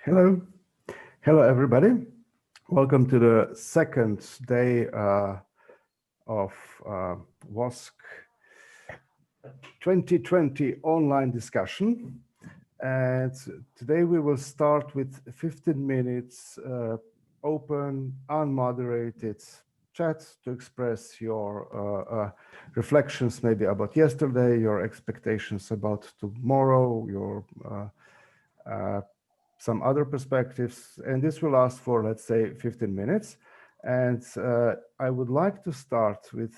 Hello. Hello, everybody. Welcome to the second day of WOSC 2020 online discussion. And today we will start with 15 minutes open, unmoderated chat to express your reflections maybe about yesterday, your expectations about tomorrow, your some other perspectives, and this will last for, let's say, 15 minutes. And I would like to start with,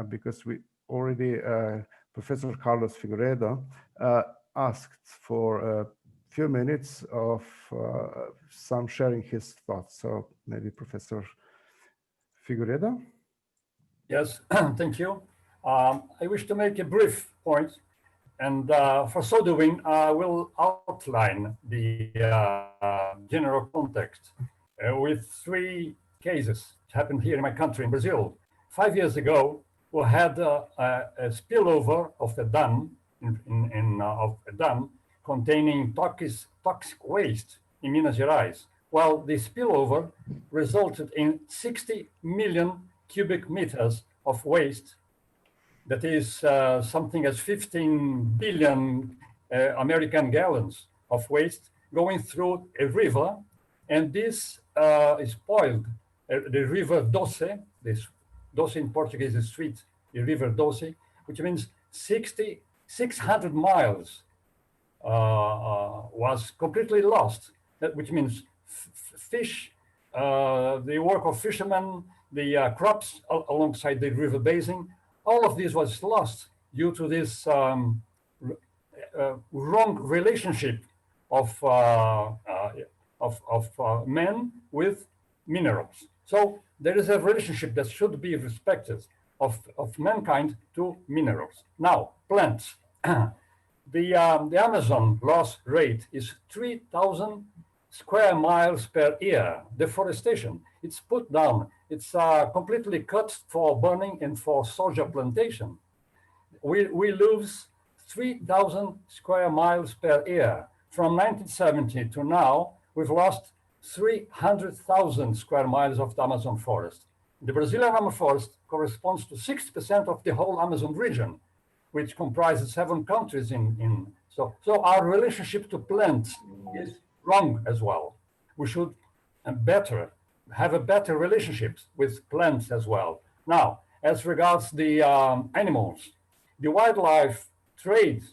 because we already, Professor Carlos Figueiredo asked for a few minutes of some sharing his thoughts. So maybe Professor Figueiredo? Yes, thank you. I wish to make a brief point. And for so doing, I will outline the general context with three cases that happened here in my country, in Brazil. 5 years ago, we had a spillover of a dam, containing toxic waste in Minas Gerais. Well, the spillover resulted in 60 million cubic meters of waste. That is something as 15 billion American gallons of waste going through a river. And this spoiled the river Doce. This Doce in Portuguese is sweet, the river Doce, which means 600 miles was completely lost, which means fish, the work of fishermen, the crops alongside the river basin, all of this was lost due to this wrong relationship of men with minerals. So there is a relationship that should be respected of mankind to minerals. Now, plants. The Amazon loss rate is 3,000 square miles per year. Deforestation, it's put down. It's completely cut for burning and for soja plantation. We lose 3,000 square miles per year. From 1970 to now, we've lost 300,000 square miles of the Amazon forest. The Brazilian Amazon forest corresponds to 60% of the whole Amazon region, which comprises 7 countries so our relationship to plants is wrong as well. We should have a better relationships with plants as well. Now, as regards the animals, the wildlife trade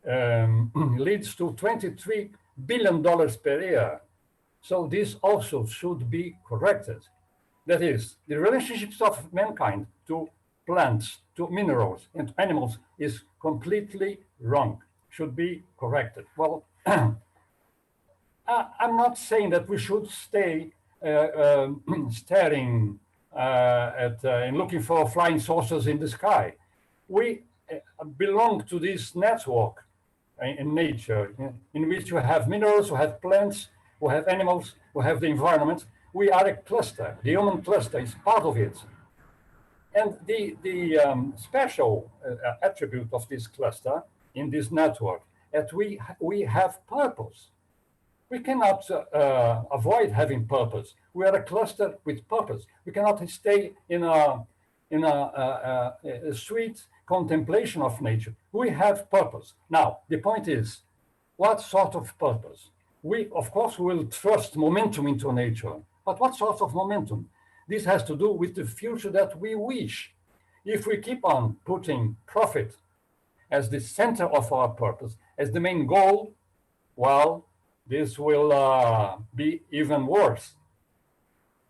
leads to $23 billion per year. So this also should be corrected. That is, the relationships of mankind to plants, to minerals, and to animals is completely wrong, should be corrected. Well, I'm not saying that we should stay staring at and looking for flying saucers in the sky. We belong to this network in nature, in which we have minerals, we have plants, we have animals, we have the environment. We are a cluster. The human cluster is part of it. And the special attribute of this cluster in this network that we have purpose. We cannot avoid having purpose. We are a cluster with purpose. We cannot stay in a sweet contemplation of nature. We have purpose. Now, the point is, what sort of purpose? We, of course, will thrust momentum into nature. But what sort of momentum? This has to do with the future that we wish. If we keep on putting profit as the center of our purpose, as the main goal, well, this will be even worse.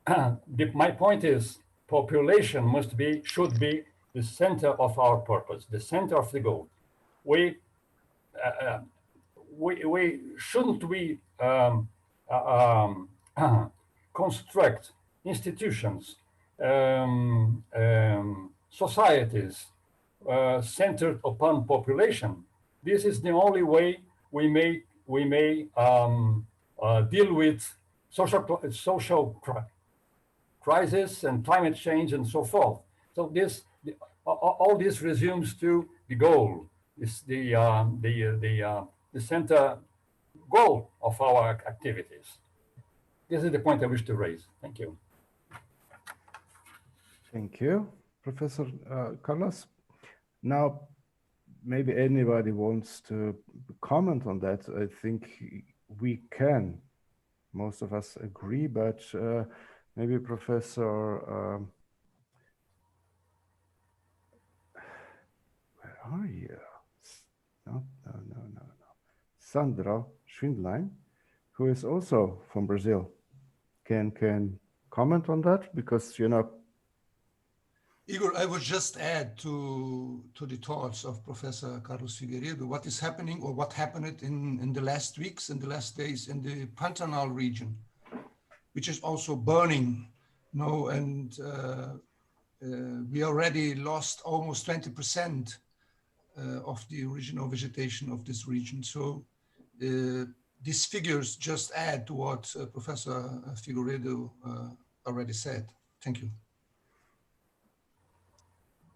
My point is, population should be the center of our purpose, the center of the goal. Shouldn't we construct institutions, societies centered upon population? This is the only way we may deal with social crisis and climate change and so forth. So all this resumes to the goal. Is the center goal of our activities. This is the point I wish to raise. Thank you. Thank you, Professor Carlos. Now, maybe anybody wants to comment on that. I think we can. Most of us agree, but maybe Professor, where are you? No. Sandra Schwindlein, who is also from Brazil, can comment on that, because Igor, I would just add to the thoughts of Professor Carlos Figueiredo, what is happening or what happened in the last weeks and the last days in the Pantanal region, which is also burning, and we already lost almost 20% of the original vegetation of this region. So these figures just add to what Professor Figueiredo already said. Thank you.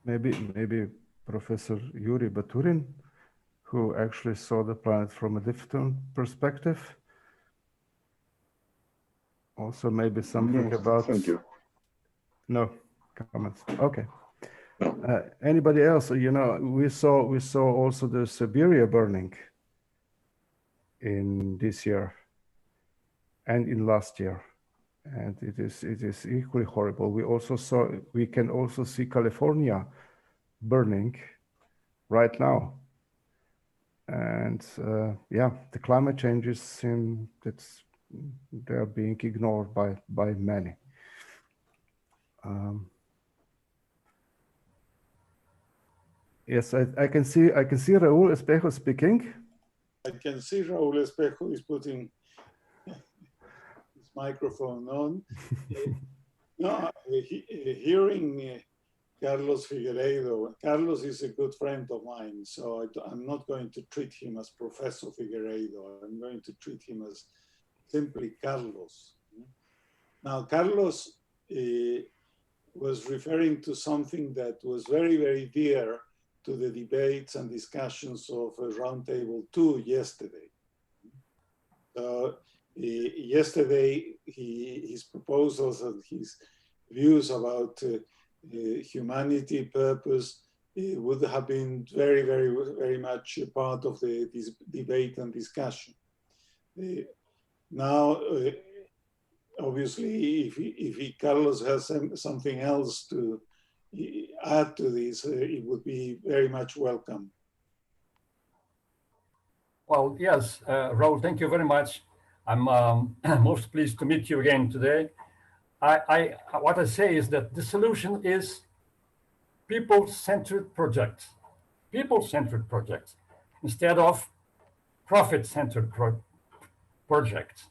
Maybe Professor Yuri Baturin, who actually saw the planet from a different perspective. Also, maybe something about. Thank you. No comments. Okay. Anybody else? We saw also the Siberia burning in this year and in last year, and it is equally horrible. We can also see California burning right now, and the climate changes seem that they are being ignored by many. Yes, I can see Raúl Espejo speaking. I can see Raúl Espejo is putting his microphone on. Hearing Carlos Figueiredo, Carlos is a good friend of mine, so I'm not going to treat him as Professor Figueiredo. I'm going to treat him as simply Carlos. Now, Carlos was referring to something that was very, very dear to the debates and discussions of Roundtable 2 yesterday. Yesterday, his proposals and his views about humanity, purpose, would have been very, very, very much a part of this debate and discussion. Now, obviously, if Carlos has something else to add to this, it would be very much welcome. Well, yes, Raul, thank you very much. I'm most pleased to meet you again today. What I say is that the solution is people-centered projects, instead of profit-centered projects.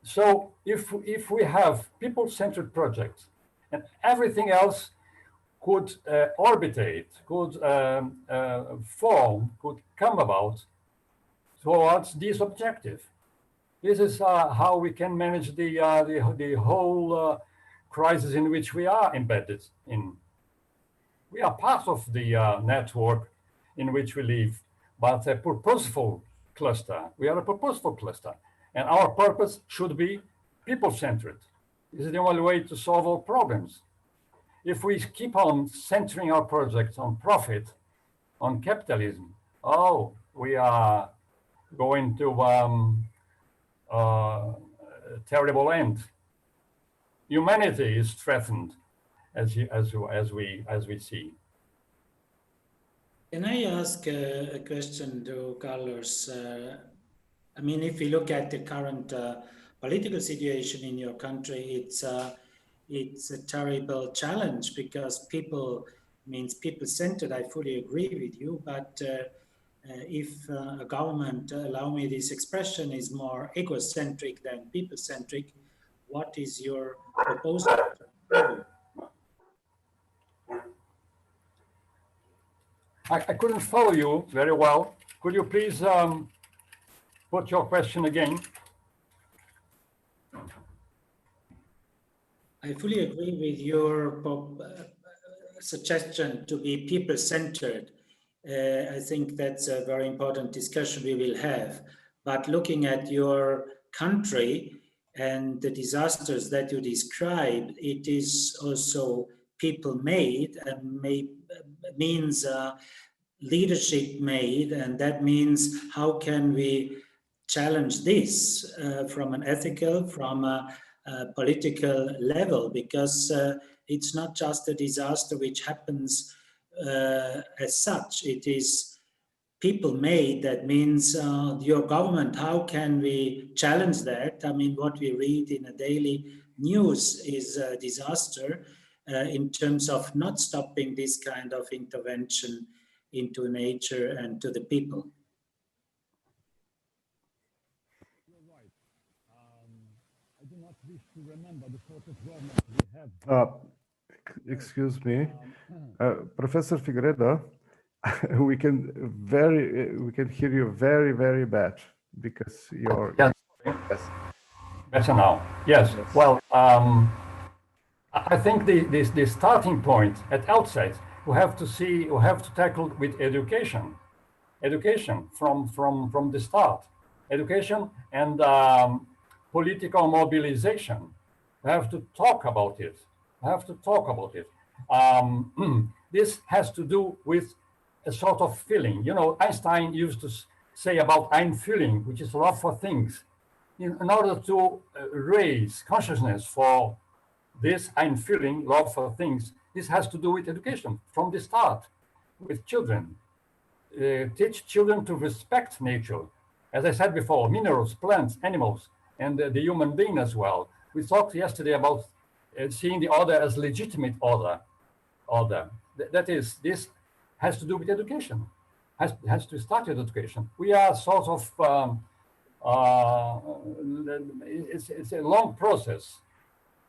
So if we have people-centered projects and everything else could orbitate, could form, could come about towards this objective. This is how we can manage the whole crisis in which we are embedded in. We are part of the network in which we live, but a purposeful cluster. We are a purposeful cluster, and our purpose should be people-centered. This is the only way to solve all problems. If we keep on centering our projects on profit, on capitalism, we are going to a terrible end. Humanity is threatened, as we see. Can I ask a question to Carlos? I mean, if we look at the current political situation in your country, it's a terrible challenge because people means people-centered. I fully agree with you, but if a government, allow me this expression, is more egocentric than people-centric, what is your proposal? I couldn't follow you very well. Could you please put your question again? I fully agree with your suggestion to be people-centered. I think that's a very important discussion we will have. But looking at your country and the disasters that you described, it is also people-made and means leadership-made, and that means how can we challenge this from an ethical, from a political level, because it's not just a disaster which happens as such. It is people made. That means your government, how can we challenge that? I mean, what we read in a daily news is a disaster in terms of not stopping this kind of intervention into nature and to the people. I do not wish to remember the sort of government we have. Excuse me, Professor Figueiredo, we can hear you very bad because you're Yes. Better now. Yes. Well, I think the starting point at outset we have to tackle with education from the start, education and political mobilization. We have to talk about it. This has to do with a sort of feeling. You know, Einstein used to say about Ein Fühling, which is love for things. In order to raise consciousness for this Ein Fühling, love for things, this has to do with education from the start, with children. Teach children to respect nature. As I said before, minerals, plants, animals, and the human being as well. We talked yesterday about seeing the order as legitimate order. That is, this has to do with education. Has to start with education. We are sort of it's a long process,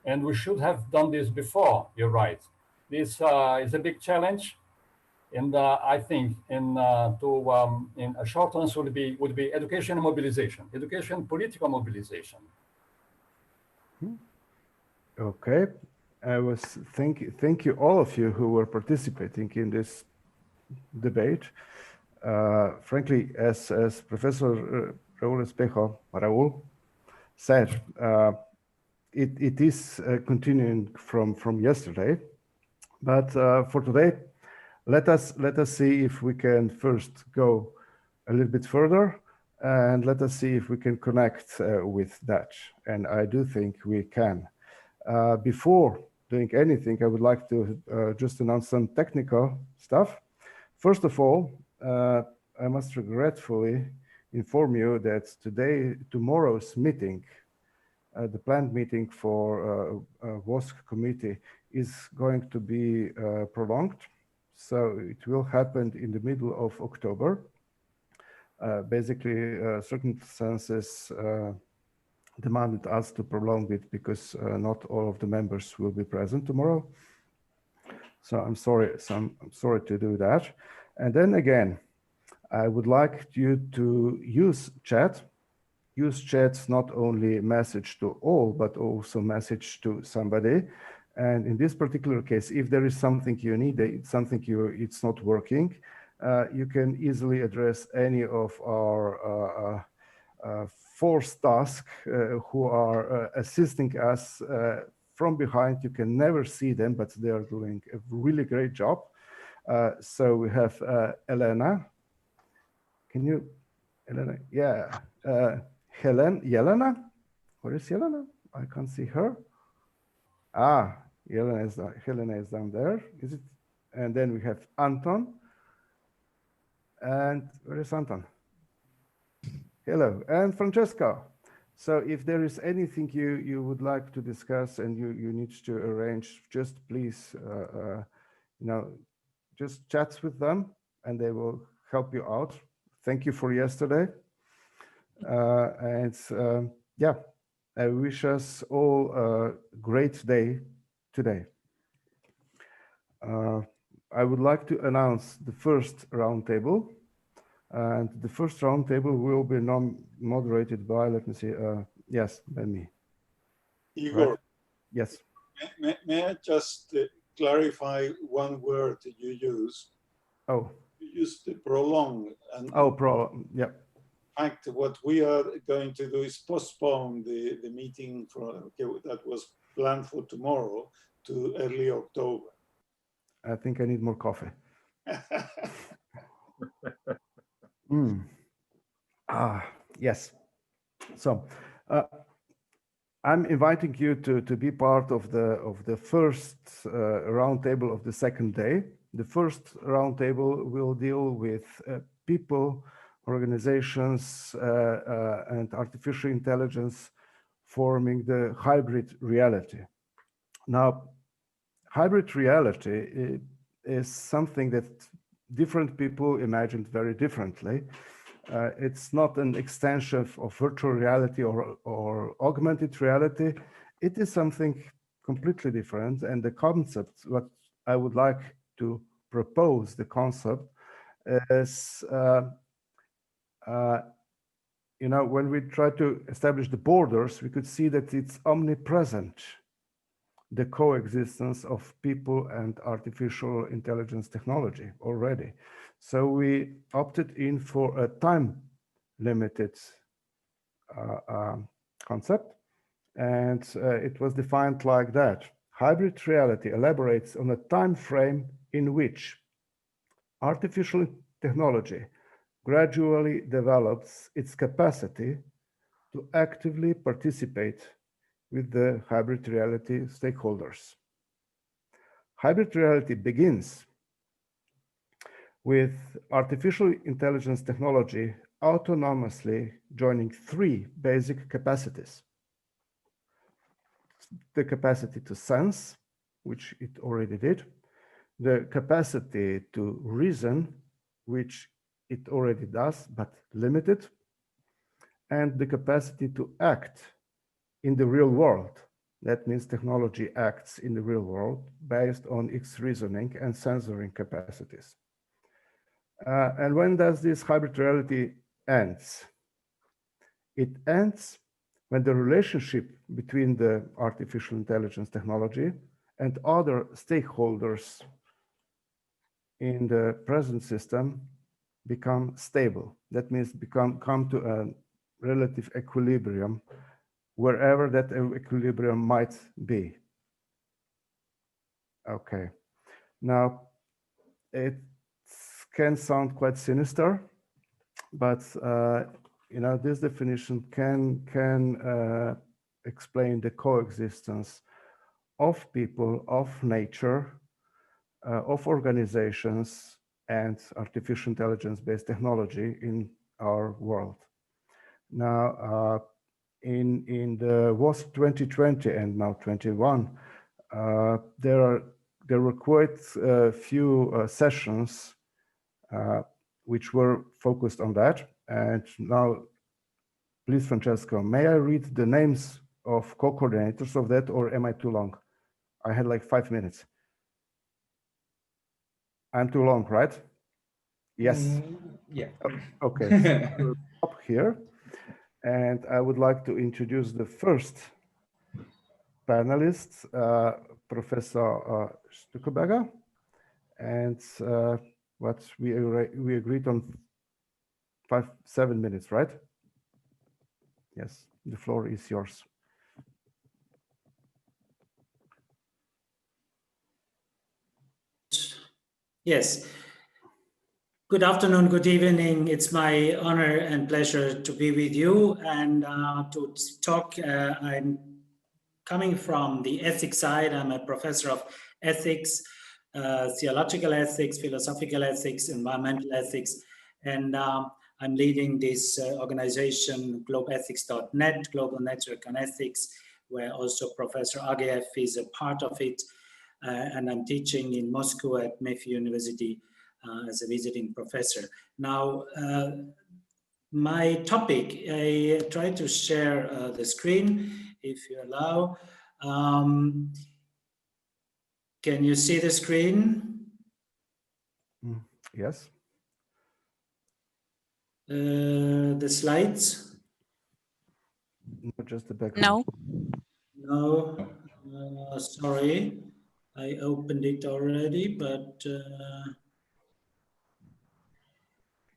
and we should have done this before. You're right. This is a big challenge, and I think in a short answer would be education and mobilization, education, political mobilization. okay. Thank you all of you who were participating in this debate. Frankly, as Professor Raúl said, it is continuing from yesterday, but for today, let us see if we can first go a little bit further, and let us see if we can connect with that. And I do think we can. Before doing anything, I would like to just announce some technical stuff. First of all, I must regretfully inform you that tomorrow's meeting, the planned meeting for WOSC committee is going to be prolonged. So it will happen in the middle of October. Basically, circumstances demanded us to prolong it because not all of the members will be present tomorrow. So I'm sorry to do that. And then again, I would like you to use chat. Use chats not only message to all, but also message to somebody. And in this particular case, if there is something you need, it's not working, you can easily address any of our force task who are assisting us from behind. You can never see them, but they are doing a really great job. So we have Elena. Can you, Elena? Yeah. Yelena? Where is Yelena? I can't see her. Helena is down there. Is it? And then we have Anton. And where is Anton? Hello, and Francesca. So if there is anything you would like to discuss and you need to arrange, just please, just chat with them and they will help you out. Thank you for yesterday. Yeah, I wish us all a great day today. I would like to announce the first roundtable. And the first roundtable will be moderated by, let me see, yes, by me. Igor. Right? Yes. May I just clarify one word you use? Oh. You used prolong. And prolong, yeah. fact, what we are going to do is postpone the meeting that was planned for tomorrow to early October. I think I need more coffee. Yes. So I'm inviting you to be part of the first roundtable of the second day. The first roundtable will deal with people, organizations, and artificial intelligence forming the hybrid reality. Now, hybrid reality is something that different people imagined very differently. It's not an extension of virtual reality or augmented reality. It is something completely different. And the concept, what I would like to propose, the concept is, when we try to establish the borders, we could see that it's omnipresent, the coexistence of people and artificial intelligence technology already. So we opted in for a time-limited concept, and it was defined like that. Hybrid reality elaborates on a time frame in which artificial technology gradually develops its capacity to actively participate with the hybrid reality stakeholders. Hybrid reality begins with artificial intelligence technology autonomously joining three basic capacities. The capacity to sense, which it already did, the capacity to reason, which it already does, but limited, and the capacity to act in the real world. That means technology acts in the real world based on its reasoning and sensoring capacities. And when does this hybrid reality ends? It ends when the relationship between the artificial intelligence technology and other stakeholders in the present system become stable. That means come to a relative equilibrium, wherever that equilibrium might be. Okay. Now, it can sound quite sinister, but this definition can explain the coexistence of people, of nature, of organizations, and artificial intelligence-based technology in our world. Now, in the WOSC 2020 and now 21, there were quite a few sessions which were focused on that. And now, please, Francesco, may I read the names of co-coordinators of that, or am I too long? I had like 5 minutes. I'm too long, right? Yes. Yeah. Okay. We'll stop here. And I would like to introduce the first panelist, Professor Stuckelberger. And what we agreed on 7 minutes, right? Yes, the floor is yours. Yes. Good afternoon, good evening. It's my honor and pleasure to be with you and to talk. I'm coming from the ethics side. I'm a professor of ethics, theological ethics, philosophical ethics, environmental ethics, and I'm leading this organization, globeethics.net, Global Network on Ethics, where also Professor Ageyev is a part of it. And I'm teaching in Moscow at MEFI University as a visiting professor. Now, my topic, I try to share the screen, if you allow. Can you see the screen? Yes. The slides? Not just the background. No. No, sorry. I opened it already, but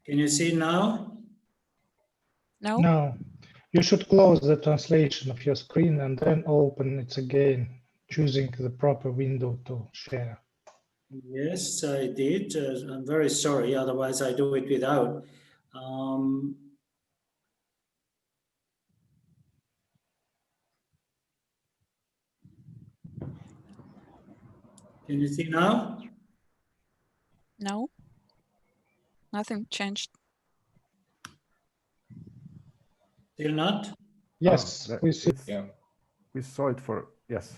can you see now? No? No, you should close the translation of your screen and then open it again, choosing the proper window to share. Yes, I did. I'm very sorry. Otherwise, I do it without. Can you see now? No? Nothing changed. Still not? Yes, we see. Yeah. We saw it for, yes,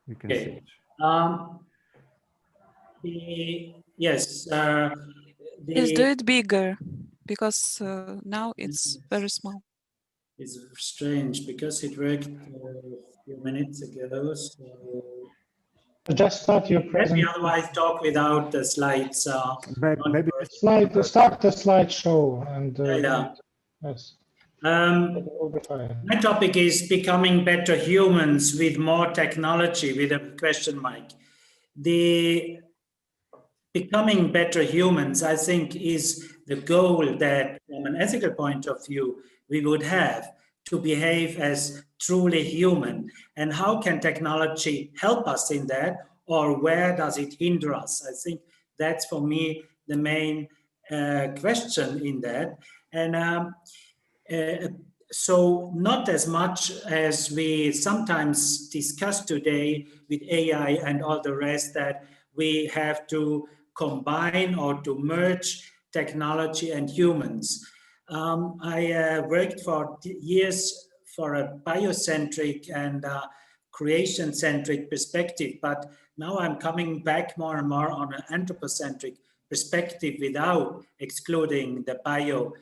we can see Okay. it. Yes. Please do it bigger, because now it's very small. It's strange because it worked a few minutes ago. So Just start your let me presentation. otherwise talk without the slides. Maybe start the slideshow and yeah. yes. My topic is becoming better humans with more technology, with a question mark. The becoming better humans, I think, is the goal that, from an ethical point of view, we would have to behave as truly human. And how can technology help us in that, or where does it hinder us? I think that's, for me, the main question in that. And so not as much as we sometimes discuss today with AI and all the rest, that we have to combine or to merge technology and humans. I worked for years for a biocentric and creation-centric perspective, but now I'm coming back more and more on an anthropocentric perspective without excluding the bio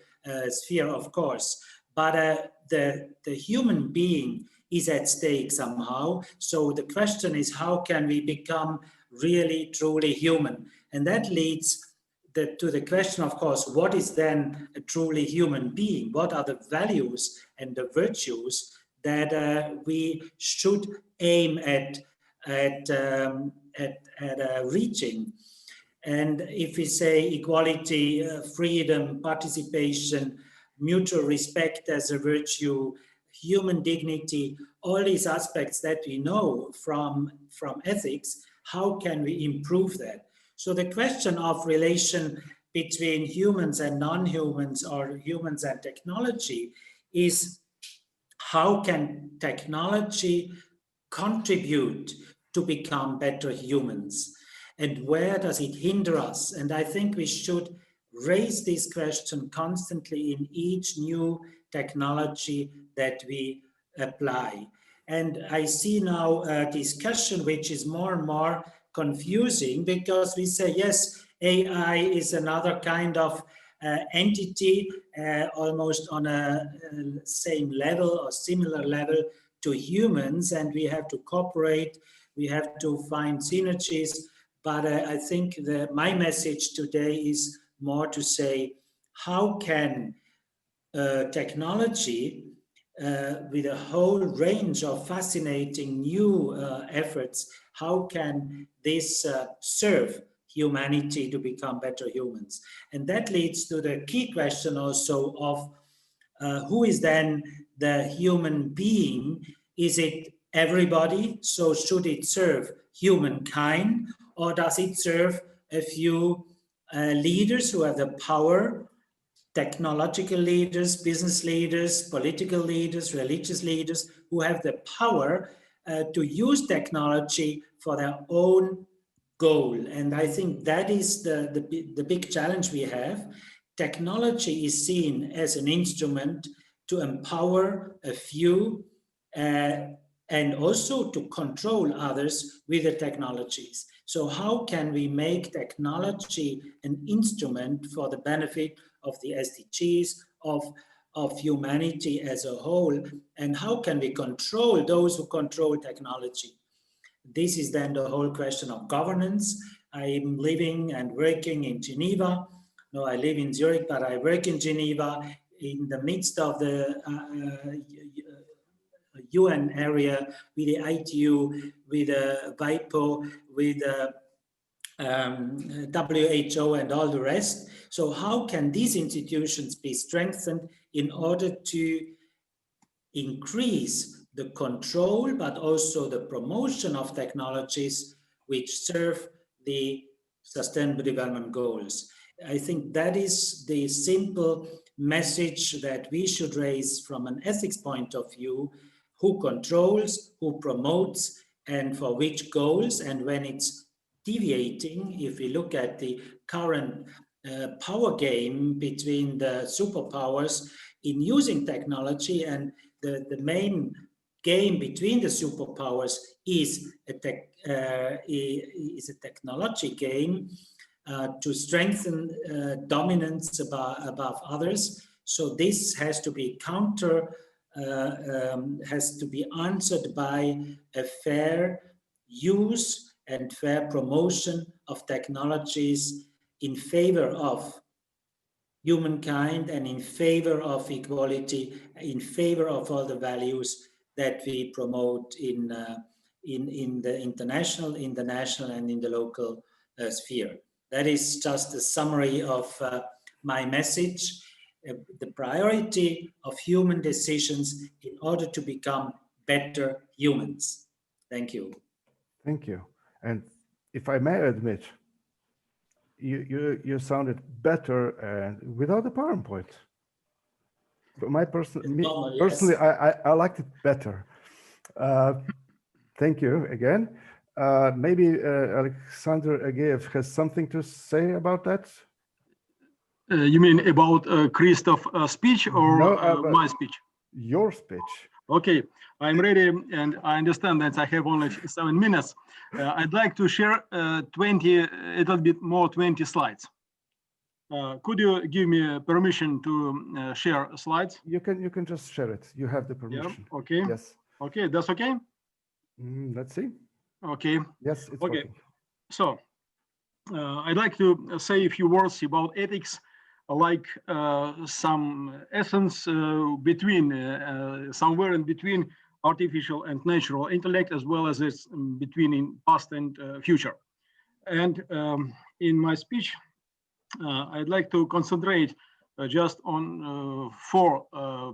sphere, of course. But the human being is at stake somehow. So the question is, how can we become really, truly human? And that leads to the question, of course, what is then a truly human being? What are the values and the virtues that we should aim at reaching? And if we say equality, freedom, participation, mutual respect as a virtue, human dignity, all these aspects that we know from ethics, how can we improve that? So the question of relation between humans and non-humans, or humans and technology, is how can technology contribute to become better humans? And where does it hinder us? And I think we should raise this question constantly in each new technology that we apply. And I see now a discussion which is more and more confusing, because we say, yes, AI is another kind of entity, almost on a same level or similar level to humans, and we have to cooperate, we have to find synergies. But I think my message today is more to say, how can technology, with a whole range of fascinating new efforts, how can this serve humanity to become better humans? And that leads to the key question also of who is then the human being? Is it everybody? So should it serve humankind, or does it serve a few leaders who have the power, technological leaders, business leaders, political leaders, religious leaders, who have the power to use technology for their own goal? And I think that is the big challenge we have. Technology is seen as an instrument to empower a few and also to control others with the technologies. So how can we make technology an instrument for the benefit of the SDGs, of humanity as a whole? And how can we control those who control technology? This is then the whole question of governance. I'm living and working in Geneva. No, I live in Zurich, but I work in Geneva, in the midst of the UN area, with the ITU, with the WIPO, with the WHO and all the rest. So how can these institutions be strengthened in order to increase the control, but also the promotion of technologies which serve the Sustainable Development Goals? I think that is the simple message that we should raise from an ethics point of view: who controls, who promotes, and for which goals. And when it's deviating, if we look at the current power game between the superpowers in using technology, and the main game between the superpowers is a technology game to strengthen dominance above others. So this has to be has to be answered by a fair use and fair promotion of technologies in favor of humankind and in favor of equality, in favor of all the values that we promote in the international, in the national, and in the local sphere. That is just a summary of my message. The priority of human decisions in order to become better humans. Thank you. Thank you. And if I may admit, you sounded better without the PowerPoint. But personally, I liked it better. Thank you again. Maybe Alexander Ageev has something to say about that? You mean about Christoph's speech or no, my speech? Your speech. Okay, I'm ready, and I understand that I have only 7 minutes. I'd like to share 20 slides. Could you give me permission to share slides? You can just share it. You have the permission. Yeah, okay. Yes. Okay, that's okay. Let's see. Okay. Yes, it's okay. Working. So I'd like to say a few words about ethics, like some essence between somewhere in between artificial and natural intellect, as well as it's between in past and future. And in my speech, I'd like to concentrate just on 4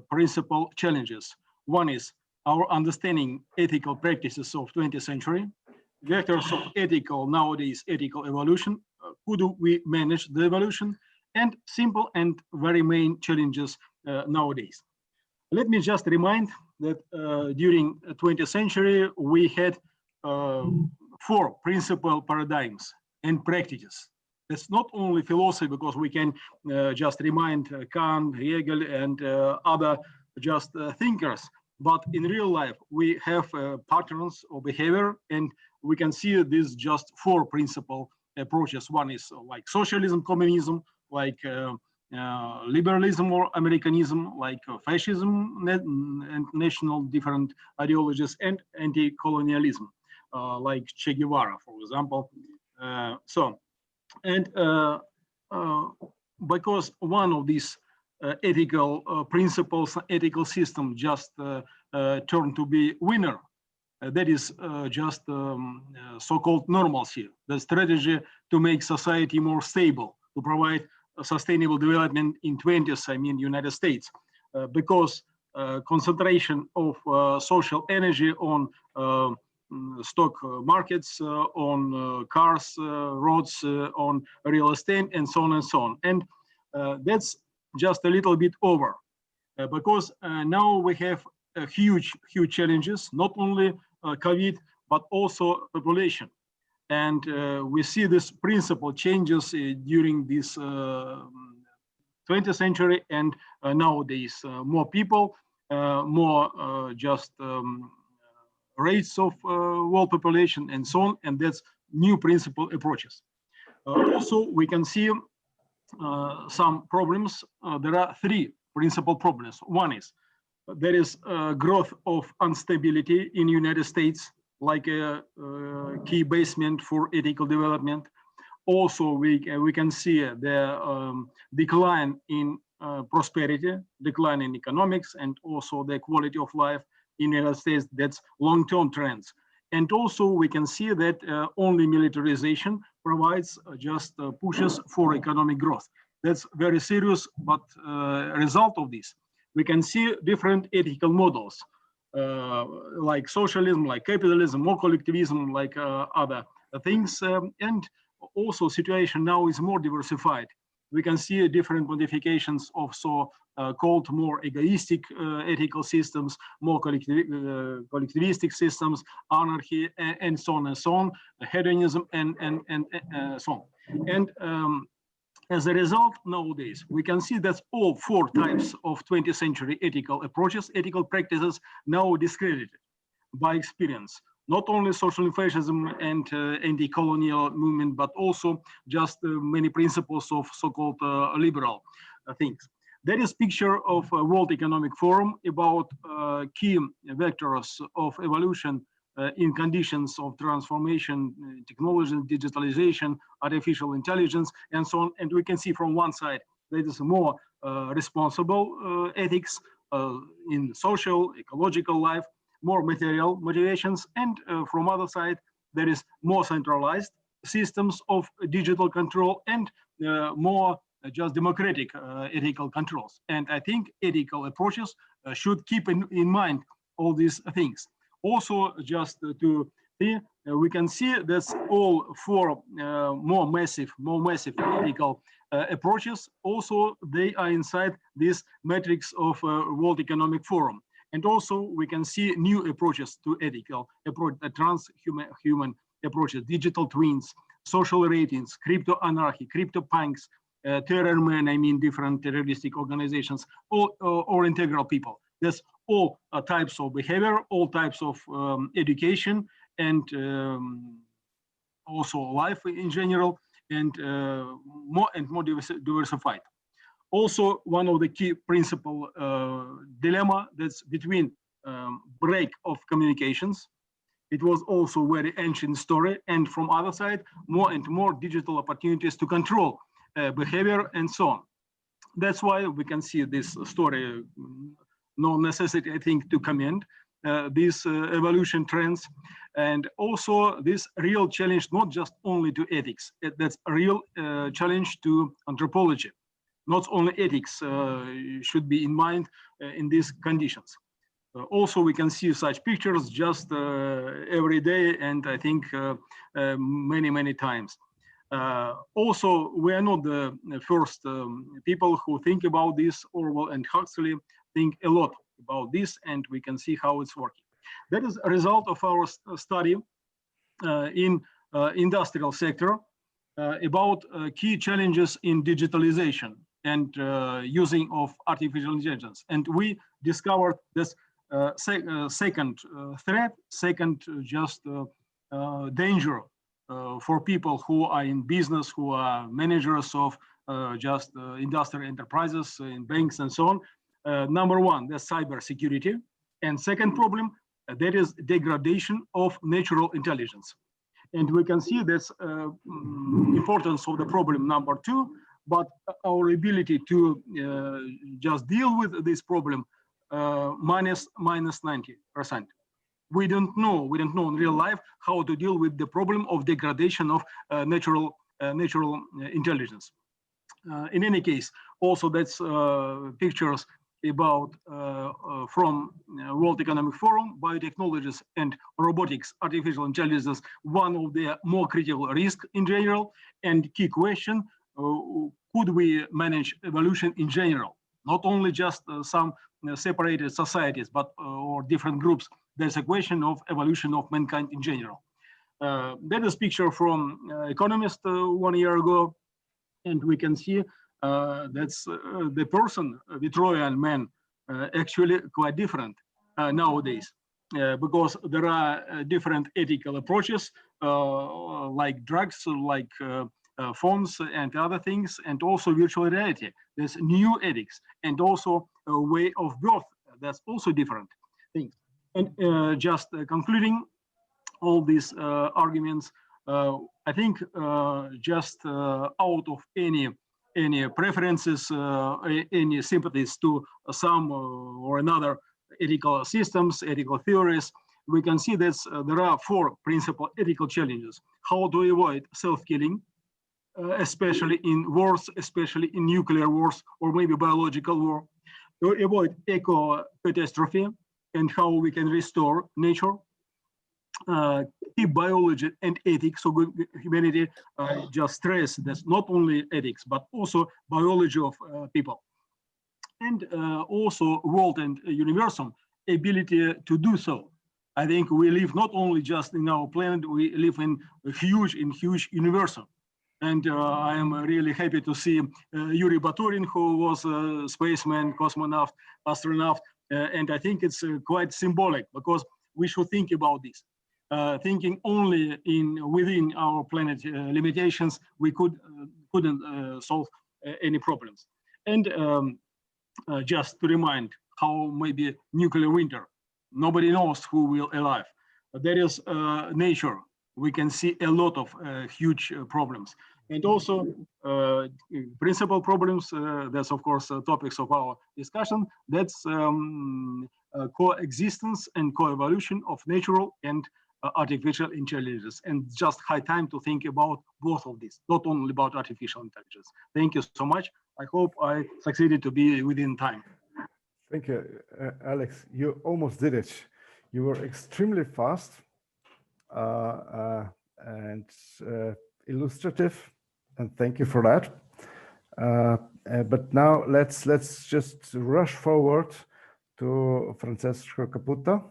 principal challenges. One is our understanding ethical practices of 20th century, vectors of nowadays ethical evolution, how do we manage the evolution, and simple and very main challenges nowadays. Let me just remind that during the 20th century, we had 4 principal paradigms and practices. It's not only philosophy, because we can just remind Kant, Hegel, and other just thinkers, but in real life, we have patterns of behavior, and we can see these just 4 principal approaches. One is like socialism, communism, like liberalism or Americanism, like fascism and national different ideologies, and anti-colonialism, like Che Guevara, for example. Because one of these ethical principles, ethical system just turned to be winner, that is just so-called normalcy, the strategy to make society more stable, to provide sustainable development in 20th, United States, because concentration of social energy on stock markets, on cars, roads, on real estate, and so on and so on. And that's just a little bit over, because now we have huge challenges, not only COVID, but also population. And we see this principal changes during this 20th century, and nowadays more people, more just rates of world population and so on, and that's new principal approaches. Also, we can see some problems. There are 3 principal problems. One is there is growth of instability in United States, like a key basement for ethical development. Also, we can see the decline in prosperity, decline in economics, and also the quality of life in the United States. That's long-term trends. And also we can see that only militarization provides just pushes for economic growth. That's very serious, but result of this, we can see different ethical models, like socialism, like capitalism, more collectivism, like other things. And also situation now is more diversified. We can see different modifications of called more egoistic ethical systems, more collectivistic systems, anarchy, and so on and so on, hedonism, and so on. And as a result, nowadays, we can see that all 4 types of 20th century ethical approaches, ethical practices, now discredited by experience. Not only social fascism and anti-colonial movement, but also just many principles of so-called liberal things. That is picture of World Economic Forum about key vectors of evolution in conditions of transformation, technology, digitalization, artificial intelligence, and so on. And we can see from one side, there is more responsible ethics in social, ecological life, more material motivations, and from other side, there is more centralized systems of digital control and more just democratic ethical controls. And I think ethical approaches should keep in mind all these things. Also, just to see, we can see that's all 4 more massive ethical approaches. Also, they are inside this matrix of World Economic Forum. And also, we can see new approaches to ethical approach, transhuman approaches, digital twins, social ratings, crypto anarchy, crypto punks, terror men, I mean different terroristic organizations, or integral people. There's all types of behavior, all types of education, and also life in general, and more diversified. Also, one of the key principal dilemma that's between break of communications. It was also very ancient story, and from other side, more and more digital opportunities to control behavior and so on. That's why we can see this story. No necessity, I think, to comment these evolution trends, and also this real challenge, not just only to ethics. That's a real challenge to anthropology. Not only ethics should be in mind in these conditions. Also, we can see such pictures just every day, and I think many times. Also, we are not the first people who think about this. Orwell and Huxley think a lot about this, and we can see how it's working. That is a result of our study in industrial sector about key challenges in digitalization and using of artificial intelligence. And we discovered this second threat, second just danger for people who are in business, who are managers of just industrial enterprises in banks and so on. Number one, the cyber security. And second problem, that is degradation of natural intelligence. And we can see this importance of the problem number 2, but our ability to just deal with this problem minus 90%. We don't know in real life how to deal with the problem of degradation of natural intelligence. In any case, also that's pictures about from World Economic Forum, biotechnologies and robotics, artificial intelligence, one of the more critical risks in general, and key question, could we manage evolution in general? Not only just some separated societies, but or different groups. There's a question of evolution of mankind in general. That is picture from Economist 1 year ago, and we can see that's the person, Victorian man, actually quite different nowadays, because there are different ethical approaches like drugs, like phones and other things, and also virtual reality. There's new ethics, and also a way of birth. That's also different things. And just concluding all these arguments, I think just out of any preferences, any sympathies to some or another ethical systems, ethical theories, we can see that there are 4 principal ethical challenges. How to avoid self-killing, especially in wars, especially in nuclear wars or maybe biological war, to avoid eco catastrophe and how we can restore nature, keep biology and ethics. So good humanity just stress that's not only ethics, but also biology of people. And also world and universal ability to do so. I think we live not only just in our planet, we live in a huge universal. And I am really happy to see Yuri Baturin, who was a spaceman, cosmonaut, astronaut. And I think it's quite symbolic because we should think about this. Thinking only within our planet limitations, we couldn't solve any problems. And just to remind how maybe nuclear winter, nobody knows who will alive. But there is nature. We can see a lot of huge problems. And also principal problems, that's of course topics of our discussion, that's coexistence and co-evolution of natural and artificial intelligence. And just high time to think about both of these, not only about artificial intelligence. Thank you so much. I hope I succeeded to be within time. Thank you, Alex. You almost did it. You were extremely fast and illustrative, and thank you for that. But now let's just rush forward to Francesco Caputa,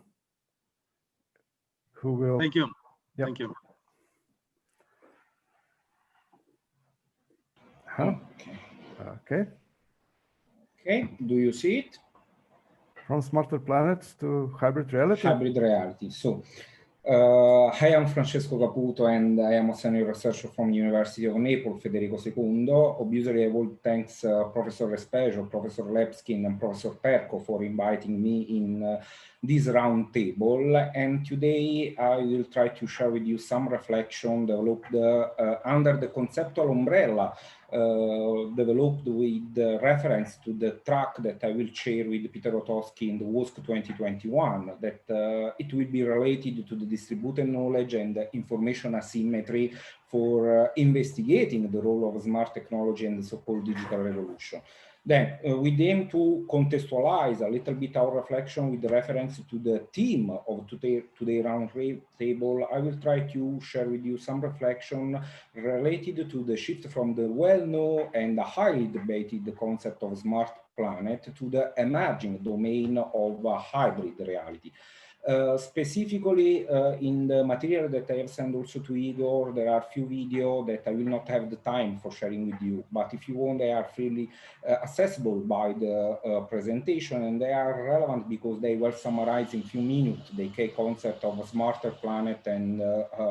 who will. Thank you. Yep. Thank you. Huh? Okay. Okay. Do you see it? From smarter planets to hybrid reality. Hybrid reality. So, I am Francesco Caputo, and I am a senior researcher from University of Naples, Federico II. Obviously, I will thank Professor Respejo, Professor Lepskin, and Professor Perko for inviting me in this round table. And today I will try to share with you some reflection developed under the conceptual umbrella developed with reference to the track that I will share with Peter Otowski in the WOSC 2021, that it will be related to the distributed knowledge and the information asymmetry for investigating the role of smart technology and the so-called digital revolution. Then we aim to contextualize a little bit our reflection with reference to the theme of today's round table. I will try to share with you some reflection related to the shift from the well-known and highly debated concept of smart planet to the emerging domain of hybrid reality. Specifically in the material that I have sent also to Igor, there are a few videos that I will not have the time for sharing with you, but if you want, they are freely accessible by the presentation, and they are relevant because they were summarizing in a few minutes the key concept of a smarter planet and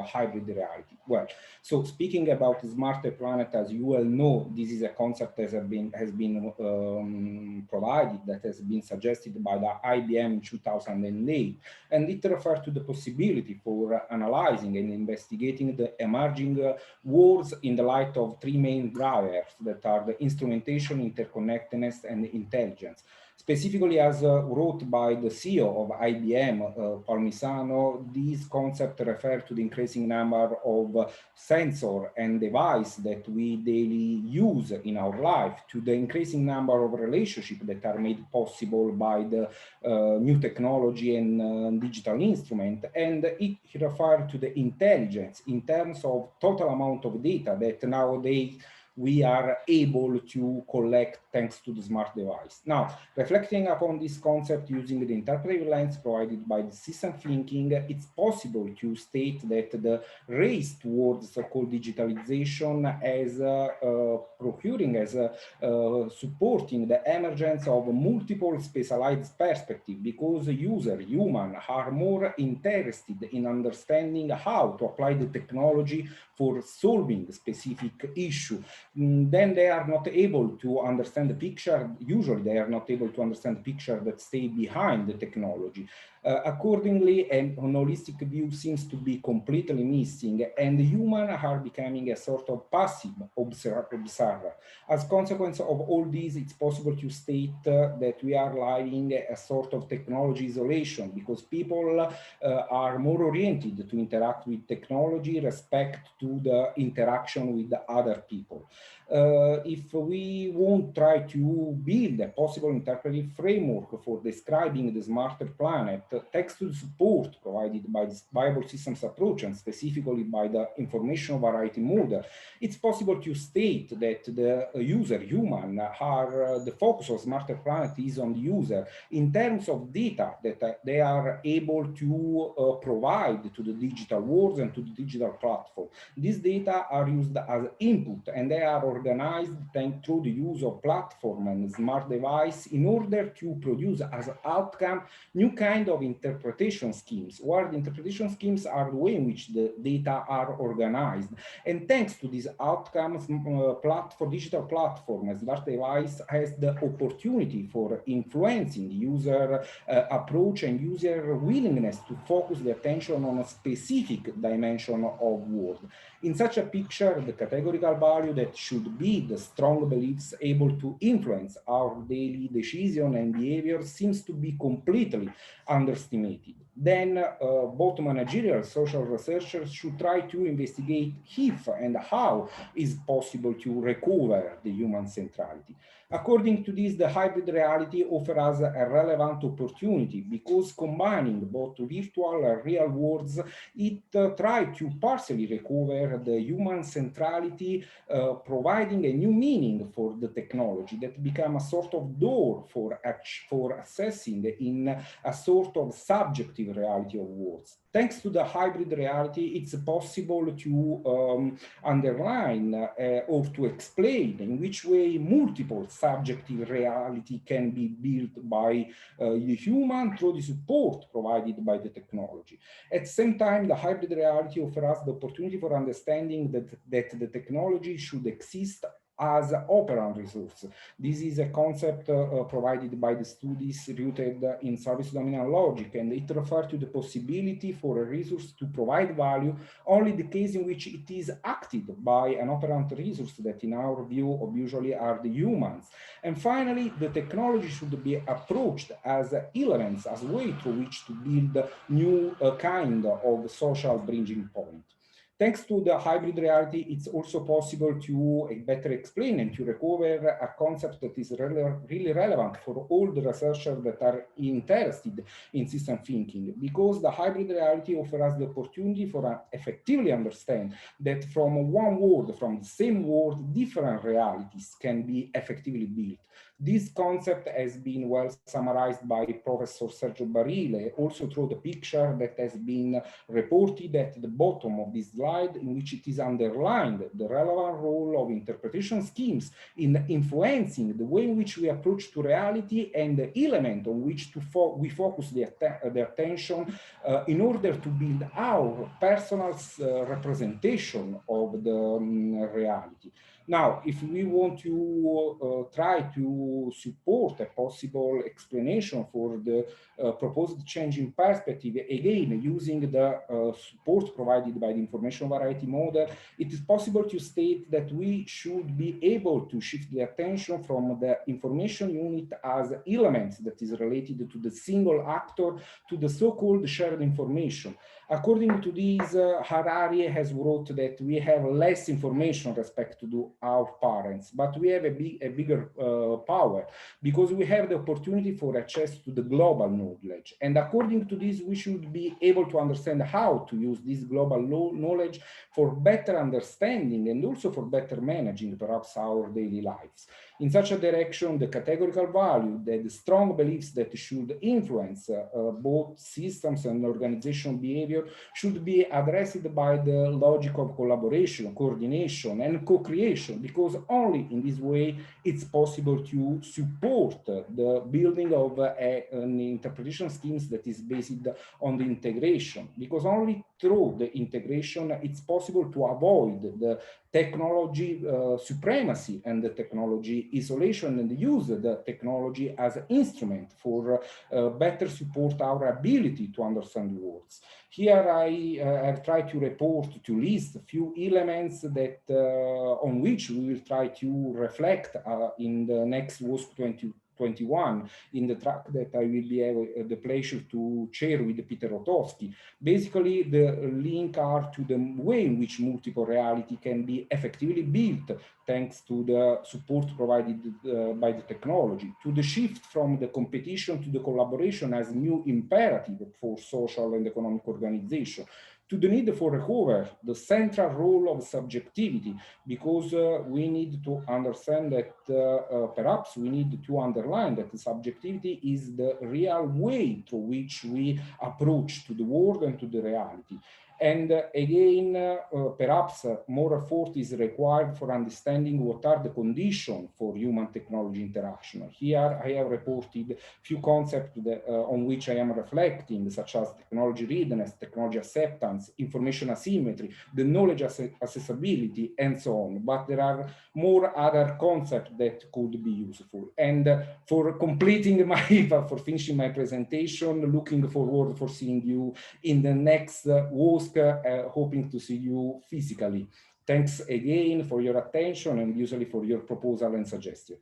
hybrid reality. Well, so speaking about the smarter planet, as you well know, this is a concept that has been provided, that has been suggested by the IBM in 2008. And it refers to the possibility for analyzing and investigating the emerging worlds in the light of three main drivers that are the instrumentation, interconnectedness, and intelligence. Specifically, as wrote by the CEO of IBM, Palmisano, this concept refers to the increasing number of sensors and devices that we daily use in our life, to the increasing number of relationships that are made possible by the new technology and digital instrument, and it refers to the intelligence in terms of total amount of data that nowadays we are able to collect thanks to the smart device. Now, reflecting upon this concept using the interpretive lens provided by the system thinking, it's possible to state that the race towards so-called digitalization as supporting the emergence of multiple specialized perspectives, because humans are more interested in understanding how to apply the technology for solving specific issue then they are not able to understand the picture. Usually they are not able to understand the picture that stay behind the technology. Accordingly, an holistic view seems to be completely missing, and humans are becoming a sort of passive observer. As a consequence of all this, it's possible to state that we are living a sort of technology isolation, because people are more oriented to interact with technology, respect to the interaction with the other people. If we won't try to build a possible interpretive framework for describing the smarter planet, thanks to the support provided by this viable systems approach, and specifically by the information variety model, it's possible to state that the user, human, are the focus of smarter planet is on the user in terms of data that they are able to provide to the digital world and to the digital platform. These data are used as input, and they are organized through the use of platform and smart device in order to produce as outcome new kind of interpretation schemes, where the interpretation schemes are the way in which the data are organized. And thanks to these outcomes, digital platform as smart device has the opportunity for influencing user approach and user willingness to focus the attention on a specific dimension of world. In such a picture, the categorical value that should be the strong beliefs able to influence our daily decision and behavior seems to be completely underestimated. Then both managerial social researchers should try to investigate if and how is possible to recover the human centrality. According to this, the hybrid reality offers us a relevant opportunity, because combining both virtual and real worlds, it tries to partially recover the human centrality, providing a new meaning for the technology that becomes a sort of door for assessing in a sort of subjective reality of worlds. Thanks to the hybrid reality, it's possible to underline or to explain in which way multiple subjective reality can be built by the human through the support provided by the technology. At the same time, the hybrid reality offers us the opportunity for understanding that the technology should exist as operant resource. This is a concept provided by the studies rooted in service dominant logic, and it refers to the possibility for a resource to provide value only in the case in which it is acted by an operant resource that in our view usually are the humans. And finally, the technology should be approached as elements, as a way through which to build new kind of social bridging point. Thanks to the hybrid reality, it's also possible to better explain and to recover a concept that is really relevant for all the researchers that are interested in system thinking, because the hybrid reality offers us the opportunity for effectively understand that from one world, from the same world, different realities can be effectively built. This concept has been well summarized by Professor Sergio Barile, also through the picture that has been reported at the bottom of this slide, in which it is underlined the relevant role of interpretation schemes in influencing the way in which we approach to reality and the element on which we focus the attention in order to build our personal representation of the reality. Now, if we want to try to support a possible explanation for the proposed change in perspective, again, using the support provided by the information variety model, it is possible to state that we should be able to shift the attention from the information unit as elements that is related to the single actor to the so-called shared information. According to this, Harari has wrote that we have less information with respect to our parents, but we have a bigger power, because we have the opportunity for access to the global knowledge. And according to this, we should be able to understand how to use this global knowledge for better understanding and also for better managing perhaps our daily lives. In such a direction, the categorical value, the strong beliefs that should influence both systems and organizational behavior should be addressed by the logic of collaboration, coordination, and co-creation, because only in this way it's possible to support the building of an interpretation schemes that is based on the integration, because only through the integration it's possible to avoid the technology supremacy and the technology isolation, and use the technology as an instrument for better support our ability to understand words. Here I have tried to report, to list a few elements that on which we will try to reflect in the next WOSC 2021 in the track that I will be able, the pleasure to share with Peter Rotowski. Basically, the link are to the way in which multiple reality can be effectively built thanks to the support provided by the technology, to the shift from the competition to the collaboration as new imperative for social and economic organization, to the need for recover the central role of subjectivity, because we need to understand that perhaps we need to underline that the subjectivity is the real way through which we approach to the world and to the reality. And again, perhaps more effort is required for understanding what are the conditions for human-technology interaction. Here I have reported few concepts that, on which I am reflecting, such as technology readiness, technology acceptance, information asymmetry, the knowledge accessibility, and so on. But there are more other concepts that could be useful. And for completing for finishing my presentation, looking forward for seeing you in the next WOSC, hoping to see you physically. Thanks again for your attention and usually for your proposal and suggestion.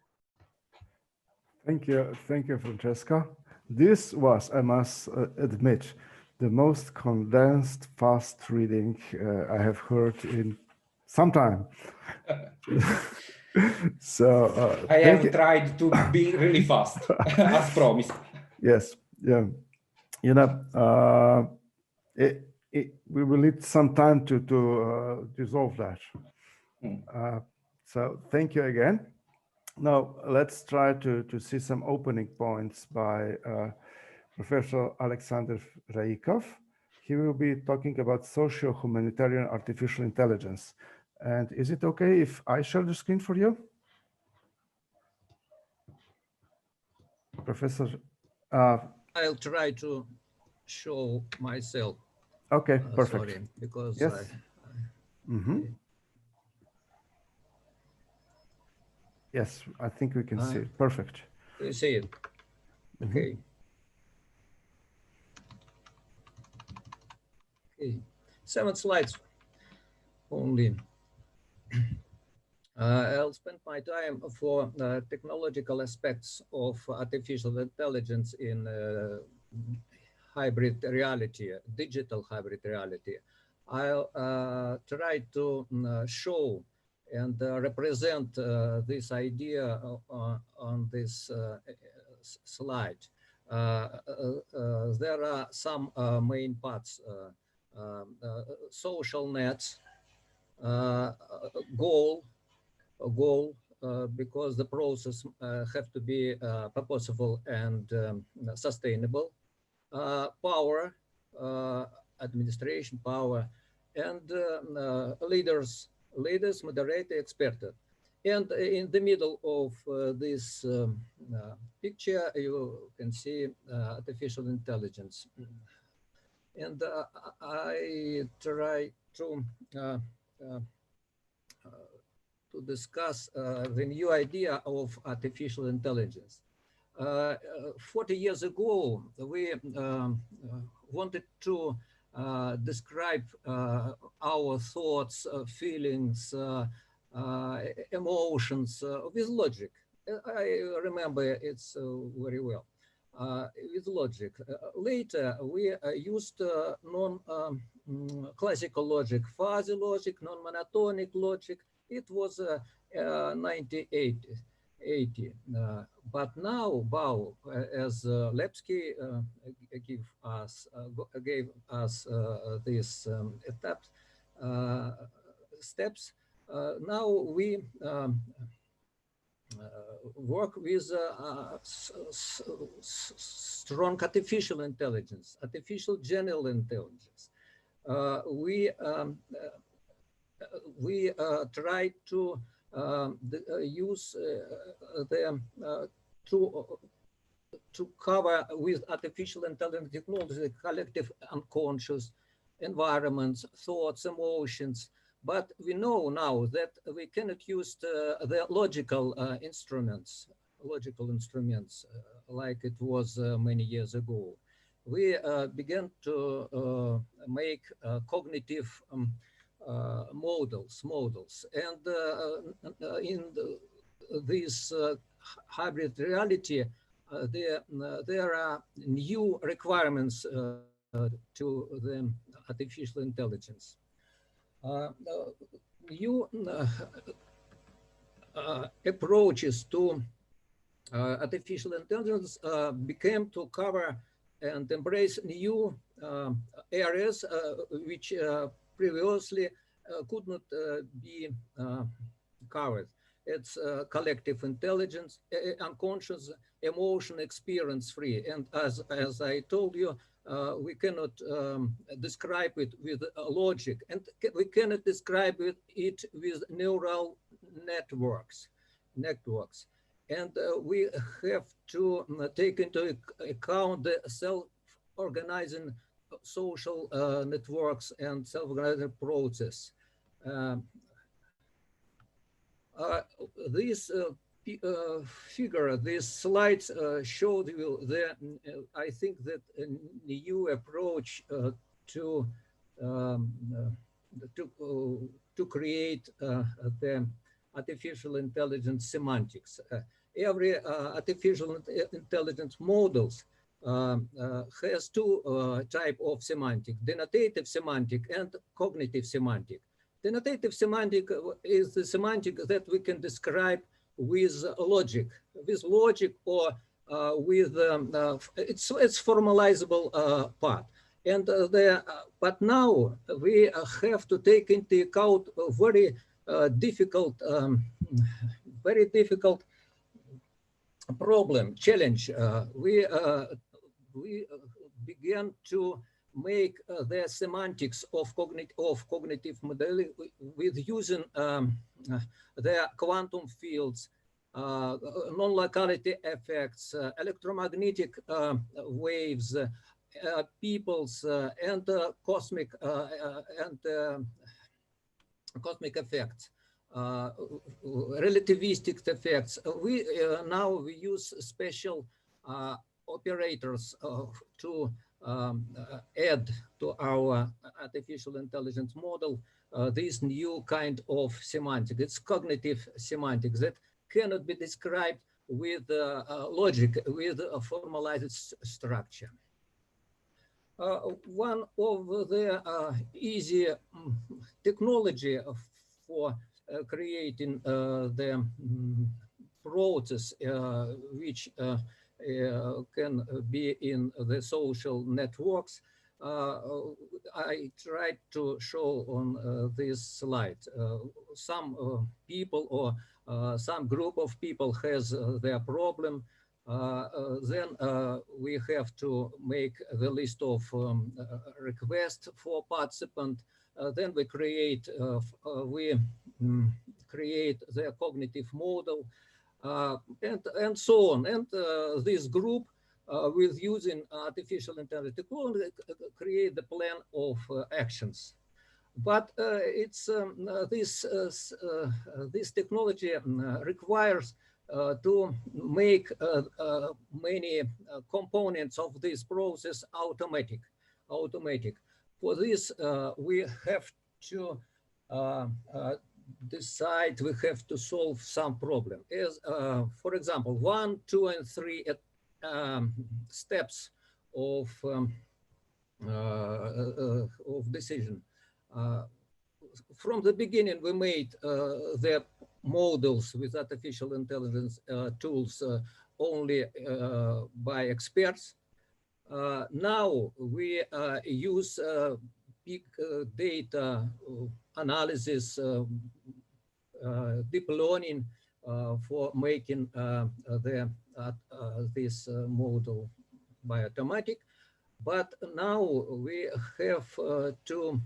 Thank you, Francesca. This was, I must admit, the most condensed, fast reading I have heard in some time. So I have tried to be really fast, as promised. Yes, yeah. You know, we will need some time to dissolve that. So thank you again. Now let's try to see some opening points by Professor Alexander Raikov. He will be talking about socio-humanitarian artificial intelligence. And is it okay if I share the screen for you? Professor? I'll try to show myself. Okay, perfect. Sorry, because yes. Yes, I think we can see it. Perfect. You see it? Okay. Okay, 7 slides only. I'll spend my time for technological aspects of artificial intelligence in hybrid reality, digital hybrid reality. I'll try to show and represent this idea on this slide. There are some main parts. Social nets, goal, because the process have to be purposeful and sustainable. Power, administration power, and leaders, moderator, expert. And in the middle of this picture, you can see artificial intelligence. And I try to discuss the new idea of artificial intelligence. 40 years ago, we wanted to describe our thoughts, feelings, emotions with logic. I remember it very well. With logic. Later, we used non-classical logic, fuzzy logic, non-monotonic logic. It was 1980. But now, as Lepsky gave us these steps, now we work with strong artificial intelligence, artificial general intelligence. We try to use them to cover with artificial intelligence technology the collective unconscious environments, thoughts, emotions, But we know now that we cannot use the logical instruments like it was many years ago. We began to make cognitive models, and in this hybrid reality, there are new requirements to the artificial intelligence. New approaches to artificial intelligence became to cover and embrace new areas which previously could not be covered. It's collective intelligence, unconscious, emotion, experience free. And as I told you, we cannot describe it with logic, and we cannot describe it with neural networks. And we have to take into account the self-organizing social networks and self-organizing process. This figure, this slide showed you the, I think that a new approach to create the artificial intelligence semantics. Every artificial intelligence models has two types of semantic: denotative semantic and cognitive semantic. Denotative semantic is the semantic that we can describe with logic or with it's formalizable part. And but now we have to take into account a very difficult challenge. We began to make the semantics of cognitive modeling with using the quantum fields, non-locality effects, electromagnetic waves, peoples, and cosmic effects, relativistic effects. We now use special operators to add to our artificial intelligence model this new kind of semantic. It's cognitive semantics that cannot be described with logic, with a formalized structure. One of the easy technology for creating the process which can be in the social networks, I tried to show on this slide. Some people or some group of people has their problem. Then we have to make the list of requests for participant. Then we create the cognitive model, and so on. And this group, with using artificial intelligence, create the plan of actions. But it's this technology requires to make many components of this process automatic. For this, we have to decide, we have to solve some problem. As, for example, 1, 2, and 3 steps of decision. From the beginning, we made the models with artificial intelligence tools only by experts. Now we use big data analysis, deep learning for making this model by automatic. But now we have to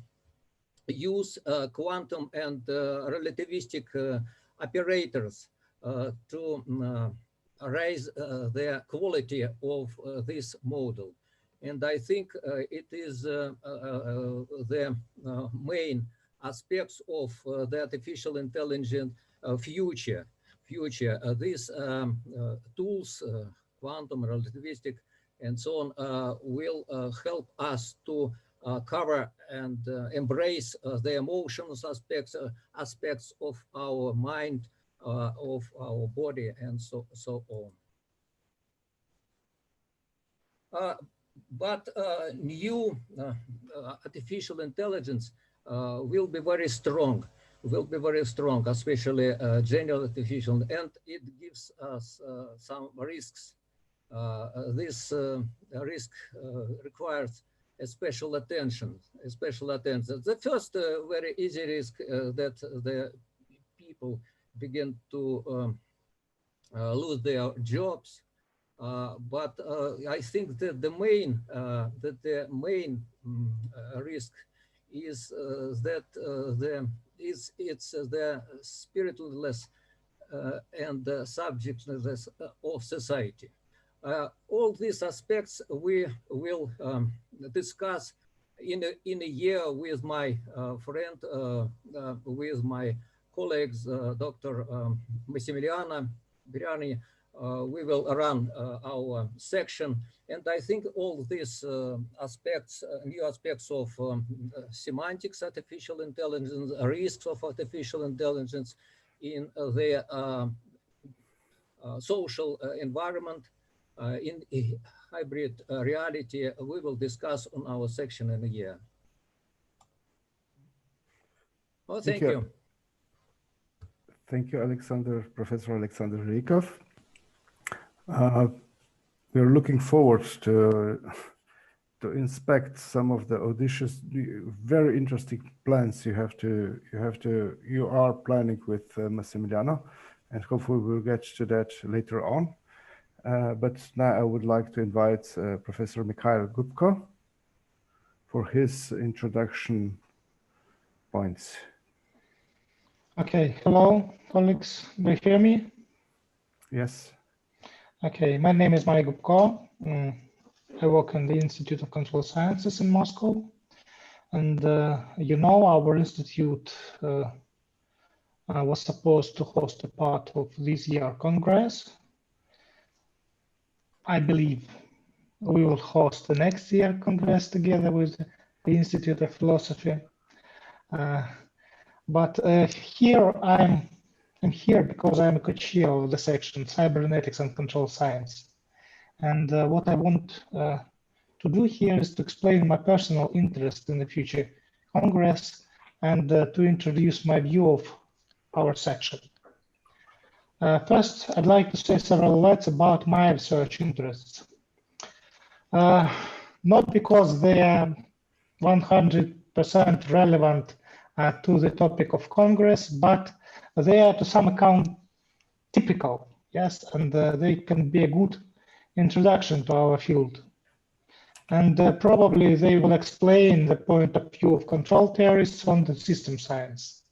use quantum and relativistic operators to raise the quality of this model. And I think it is the main aspects of the artificial intelligence future. These tools, quantum, relativistic, and so on, will help us to cover and embrace the emotions aspects of our mind, of our body, and so on. But new artificial intelligence will be very strong, especially general artificial, and it gives us some risks. This risk requires a special attention. The first very easy risk that the people begin to lose their jobs. But I think that the main risk is that it's the spiritless and the subjectless of society. All these aspects we will discuss in a year with my friend, with my colleagues, Dr. Massimiliano Briani. We will run our section, and I think all these aspects, new aspects of semantics, artificial intelligence, risks of artificial intelligence in the social environment, in hybrid reality, we will discuss on our section in a year. Well, thank you. Thank you, Alexander, Professor Alexander Rykov. We're looking forward to inspect some of the audacious, very interesting plans you are planning with Massimiliano, and hopefully we'll get to that later on. But now I would like to invite Professor Mikhail Gubko for his introduction points. Okay, hello, colleagues. Do you hear me? Yes. Okay, my name is Mikhail Gubko. I work in the Institute of Control Sciences in Moscow. And you know, our institute was supposed to host a part of this year Congress. I believe we will host the next year Congress together with the Institute of Philosophy. But here I'm here because I'm a co-chair of the section Cybernetics and Control Science. And what I want to do here is to explain my personal interest in the future Congress and to introduce my view of our section. First, I'd like to say several words about my research interests. Not because they are 100% relevant to the topic of Congress, but they are to some account typical, yes, and they can be a good introduction to our field. And probably they will explain the point of view of control theorists on the system science.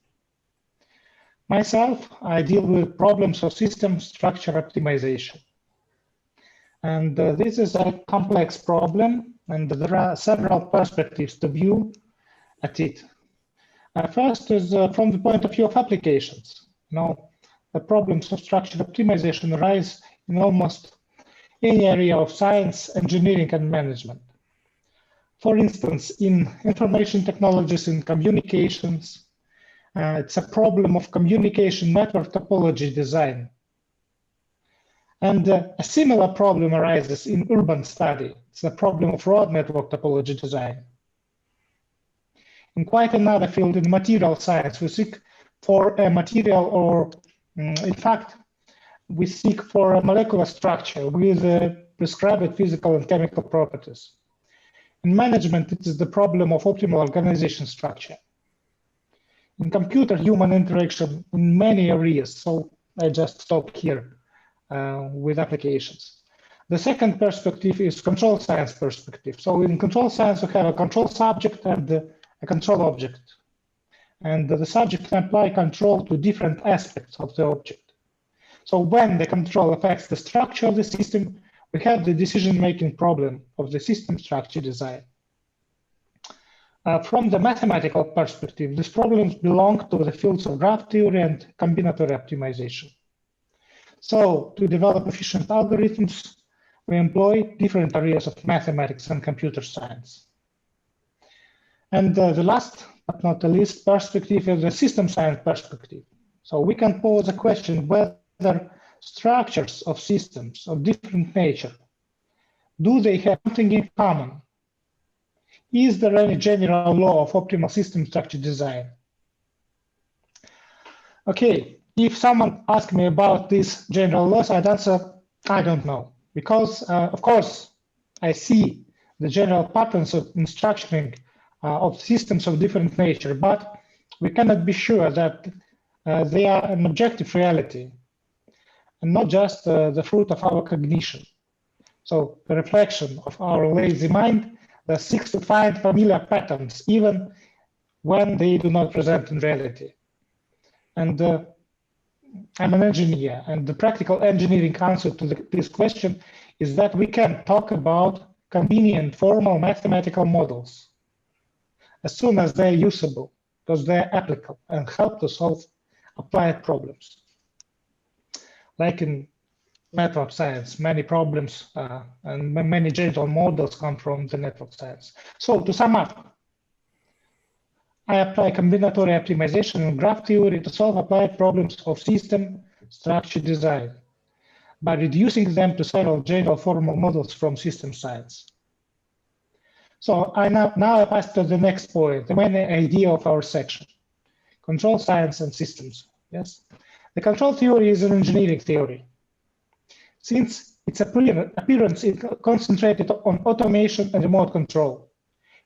Myself, I deal with problems of system structure optimization. And this is a complex problem, and there are several perspectives to view at it. First is from the point of view of applications. Now, the problems of structure optimization arise in almost any area of science, engineering, and management. For instance, in information technologies and communications, it's a problem of communication network topology design. And a similar problem arises in urban study. It's the problem of road network topology design. In quite another field, in material science, we seek for a material, or in fact, we seek for a molecular structure with prescribed physical and chemical properties. In management, it is the problem of optimal organization structure. In computer-human interaction in many areas, so I just stop here with applications. The second perspective is control science perspective. So in control science, we have a control subject and a control object. And the subject can apply control to different aspects of the object. So when the control affects the structure of the system, we have the decision-making problem of the system structure design. from the mathematical perspective, these problems belong to the fields of graph theory and combinatorial optimization. So to develop efficient algorithms, we employ different areas of mathematics and computer science. And the last but not the least perspective is the system science perspective. So we can pose a question whether structures of systems of different nature, do they have something in common? Is there any general law of optimal system structure design? Okay, if someone asked me about these general laws, I'd answer, I don't know. Because, of course, I see the general patterns of structuring of systems of different nature, but we cannot be sure that they are an objective reality and not just the fruit of our cognition. So the reflection of our lazy mind that seeks to find familiar patterns even when they do not present in reality. And I'm an engineer, and the practical engineering answer to this question is that we can talk about convenient formal mathematical models as soon as they're usable, because they're applicable and help to solve applied problems. Like in network science, many problems and many general models come from the network science. So to sum up, I apply combinatorial optimization and graph theory to solve applied problems of system structure design by reducing them to several general formal models from system science. So now I pass to the next point, the main idea of our section, control science and systems. Yes, the control theory is an engineering theory. Since its appearance is concentrated on automation and remote control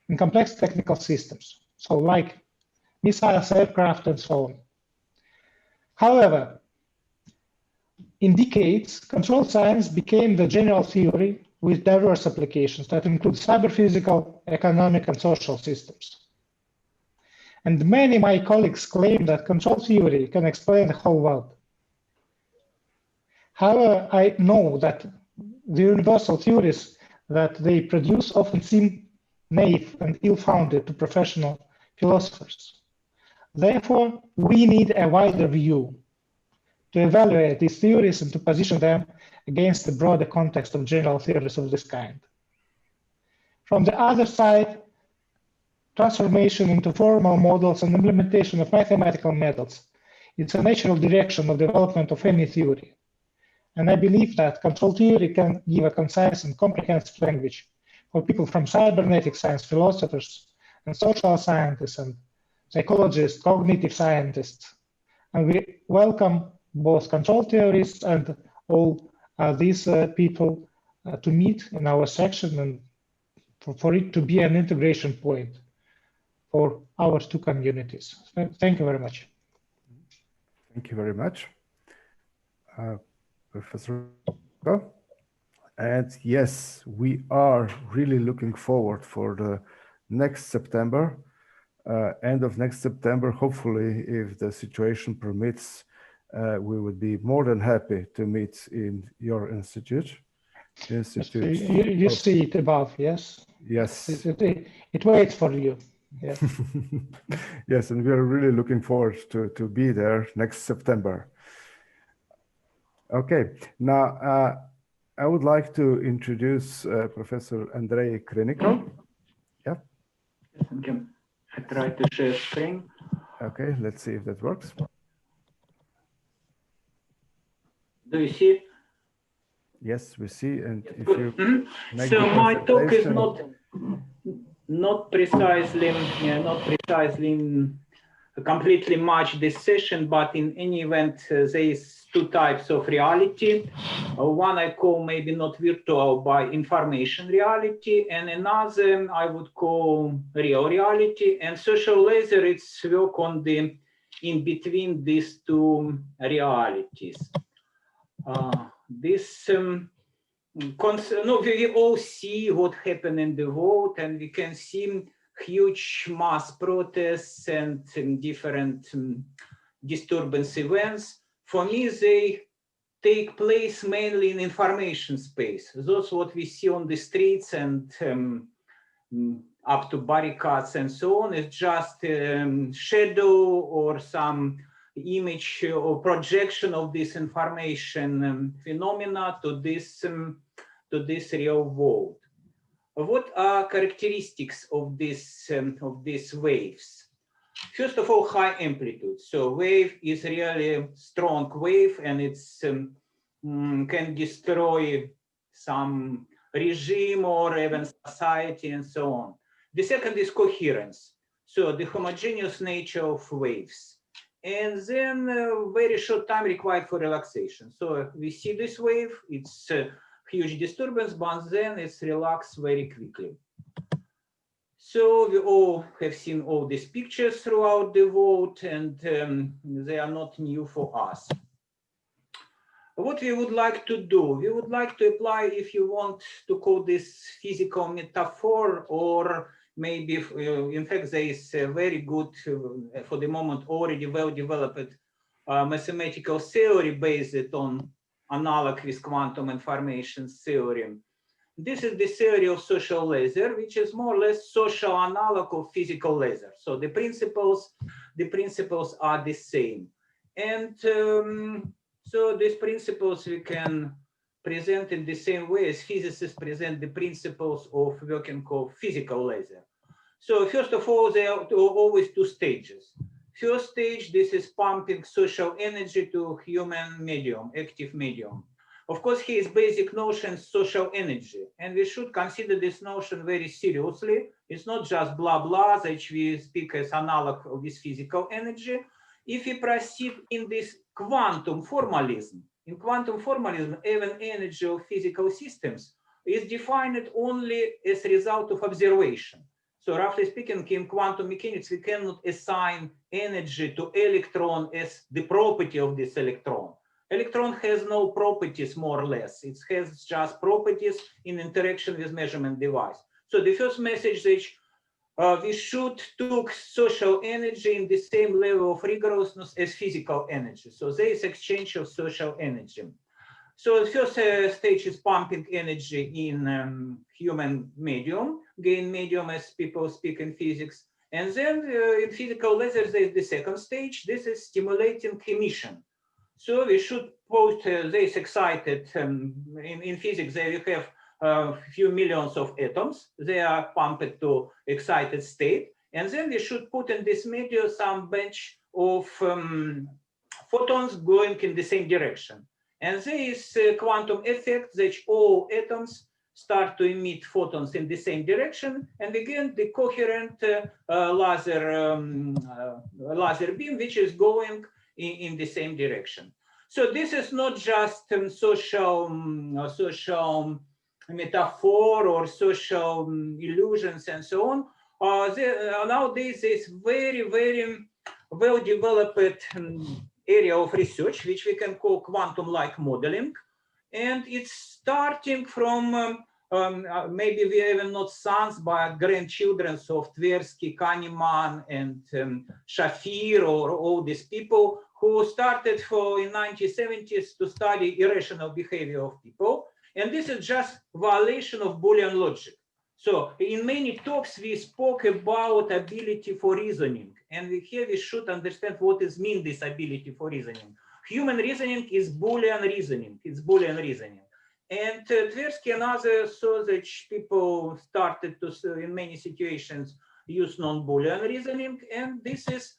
in complex technical systems, so like missiles, aircraft, and so on. However, in decades, control science became the general theory with diverse applications that include cyber physical, economic, and social systems. And many of my colleagues claim that control theory can explain the whole world. However, I know that the universal theories that they produce often seem naive and ill-founded to professional philosophers. Therefore, we need a wider view to evaluate these theories and to position them against the broader context of general theories of this kind. From the other side, transformation into formal models and implementation of mathematical methods, it's a natural direction of development of any theory. And I believe that control theory can give a concise and comprehensive language for people from cybernetic science, philosophers, and social scientists, and psychologists, cognitive scientists. And we welcome both control theorists and all these people to meet in our section and for it to be an integration point for our two communities. Thank you very much. Thank you very much, Professor. And yes, we are really looking forward for the next September, end of next September. Hopefully, if the situation permits, we would be more than happy to meet in your institute. You see it above, yes? Yes. It waits for you. Yes. Yes, and we are really looking forward to be there next September. Okay, now I would like to introduce Professor Andrei Krynikov. Yeah. I try to share screen. Okay, let's see if that works. Do you see it? Yes, we see. And if you so my talk is not precisely completely match this session, but in any event, there is two types of reality. One I call maybe not virtual by information reality, and another I would call real reality. And social laser, it's work on the in between these two realities. We all see what happened in the world, and we can see huge mass protests and different disturbance events. For me, they take place mainly in information space. That's what we see on the streets and up to barricades and so on. It's just shadow or some image or projection of this information phenomena to this real world. What are characteristics of these waves? First of all, high amplitude. So wave is really strong wave, and it's can destroy some regime or even society and so on. The second is coherence. So the homogeneous nature of waves. And then very short time required for relaxation. So we see this wave, it's a huge disturbance, but then it's relaxed very quickly. So we all have seen all these pictures throughout the world, and they are not new for us. What we would like to do, we would like to apply, if you want to call this physical metaphor, or maybe, in fact, there is a very good, for the moment, already well-developed mathematical theory based on analog with quantum information theory. This is the theory of social laser, which is more or less social analog of physical laser. So the principles are the same. And so these principles we can present in the same way as physicists present the principles of working of physical laser. So first of all, there are always two stages. First stage, this is pumping social energy to human medium, active medium. Of course, here is basic notion social energy, and we should consider this notion very seriously. It's not just blah blah that we speak as analog of this physical energy. If we proceed in this quantum formalism, even energy of physical systems is defined only as a result of observation. So roughly speaking, in quantum mechanics, we cannot assign energy to electron as the property of this electron. Electron has no properties, more or less. It has just properties in interaction with measurement device. So the first message is we should take social energy in the same level of rigorousness as physical energy. So there is exchange of social energy. So the first stage is pumping energy in human medium, gain medium as people speak in physics. And then in physical lasers, there is the second stage. This is stimulating emission. So we should put this excited, in physics, there you have a few millions of atoms. They are pumped to excited state. And then we should put in this medium some bunch of photons going in the same direction. And there is a quantum effect that all atoms start to emit photons in the same direction, and again the coherent laser beam, which is going in the same direction. So this is not just social metaphor or social illusions and so on. Nowadays, there's very, very well-developed area of research, which we can call quantum-like modeling. And it's starting from maybe we are even not sons, but grandchildren of Tversky, Kahneman, and Shafir, or all these people who started in 1970s to study irrational behavior of people. And this is just violation of Boolean logic. So in many talks, we spoke about ability for reasoning. And here we should understand what is mean this ability for reasoning. Human reasoning is Boolean reasoning. It's Boolean reasoning. And Tversky and others saw that people started to, in many situations, use non-Boolean reasoning. And this is,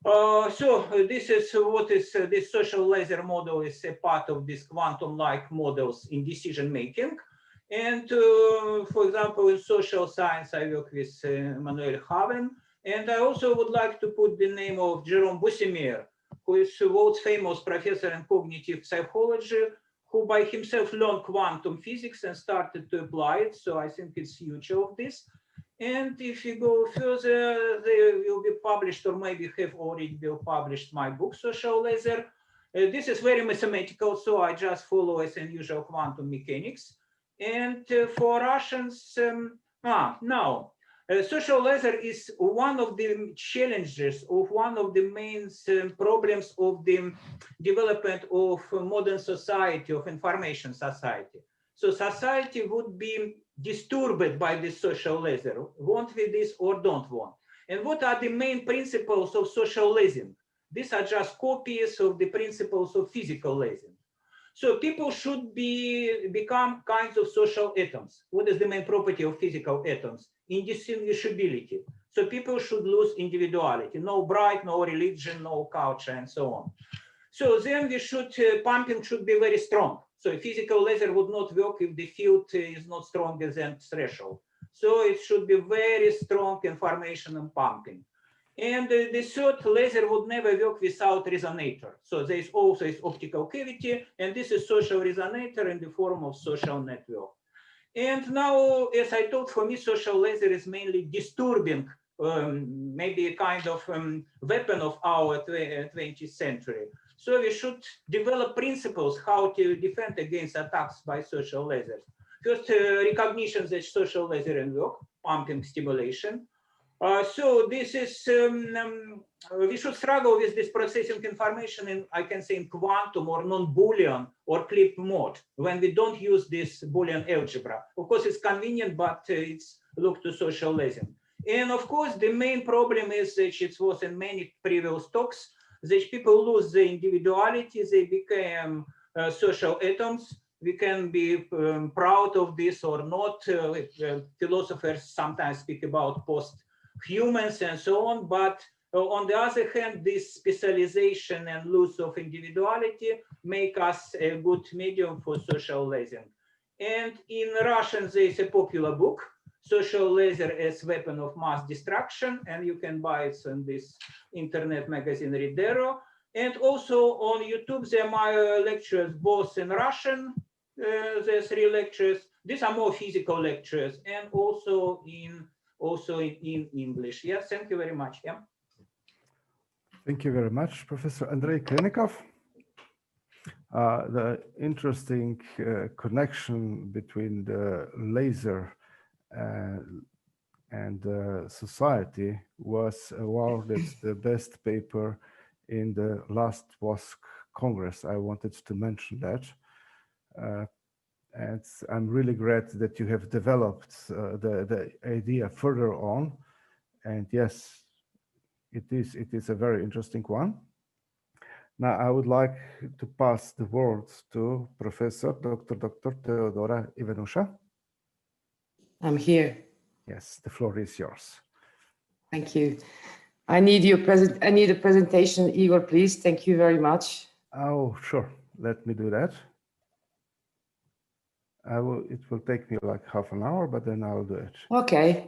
this is what is this social laser model is a part of these quantum-like models in decision-making. And for example, in social science, I work with Emmanuel Haven. And I also would like to put the name of Jerome Bussimer, who is a world famous professor in cognitive psychology, who by himself learned quantum physics and started to apply it. So I think it's future of this. And if you go further, they will be published, or maybe have already been published, my book, Social Laser. This is very mathematical, so I just follow as usual quantum mechanics. And for Russians, now, social laser is one of the challenges of one of the main problems of the development of modern society, of information society. So society would be disturbed by this social laser. Want we this or don't want? And what are the main principles of social lasing? These are just copies of the principles of physical lasing. So people should become kinds of social atoms. What is the main property of physical atoms? Indistinguishability. So people should lose individuality. No bride, no religion, no culture, and so on. So then we should, pumping should be very strong. So a physical laser would not work if the field is not stronger than threshold. So it should be very strong information and pumping. And the third, laser would never work without resonator. So there is also this optical cavity, and this is social resonator in the form of social network. And now, as I told, for me, social laser is mainly disturbing, maybe a kind of weapon of our 20th century. So we should develop principles how to defend against attacks by social lasers. First, recognition that social laser work, pumping stimulation. So this is, we should struggle with this processing information in, I can say, in quantum or non-Boolean or clip mode when we don't use this Boolean algebra. Of course, it's convenient, but it's look to social lasing. And of course, the main problem is that it was in many previous talks, that people lose their individuality, they became social atoms. We can be proud of this or not. Philosophers sometimes speak about post-humans and so on, but on the other hand, this specialization and loss of individuality make us a good medium for social lasing. And in Russian, there is a popular book, Social Laser as Weapon of Mass Destruction, and you can buy it in this internet magazine Ridero. And also on YouTube, there are my lectures both in Russian, there are 3 lectures. These are more physical lectures, and also in English. Yes, thank you very much. Yeah. Thank you very much, Professor Andrei Klinikov. The interesting connection between the laser and society was awarded the best paper in the last WOSC Congress. I wanted to mention that. And I'm really glad that you have developed the idea further on. And yes, it is a very interesting one. Now, I would like to pass the word to Professor Dr. Teodora Ivanusha. I'm here. Yes, the floor is yours. Thank you. I need a presentation, Igor, please. Thank you very much. Oh, sure. Let me do that. It will take me like half an hour, but then I'll do it. Okay.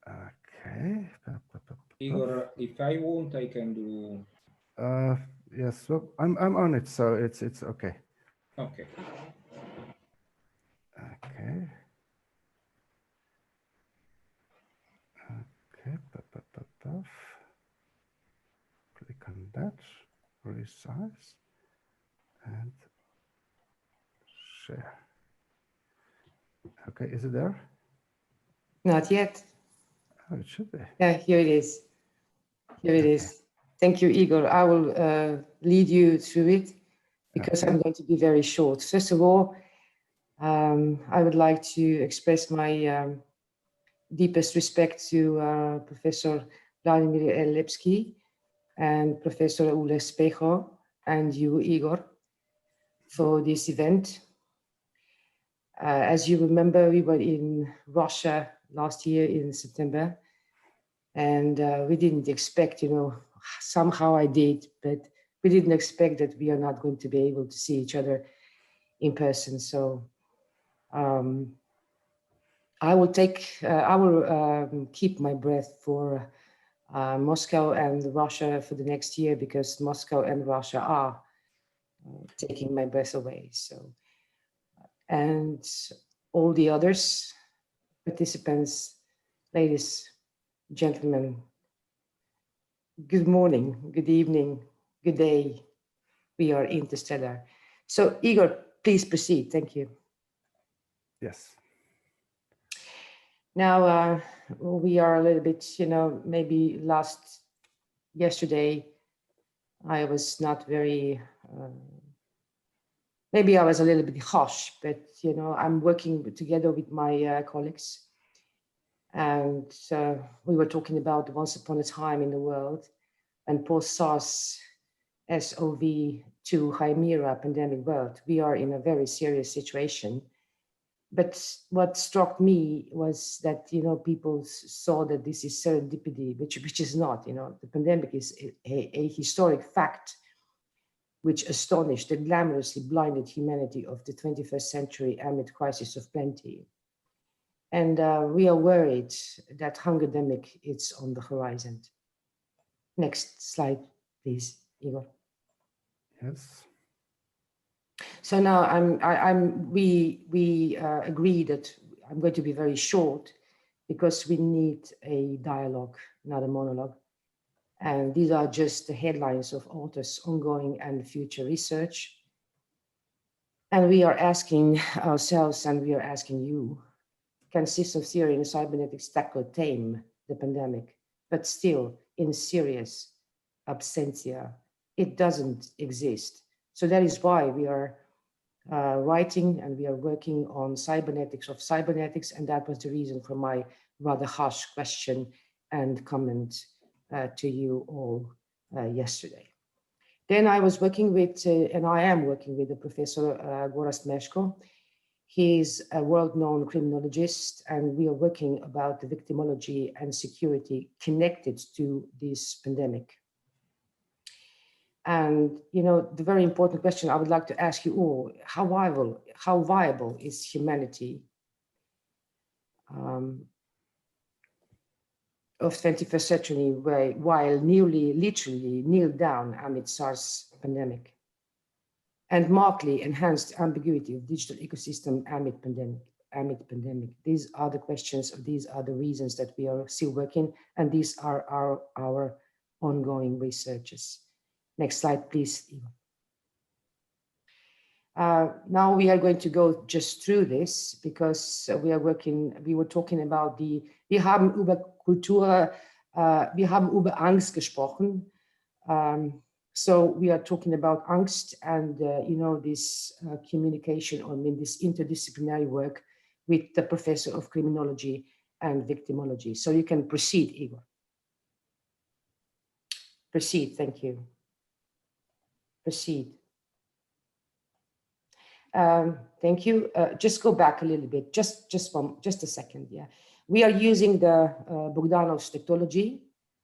Okay. Igor, if I want, I can do. Yes, so I'm on it, so it's okay. Okay. Okay. Okay. Click on that. Resize and share. Okay, is it there? Not yet. Oh, it should be. Yeah, here it is. Here it is. Thank you, Igor. I will lead you through it because I'm going to be very short. First of all, I would like to express my deepest respect to Professor Vladimir Lepsky and Professor Ule Spejo and you, Igor, for this event. As you remember, we were in Russia last year in September, and we didn't expect, somehow I did, but we didn't expect that we are not going to be able to see each other in person. So I will keep my breath for Moscow and Russia for the next year, because Moscow and Russia are taking my breath away. So, and all the others, participants, ladies, gentlemen, good morning, good evening, good day. We are interstellar. So Igor, please proceed. Thank you. Yes. Now we are a little bit, maybe yesterday, I was not very maybe I was a little bit harsh, but you know, I'm working together with my colleagues, and we were talking about once upon a time in the world, and post-SARS SOV2 Chimera pandemic world, we are in a very serious situation. But what struck me was that, you know, people saw that this is serendipity, which is not, you know, the pandemic is a historic fact which astonished and glamorously blinded humanity of the 21st century amid crisis of plenty. And we are worried that hunger-demic is on the horizon. Next slide, please, Igor. Yes. So now we agree that I'm going to be very short because we need a dialogue, not a monologue. And these are just the headlines of authors' ongoing and future research. And we are asking ourselves, and we are asking you, can system theory and cybernetics tame the pandemic, but still in serious absentia? It doesn't exist. So that is why we are writing and we are working on cybernetics of cybernetics, and that was the reason for my rather harsh question and comment to you all yesterday. Then I was working with, and I am working with the Professor Gorazd Meshko. He's a world-known criminologist, and we are working about the victimology and security connected to this pandemic. And, you know, the very important question I would like to ask you all, how viable is humanity of 21st century while nearly literally kneeled down amid SARS pandemic and markedly enhanced ambiguity of digital ecosystem amid pandemic? These are the questions, these are the reasons that we are still working, and these are our ongoing researches. Next slide, please. Now we are going to go just through this because we were talking about wir haben über Kultur, wir haben über Angst gesprochen. So we are talking about Angst and, you know, this communication, or I mean, this interdisciplinary work with the professor of criminology and victimology. So you can proceed, Igor. Proceed, thank you. Proceed. Thank you. Just go back a little bit, just a second. Yeah, we are using the Bogdanov's technology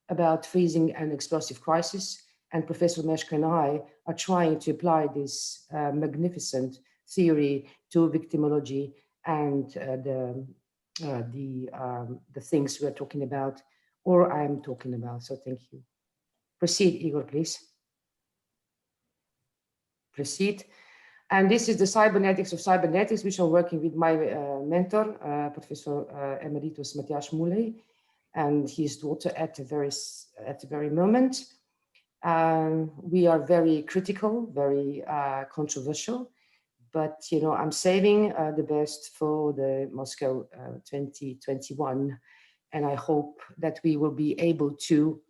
about freezing and explosive crisis, and Professor Meshko and I are trying to apply this magnificent theory to victimology and the things we're talking about, or I am talking about. So thank you. Proceed, Igor, please. Proceed. And this is the cybernetics of cybernetics, which I'm working with my mentor, Professor Emeritus Matthias Muley, and his daughter at the very moment. We are very critical, very controversial, but you know, I'm saving the best for the Moscow 2021, and I hope that we will be able to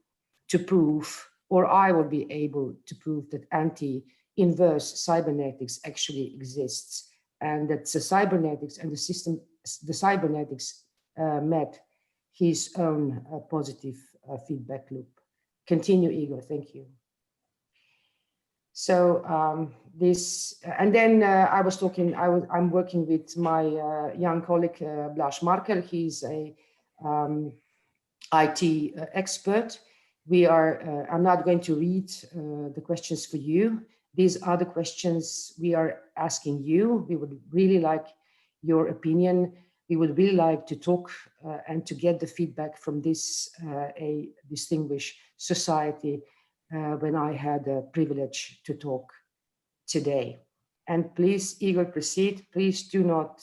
prove, or I will be able to prove, that anti-inverse cybernetics actually exists, and that the cybernetics and the cybernetics met his own positive feedback loop. Continue, Igor, thank you. So and then I'm working with my young colleague, Blaž Markel. He's a IT expert. I'm not going to read the questions for you. These are the questions we are asking you. We would really like your opinion. We would really like to talk and to get the feedback from this a distinguished society when I had the privilege to talk today. And please, Igor, proceed. Please do not,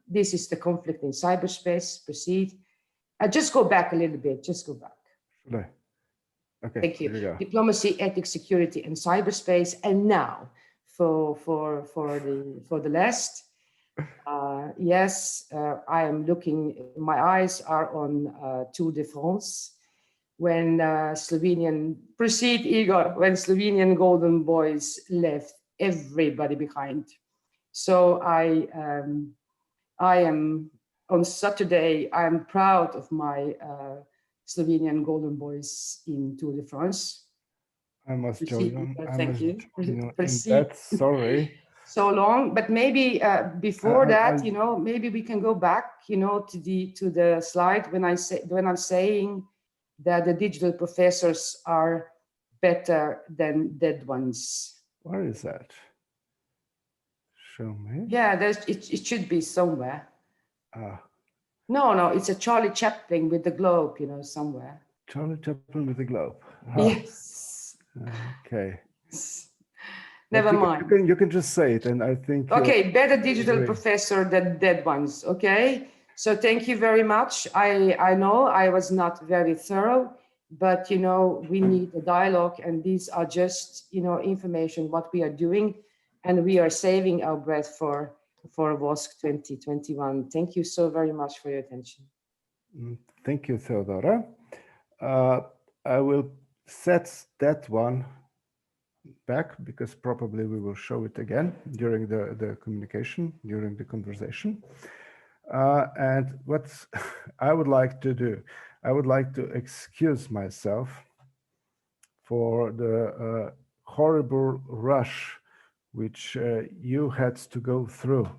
this is the conflict in cyberspace. Proceed. Just go back a little bit, just go back. No. Okay, thank you. Diplomacy, ethics, security, and cyberspace. And now for the last, yes, I am looking, my eyes are on Tour de France. When Slovenian, proceed Igor, when Slovenian golden boys left everybody behind. So I am on Saturday. I am proud of my Slovenian Golden Boys in Tour de France. I must join. Thank you. In that, sorry. So long, but maybe before that, you know, maybe we can go back, you know, to the slide when I'm saying that the digital professors are better than dead ones. Where is that? Show me. Yeah, it should be somewhere. Ah. No, it's a Charlie Chaplin with the globe, you know, somewhere. Charlie Chaplin with the globe. Ah. Yes. Okay. Never mind. You can just say it, and I think. Okay, better digital professor than dead ones. Okay. So thank you very much. I know I was not very thorough, but you know, we need a dialogue, and these are just, you know, information what we are doing, and we are saving our breath for WOSC 2021. Thank you so very much for your attention. Thank you, Theodora. I will set that one back because probably we will show it again during the communication, during the conversation. And what I would like to do, I would like to excuse myself for the horrible rush which you had to go through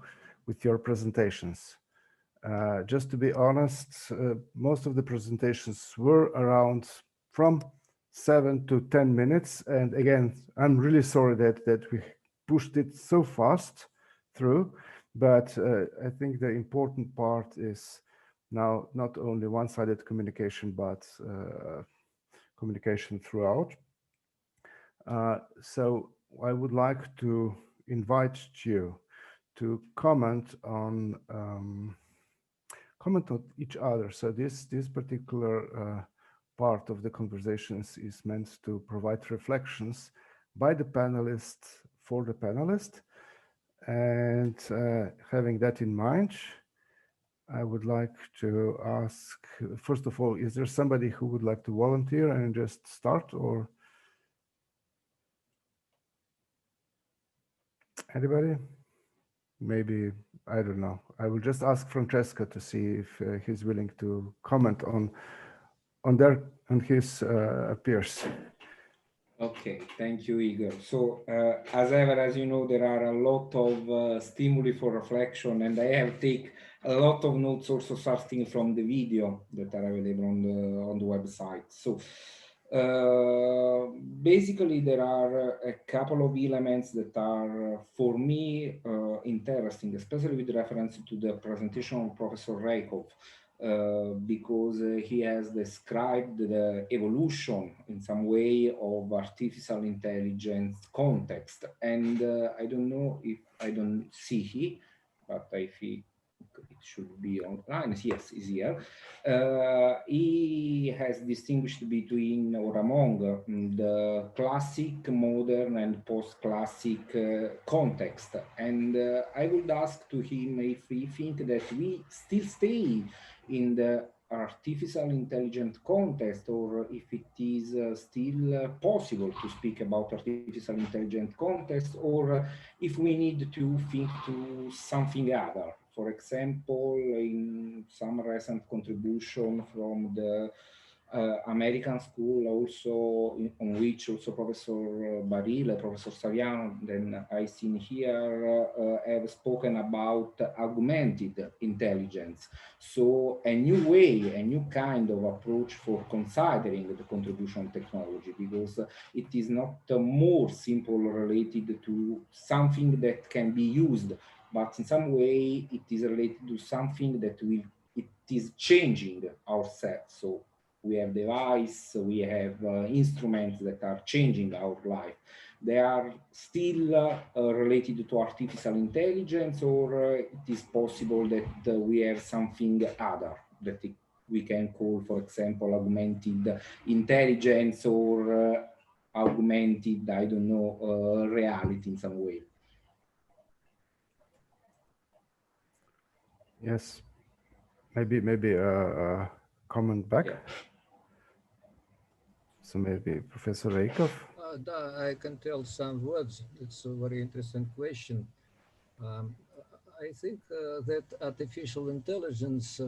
with your presentations. Just to be honest, most of the presentations were around from 7 to 10 minutes. And again, I'm really sorry that we pushed it so fast through. But I think the important part is now not only one-sided communication, but communication throughout. So I would like to invite you to comment on each other. So this particular part of the conversations is meant to provide reflections by the panelists for the panelist. And having that in mind, I would like to ask, first of all, is there somebody who would like to volunteer and just start, or anybody? Maybe, I don't know. I will just ask Francesco to see if he's willing to comment on his peers. Okay, thank you, Igor. So, as ever, as you know, there are a lot of stimuli for reflection, and I have taken a lot of notes also starting from the video that are available on the website. So, basically, there are a couple of elements that are, for me, interesting, especially with reference to the presentation of Professor Reikov. Because he has described the evolution in some way of artificial intelligence context. And I don't know if I don't see he, but I think it should be online. Yes, he's here. He has distinguished between or among the classic, modern, and post-classic context. And I would ask to him if he think that we still stay in the artificial intelligence context, or if it is still possible to speak about artificial intelligence context, or if we need to think to something other. For example, in some recent contribution from the American school, also on which also Professor Barile, Professor Saviano, then I seen here have spoken about augmented intelligence. So a new way, a new kind of approach for considering the contribution of technology, because it is not more simple related to something that can be used, but in some way it is related to something that it is changing ourselves. So we have devices, we have instruments that are changing our life. They are still related to artificial intelligence, or it is possible that we have something other that we can call, for example, augmented intelligence, or augmented, I don't know, reality in some way. Yes, maybe a comment back. Yeah. So maybe Professor Reikov. I can tell some words. It's a very interesting question. I think that artificial intelligence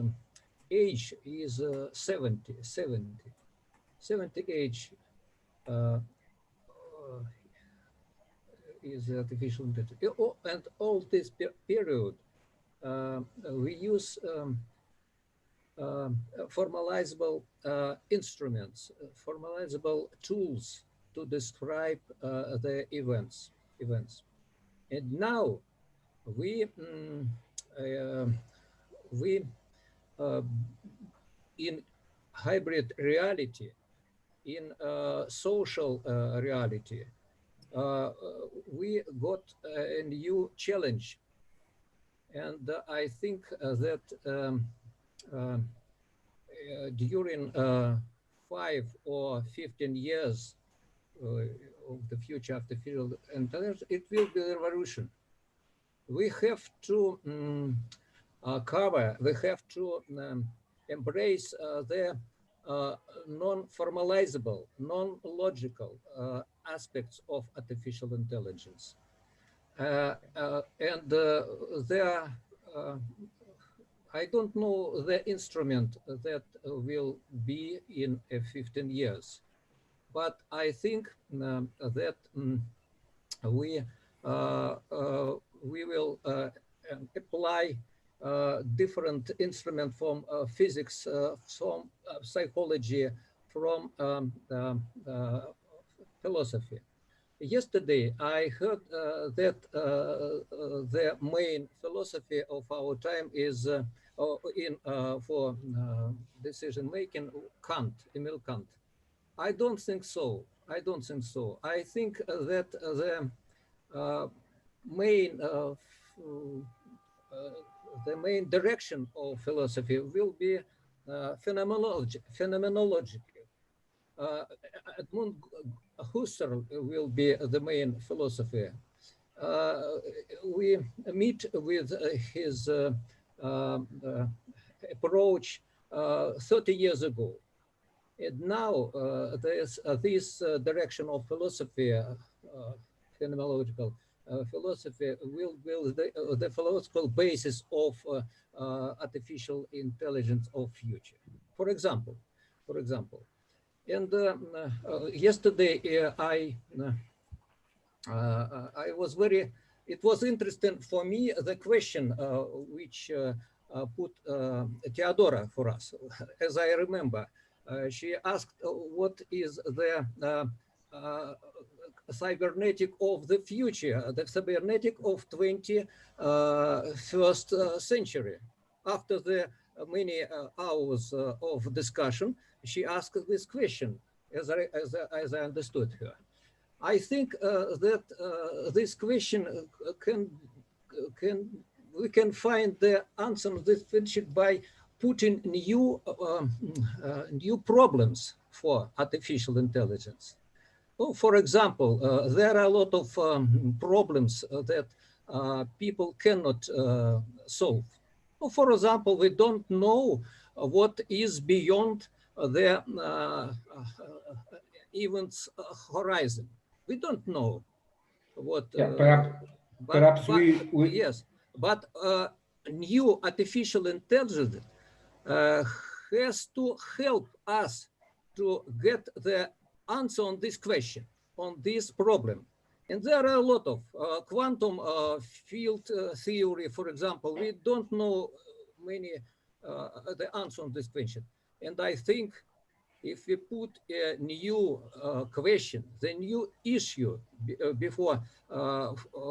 age is 70 age is artificial intelligence. And all this period, we use formalizable instruments, formalizable tools to describe the events. And now we in hybrid reality, in social reality, we got a new challenge. And I think that during 5 or 15 years of the future artificial intelligence, it will be a revolution. We have to we have to embrace the non-formalizable, non-logical aspects of artificial intelligence. And there, I don't know the instrument that will be in 15 years, but I think that we will apply different instruments from physics, from psychology, from philosophy. Yesterday, I heard that the main philosophy of our time is for decision making, Kant, Immanuel Kant. I don't think so. I don't think so. I think that the main direction of philosophy will be phenomenological. Edmund Husserl will be the main philosopher. We meet with his approach 30 years ago. And now there's this direction of philosophy, phenomenological philosophy, will the philosophical basis of artificial intelligence of future. For example, and yesterday I was very, it was interesting for me, the question which put Theodora for us. As I remember, she asked what is the cybernetic of the future, the cybernetic of 21st century. After the many hours of discussion, she asked this question, as I understood her. I think that this question we can find the answer to this question by putting new problems for artificial intelligence. Oh, for example, there are a lot of problems that people cannot solve. Oh, for example, we don't know what is beyond the events horizon. We don't know what. Perhaps yes, but new artificial intelligence has to help us to get the answer on this question, on this problem. And there are a lot of quantum field theory, for example. We don't know many the answer on this question. And I think if we put a new question, the new issue before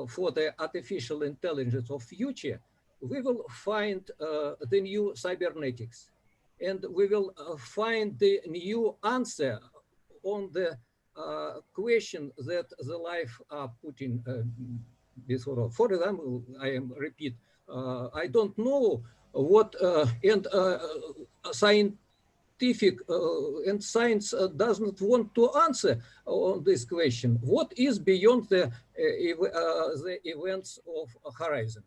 for the artificial intelligence of future, we will find the new cybernetics, and we will find the new answer on the question that the life are putting before. For example, I repeat, I don't know what and scientific and science does not want to answer on this question. What is beyond the events of horizon?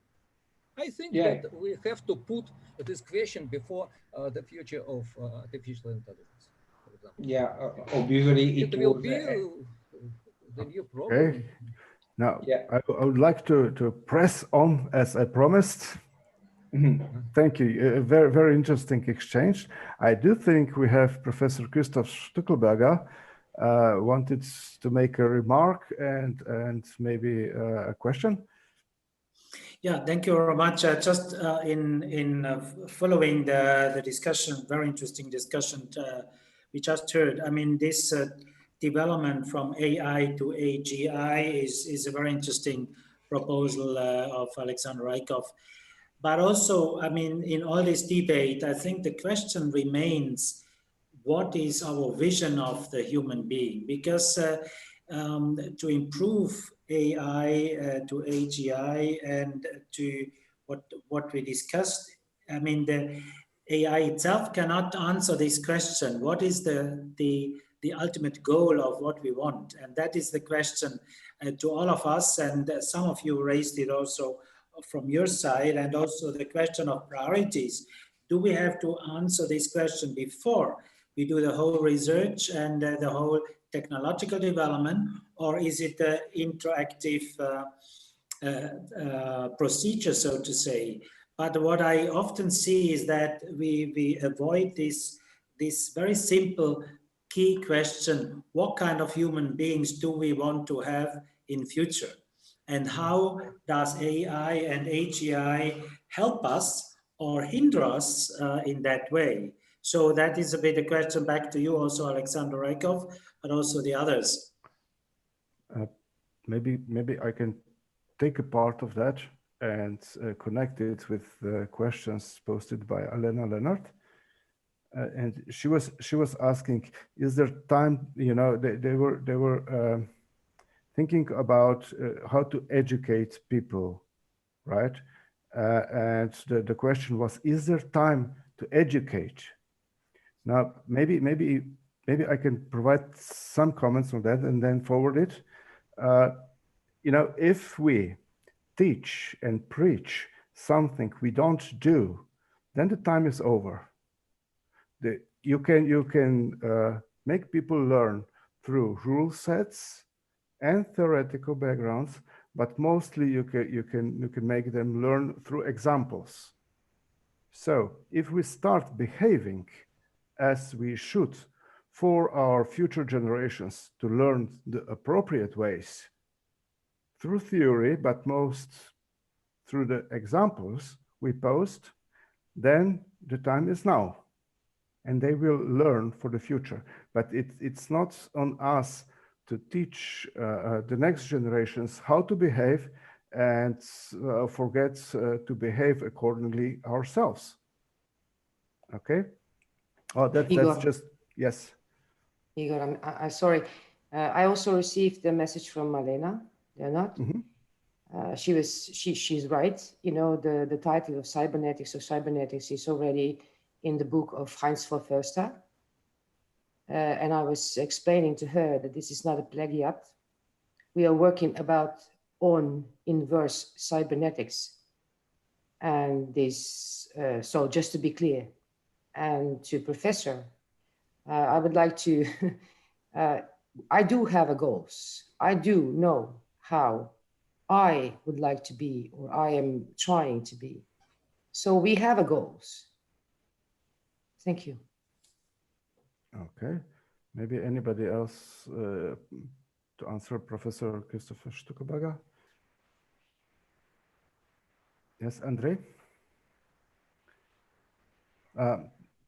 I think that we have to put this question before the future of artificial intelligence. Yeah, obviously it will be the new problem. Okay. Now, I would like to press on as I promised. Thank you. A very, very interesting exchange. I do think we have Professor Christoph Stuckelberger wanted to make a remark and maybe a question. Yeah, thank you very much. Just in following the discussion, very interesting discussion we just heard. I mean, this development from AI to AGI is a very interesting proposal of Alexander Rykov. But also, I mean, in all this debate, I think the question remains, what is our vision of the human being? Because to improve AI to AGI and to what we discussed, I mean, the AI itself cannot answer this question. What is the ultimate goal of what we want? And that is the question to all of us. And some of you raised it also from your side, and also the question of priorities. Do we have to answer this question before we do the whole research and the whole technological development, or is it an interactive procedure, so to say? But what I often see is that we avoid this very simple key question: what kind of human beings do we want to have in future? And how does AI and AGI help us or hinder us in that way? So that is a bit a question back to you also, Alexander Rykov, but also the others. Maybe I can take a part of that and connect it with the questions posted by Alena Leonard. And she was asking, is there time? You know, they were thinking about how to educate people, right? And the question was, is there time to educate? Now, maybe I can provide some comments on that and then forward it. You know, if we teach and preach something we don't do, then the time is over. You can make people learn through rule sets and theoretical backgrounds, but mostly you can make them learn through examples. So if we start behaving as we should for our future generations to learn the appropriate ways through theory, but most through the examples we post, then the time is now, and they will learn for the future. But it's not on us to teach the next generations how to behave and forget to behave accordingly ourselves. Okay? Oh, that's just, yes. Igor, I'm sorry. I also received a message from Malena Leonard. Mm-hmm. She's right. You know, the title of Cybernetics is already in the book of Heinz von Förster. And I was explaining to her that this is not a plagiat. We are working on inverse cybernetics. And this, so just to be clear, and to Professor, I would like to, I do have a goals. I do know how I would like to be, or I am trying to be. So we have a goals. Thank you. Okay. Maybe anybody else to answer Professor Christopher Stuckelberger? Yes, Andre?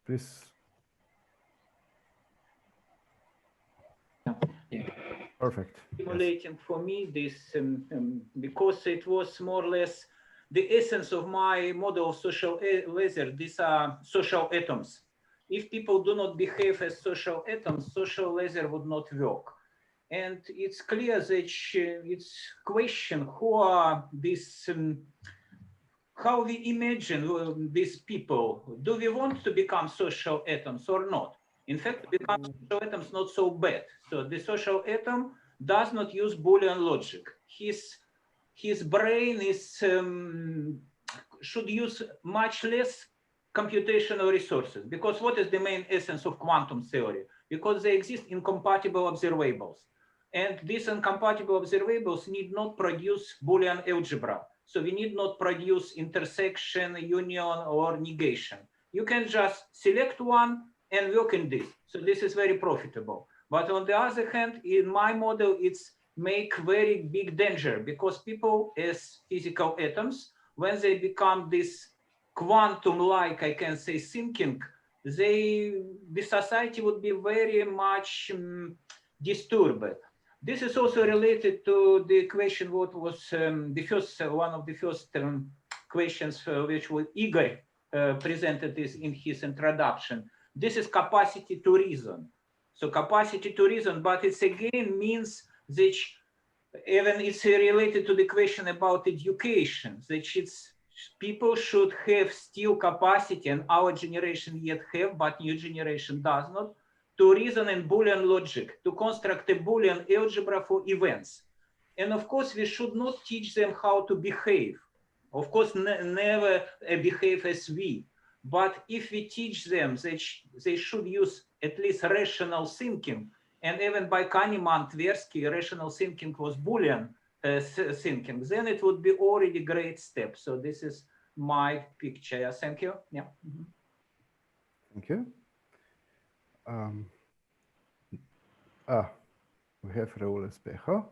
Please. Yeah. Perfect. Stimulating for me this because it was more or less the essence of my model of social leisure. These are social atoms. If people do not behave as social atoms, social leisure would not work. And it's clear that it's question who are these, how we imagine these people. Do we want to become social atoms or not? In fact, to become social atoms not so bad. So the social atom does not use Boolean logic. His brain is should use much less computational resources, because what is the main essence of quantum theory? Because they exist incompatible observables. And these incompatible observables need not produce Boolean algebra. So we need not produce intersection, union, or negation. You can just select one and work in this. So this is very profitable. But on the other hand, in my model, it's make very big danger, because people as physical atoms, when they become this quantum-like, I can say, thinking, the society would be very much disturbed. This is also related to the question what was the first one of the first questions which Igor presented this in his introduction. This is capacity to reason. So capacity to reason, but it's again means that even it's related to the question about education, that it's people should have still capacity, and our generation yet have, but new generation does not, to reason in Boolean logic, to construct a Boolean algebra for events. And of course, we should not teach them how to behave. Of course, never behave as we. But if we teach them that they should use at least rational thinking, and even by Kahneman, Tversky, rational thinking was Boolean thinking, then it would be already a great step. So this is my picture. Thank you. Yeah. Mm-hmm. Thank you. We have Raúl Espejo.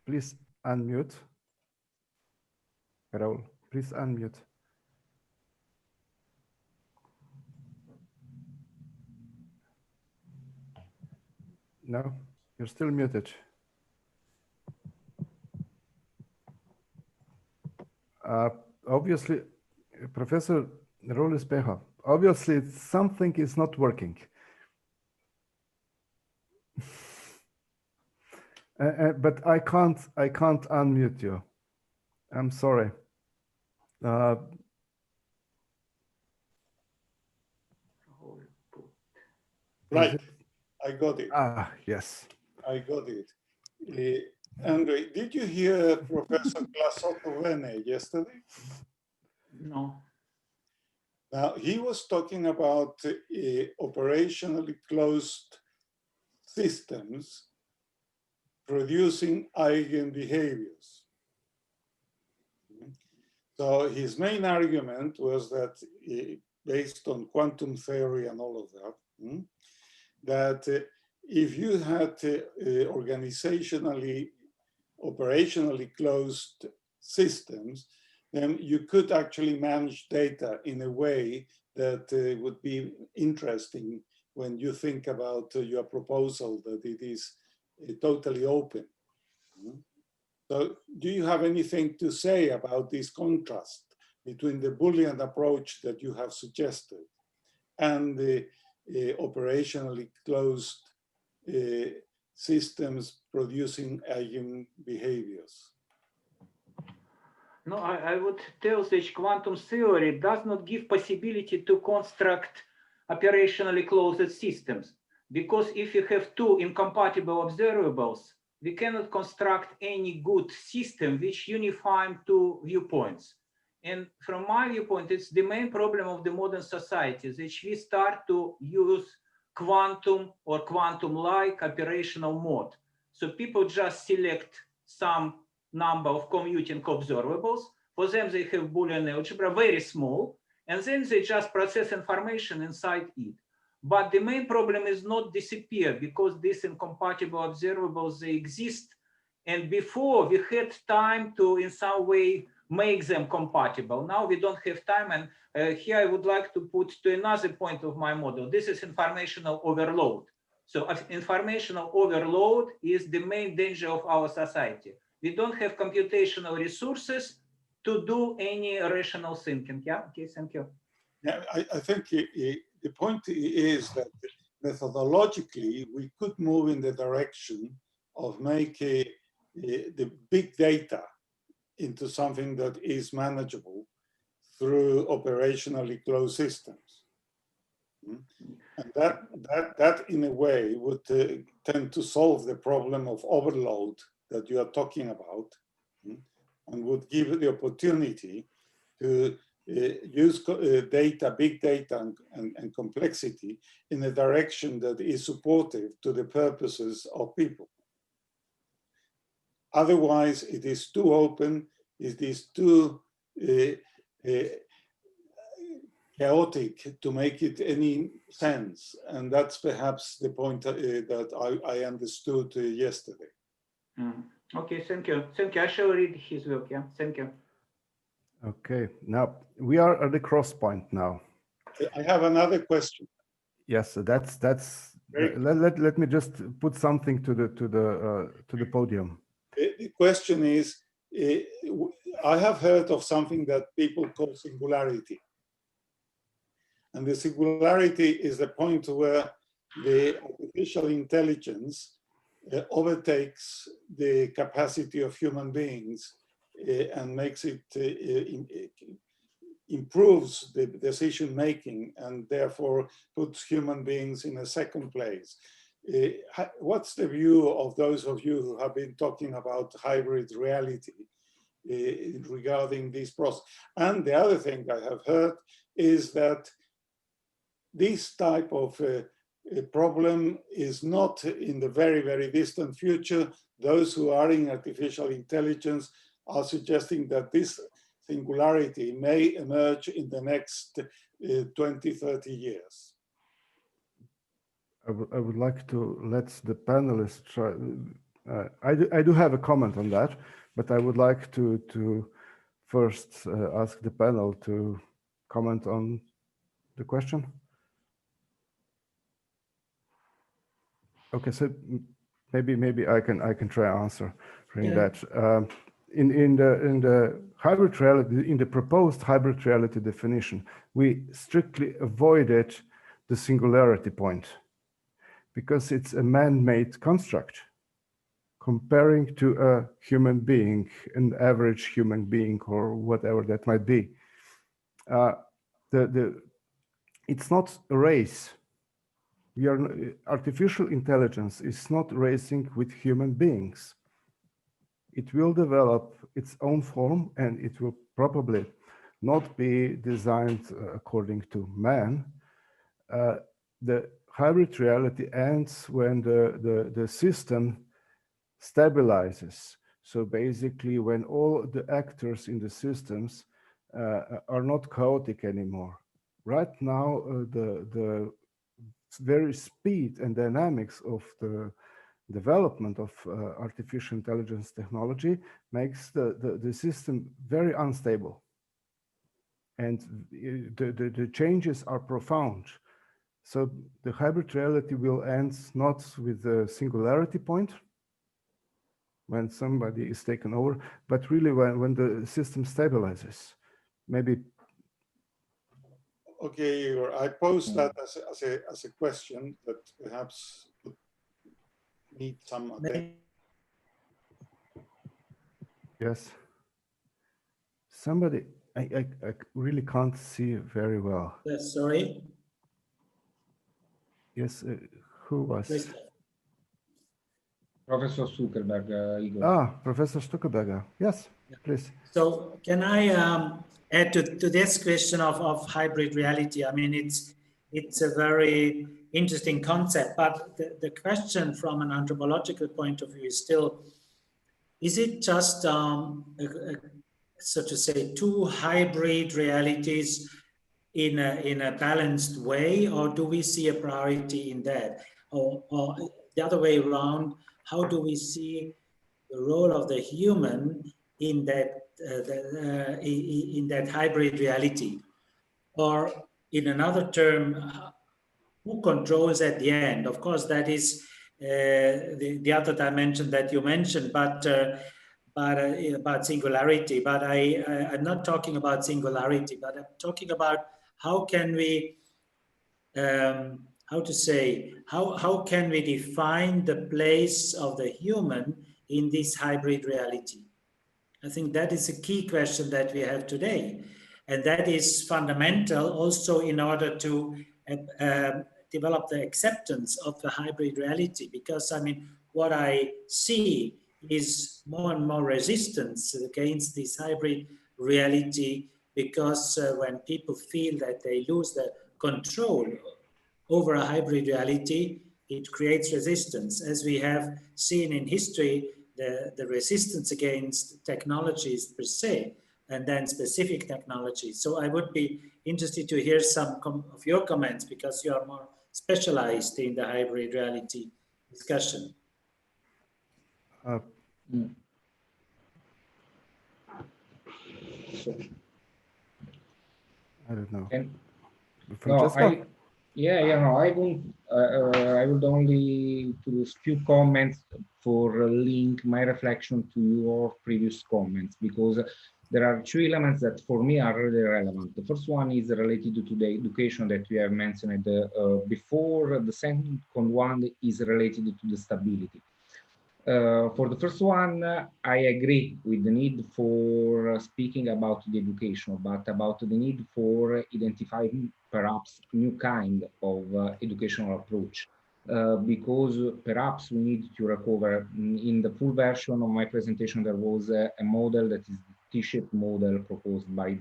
Please unmute. Raúl, please unmute. No, you're still muted. Obviously, Professor Raúl Espejo, obviously something is not working. But I can't unmute you. I'm sorry. Right, I got it. Yes. I got it. Andre, did you hear Professor Glasotto-Vene yesterday? No. Now, he was talking about operationally closed systems producing eigenbehaviors. So his main argument was that, based on quantum theory and all of that, that if you had operationally closed systems, then you could actually manage data in a way that would be interesting when you think about your proposal that it is totally open. So do you have anything to say about this contrast between the Boolean approach that you have suggested and the operationally closed systems producing eigenbehaviors? No, I would tell that quantum theory does not give possibility to construct operationally closed systems. Because if you have two incompatible observables, we cannot construct any good system which unify two viewpoints. And from my viewpoint, it's the main problem of the modern society, that we start to use quantum or quantum-like operational mode. So people just select some number of commuting observables. For them, they have Boolean algebra, very small, and then they just process information inside it. But the main problem is not disappear, because these incompatible observables, they exist. And before we had time to, in some way, make them compatible. Now we don't have time. And here I would like to put to another point of my model. This is informational overload. So informational overload is the main danger of our society. We don't have computational resources to do any rational thinking. Yeah, okay, thank you. Yeah, I think the point is that methodologically, we could move in the direction of making the big data into something that is manageable through operationally closed systems. And that in a way would tend to solve the problem of overload that you are talking about, and would give the opportunity to use data, big data and complexity in a direction that is supportive to the purposes of people. Otherwise, it is too open, it is too chaotic to make it any sense. And that's perhaps the point that I understood yesterday. Okay, thank you. Thank you. I shall read his work. Yeah, thank you. Okay, now we are at the cross point now. I have another question. Yes, so let me just put something to the podium. The question is, I have heard of something that people call singularity. And the singularity is the point where the artificial intelligence overtakes the capacity of human beings and makes it, improves the decision making and therefore puts human beings in a second place. What's the view of those of you who have been talking about hybrid reality regarding this process? And the other thing I have heard is that this type of problem is not in the very, very distant future. Those who are in artificial intelligence are suggesting that this singularity may emerge in the next 20, 30 years. I would like to let the panelists try. I do have a comment on that, but I would like to first ask the panel to comment on the question. Okay, so maybe I can try answering that. In the hybrid reality, in the proposed hybrid reality definition, we strictly avoided the singularity point because it's a man-made construct comparing to a human being, an average human being or whatever that might be. It's not a race. Artificial intelligence is not racing with human beings. It will develop its own form and it will probably not be designed according to man. The hybrid reality ends when the system stabilizes. So basically when all the actors in the systems are not chaotic anymore. Right now, the very speed and dynamics of the development of artificial intelligence technology makes the system very unstable. And the changes are profound. So the hybrid reality will end not with the singularity point, when somebody is taken over, but really when the system stabilizes. Maybe. Okay, Igor, I pose that as a question that perhaps need some attention. Yes. Somebody, I really can't see very well. Yes, sorry. Yes, who was? Professor Zuckerberg, Igor. Professor Zuckerberg. Yes, please. So can I add to this question of hybrid reality? I mean, it's a very interesting concept, but the question from an anthropological point of view is still, is it just, so to say, two hybrid realities in a balanced way, or do we see a priority in that? Or the other way around, how do we see the role of the human in that hybrid reality? Or in another term, who controls at the end? Of course, that is the other dimension that you mentioned, but about singularity. But I'm not talking about singularity, but I'm talking about how can we, how can we define the place of the human in this hybrid reality? I think that is a key question that we have today. And that is fundamental also in order to develop the acceptance of the hybrid reality. Because, I mean, what I see is more and more resistance against this hybrid reality because when people feel that they lose the control over a hybrid reality, it creates resistance. As we have seen in history, the resistance against technologies per se, and then specific technologies. So I would be interested to hear some of your comments, because you are more specialized in the hybrid reality discussion. Uh, I don't know. Francesca? I would only do a few comments for link my reflection to your previous comments, because there are two elements that for me are really relevant. The first one is related to the education that we have mentioned before. The second one is related to the stability. For the first one, I agree with the need for speaking about the education, but about the need for identifying perhaps new kind of educational approach. Because perhaps we need to recover. In the full version of my presentation, there was a model that is the T-shaped model proposed by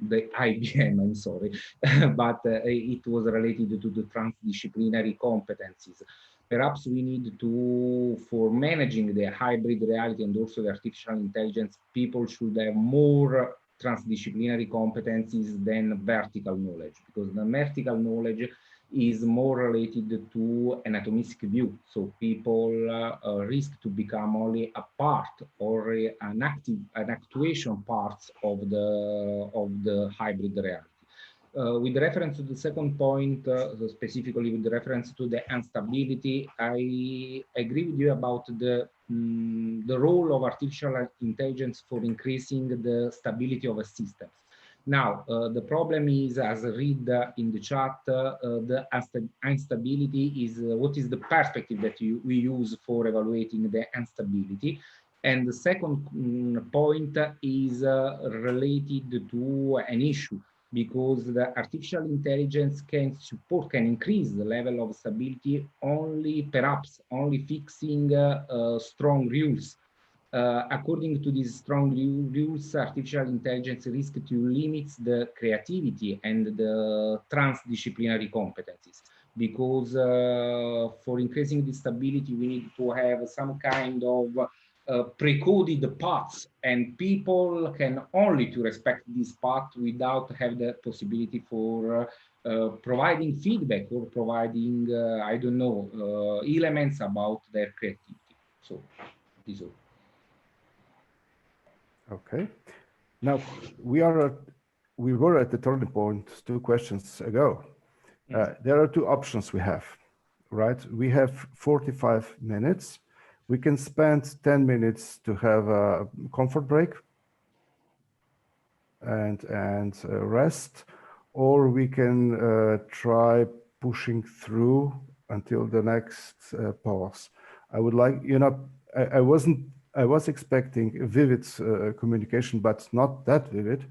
the IBM, I'm sorry, but it was related to the transdisciplinary competencies. Perhaps we need to, for managing the hybrid reality and also the artificial intelligence, people should have more transdisciplinary competencies than vertical knowledge, because the vertical knowledge is more related to an atomistic view. So people risk to become only a part or an actuation part of the hybrid reality. With reference to the second point, specifically with reference to the instability, I agree with you about the role of artificial intelligence for increasing the stability of a system. Now, the problem is, as I read in the chat, the instability is what is the perspective that we use for evaluating the instability. And the second point is related to an issue, because the artificial intelligence can increase the level of stability perhaps only fixing strong rules. According to these strong rules, artificial intelligence risks to limit the creativity and the transdisciplinary competencies, because for increasing the stability, we need to have some kind of pre-coded paths, and people can only to respect this path without have the possibility for providing feedback or providing, I don't know, elements about their creativity. So, this is all. Okay. Now, we were at the turning point 2 questions ago. There are 2 options we have, right? We have 45 minutes. We can spend 10 minutes to have a comfort break and rest, or we can try pushing through until the next pause. I would like, I was expecting a vivid communication, but not that vivid.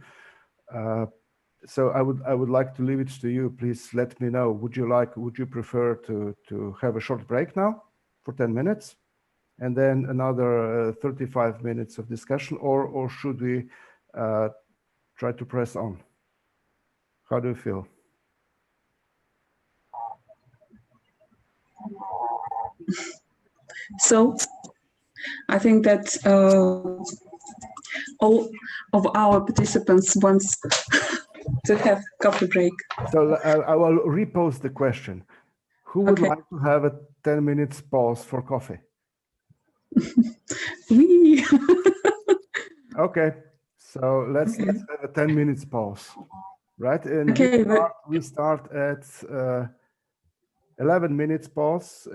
So I would like to leave it to you. Please let me know. Would you prefer to have a short break now for 10 minutes? And then another 35 minutes of discussion, or should we try to press on? How do you feel? So I think that all of our participants wants to have coffee break. So I will repose the question. Who would like to have a 10 minutes pause for coffee? Me. Okay, so let's have a 10 minutes pause, right? And we start at 11 minutes pause.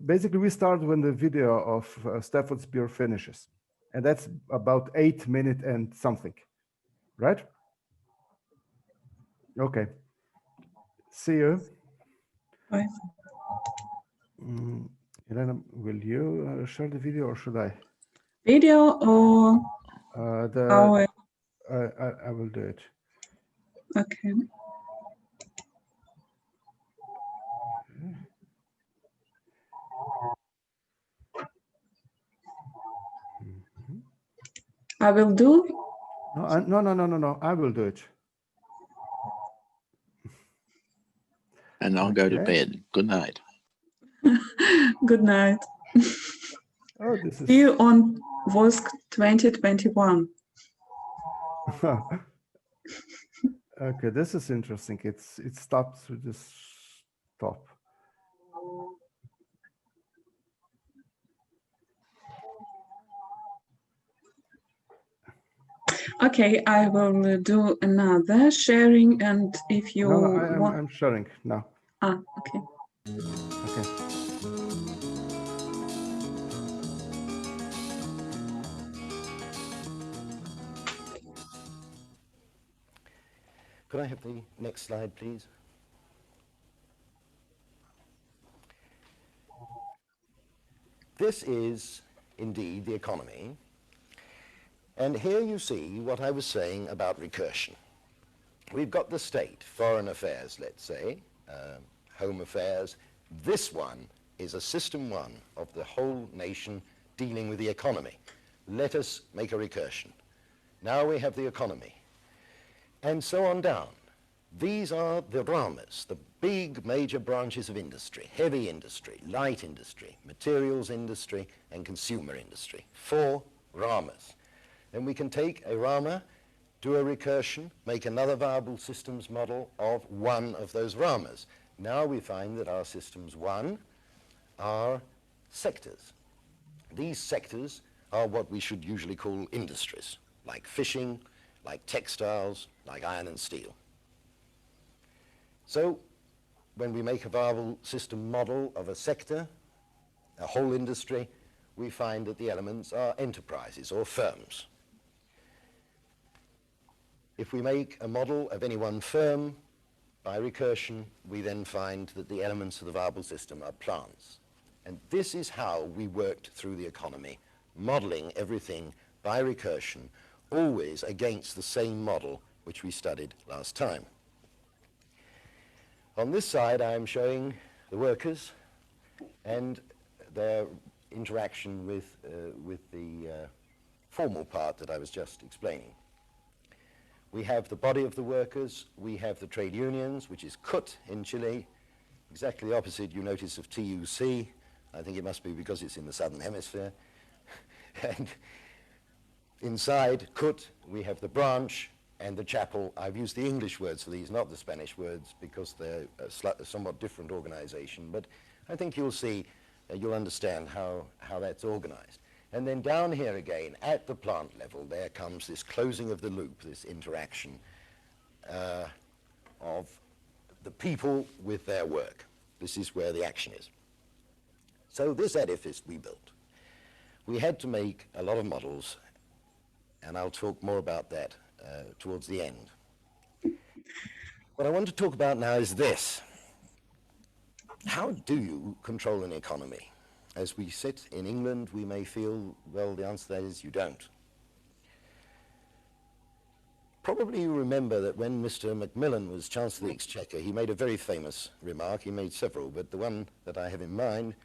Basically, we start when the video of Stafford Spear finishes, and that's about 8 minutes and something, right? Okay. See you. Bye. Elena, will you share the video or should I? Video or I will do it. Okay. I will do. No. I will do it. And I'll go to bed. Good night. Good night. Oh, this is... See you on WOSC 2021. Okay, this is interesting. It stops with this stop. Okay, I will do another sharing, and if you want... I'm sharing now. Ah, okay. Okay. Could I have the next slide, please? This is indeed the economy. And here you see what I was saying about recursion. We've got the state, foreign affairs, let's say, home affairs. This one is a system one of the whole nation dealing with the economy. Let us make a recursion. Now we have the economy. And so on down. These are the ramas, the big major branches of industry: heavy industry, light industry, materials industry, and consumer industry. 4 ramas. Then we can take a rama, do a recursion, make another viable systems model of one of those ramas. Now we find that our systems 1 are sectors. These sectors are what we should usually call industries, like fishing, like textiles, like iron and steel. So when we make a viable system model of a sector, a whole industry, we find that the elements are enterprises or firms. If we make a model of any one firm by recursion, we then find that the elements of the viable system are plants. And this is how we worked through the economy, modeling everything by recursion, always against the same model which we studied last time. On this side, I am showing the workers and their interaction with the formal part that I was just explaining. We have the body of the workers, we have the trade unions, which is CUT in Chile, exactly the opposite, you notice, of TUC. I think it must be because it's in the southern hemisphere. And inside CUT, we have the branch and the chapel. I've used the English words for these, not the Spanish words, because they're a somewhat different organization. But I think you'll see, you'll understand how that's organized. And then down here again, at the plant level, there comes this closing of the loop, this interaction of the people with their work. This is where the action is. So this edifice we built. We had to make a lot of models, and I'll talk more about that towards the end. What I want to talk about now is this. How do you control an economy? As we sit in England, we may feel, well, the answer to that is you don't. Probably you remember that when Mr. Macmillan was Chancellor of the Exchequer, he made a very famous remark. He made several, but the one that I have in mind,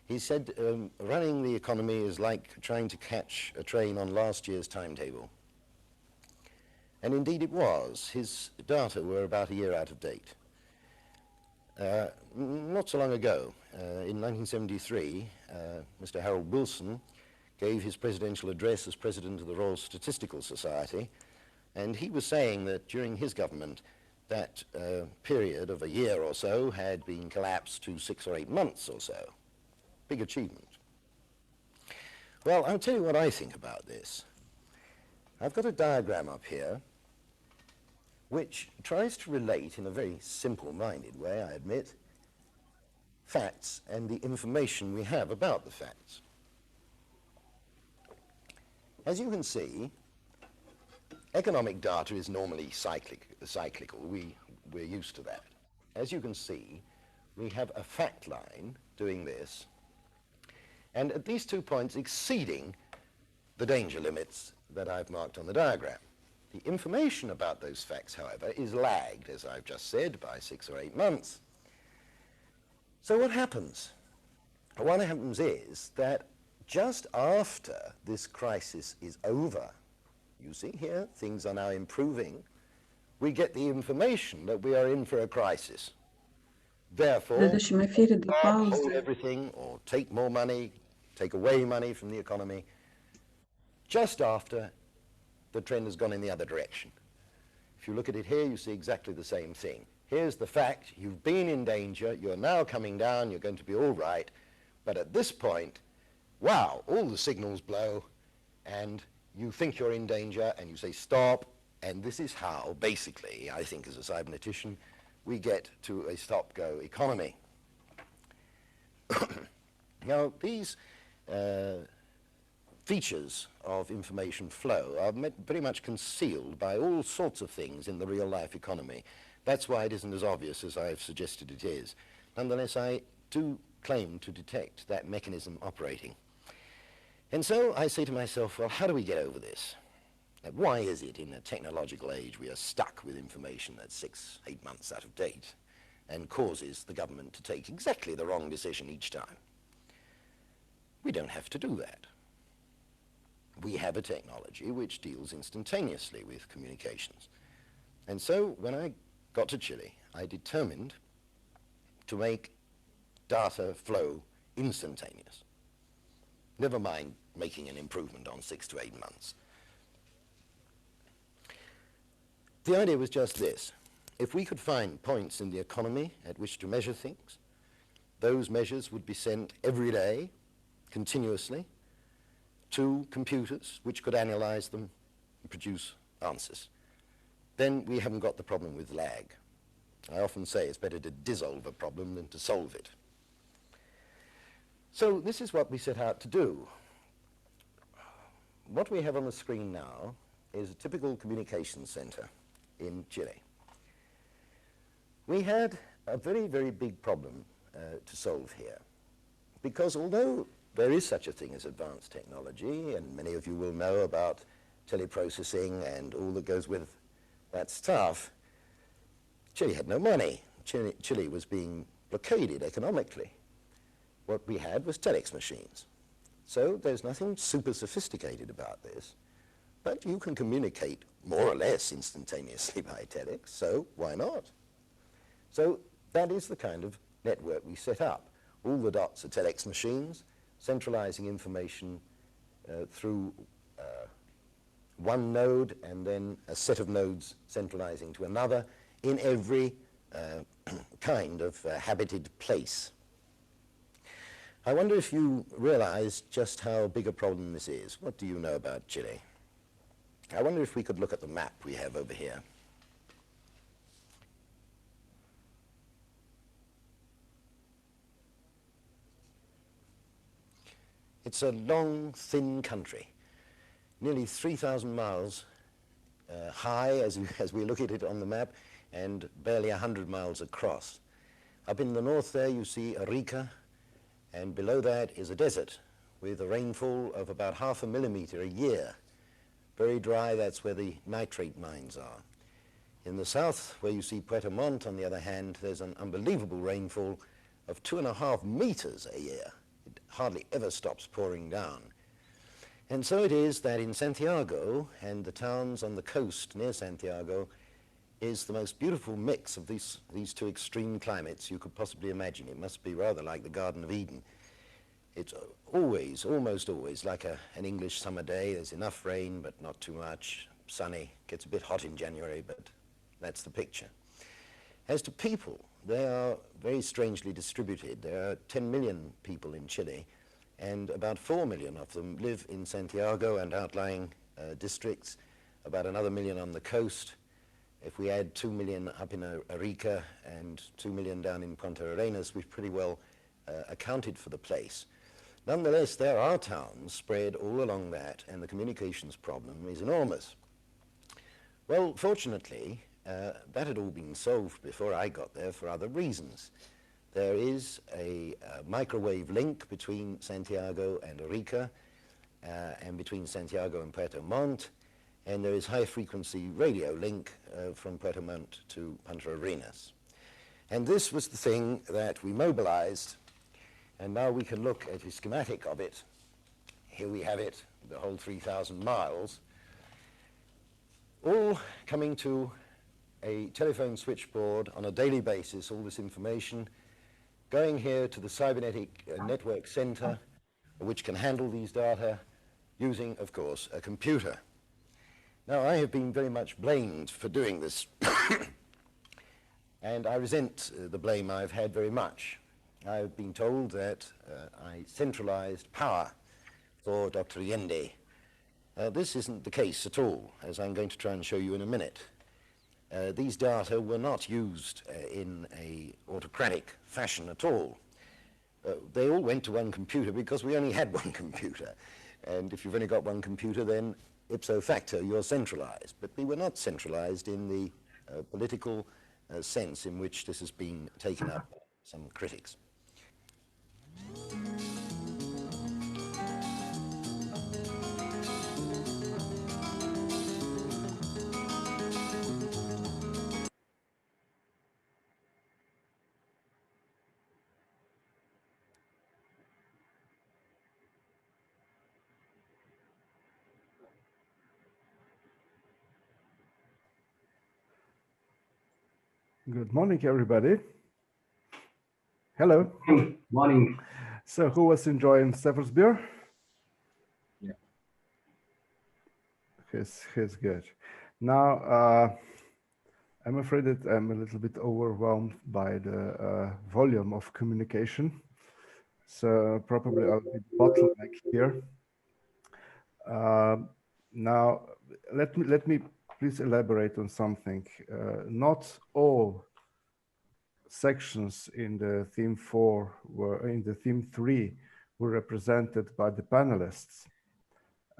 he said, running the economy is like trying to catch a train on last year's timetable. And indeed it was. His data were about a year out of date. Not so long ago, in 1973, Mr. Harold Wilson gave his presidential address as president of the Royal Statistical Society, and he was saying that during his government, that period of a year or so had been collapsed to 6 or 8 months or so. Big achievement. Well, I'll tell you what I think about this. I've got a diagram up here which tries to relate in a very simple-minded way, I admit, facts and the information we have about the facts. As you can see, economic data is normally cyclical. We're used to that. As you can see, we have a fact line doing this, and at these 2 points exceeding the danger limits that I've marked on the diagram. The information about those facts, however, is lagged, as I've just said, by 6 or 8 months. So what happens? What happens is that just after this crisis is over, you see here, things are now improving, we get the information that we are in for a crisis. Therefore, Следующем эфире до hold паузы. everything or take more money, take away money from the economy, just after the trend has gone in the other direction. If you look at it here, you see exactly the same thing. Here's the fact, you've been in danger, you're now coming down, you're going to be all right, but at this point, wow, all the signals blow, and you think you're in danger, and you say stop, and this is how, basically, I think as a cybernetician, we get to a stop-go economy. Now, these features of information flow are very much concealed by all sorts of things in the real-life economy. That's why it isn't as obvious as I've suggested it is. Nonetheless, I do claim to detect that mechanism operating. And so I say to myself, well, how do we get over this? Why is it in a technological age we are stuck with information that's 6, 8 months out of date and causes the government to take exactly the wrong decision each time? We don't have to do that. We have a technology which deals instantaneously with communications. And so when I got to Chile, I determined to make data flow instantaneous. Never mind making an improvement on 6 to 8 months. The idea was just this. If we could find points in the economy at which to measure things, those measures would be sent every day, continuously, to computers which could analyze them and produce answers. Then we haven't got the problem with lag. I often say it's better to dissolve a problem than to solve it. So this is what we set out to do. What we have on the screen now is a typical communications center in Chile. We had a very, very big problem to solve here, because although there is such a thing as advanced technology, and many of you will know about teleprocessing and all that goes with that stuff, Chile had no money. Chile was being blockaded economically. What we had was telex machines. So there's nothing super sophisticated about this, but you can communicate more or less instantaneously by telex, so why not? So that is the kind of network we set up. All the dots are telex machines, centralizing information through one node and then a set of nodes centralizing to another in every kind of habited place. I wonder if you realize just how big a problem this is. What do you know about Chile? I wonder if we could look at the map we have over here. It's a long, thin country, nearly 3,000 miles high as we look at it on the map, and barely 100 miles across. Up in the north there you see Arica, and below that is a desert with a rainfall of about 0.5 millimeter a year. Very dry, that's where the nitrate mines are. In the south, where you see Puerto Montt, on the other hand, there's an unbelievable rainfall of 2.5 meters a year. It hardly ever stops pouring down. And so it is that in Santiago and the towns on the coast near Santiago is the most beautiful mix of these two extreme climates you could possibly imagine. It must be rather like the Garden of Eden. It's always, almost always, like an English summer day. There's enough rain, but not too much. Sunny. Gets a bit hot in January, but that's the picture. As to people, they are very strangely distributed. There are 10 million people in Chile, and about 4 million of them live in Santiago and outlying districts, about another million on the coast. If we add 2 million up in Arica and 2 million down in Punta Arenas, we've pretty well accounted for the place. Nonetheless, there are towns spread all along that, and the communications problem is enormous. Well, fortunately, that had all been solved before I got there for other reasons. There is a microwave link between Santiago and Arica, and between Santiago and Puerto Montt, and there is high-frequency radio link from Puerto Montt to Punta Arenas. And this was the thing that we mobilized, and now we can look at a schematic of it. Here we have it, the whole 3,000 miles, all coming to a telephone switchboard on a daily basis, all this information, going here to the cybernetic network center, which can handle these data, using, of course, a computer. Now, I have been very much blamed for doing this, and I resent the blame I've had very much. I've been told that I centralized power for Dr. Allende. This isn't the case at all, as I'm going to try and show you in a minute. These data were not used in an autocratic fashion at all. They all went to one computer because we only had one computer. And if you've only got one computer, then ipso facto, you're centralized. But we were not centralized in the political sense in which this has been taken up by some critics. Good morning, everybody. Hello. Morning. So who was enjoying Stefan's beer? Yeah. He's good. Now, I'm afraid that I'm a little bit overwhelmed by the volume of communication. So probably I'll be bottleneck here. Now, let me please elaborate on something. Not all sections in the theme 4 were in the theme 3 were represented by the panelists.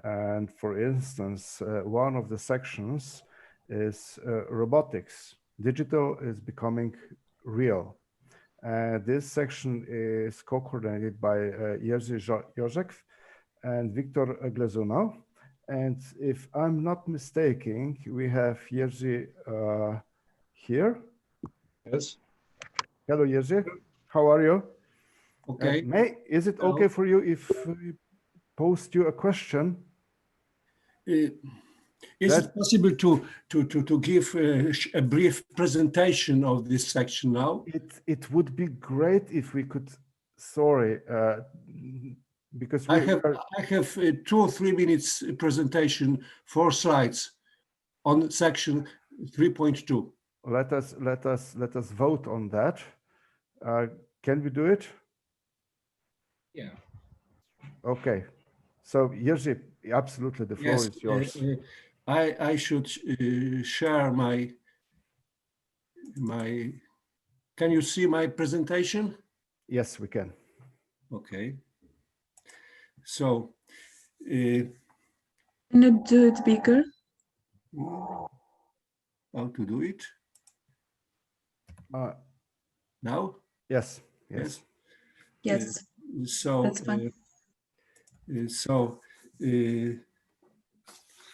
And for instance, one of the sections is robotics. Digital is becoming real. This section is co-coordinated by Jerzy Józek and Victor Glezunov. And if I'm not mistaken, we have Jerzy here. Yes. Hello, Jerzy. How are you? Okay. Is it okay for you if we post you a question? Is it possible to give a brief presentation of this section now? It would be great if we could. Sorry, because I have 2 or 3 minutes presentation, 4 slides on section 3.2. Let us vote on that. Can we do it? Yeah. Okay. So Jerzy, absolutely, the floor is yours. I should share my. Can you see my presentation? Yes, we can. Okay. So. Can you do it bigger? How to do it? Now? Yes. Yes. Yes. So. That's fine.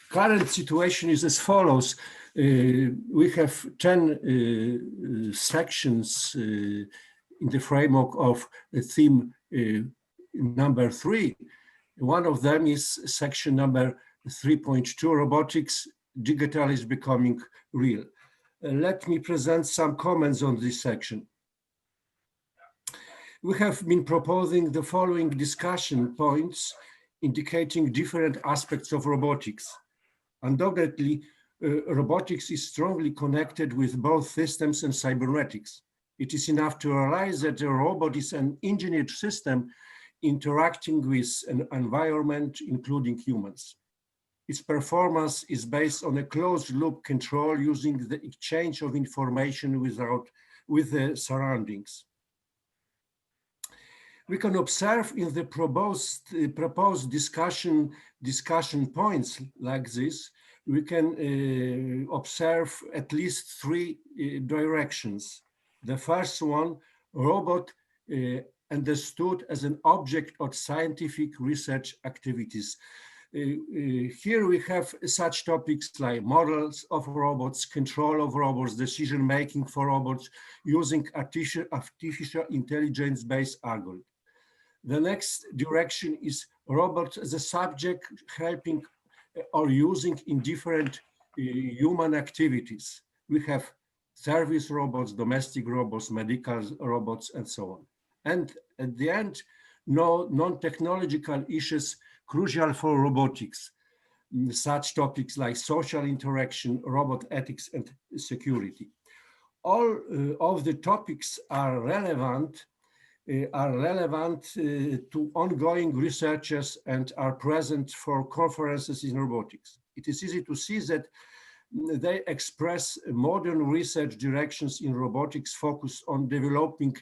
Current situation is as follows. We have 10 sections in the framework of theme number 3. One of them is section number 3.2, robotics, digital is becoming real. Let me present some comments on this section. We have been proposing the following discussion points indicating different aspects of robotics. Undoubtedly, robotics is strongly connected with both systems and cybernetics. It is enough to realize that a robot is an engineered system interacting with an environment, including humans. Its performance is based on a closed-loop control using the exchange of information with the surroundings. We can observe in the proposed discussion points like this, we can observe at least 3 directions. The first one, robot understood as an object of scientific research activities. Here we have such topics like models of robots, control of robots, decision-making for robots, using artificial intelligence-based algorithms. The next direction is robots as a subject helping or using in different human activities. We have service robots, domestic robots, medical robots, and so on. And at the end, no non-technological issues crucial for robotics, such topics like social interaction, robot ethics, and security. All of the topics are relevant to ongoing researchers and are present for conferences in robotics. It is easy to see that they express modern research directions in robotics focused on developing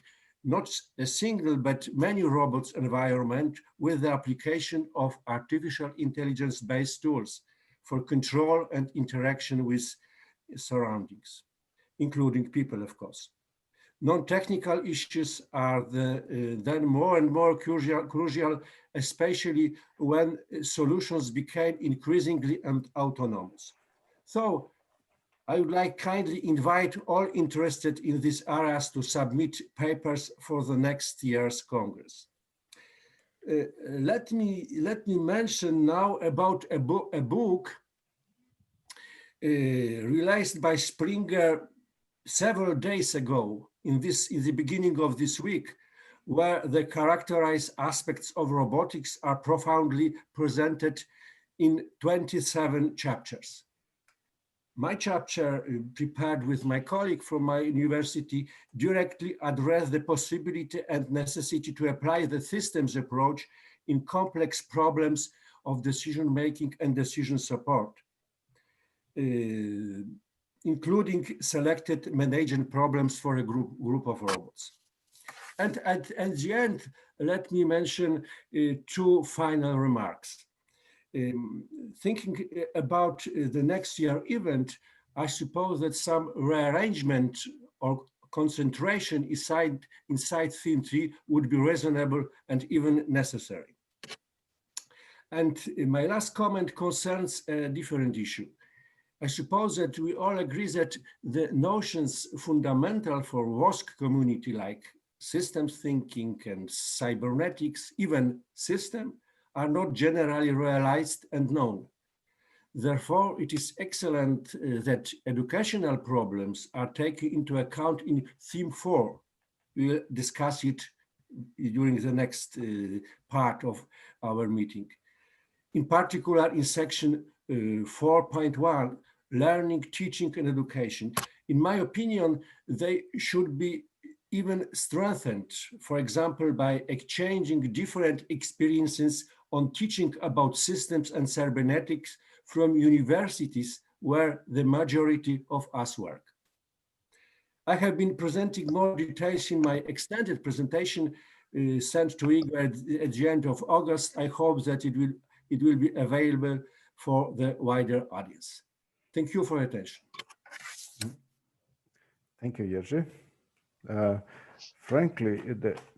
not a single but many robots environment with the application of artificial intelligence-based tools for control and interaction with surroundings, including people, of course. Non-technical issues are then more and more crucial, especially when solutions became increasingly autonomous. So I would like kindly invite all interested in these areas to submit papers for the next year's Congress. Let me mention now about a book released by Springer several days ago in the beginning of this week, where the characterized aspects of robotics are profoundly presented in 27 chapters. My chapter, prepared with my colleague from my university, directly addressed the possibility and necessity to apply the systems approach in complex problems of decision-making and decision support, including selected management problems for a group of robots. And at the end, let me mention two final remarks. Thinking about the next year event, I suppose that some rearrangement or concentration inside theme 3 would be reasonable and even necessary. And my last comment concerns a different issue. I suppose that we all agree that the notions fundamental for WOSC community like systems thinking and cybernetics, even system, are not generally realized and known. Therefore, it is excellent that educational problems are taken into account in theme 4. We'll discuss it during the next part of our meeting. In particular, in section 4.1, learning, teaching, and education. In my opinion, they should be even strengthened, for example, by exchanging different experiences on teaching about systems and cybernetics from universities where the majority of us work. I have been presenting more details in my extended presentation sent to Igor at the end of August. I hope that it will be available for the wider audience. Thank you for your attention. Thank you, Jerzy. Frankly,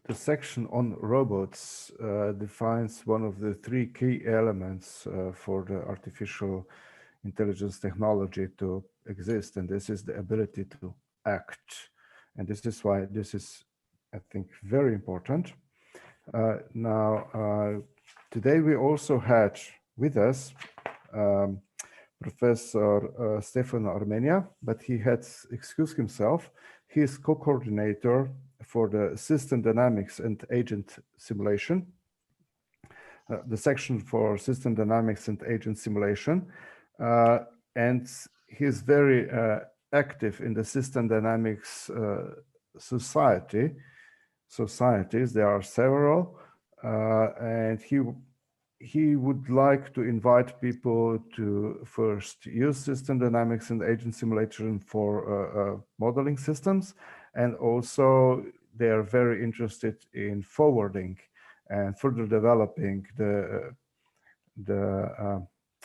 the section on robots defines one of the three key elements for the artificial intelligence technology to exist, and this is the ability to act. And this is why this is, I think, very important. Now, today we also had with us Professor Stefan Armenia, but he had excused himself. He is co-coordinator for the System Dynamics and Agent Simulation, the section for System Dynamics and Agent Simulation. And he is very active in the System Dynamics societies. There are several, and he would like to invite people to first use System Dynamics and Agent Simulation for modeling systems, and also they are very interested in forwarding and further developing the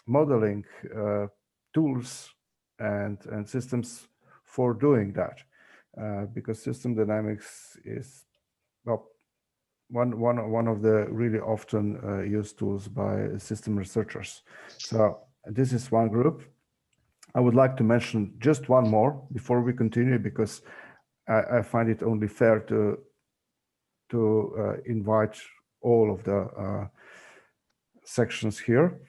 modeling tools and systems for doing that, because System Dynamics is, well, one of the really often used tools by system researchers. So this is one group. I would like to mention just one more before we continue, because I find it only fair to invite all of the sections here.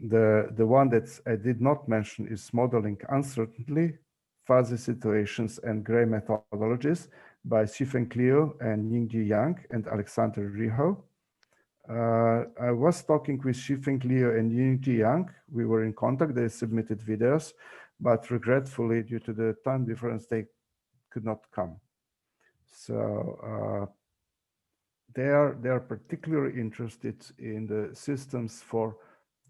the one that I did not mention is modeling uncertainty, fuzzy situations, and gray methodologies by Xifeng Liu and Yingji Yang and Alexander Riho. I was talking with Xifeng Liu and Yingji Yang. We were in contact. They submitted videos, but regretfully, due to the time difference, they could not come. So they are particularly interested in the systems for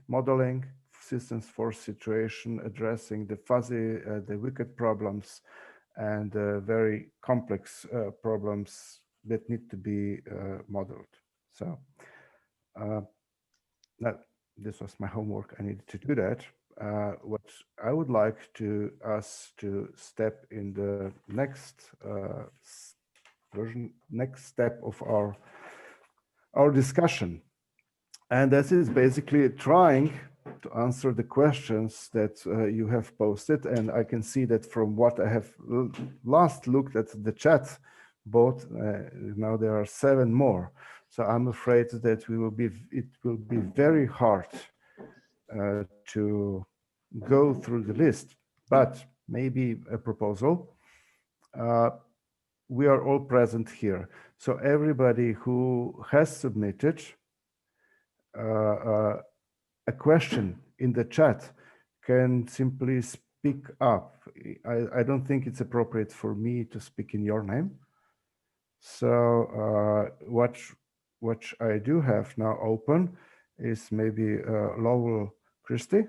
modeling, systems for situation, addressing the fuzzy, the wicked problems, and very complex problems that need to be modeled. So this was my homework. I needed to do that. What I would like to us to step in the next version, next step of our discussion, and this is basically trying to answer the questions that you have posted. And I can see that from what I have last looked at the chat bot, now there are 7 more. So I'm afraid that it will be very hard to go through the list, but maybe a proposal. We are all present here. So everybody who has submitted a question in the chat can simply speak up. I don't think it's appropriate for me to speak in your name. So what I do have now open is maybe Lowell Christie.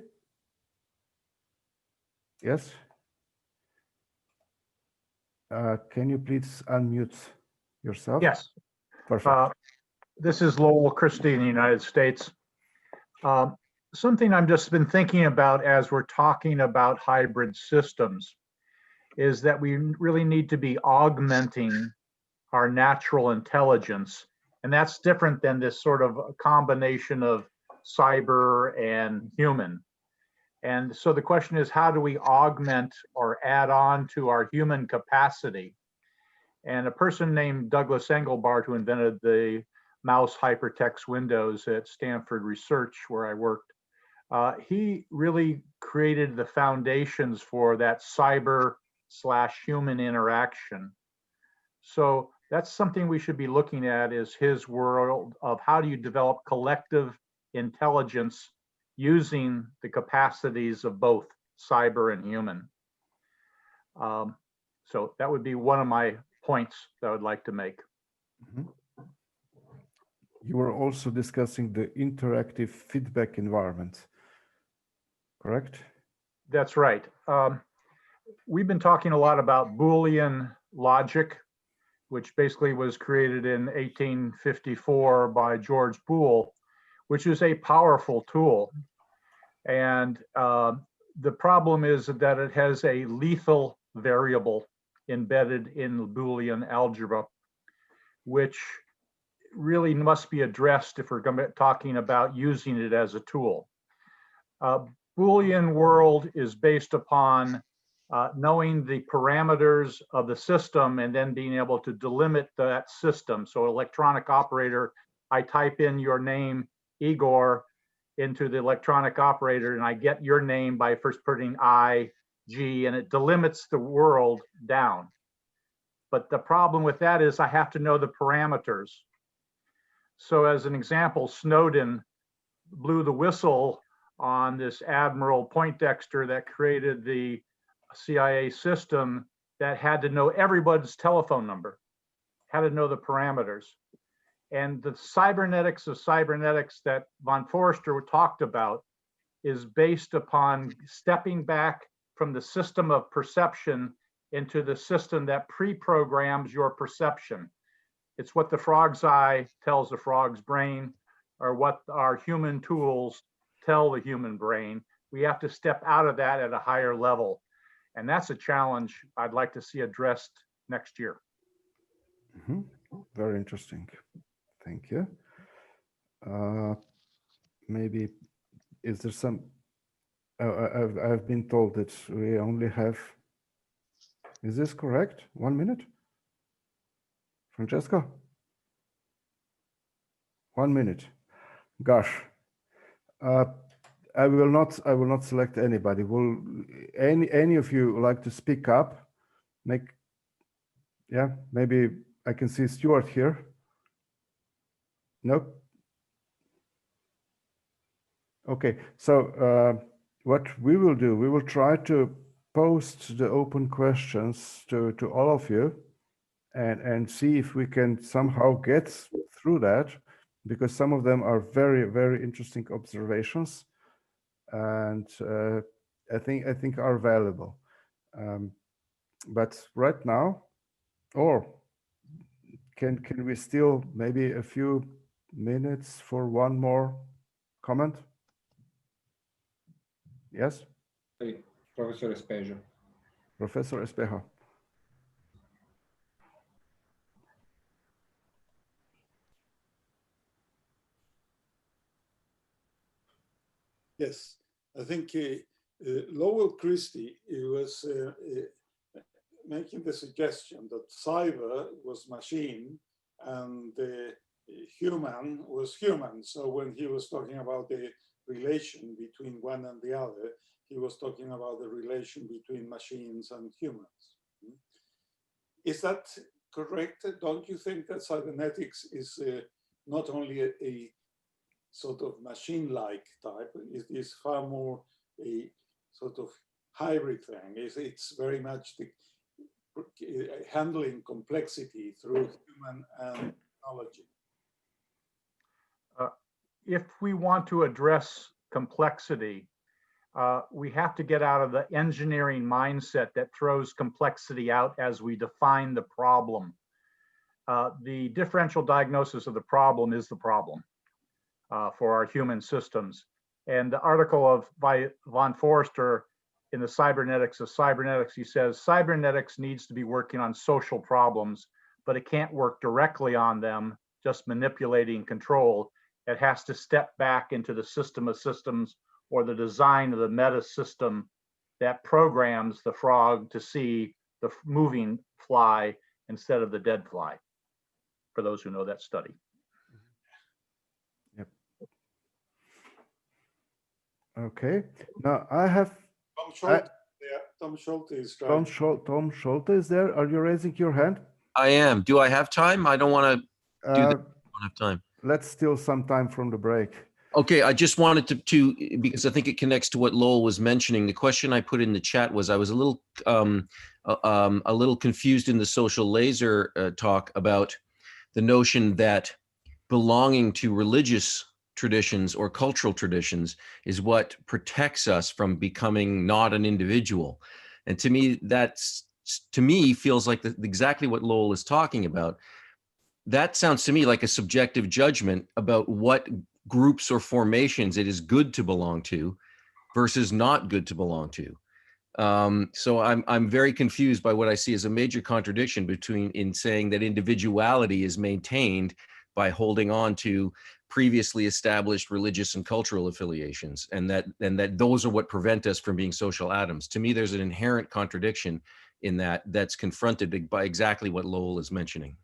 Yes. Can you please unmute yourself? Yes. Perfect. This is Lowell Christie in the United States. Something I've just been thinking about as we're talking about hybrid systems is that we really need to be augmenting our natural intelligence. And that's different than this sort of combination of cyber and human. And so the question is, how do we augment or add on to our human capacity? And a person named Douglas Engelbart, who invented the mouse hypertext windows at Stanford Research, where I worked, he really created the foundations for that cyber/human interaction. So that's something we should be looking at, is his world of how do you develop collective intelligence using the capacities of both cyber and human. So that would be one of my points that I would like to make. Mm-hmm. You were also discussing the interactive feedback environment, correct? That's right. We've been talking a lot about Boolean logic, which basically was created in 1854 by George Boole, which is a powerful tool. And the problem is that it has a lethal variable embedded in Boolean algebra, which really must be addressed if we're going to be talking about using it as a tool. Boolean world is based upon knowing the parameters of the system and then being able to delimit that system. So electronic operator, I type in your name, Igor, into the electronic operator, and I get your name by first putting I, G, and it delimits the world down. But the problem with that is I have to know the parameters. So as an example, Snowden blew the whistle on this Admiral Poindexter that created the CIA system that had to know everybody's telephone number, had to know the parameters. And the cybernetics of cybernetics that von Forster talked about is based upon stepping back from the system of perception into the system that pre-programs your perception. It's what the frog's eye tells the frog's brain, or what our human tools tell the human brain. We have to step out of that at a higher level. And that's a challenge I'd like to see addressed next year. Mm-hmm. Very interesting. Thank you. Maybe, is there some, I've been told that we only have, is this correct? 1 minute? Francesca? 1 minute. Gosh. I will not select anybody. Will any of you like to speak up? Yeah, maybe I can see Stuart here. Nope. Okay, so what we will do, we will try to post the open questions to all of you and see if we can somehow get through that, because some of them are very, very interesting observations and I think are valuable. But right now, or can we still maybe a few minutes for one more comment? Yes? Professor Espejo. Professor Espejo. Yes, I think Lowell Christie was making the suggestion that cyber was machine and human was human. So when he was talking about the relation between one and the other, he was talking about the relation between machines and humans. Is that correct? Don't you think that cybernetics is not only a sort of machine-like type, it is far more a sort of hybrid thing? It's very much the handling complexity through human and technology. If we want to address complexity, we have to get out of the engineering mindset that throws complexity out as we define the problem. The differential diagnosis of the problem is the problem for our human systems. And the article by von Forster in the Cybernetics of Cybernetics, he says, cybernetics needs to be working on social problems, but it can't work directly on them, just manipulating control. It has to step back into the system of systems or the design of the meta system that programs the frog to see the moving fly instead of the dead fly, for those who know that study. Yep. Okay, now I have... Tom Schulte is trying. Tom Schulte is there. Are you raising your hand? I am. Do I have time? I don't want to do that. I don't have time. Let's steal some time from the break. Okay, I just wanted to because I think it connects to what Lowell was mentioning. The question I put in the chat was I was a little confused in the social laser talk about the notion that belonging to religious traditions or cultural traditions is what protects us from becoming not an individual. And to me, feels like exactly what Lowell is talking about. That sounds to me like a subjective judgment about what groups or formations it is good to belong to versus not good to belong to. So I'm very confused by what I see as a major contradiction in saying that individuality is maintained by holding on to previously established religious and cultural affiliations, and that those are what prevent us from being social atoms. To me, there's an inherent contradiction in that's confronted by exactly what Lowell is mentioning.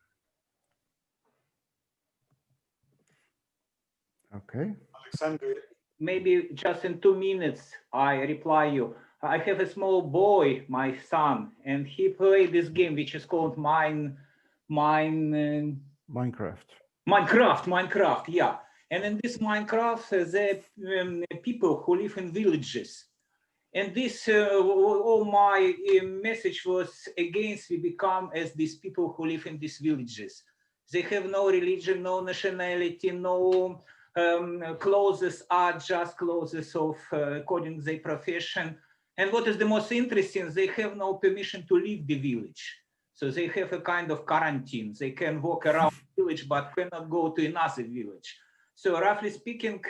Okay. Alexander. Maybe just in 2 minutes, I reply you. I have a small boy, my son, and he played this game, which is called Minecraft, yeah. And in this Minecraft, there are people who live in villages. And this, all my message was against we become as these people who live in these villages. They have no religion, no nationality, no clothes are just clothes of according to their profession. And what is the most interesting, they have no permission to leave the village. So they have a kind of quarantine. They can walk around the village, but cannot go to another village. So roughly speaking,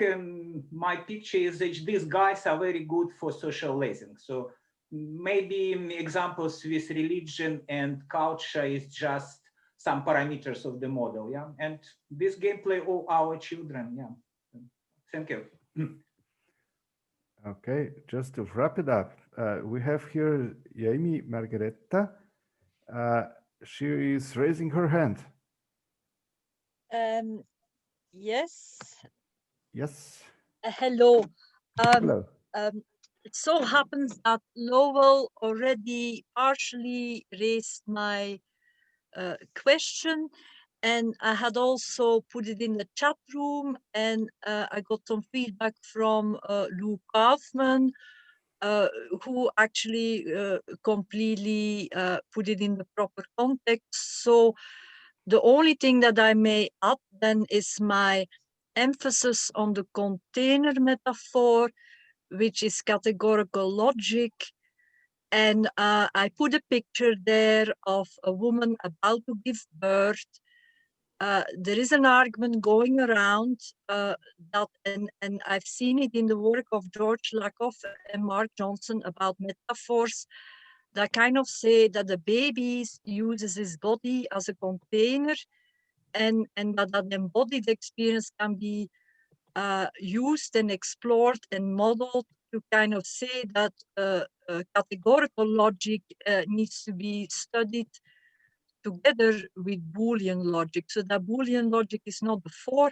my picture is that these guys are very good for socializing. So maybe examples with religion and culture is just some parameters of the model, yeah? And this gameplay, all our children, yeah. Thank you. Okay, just to wrap it up, we have here Jamie Margareta. She is raising her hand. Yes. Yes. Hello. Hello. It so happens that Lowell already partially raised my question, and I had also put it in the chat room, and I got some feedback from Lou Kaufman, who actually completely put it in the proper context. So the only thing that I may add then is my emphasis on the container metaphor, which is categorical logic. And I put a picture there of a woman about to give birth. There is an argument going around that, and I've seen it in the work of George Lakoff and Mark Johnson about metaphors that kind of say that the baby uses his body as a container, and that embodied experience can be used and explored and modeled to kind of say that categorical logic needs to be studied together with Boolean logic. So that Boolean logic is not before,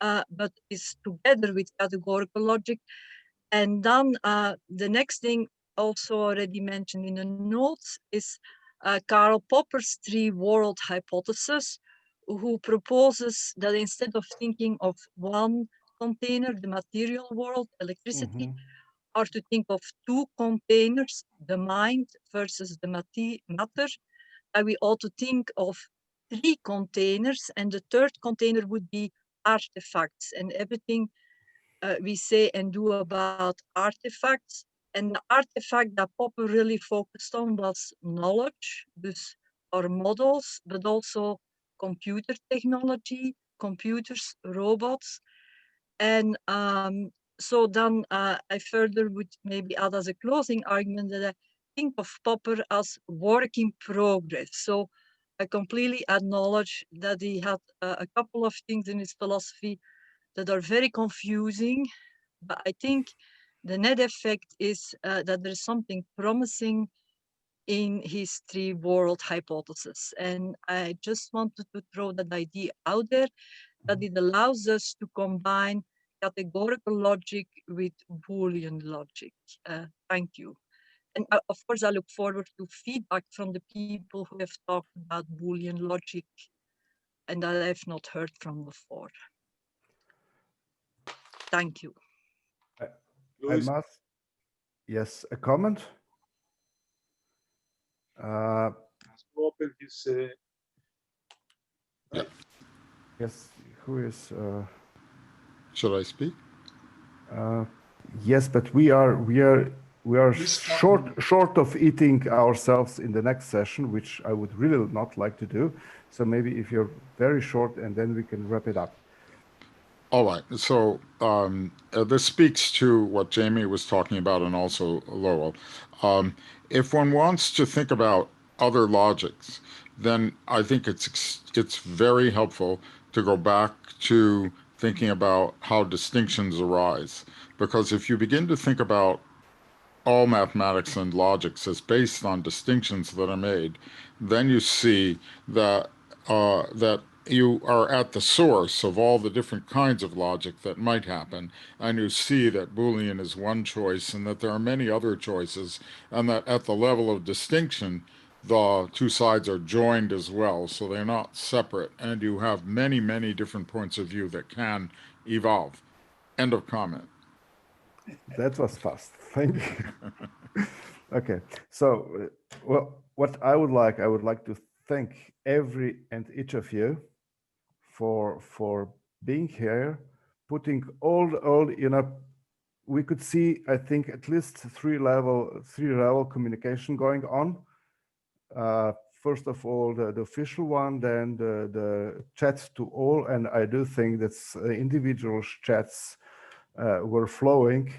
but is together with categorical logic. And then the next thing, also already mentioned in the notes, is Karl Popper's three-world hypothesis, who proposes that instead of thinking of one container, the material world, electricity, or to think of two containers, the mind versus the matter, we ought to think of three containers, and the third container would be artifacts, and everything we say and do about artifacts. And the artifact that Popper really focused on was knowledge, dus our models, but also computer technology, computers, robots. And so then I further would maybe add as a closing argument that I think of Popper as work in progress. So I completely acknowledge that he had a couple of things in his philosophy that are very confusing, but I think the net effect is that there's something promising in his three-world hypothesis. And I just wanted to throw that idea out there, that it allows us to combine categorical logic with Boolean logic. Thank you. And of course, I look forward to feedback from the people who have talked about Boolean logic and that I've not heard from before. Thank you. I must, yes, a comment? Open his. Yes, who is? Should I speak? Yes, but we are short of eating ourselves in the next session, which I would really not like to do. So maybe if you're very short, and then we can wrap it up. All right. So this speaks to what Jamie was talking about, and also Lowell. If one wants to think about other logics, then I think it's very helpful to go back to thinking about how distinctions arise. Because if you begin to think about all mathematics and logics as based on distinctions that are made, then you see that that you are at the source of all the different kinds of logic that might happen, and you see that Boolean is one choice and that there are many other choices, and that at the level of distinction, the two sides are joined as well, so they're not separate, and you have many, many different points of view that can evolve. End of comment. That was fast. Thank you. Okay, so well, what I would like to thank every and each of you for being here, putting all we could see, I think, at least three level communication going on. First of all, the official one, then the chat to all, and I do think that individual chats were flowing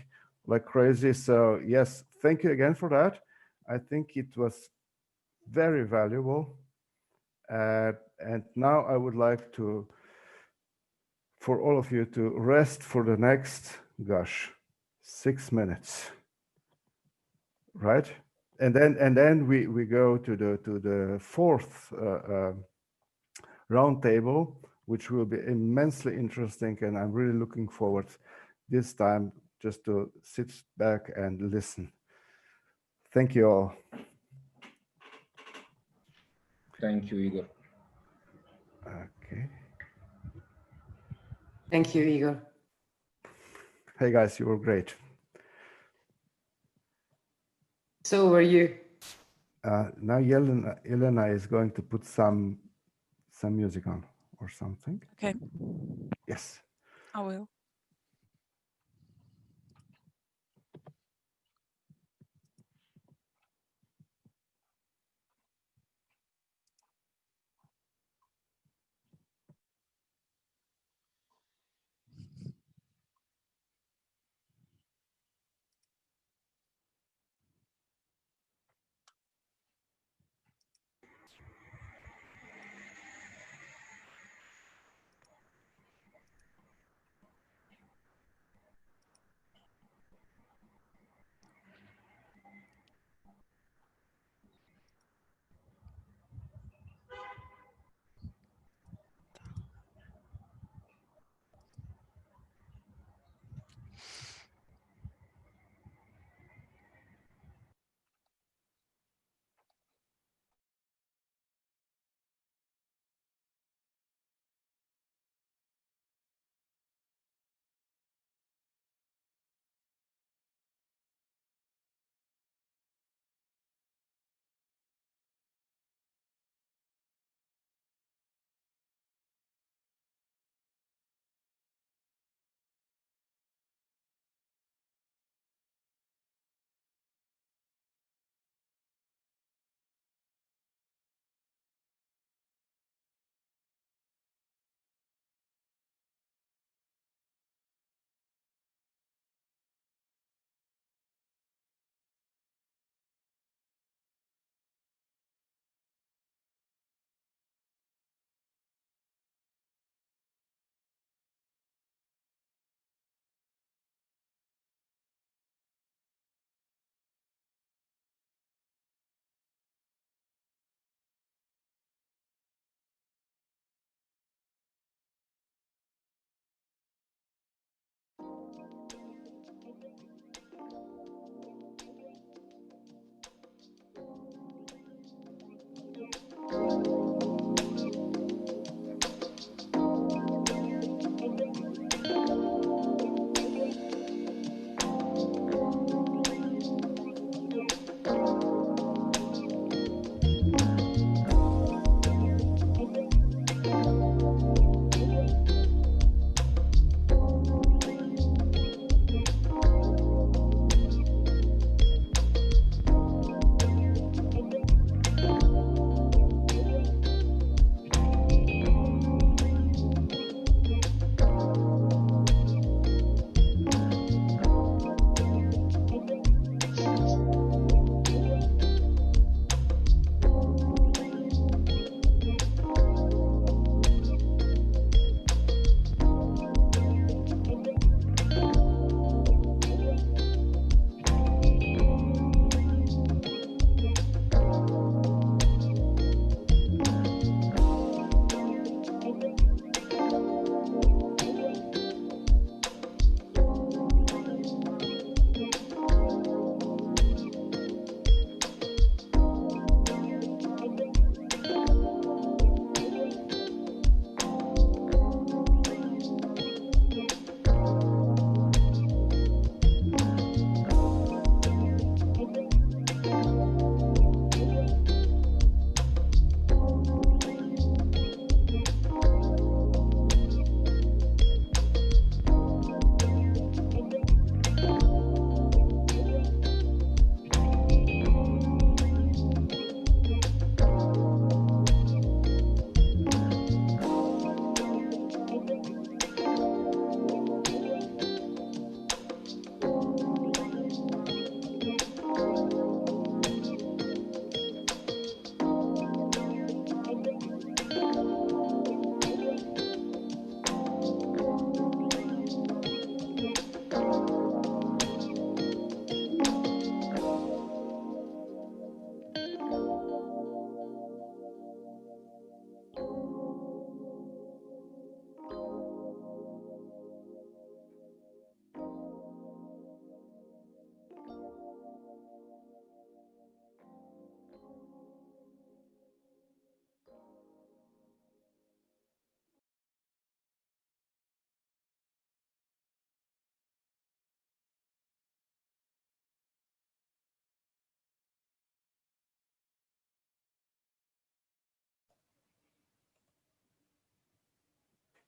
like crazy. So yes, thank you again for that. I think it was very valuable. And now I would like for all of you to rest for the next, 6 minutes, right? And then we go to the fourth roundtable, which will be immensely interesting, and I'm really looking forward this time just to sit back and listen. Thank you all. Thank you, Igor. Okay. Thank you, Igor. Hey guys, you were great. So were you. Now Elena is going to put some music on or something. Okay. Yes. I will.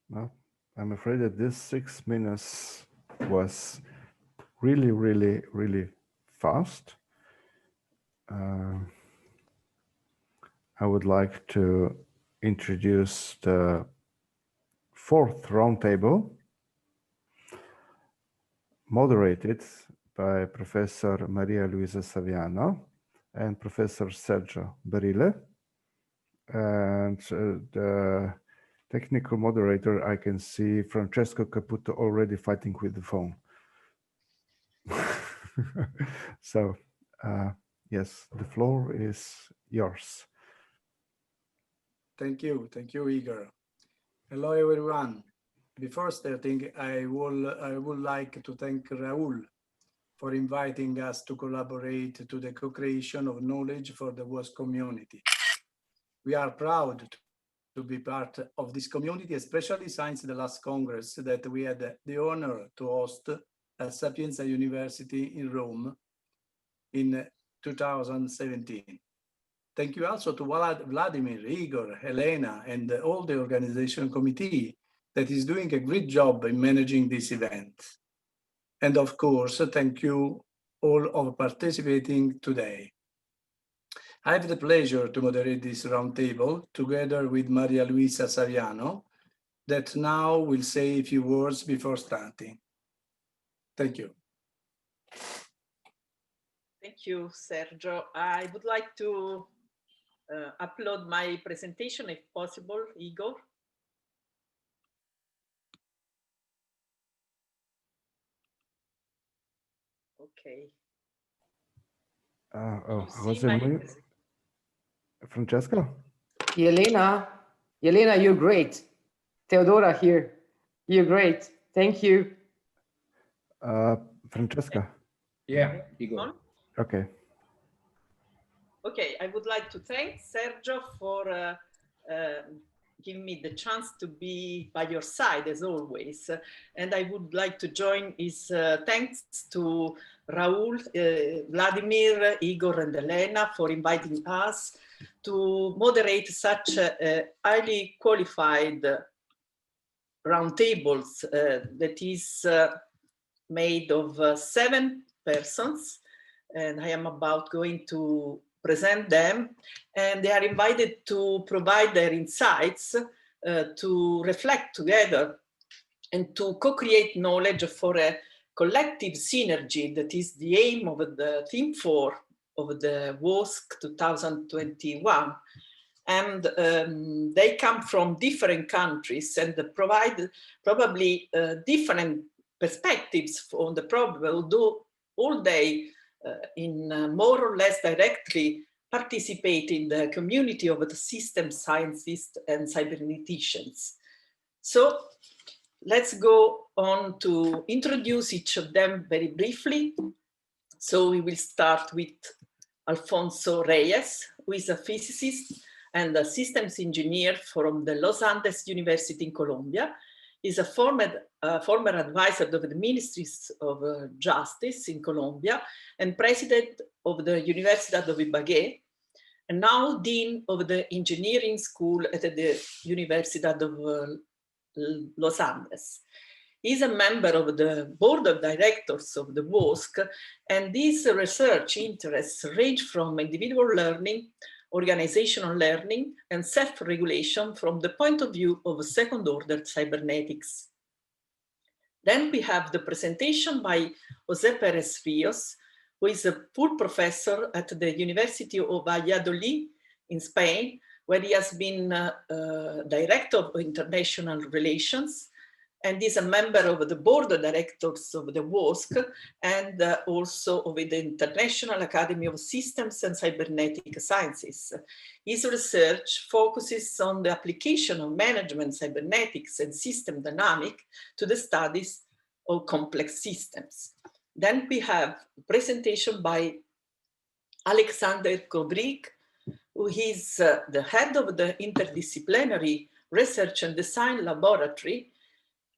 Well, I'm afraid that this 6 minutes was really, really, really fast. I would like to introduce the fourth roundtable, moderated by Professor Maria Luisa Saviano and Professor Sergio Barile. And the technical moderator, I can see Francesco Caputo already fighting with the phone. So, yes, the floor is yours. Thank you, Igor. Hello, everyone. Before starting, I would like to thank Raul for inviting us to collaborate to the co-creation of knowledge for the WOSC community. We are proud to be part of this community, especially since the last Congress that we had the honor to host at Sapienza University in Rome in 2017. Thank you also to Vladimir, Igor, Helena, and all the organization committee that is doing a great job in managing this event. And of course, thank you all of participating today. I have the pleasure to moderate this roundtable together with Maria Luisa Saviano, that now will say a few words before starting. Thank you. Thank you, Sergio. I would like to upload my presentation if possible, Igor. Okay. Francesca? Yelena, you're great. Teodora here. You're great. Thank you. Francesca? Yeah, Igor. Okay. Okay, I would like to thank Sergio for giving me the chance to be by your side as always. And I would like to join his thanks to Raul, Vladimir, Igor, and Elena for inviting us to moderate such highly qualified roundtables that is made of 7 persons. And I am about going to present them, and they are invited to provide their insights to reflect together and to co-create knowledge for a collective synergy that is the aim of the theme 4 of the WOSC 2021. And they come from different countries and provide probably different perspectives on the problem, although all they in more or less directly participate in the community of the system scientists and cyberneticians. So let's go on to introduce each of them very briefly. So we will start with Alfonso Reyes, who is a physicist and a systems engineer from the Los Andes University in Colombia. He's a former advisor of the Ministries of Justice in Colombia and president of the Universidad of Ibagué, and now dean of the engineering school at the Universidad of Los Andes. He's a member of the board of directors of the WOSC, and these research interests range from individual learning, organizational learning, and self-regulation from the point of view of second-order cybernetics. Then we have the presentation by José Pérez Ríos, who is a full professor at the University of Valladolid in Spain, where he has been director of international relations, and is a member of the board of directors of the WOSC and also of the International Academy of Systems and Cybernetic Sciences. His research focuses on the application of management cybernetics and system dynamics to the studies of complex systems. Then we have a presentation by Alexander Kodryk, who is the head of the Interdisciplinary Research and Design Laboratory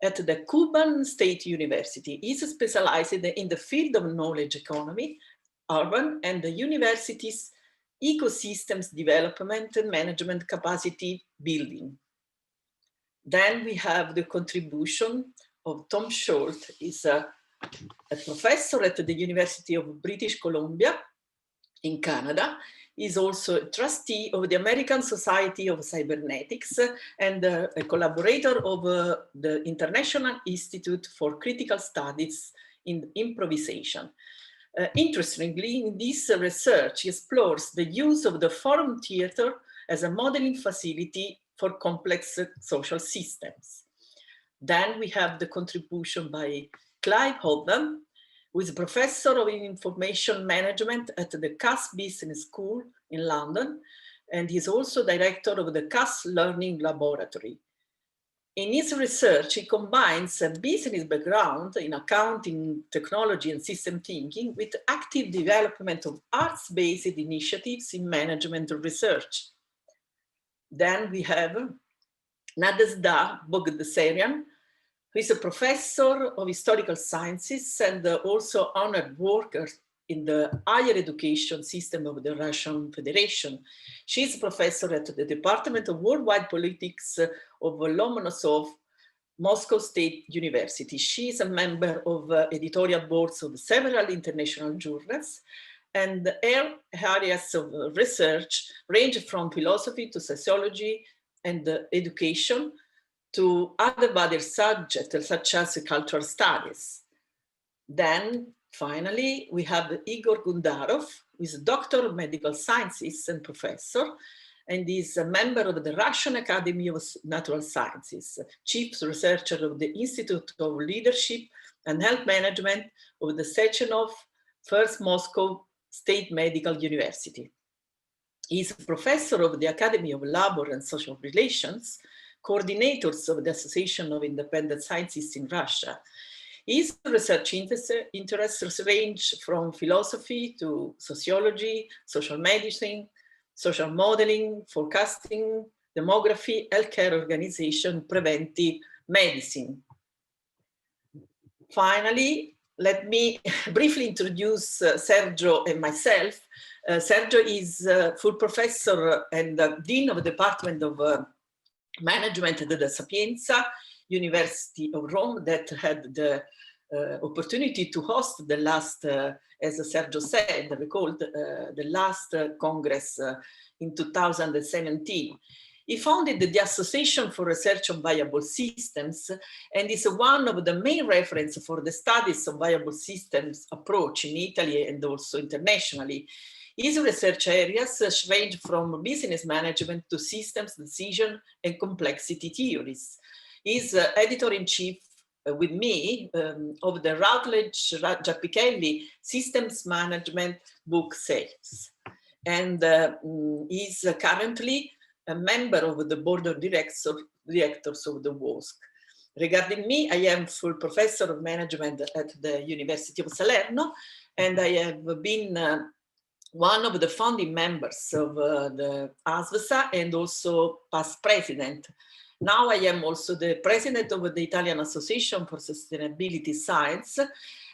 at the Cuban State University. He's specialized in the field of knowledge economy, urban, and the university's ecosystems development and management capacity building. Then we have the contribution of Tom Schultz, is a professor at the University of British Columbia in Canada. He's also a trustee of the American Society of Cybernetics and a collaborator of the International Institute for Critical Studies in Improvisation. Interestingly, in this research, he explores the use of the forum theater as a modeling facility for complex social systems. Then we have the contribution by Clive Hodham, who is a professor of information management at the Cass Business School in London, and he's also director of the Cass Learning Laboratory. In his research, he combines a business background in accounting, technology, and system thinking with active development of arts-based initiatives in management research. Then we have Nadezhda Bogdasarian, who is a professor of historical sciences and also honored worker in the higher education system of the Russian Federation. She's a professor at the Department of Worldwide Politics of Lomonosov, Moscow State University. She is a member of editorial boards of several international journals, and her areas of research range from philosophy to sociology and education to other subjects such as cultural studies. Then finally, we have Igor Gundarov, who is a doctor of medical sciences and professor, and is a member of the Russian Academy of Natural Sciences, chief researcher of the Institute of Leadership and Health Management of the Sechenov First Moscow State Medical University. He is a professor of the Academy of Labor and Social Relations, coordinators of the Association of Independent Scientists in Russia. His research interests range from philosophy to sociology, social medicine, social modeling, forecasting, demography, healthcare organization, preventive medicine. Finally, let me briefly introduce Sergio and myself. Sergio is full professor and dean of the Department of Management at the Sapienza University of Rome, that had the opportunity to host the last, as Sergio said, recalled the last Congress in 2017. He founded the Association for Research on Viable Systems and is one of the main references for the studies of viable systems approach in Italy and also internationally. His research areas range from business management to systems decision and complexity theories. He's editor-in-chief with me of the Routledge Giapichelli Systems Management book series. And he's currently a member of the board of directors of the WOSC. Regarding me, I am full professor of management at the University of Salerno, and I have been one of the founding members of the ASVSA and also past president. Now I am also the president of the Italian Association for Sustainability Science,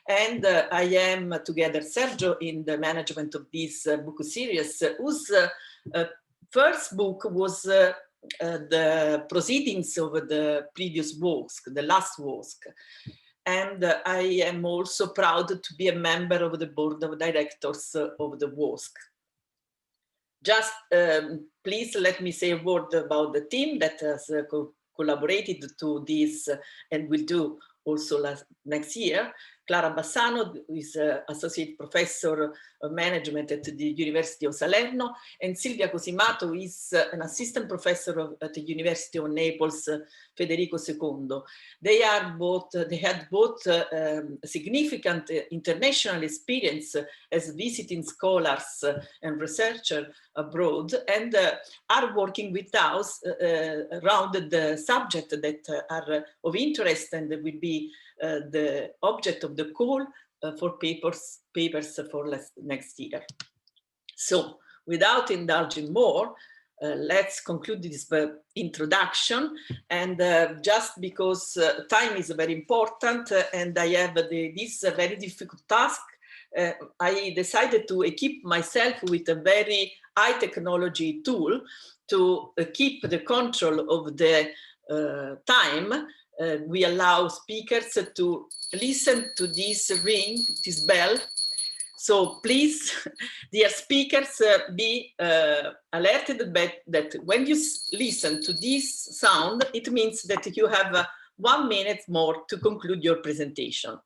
and I am together Sergio in the management of this book series, whose first book was the proceedings of the previous WOSC, the last WOSC. And I am also proud to be a member of the board of directors of the WOSC. Just please let me say a word about the team that has collaborated to this and will do also next year. Clara Bassano is Associate Professor of Management at the University of Salerno, and Silvia Cosimato is an Assistant Professor at the University of Naples, Federico II. They had both significant international experience as visiting scholars and researchers abroad, and are working with us around the subject that are of interest and will be the object of the call for papers for next year. So without indulging more, let's conclude this introduction. And just because time is very important and I have this very difficult task, I decided to equip myself with a very high technology tool to keep the control of the time, we allow speakers to listen to this ring, this bell. So please, dear speakers, be alerted that when you listen to this sound, it means that you have 1 minute more to conclude your presentation.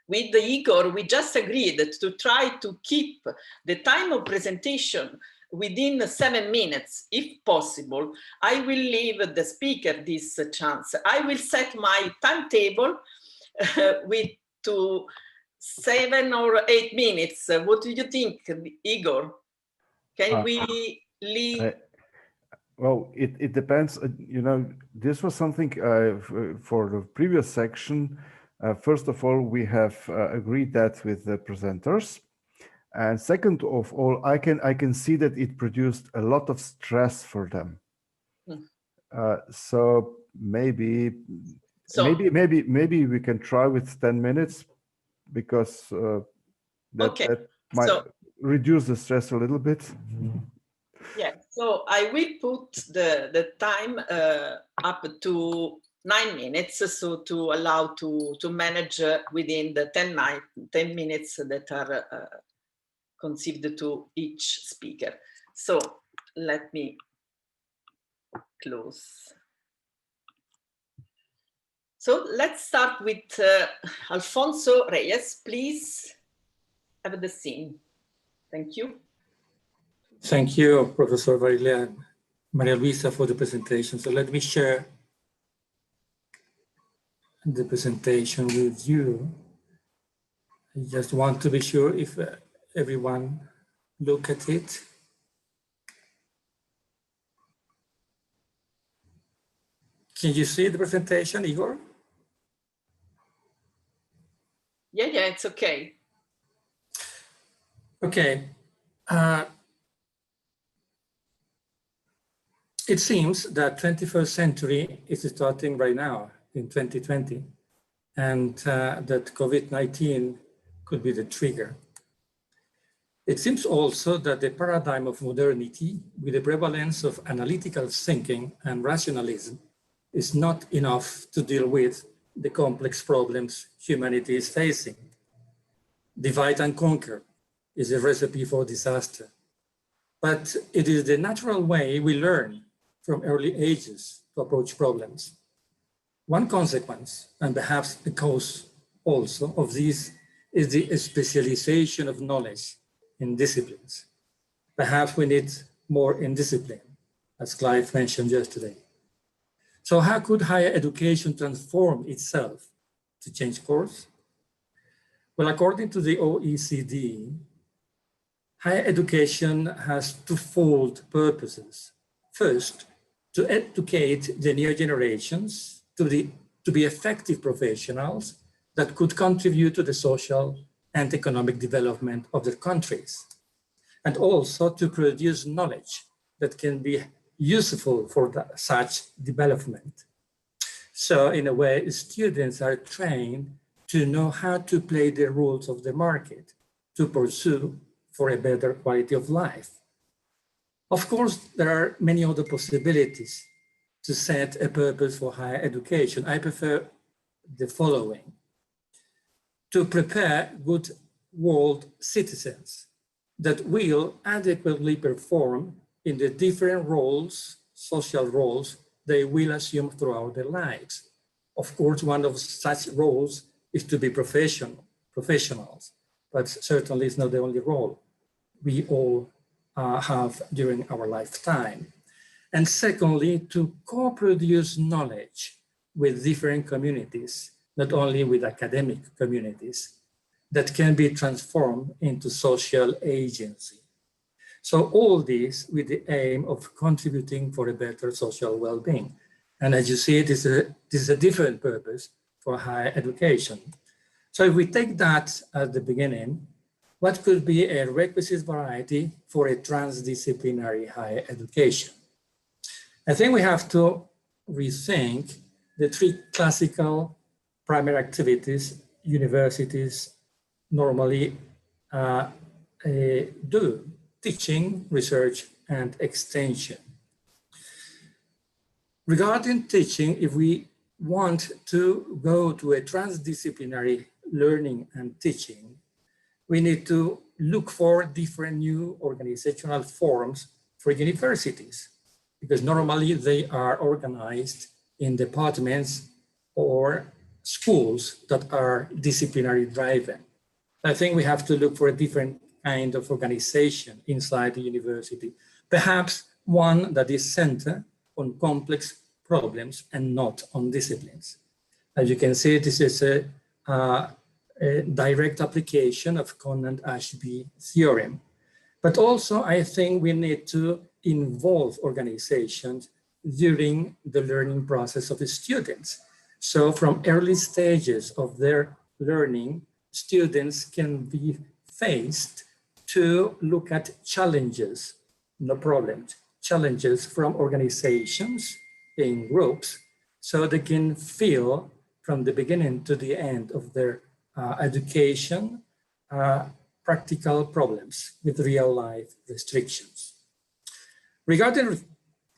With Igor, we just agreed to try to keep the time of presentation within 7 minutes, if possible. I will leave the speaker this chance. I will set my timetable to 7 or 8 minutes. What do you think, Igor? Can we leave? Well, it depends. You know, this was something for the previous section. First of all, we have agreed that with the presenters. And second of all, I can see that it produced a lot of stress for them. So maybe we can try with 10 minutes because that might reduce the stress a little bit. Yeah, so I will put the time up to 9 minutes, so to allow to manage within the 10 minutes that are conceived to each speaker. So let me close. So let's start with Alfonso Reyes. Please have the scene. Thank you. Thank you, Professor Varela and Maria Luisa, for the presentation. So let me share the presentation with you. I just want to be sure if everyone look at it. Can you see the presentation, Igor? Yeah, it's okay. Okay. It seems that 21st century is starting right now in 2020, and that COVID-19 could be the trigger. It seems also that the paradigm of modernity, with the prevalence of analytical thinking and rationalism, is not enough to deal with the complex problems humanity is facing. Divide and conquer is a recipe for disaster. But it is the natural way we learn from early ages to approach problems. One consequence, and perhaps the cause also of this, is the specialization of knowledge in disciplines. Perhaps we need more in discipline, as Clive mentioned yesterday. So how could higher education transform itself to change course? Well, according to the OECD, higher education has twofold purposes. First, to educate the new generations to be effective professionals that could contribute to the social and economic development of their countries, and also to produce knowledge that can be useful for such development. So in a way, students are trained to know how to play the rules of the market to pursue for a better quality of life. Of course, there are many other possibilities to set a purpose for higher education. I prefer the following: to prepare good world citizens that will adequately perform in the different roles, social roles, they will assume throughout their lives. Of course, one of such roles is to be professionals, but certainly it's not the only role we all have during our lifetime. And secondly, to co-produce knowledge with different communities, not only with academic communities, that can be transformed into social agency. So all this with the aim of contributing for a better social well-being. And as you see, this is a different purpose for higher education. So if we take that at the beginning, what could be a requisite variety for a transdisciplinary higher education? I think we have to rethink the three classical primary activities universities normally do: teaching, research, and extension. Regarding teaching, if we want to go to a transdisciplinary learning and teaching, we need to look for different new organizational forms for universities, because normally they are organized in departments or schools that are disciplinary driven. I think we have to look for a different kind of organization inside the university, perhaps one that is centered on complex problems and not on disciplines. As you can see, this is a direct application of Conant-Ashby theorem. But also, I think we need to involve organizations during the learning process of the students. So from early stages of their learning, students can be faced to look at challenges, no problems, challenges from organizations in groups, so they can feel from the beginning to the end of their education, practical problems with real life restrictions. Regarding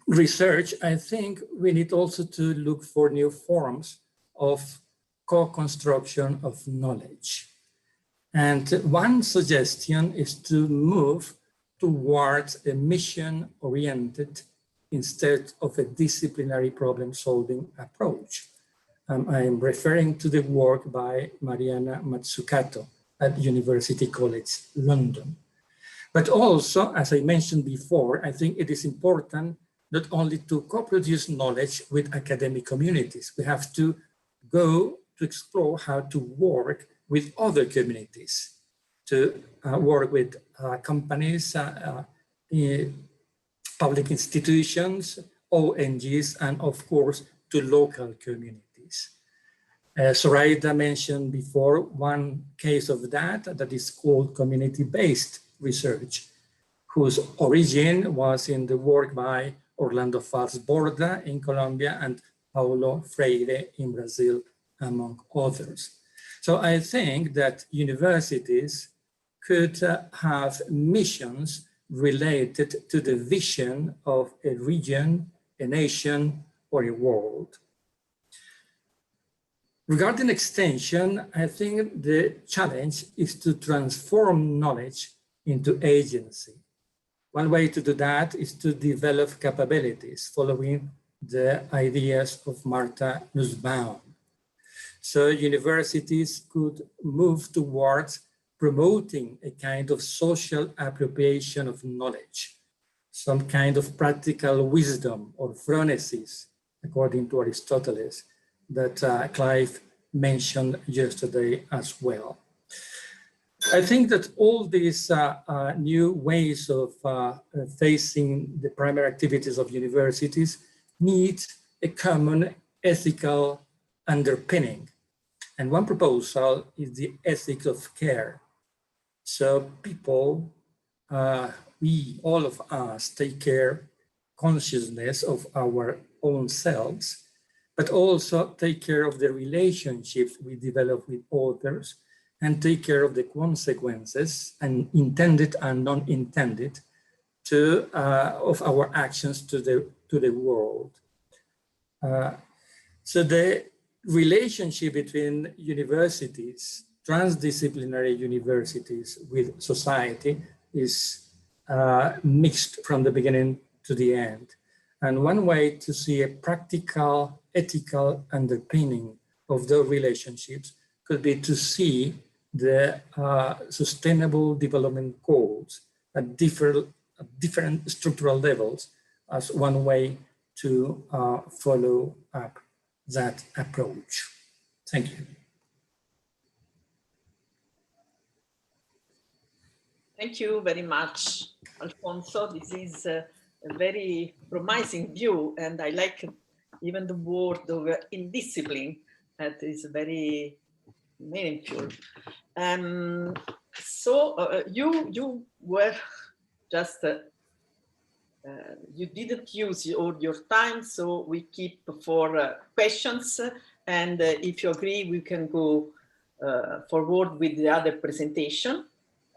research, I think we need also to look for new forms of co-construction of knowledge. And one suggestion is to move towards a mission-oriented instead of a disciplinary problem-solving approach. I'm referring to the work by Mariana Mazzucato at University College London. But also, as I mentioned before, I think it is important not only to co-produce knowledge with academic communities, we have to go to explore how to work with other communities, to work with companies, public institutions, ONGs, and of course, to local communities. Zoraida mentioned before one case of that is called community-based research, whose origin was in the work by Orlando Fals Borda in Colombia and Paulo Freire in Brazil, among others. So I think that universities could have missions related to the vision of a region, a nation, or a world. Regarding extension, I think the challenge is to transform knowledge into agency. One way to do that is to develop capabilities following the ideas of Martha Nussbaum. So universities could move towards promoting a kind of social appropriation of knowledge, some kind of practical wisdom or phronesis, according to Aristotle, that Clive mentioned yesterday as well. I think that all these new ways of facing the primary activities of universities need a common ethical underpinning. And one proposal is the ethics of care. So people, we, all of us, take care, consciousness of our own selves, but also take care of the relationships we develop with others, and take care of the consequences, and intended and non-intended, of our actions to the world. So the relationship between universities, transdisciplinary universities with society is mixed from the beginning to the end. And one way to see a practical, ethical underpinning of those relationships could be to see the sustainable development goals at different structural levels as one way to follow up that approach. Thank you. Thank you very much, Alfonso. This is a very promising view, and I like even the word of indiscipline. That is very meaningful. So you were just, you didn't use all your time, so we keep for questions. And if you agree, we can go forward with the other presentation.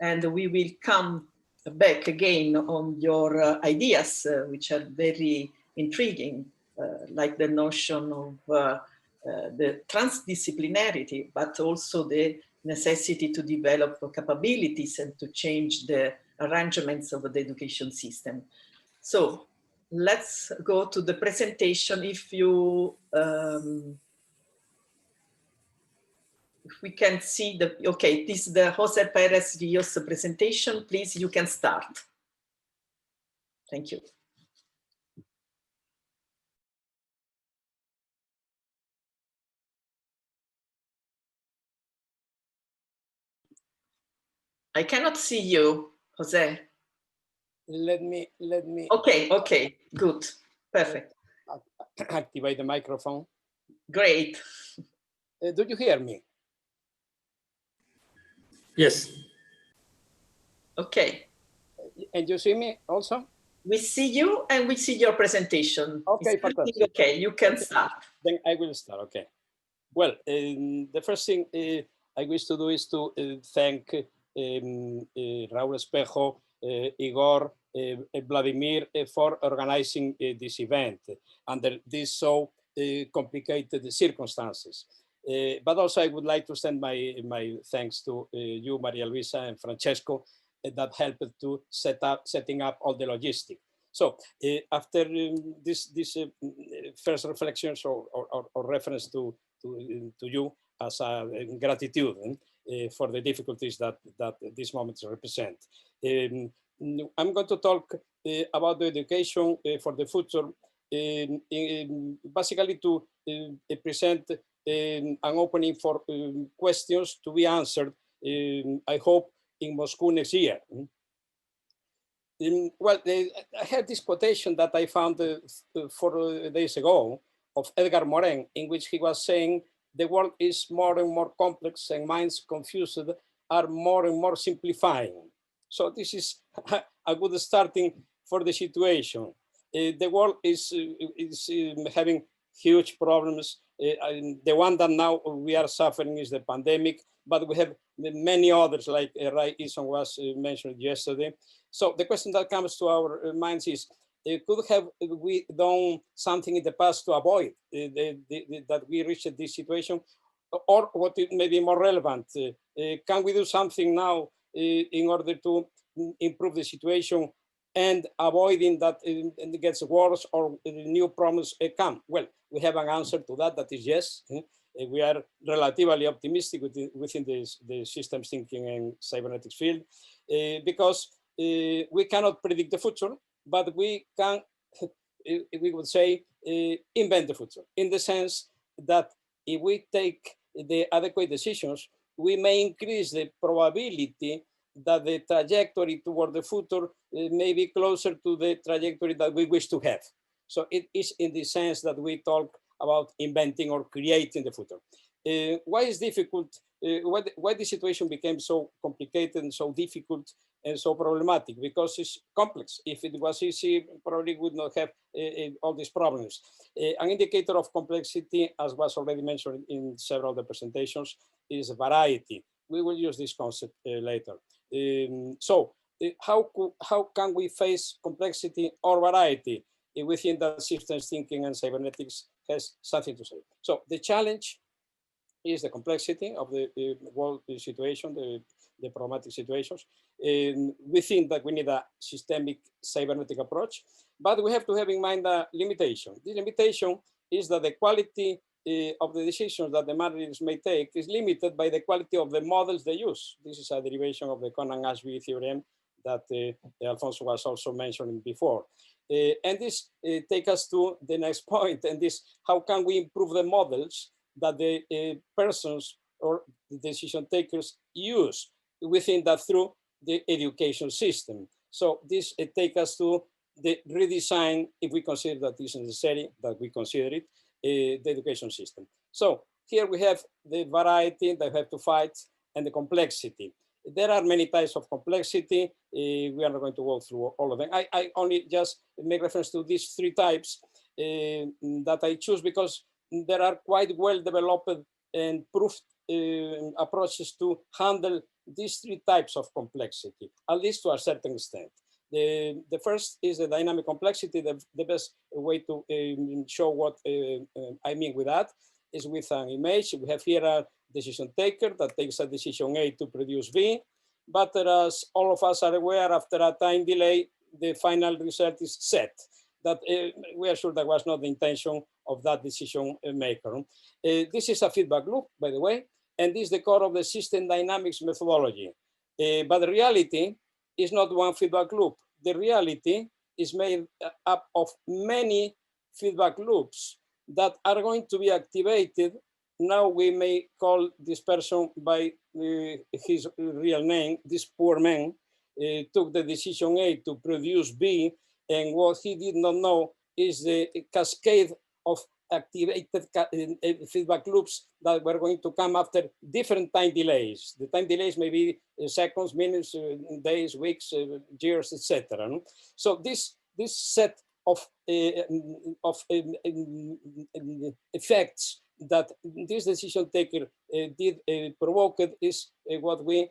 And we will come back again on your ideas, which are very intriguing. like the notion of the transdisciplinarity, but also the necessity to develop capabilities and to change the arrangements of the education system. So let's go to the presentation. If we can see the, okay, this is the Jose Perez Rios presentation. Please, you can start. Thank you. I cannot see you, Jose. Let me. Okay, good, perfect. Activate the microphone. Great. Do you hear me? Yes. Okay. And you see me also? We see you and we see your presentation. Okay, fantastic. Okay, you can start. Then I will start, okay. Well, the first thing I wish to do is to thank Raúl Espejo, Igor, Vladimir for organizing this event under these so complicated circumstances. But also I would like to send my thanks to you, Maria Luisa and Francesco, that helped to setting up all the logistics. So after this first reflections or reference to you as a gratitude for the difficulties that these moments represent. I'm going to talk about the education for the future, basically to present an opening for questions to be answered, I hope, in Moscow next year. Well, I had this quotation that I found 4 days ago of Edgar Morin, in which he was saying, the world is more and more complex and minds confused are more and more simplifying. So this is a good starting for the situation. The world is having huge problems. The one that now we are suffering is the pandemic, but we have many others, like Ray Eason was mentioned yesterday. So the question that comes to our minds is, could have we done something in the past to avoid that we reached this situation? Or what may be more relevant, can we do something now in order to improve the situation and avoiding that it gets worse or new problems come? Well, we have an answer to that, that is yes. We are relatively optimistic within the systems thinking and cybernetics field, because we cannot predict the future, but we can, we would say, invent the future, in the sense that if we take the adequate decisions, we may increase the probability that the trajectory toward the future may be closer to the trajectory that we wish to have. So it is in the sense that we talk about inventing or creating the future. Why is difficult? Why the situation became so complicated and so difficult and so problematic? Because it's complex. If it was easy, probably would not have all these problems. An indicator of complexity, as was already mentioned in several of the presentations, is variety. We will use this concept later. So how can we face complexity or variety within that systems thinking and cybernetics has something to say. So the challenge is the complexity of the world situation, the problematic situations. We think that we need a systemic cybernetic approach, but we have to have in mind a limitation. The limitation is that the quality of the decisions that the managers may take is limited by the quality of the models they use. This is a derivation of the Conan-Ashby theorem that Alfonso was also mentioning before. And this takes us to the next point, and this, how can we improve the models that the persons or the decision takers use within that through the education system. So this takes us to the redesign, if we consider that is necessary, that we consider it, the education system. So here we have the variety that we have to fight and the complexity. There are many types of complexity. We are not going to go through all of them. I only just make reference to these three types that I choose because there are quite well developed and proved approaches to handle these three types of complexity, at least to a certain extent. The first is the dynamic complexity. The best way to show what I mean with that is with an image. We have here a decision taker that takes a decision A to produce B, but as all of us are aware, after a time delay, the final result is set. That we are sure that was not the intention of that decision maker. This is a feedback loop, by the way, and this is the core of the system dynamics methodology. But the reality is not one feedback loop. The reality is made up of many feedback loops that are going to be activated. Now we may call this person by his real name. This poor man took the decision A to produce B, and what he did not know is the cascade of activated feedback loops that were going to come after different time delays. The time delays may be seconds, minutes, days, weeks, years, etc. So this set of effects that this decision taker did provoke is what we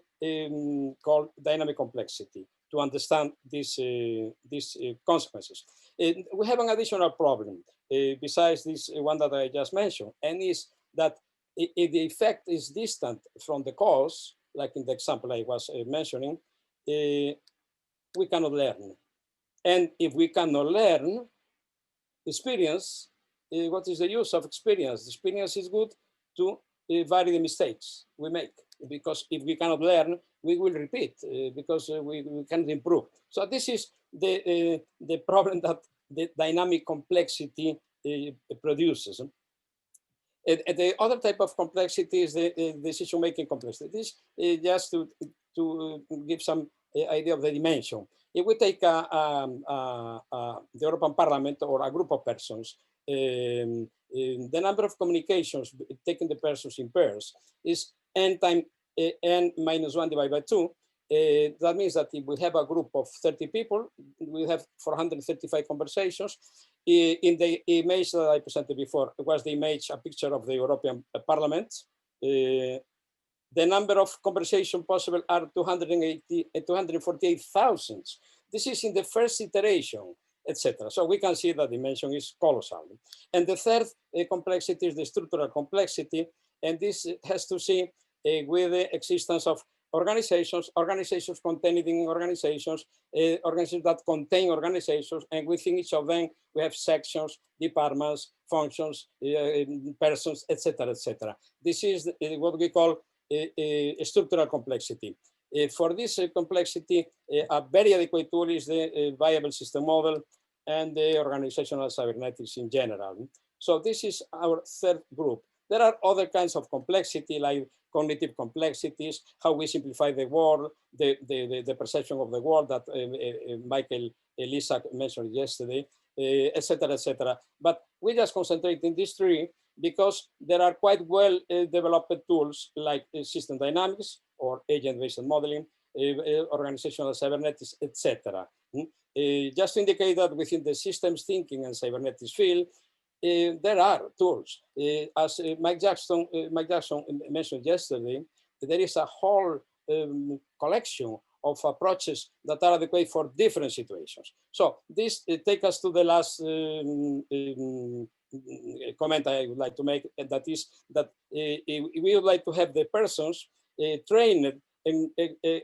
call dynamic complexity, to understand these consequences. We have an additional problem besides this one that I just mentioned, and is that if the effect is distant from the cause, like in the example I was mentioning, we cannot learn. And if we cannot learn experience, what is the use of experience? Experience is good to vary the mistakes we make, because if we cannot learn, we will repeat because we can't improve. So this is the problem that the dynamic complexity produces. The other type of complexity is the decision-making complexity. This is just to give some idea of the dimension. If we take the European Parliament or a group of persons, the number of communications taking the persons in pairs is n times n minus 1 divided by 2. That means that if we have a group of 30 people, we have 435 conversations. In the image that I presented before, it was the image, a picture of the European Parliament. The number of conversations possible are 248,000. This is in the first iteration, etc. So we can see that dimension is colossal. And the third complexity is the structural complexity, and this has to see with the existence of organizations containing organizations, organizations that contain organizations, and within each of them we have sections, departments, functions, persons, etc., etc. This is what we call structural complexity. For this complexity, a very adequate tool is the viable system model and the organizational cybernetics in general. So this is our third group. There are other kinds of complexity, like cognitive complexities, how we simplify the world, the perception of the world that Michael Elisa mentioned yesterday, etc., etc. But we just concentrate in these three because there are quite well developed tools like system dynamics or agent-based modeling, organizational cybernetics, etc. Just to indicate that within the systems thinking and cybernetics field, there are tools. As Mike Jackson mentioned yesterday, there is a whole collection of approaches that are adequate for different situations. So this takes us to the last comment I would like to make, and that is that we would like to have the persons trained in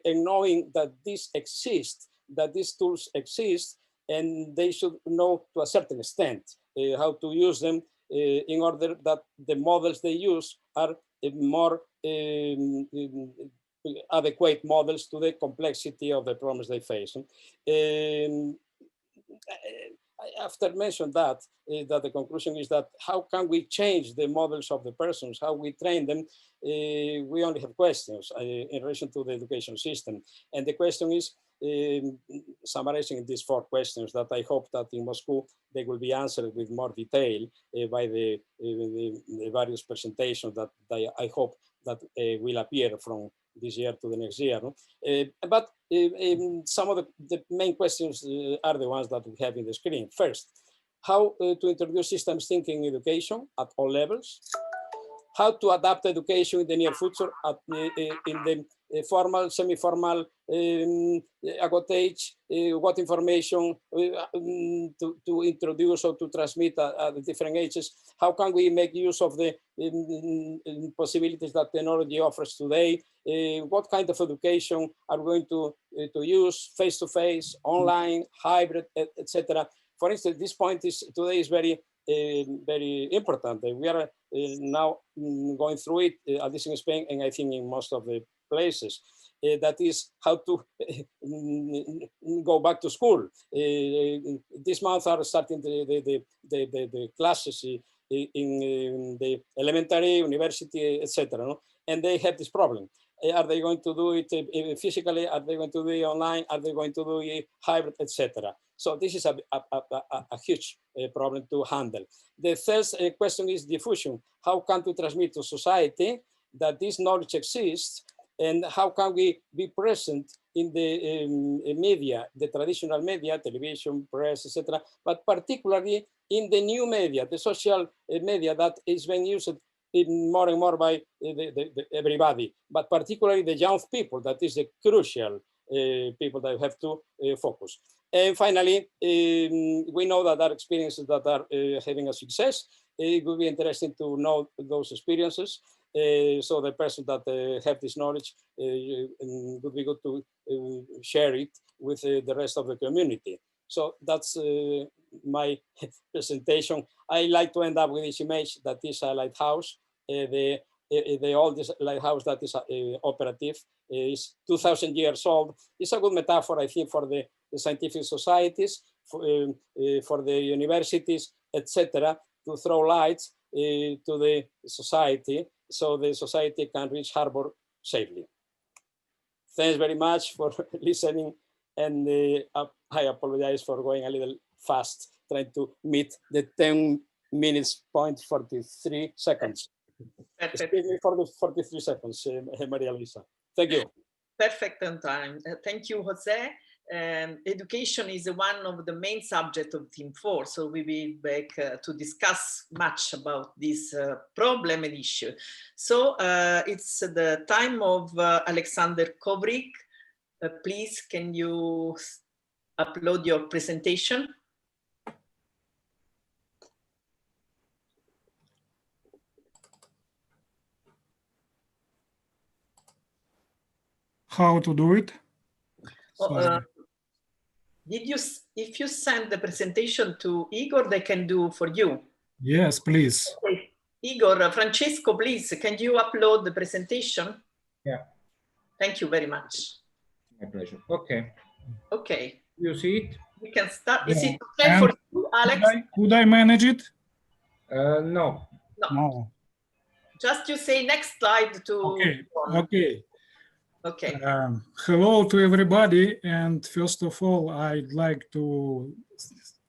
knowing that this exists, that these tools exist, and they should know to a certain extent how to use them in order that the models they use are more adequate models to the complexity of the problems they face. After mentioning that, that the conclusion is that how can we change the models of the persons, how we train them? We only have questions in relation to the education system. And the question is, summarizing these 4 questions that I hope that in Moscow they will be answered with more detail by the various presentations that I hope that will appear from this year to the next year. But some of the main questions are the ones that we have in the screen. First, how to introduce systems thinking in education at all levels, how to adapt education in the near future in the formal, semi-formal, at what age, what information to introduce or to transmit at the different ages. How can we make use of the possibilities that technology offers today? What kind of education are we going to use, face-to-face, online, hybrid, etc.? For instance, this point today is very important. We are now going through it, at least in Spain, and I think in most of the places. That is how to go back to school. This month are starting the classes in the elementary, university, etc. No? And they have this problem. Are they going to do it physically? Are they going to do it online? Are they going to do it hybrid, etc.? So this is a huge problem to handle. The first question is diffusion. How can we transmit to society that this knowledge exists, and how can we be present in the media, the traditional media, television, press, etc., but particularly in the new media, the social media that is being used more and more by everybody, but particularly the young people. That is the crucial people that have to focus. And finally, we know that there are experiences that are having a success. It would be interesting to know those experiences. So the person that have this knowledge would be good to share it with the rest of the community. So that's my presentation. I like to end up with this image that is a lighthouse. The oldest lighthouse that is operative is 2,000 years old. It's a good metaphor, I think, for the scientific societies, for the universities, etc., to throw lights to the society, so the society can reach harbor safely. Thanks very much for listening, and I apologize for going a little fast, trying to meet the 10 minutes point 43 seconds. Excuse me for the 43 seconds, Maria Luisa. Thank you. Perfect on time. Thank you, Jose. Education is one of the main subjects of Team 4, so we will be back to discuss much about this problem and issue. So it's the time of Alexander Kovrig. Please, can you upload your presentation? How to do it? If you send the presentation to Igor, they can do for you. Yes, please. Okay. Igor, Francesco, please, can you upload the presentation? Yeah. Thank you very much. My pleasure. Okay. Okay. You see it? We can start. Yeah. Is it okay and for you, Alex? Could I manage it? No. No. Just you say next slide to. Okay. Okay. Okay. Hello to everybody, and first of all, I'd like to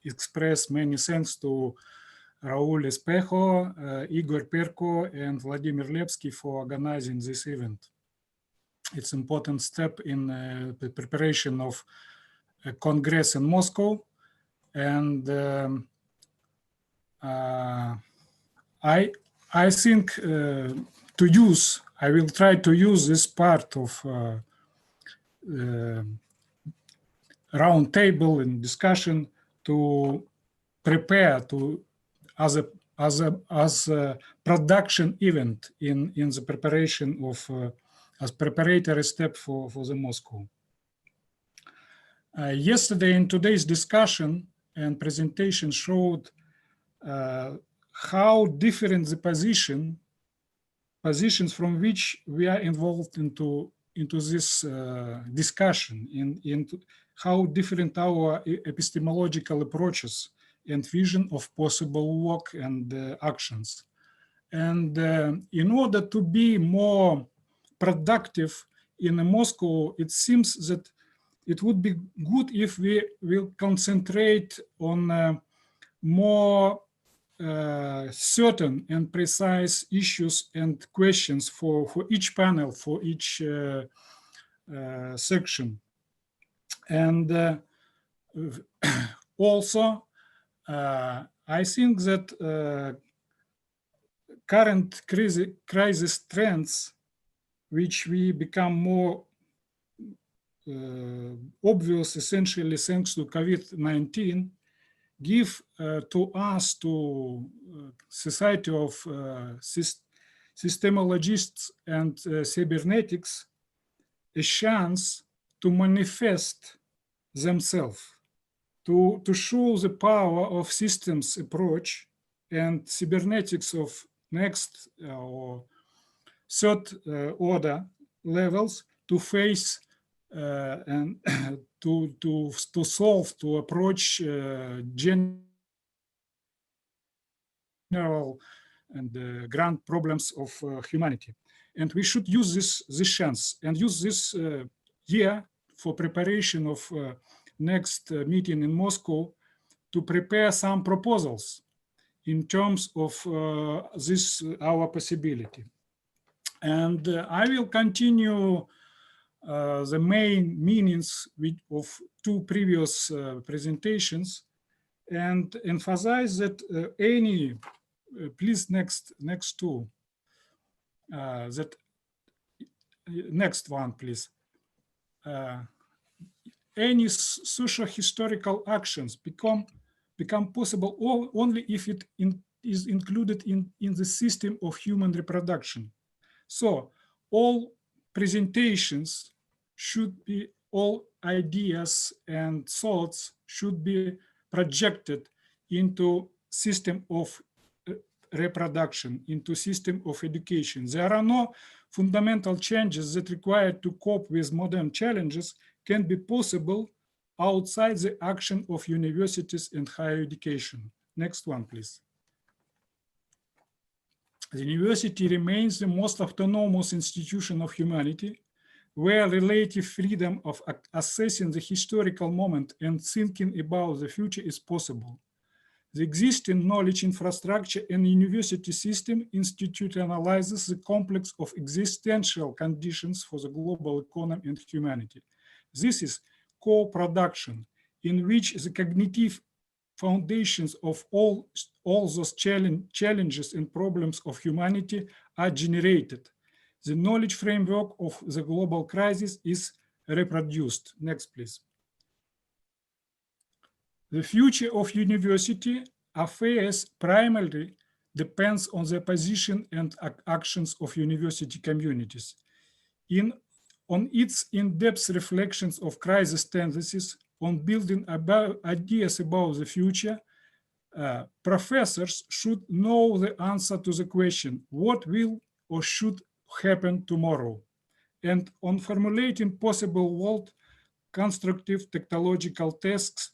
express many thanks to Raul Espejo, Igor Perko, and Vladimir Lepsky for organizing this event. It's an important step in the preparation of a Congress in Moscow, and I think I will try to use this part of round table and discussion to prepare as a production event in the preparation of as preparatory step for the Moscow. Yesterday in today's discussion and presentation showed how different the positions from which we are involved into this discussion, into how different our epistemological approaches and vision of possible work and actions. And in order to be more productive in Moscow, it seems that it would be good if we will concentrate on more certain and precise issues and questions for each panel, for each section. And also, I think that current crisis trends, which we become more obvious essentially thanks to COVID-19, give to us, to Society of Systemologists and Cybernetics, a chance to manifest themselves, to show the power of systems approach and cybernetics of next or third order levels to face and to solve, to approach general and grand problems of humanity. And we should use this chance and use this year for preparation of next meeting in Moscow to prepare some proposals in terms of this our possibility. And I will continue the main meanings of two previous presentations and emphasize that any, please next two, that next one, please. Any socio-historical actions become possible only if it is included in the system of human reproduction. So all presentations should be, all ideas and thoughts should be projected into system of reproduction, into system of education. There are no fundamental changes that require to cope with modern challenges can be possible outside the action of universities and higher education. Next one, please. The university remains the most autonomous institution of humanity, where relative freedom of assessing the historical moment and thinking about the future is possible. The existing knowledge infrastructure and university system institutionalizes the complex of existential conditions for the global economy and humanity. This is co-production, in which the cognitive foundations of all those challenges and problems of humanity are generated. The knowledge framework of the global crisis is reproduced. Next, please. The future of university affairs primarily depends on the position and actions of university communities. On its in-depth reflections of crisis tendencies, on building ideas about the future, professors should know the answer to the question, what will or should happen tomorrow? And on formulating possible world constructive technological tasks,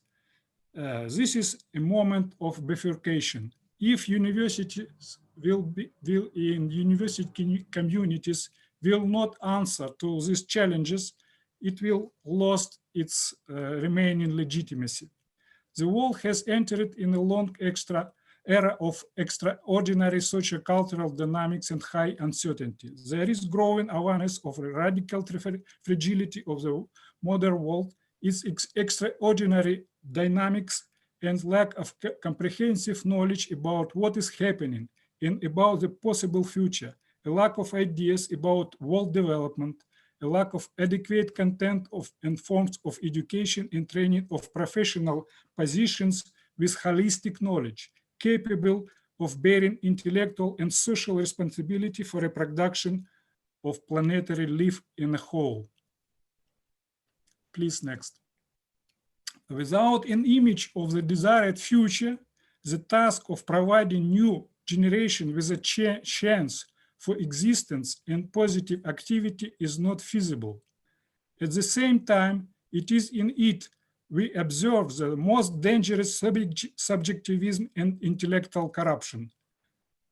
this is a moment of bifurcation. If universities in university communities will not answer to these challenges, it will lose its remaining legitimacy. The world has entered in a long era of extraordinary sociocultural dynamics and high uncertainty. There is growing awareness of the radical fragility of the modern world, its extraordinary dynamics, and lack of comprehensive knowledge about what is happening and about the possible future, a lack of ideas about world development, a lack of adequate content and forms of education and training of professional positions with holistic knowledge, capable of bearing intellectual and social responsibility for reproduction of planetary life in a whole. Please, next. Without an image of the desired future, the task of providing new generation with a chance for existence and positive activity is not feasible. At the same time, it is in it we observe the most dangerous subjectivism and intellectual corruption.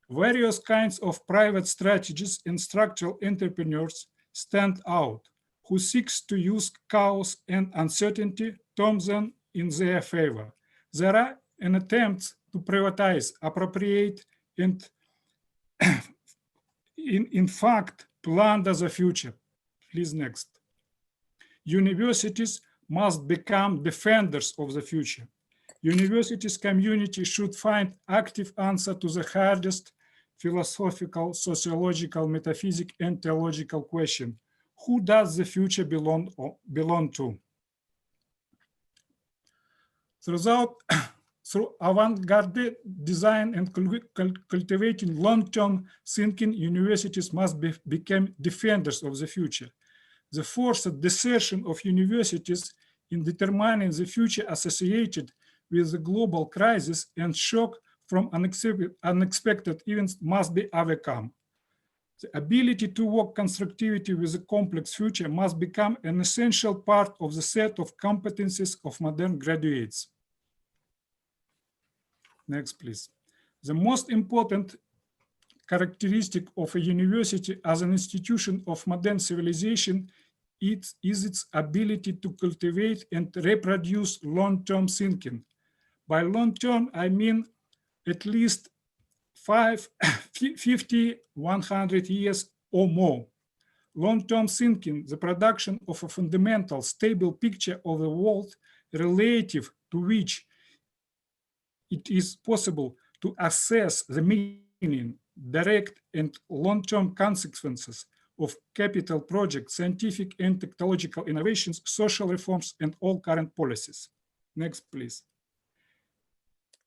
Various kinds of private strategists and structural entrepreneurs stand out, who seeks to use chaos and uncertainty, turn them in their favor. There are an attempt to privatize, appropriate, and in fact, plunder the future. Please, next. Universities must become defenders of the future. Universities community should find active answer to the hardest philosophical, sociological, metaphysical, and theological question. Who does the future belong to? Through avant-garde design and cultivating long-term thinking, universities must become defenders of the future. The forced desertion of universities in determining the future associated with the global crisis and shock from unexpected events must be overcome. The ability to work constructively with a complex future must become an essential part of the set of competencies of modern graduates. Next, please. The most important characteristic of a university as an institution of modern civilization is its ability to cultivate and reproduce long-term thinking. By long-term, I mean at least 50, 100 years or more. Long-term thinking, the production of a fundamental, stable picture of the world relative to which it is possible to assess the meaning, direct and long-term consequences of capital projects, scientific and technological innovations, social reforms, and all current policies. Next, please.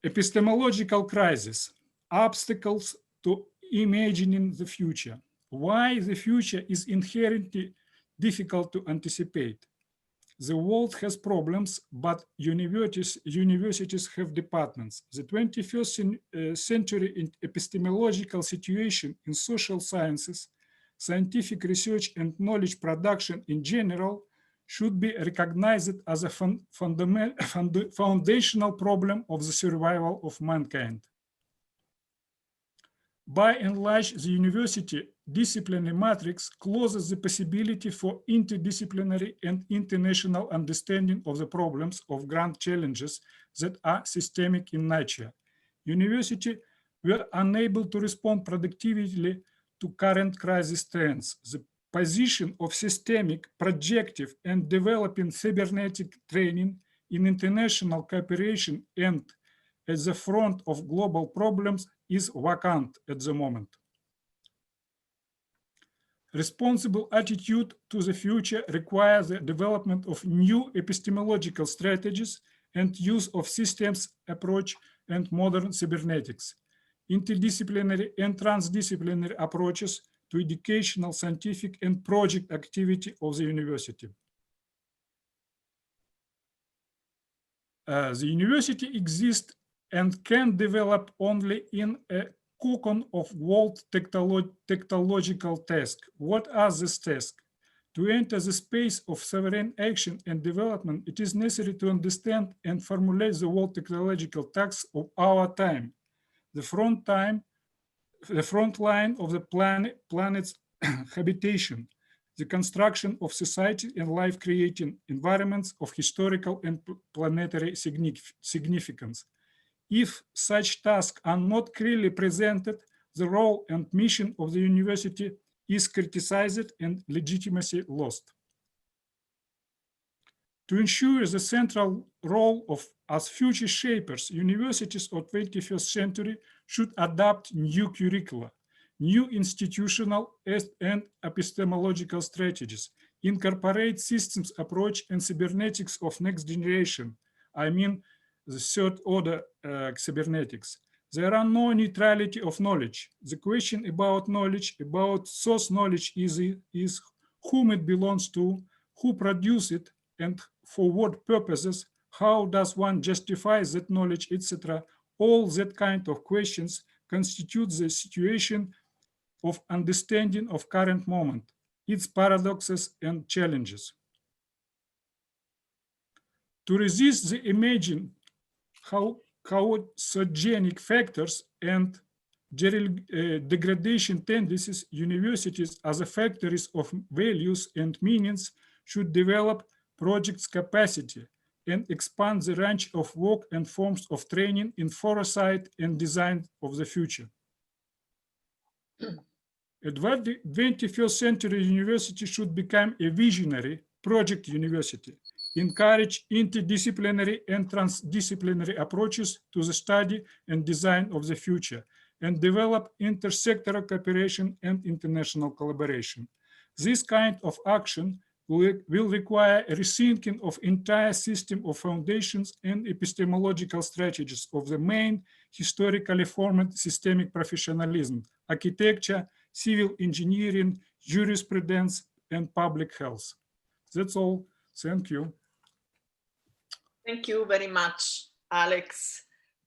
Epistemological crisis, obstacles to imagining the future. Why the future is inherently difficult to anticipate. The world has problems, but universities have departments. The 21st century epistemological situation in social sciences, scientific research, and knowledge production in general should be recognized as a foundational problem of the survival of mankind. By and large, the university disciplinary matrix closes the possibility for interdisciplinary and international understanding of the problems of grand challenges that are systemic in nature. Universities were unable to respond productively to current crisis trends. The position of systemic, projective, and developing cybernetic training in international cooperation and at the front of global problems is vacant at the moment. Responsible attitude to the future requires the development of new epistemological strategies and use of systems approach and modern cybernetics, interdisciplinary and transdisciplinary approaches to educational, scientific, and project activity of the university. The university exists and can develop only in a cocon of world technological tasks. What are these tasks? To enter the space of sovereign action and development, it is necessary to understand and formulate the world technological tasks of our time, the front line of the planet's habitation, the construction of society and life-creating environments of historical and planetary significance. If such tasks are not clearly presented, the role and mission of the university is criticized and legitimacy lost. To ensure the central role as future shapers, universities of 21st century should adopt new curricula, new institutional and epistemological strategies, incorporate systems approach and cybernetics of next generation. I mean, the third order cybernetics. There are no neutrality of knowledge. The question about knowledge, about source knowledge is whom it belongs to, who produces it, and for what purposes, how does one justify that knowledge, etc. All that kind of questions constitute the situation of understanding of current moment, its paradoxes and challenges. To resist the imagined hallucinogenic factors and degradation tendencies, universities as a factories of values and meanings should develop projects capacity and expand the range of work and forms of training in foresight and design of the future. A 21st century university should become a visionary project university, encourage interdisciplinary and transdisciplinary approaches to the study and design of the future, and develop intersectoral cooperation and international collaboration. This kind of action will require a rethinking of entire system of foundations and epistemological strategies of the main historically formed systemic professionalism, architecture, civil engineering, jurisprudence, and public health. That's all. Thank you. Thank you very much, Alex.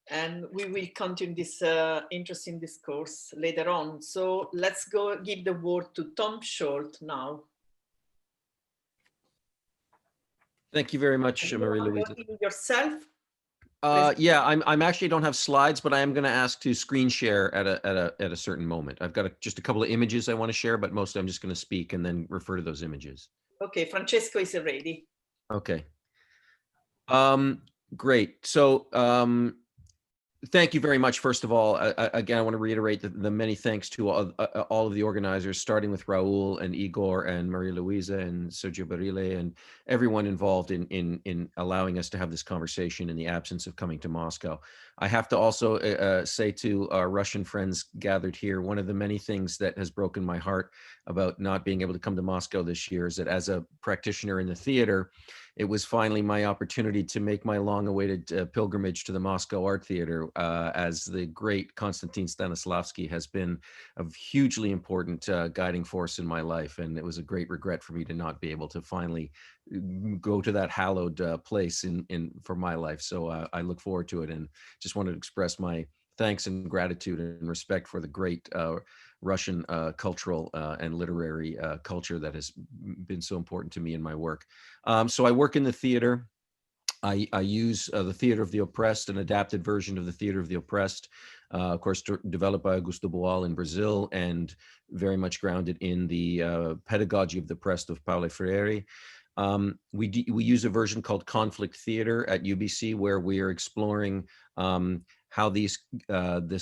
And we will continue this interesting discourse later on. So let's go give the word to Tom Short now. Thank you very much, Marie-Louise. Yourself? Yeah, I'm actually don't have slides, but I am going to ask to screen share at a certain moment. I've got just a couple of images I want to share, but mostly I'm just going to speak and then refer to those images. Okay, Francesco is ready. Okay. Great. So thank you very much. First of all, again, I want to reiterate the many thanks to all of the organizers, starting with Raul and Igor and Maria-Luisa and Sergio Barile and everyone involved in allowing us to have this conversation in the absence of coming to Moscow. I have to also say to our Russian friends gathered here, one of the many things that has broken my heart about not being able to come to Moscow this year is that as a practitioner in the theater, it was finally my opportunity to make my long-awaited pilgrimage to the Moscow Art Theater, as the great Konstantin Stanislavski has been a hugely important guiding force in my life. And it was a great regret for me to not be able to finally go to that hallowed place for my life. So I look forward to it and just wanted to express my thanks and gratitude and respect for the great Russian cultural and literary culture that has been so important to me in my work. So I work in the theater. I use the Theater of the Oppressed, an adapted version of the Theater of the Oppressed, of course, developed by Augusto Boal in Brazil and very much grounded in the pedagogy of the oppressed of Paulo Freire. We use a version called Conflict Theater at UBC, where we are exploring how we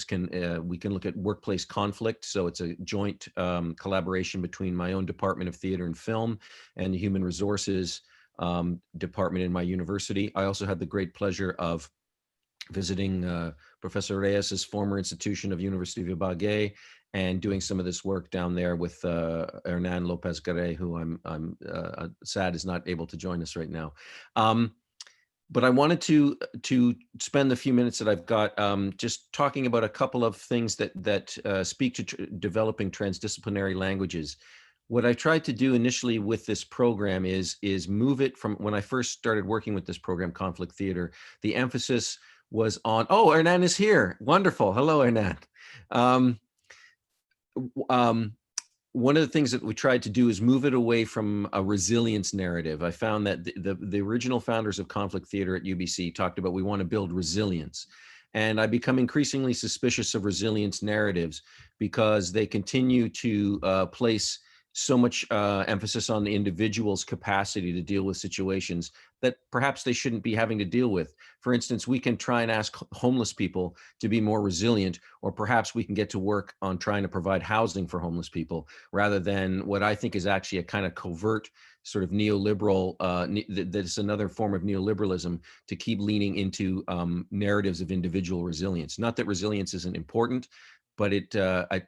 can look at workplace conflict. So it's a joint collaboration between my own Department of Theater and Film and the Human Resources department in my university. I also had the great pleasure of visiting Professor Reyes's former institution of University of Ibagué and doing some of this work down there with Hernan Lopez Garay, who I'm sad is not able to join us right now. But I wanted to spend the few minutes that I've got just talking about a couple of things that speak to developing transdisciplinary languages. What I tried to do initially with this program is move it from when I first started working with this program, Conflict Theater. The emphasis was on, oh, Hernan is here. Wonderful. Hello, Hernan. One of the things that we tried to do is move it away from a resilience narrative. I found that the original founders of Conflict Theater at UBC talked about we want to build resilience. And I become increasingly suspicious of resilience narratives because they continue to place so much emphasis on the individual's capacity to deal with situations that perhaps they shouldn't be having to deal with. For instance, we can try and ask homeless people to be more resilient, or perhaps we can get to work on trying to provide housing for homeless people, rather than what I think is actually a kind of covert sort of neoliberal, that's another form of neoliberalism, to keep leaning into narratives of individual resilience. Not that resilience isn't important, but it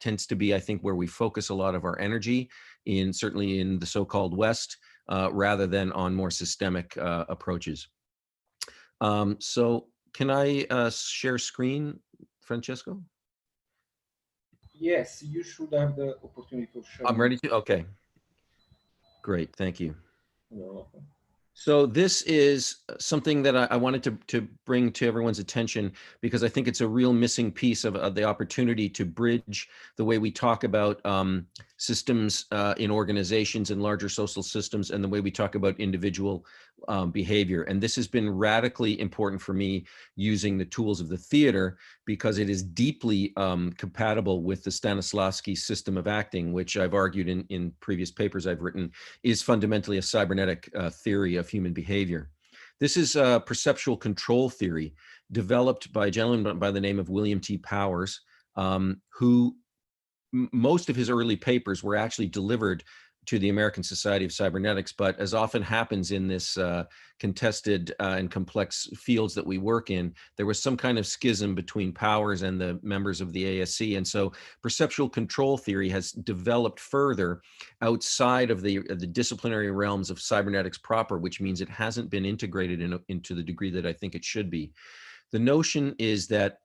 tends to be, I think, where we focus a lot of our energy, certainly in the so-called West, rather than on more systemic approaches. So can I share screen, Francesco? Yes, you should have the opportunity to share. I'm ready to, okay. Great, thank you. You're welcome. So this is something that I wanted to bring to everyone's attention, because I think it's a real missing piece of the opportunity to bridge the way we talk about systems in organizations and larger social systems, and the way we talk about individual behavior. And this has been radically important for me using the tools of the theater, because it is deeply compatible with the Stanislavski system of acting, which I've argued in previous papers I've written is fundamentally a cybernetic theory of human behavior. This is a perceptual control theory developed by a gentleman by the name of William T. Powers, who most of his early papers were actually delivered to the American Society of Cybernetics, but as often happens in this contested and complex fields that we work in, there was some kind of schism between powers and the members of the ASC. And so perceptual control theory has developed further outside of the disciplinary realms of cybernetics proper, which means it hasn't been integrated into the degree that I think it should be. The notion is that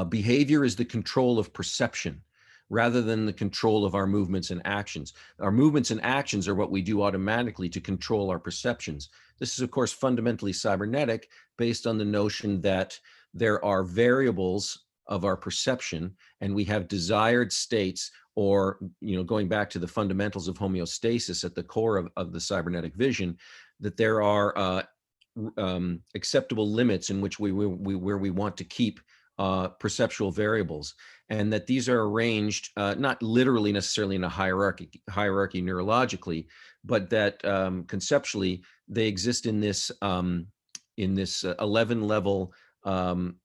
behavior is the control of perception, rather than the control of our movements and actions. Our movements and actions are what we do automatically to control our perceptions. This is, of course, fundamentally cybernetic, based on the notion that there are variables of our perception, and we have desired states, or, going back to the fundamentals of homeostasis at the core of the cybernetic vision, that there are acceptable limits in which where we want to keep perceptual variables, and that these are arranged not literally necessarily in a hierarchy neurologically, but that conceptually they exist in this 11-level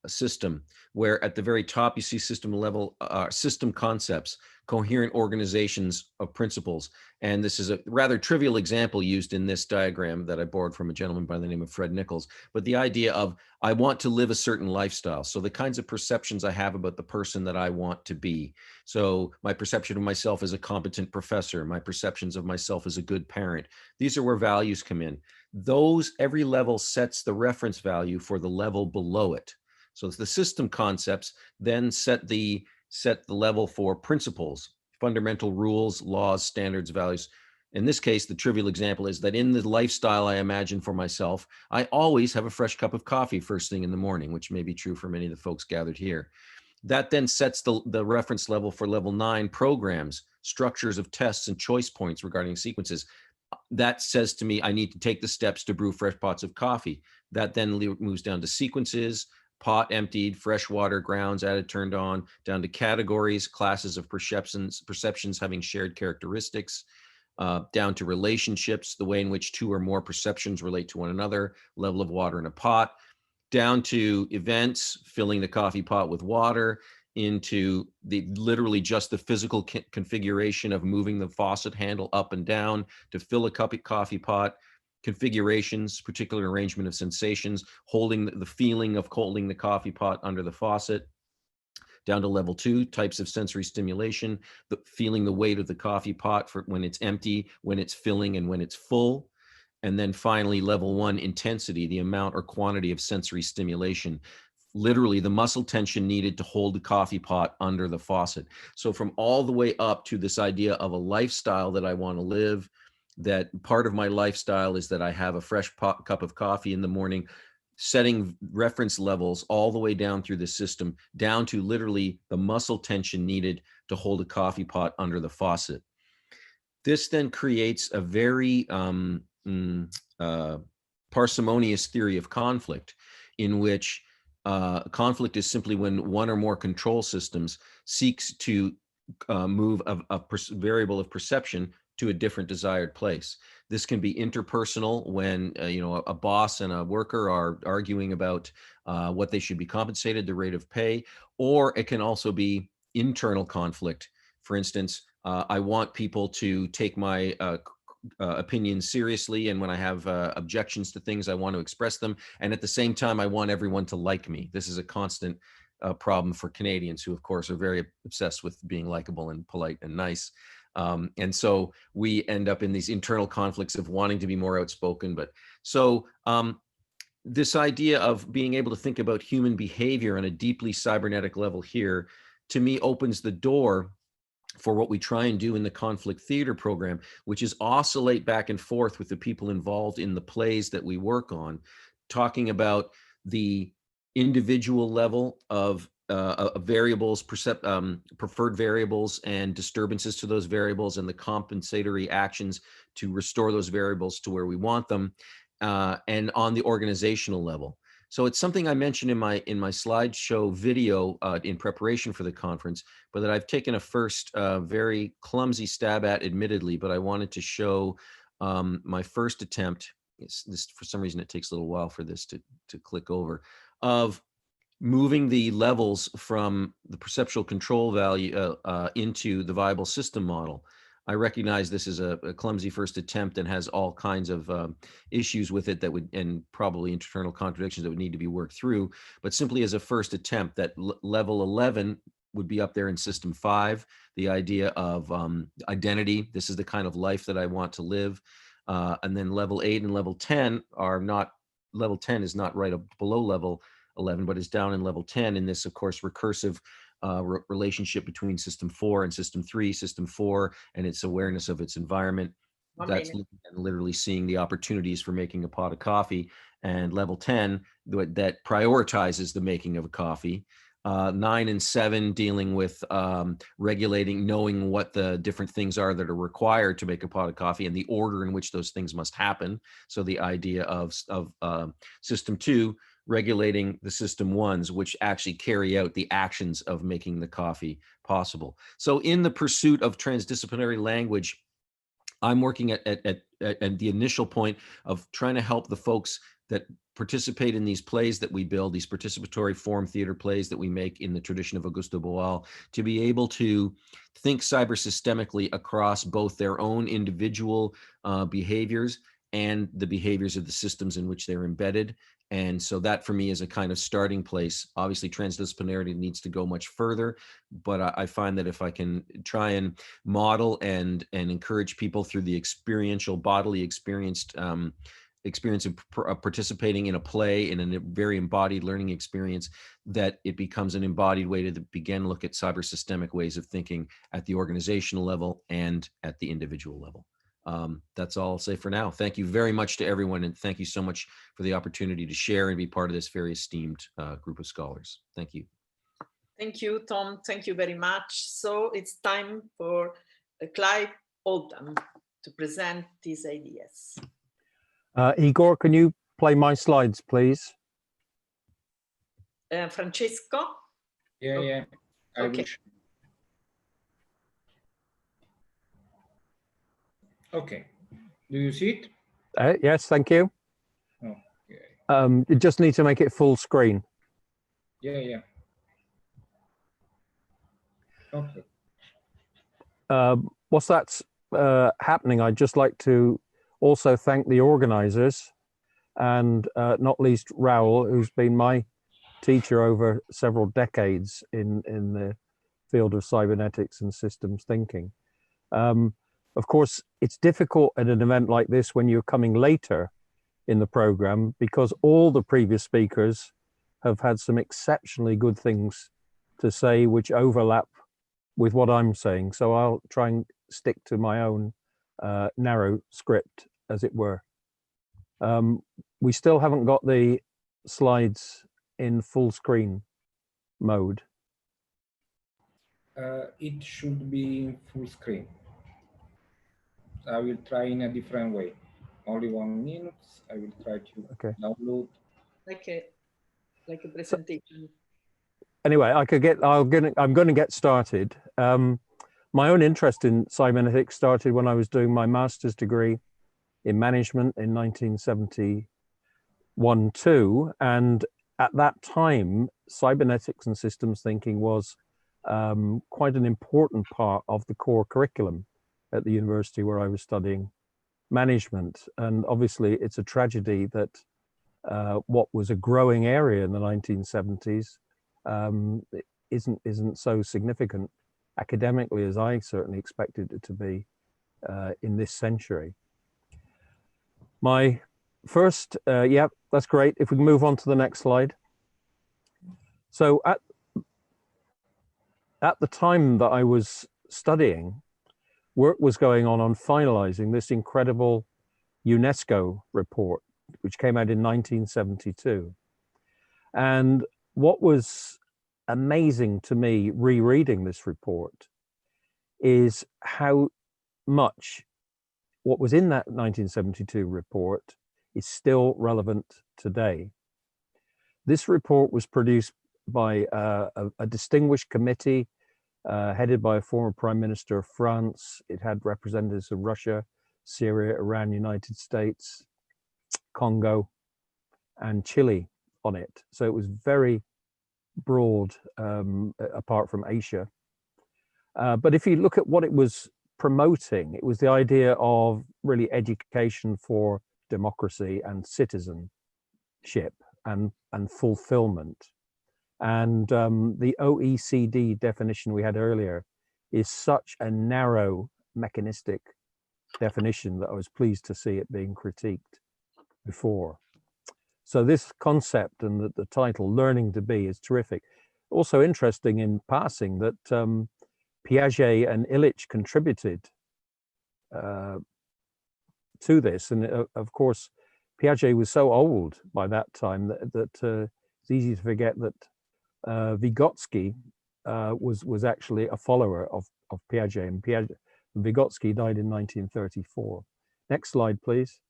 system, where at the very top you see system level system concepts, coherent organizations of principles. And this is a rather trivial example used in this diagram that I borrowed from a gentleman by the name of Fred Nichols. But the idea of, I want to live a certain lifestyle. So the kinds of perceptions I have about the person that I want to be. So my perception of myself as a competent professor, my perceptions of myself as a good parent. These are where values come in. Every level sets the reference value for the level below it. So the system concepts then set the level for principles, fundamental rules, laws, standards, values. In this case, the trivial example is that in the lifestyle I imagine for myself, I always have a fresh cup of coffee first thing in the morning, which may be true for many of the folks gathered here. That then sets the reference level for level 9 programs, structures of tests and choice points regarding sequences. That says to me, I need to take the steps to brew fresh pots of coffee. That then moves down to sequences, pot emptied, fresh water, grounds added, turned on, down to categories, classes of perceptions having shared characteristics, down to relationships, the way in which two or more perceptions relate to one another, level of water in a pot, down to events, filling the coffee pot with water, into literally just the physical configuration of moving the faucet handle up and down to fill a coffee pot, configurations, particular arrangement of sensations, holding the feeling of holding the coffee pot under the faucet, down to level 2, types of sensory stimulation, feeling the weight of the coffee pot for when it's empty, when it's filling, and when it's full. And then finally, level 1, intensity, the amount or quantity of sensory stimulation, literally the muscle tension needed to hold the coffee pot under the faucet. So from all the way up to this idea of a lifestyle that I want to live, that part of my lifestyle is that I have a fresh cup of coffee in the morning, setting reference levels all the way down through the system, down to literally the muscle tension needed to hold a coffee pot under the faucet. This then creates a very parsimonious theory of conflict, in which conflict is simply when one or more control systems seeks to move a variable of perception to a different desired place. This can be interpersonal when a boss and a worker are arguing about what they should be compensated, the rate of pay, or it can also be internal conflict. For instance, I want people to take my opinions seriously, and when I have objections to things, I want to express them, and at the same time I want everyone to like me. This is a constant problem for Canadians, who of course are very obsessed with being likable and polite and nice, and so we end up in these internal conflicts of wanting to be more outspoken. But so this idea of being able to think about human behavior on a deeply cybernetic level here, to me, opens the door for what we try and do in the conflict theater program, which is oscillate back and forth with the people involved in the plays that we work on, talking about the individual level of variables, preferred variables and disturbances to those variables, and the compensatory actions to restore those variables to where we want them, and on the organizational level. So it's something I mentioned in my slideshow video in preparation for the conference, but that I've taken a first very clumsy stab at, admittedly, but I wanted to show my first attempt. This, for some reason, it takes a little while for this to click over, of moving the levels from the perceptual control value into the viable system model. I recognize this is a clumsy first attempt and has all kinds of issues with it that would, and probably internal contradictions that would need to be worked through, but simply as a first attempt, that level 11 would be up there in system 5, the idea of identity. This is the kind of life that I want to live. And then level 8 and level 10 are not, level 10 is not right below level 11, but is down in level 10 in this, of course, recursive relationship between system 4 and system 3, system 4 and its awareness of its environment. That's literally seeing the opportunities for making a pot of coffee. And level 10 that prioritizes the making of a coffee. 9 and 7 dealing with regulating, knowing what the different things are that are required to make a pot of coffee and the order in which those things must happen. So the idea of system 2 regulating the system 1s, which actually carry out the actions of making the coffee possible. So in the pursuit of transdisciplinary language, I'm working at the initial point of trying to help the folks that participate in these plays that we build, these participatory form theater plays that we make in the tradition of Augusto Boal, to be able to think cyber systemically across both their own individual behaviors and the behaviors of the systems in which they're embedded. And so that for me is a kind of starting place. Obviously, transdisciplinarity needs to go much further, but I find that if I can try and model and encourage people through the experiential, bodily experience of participating in a play, in a very embodied learning experience, that it becomes an embodied way to begin look at cyber systemic ways of thinking at the organizational level and at the individual level. That's all I'll say for now. Thank you very much to everyone, and thank you so much for the opportunity to share and be part of this very esteemed group of scholars. Thank you. Thank you, Tom. Thank you very much. So it's time for Clive Oldham to present these ideas. Igor, can you play my slides, please? Francesco? Yeah. Okay. Okay. Do you see it? Yes, thank you. Okay. You just need to make it full screen. Yeah. Okay. Whilst that's happening, I'd just like to also thank the organizers and not least Raoul, who's been my teacher over several decades in the field of cybernetics and systems thinking. Of course, it's difficult at an event like this when you're coming later in the program, because all the previous speakers have had some exceptionally good things to say which overlap with what I'm saying. So I'll try and stick to my own narrow script, as it were. We still haven't got the slides in full screen mode. It should be in full screen. I will try in a different way. Only 1 minute. I will try to download. Like a presentation. Anyway, I'm going to get started. My own interest in cybernetics started when I was doing my master's degree in management in 1971-2, and at that time, cybernetics and systems thinking was quite an important part of the core curriculum at the university where I was studying management. And obviously, it's a tragedy that what was a growing area in the 1970s isn't so significant academically as I certainly expected it to be in this century. My first, yeah, that's great. If we can move on to the next slide. So at the time that I was studying, work was going on finalizing this incredible UNESCO report, which came out in 1972. And what was amazing to me rereading this report is how much what was in that 1972 report is still relevant today. This report was produced by a distinguished committee headed by a former Prime Minister of France. It had representatives of Russia, Syria, Iran, United States, Congo, and Chile on it. So it was very broad, apart from Asia. But if you look at what it was promoting, it was the idea of really education for democracy and citizenship and fulfillment. And the OECD definition we had earlier is such a narrow mechanistic definition that I was pleased to see it being critiqued before. So this concept and the title, Learning to Be, is terrific. Also interesting in passing that Piaget and Illich contributed to this. And of course, Piaget was so old by that time that it's easy to forget that Vygotsky was actually a follower of Piaget, and Vygotsky died in 1934. Next slide, please.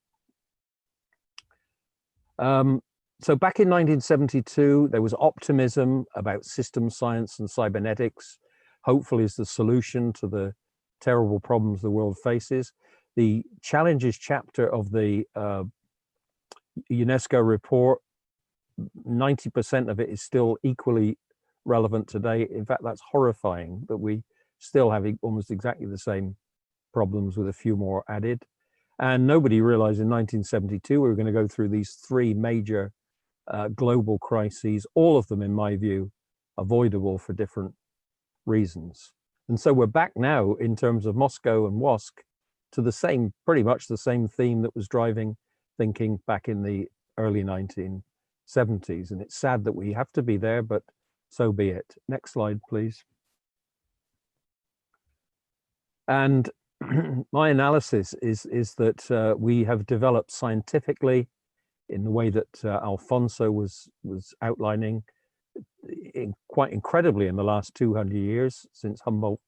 So back in 1972, there was optimism about system science and cybernetics, hopefully is the solution to the terrible problems the world faces. The challenges chapter of the UNESCO report, 90% of it is still equally relevant today. In fact, that's horrifying that we still have almost exactly the same problems with a few more added. And nobody realized in 1972 we were going to go through these three major global crises, all of them, in my view, avoidable for different reasons. And so we're back now in terms of Moscow and WOSC to the same, pretty much the same theme that was driving thinking back in the early 1970s. And it's sad that we have to be there, but so be it. Next slide, please. And my analysis is that we have developed scientifically in the way that Alfonso was outlining, quite incredibly in the last 200 years since Humboldt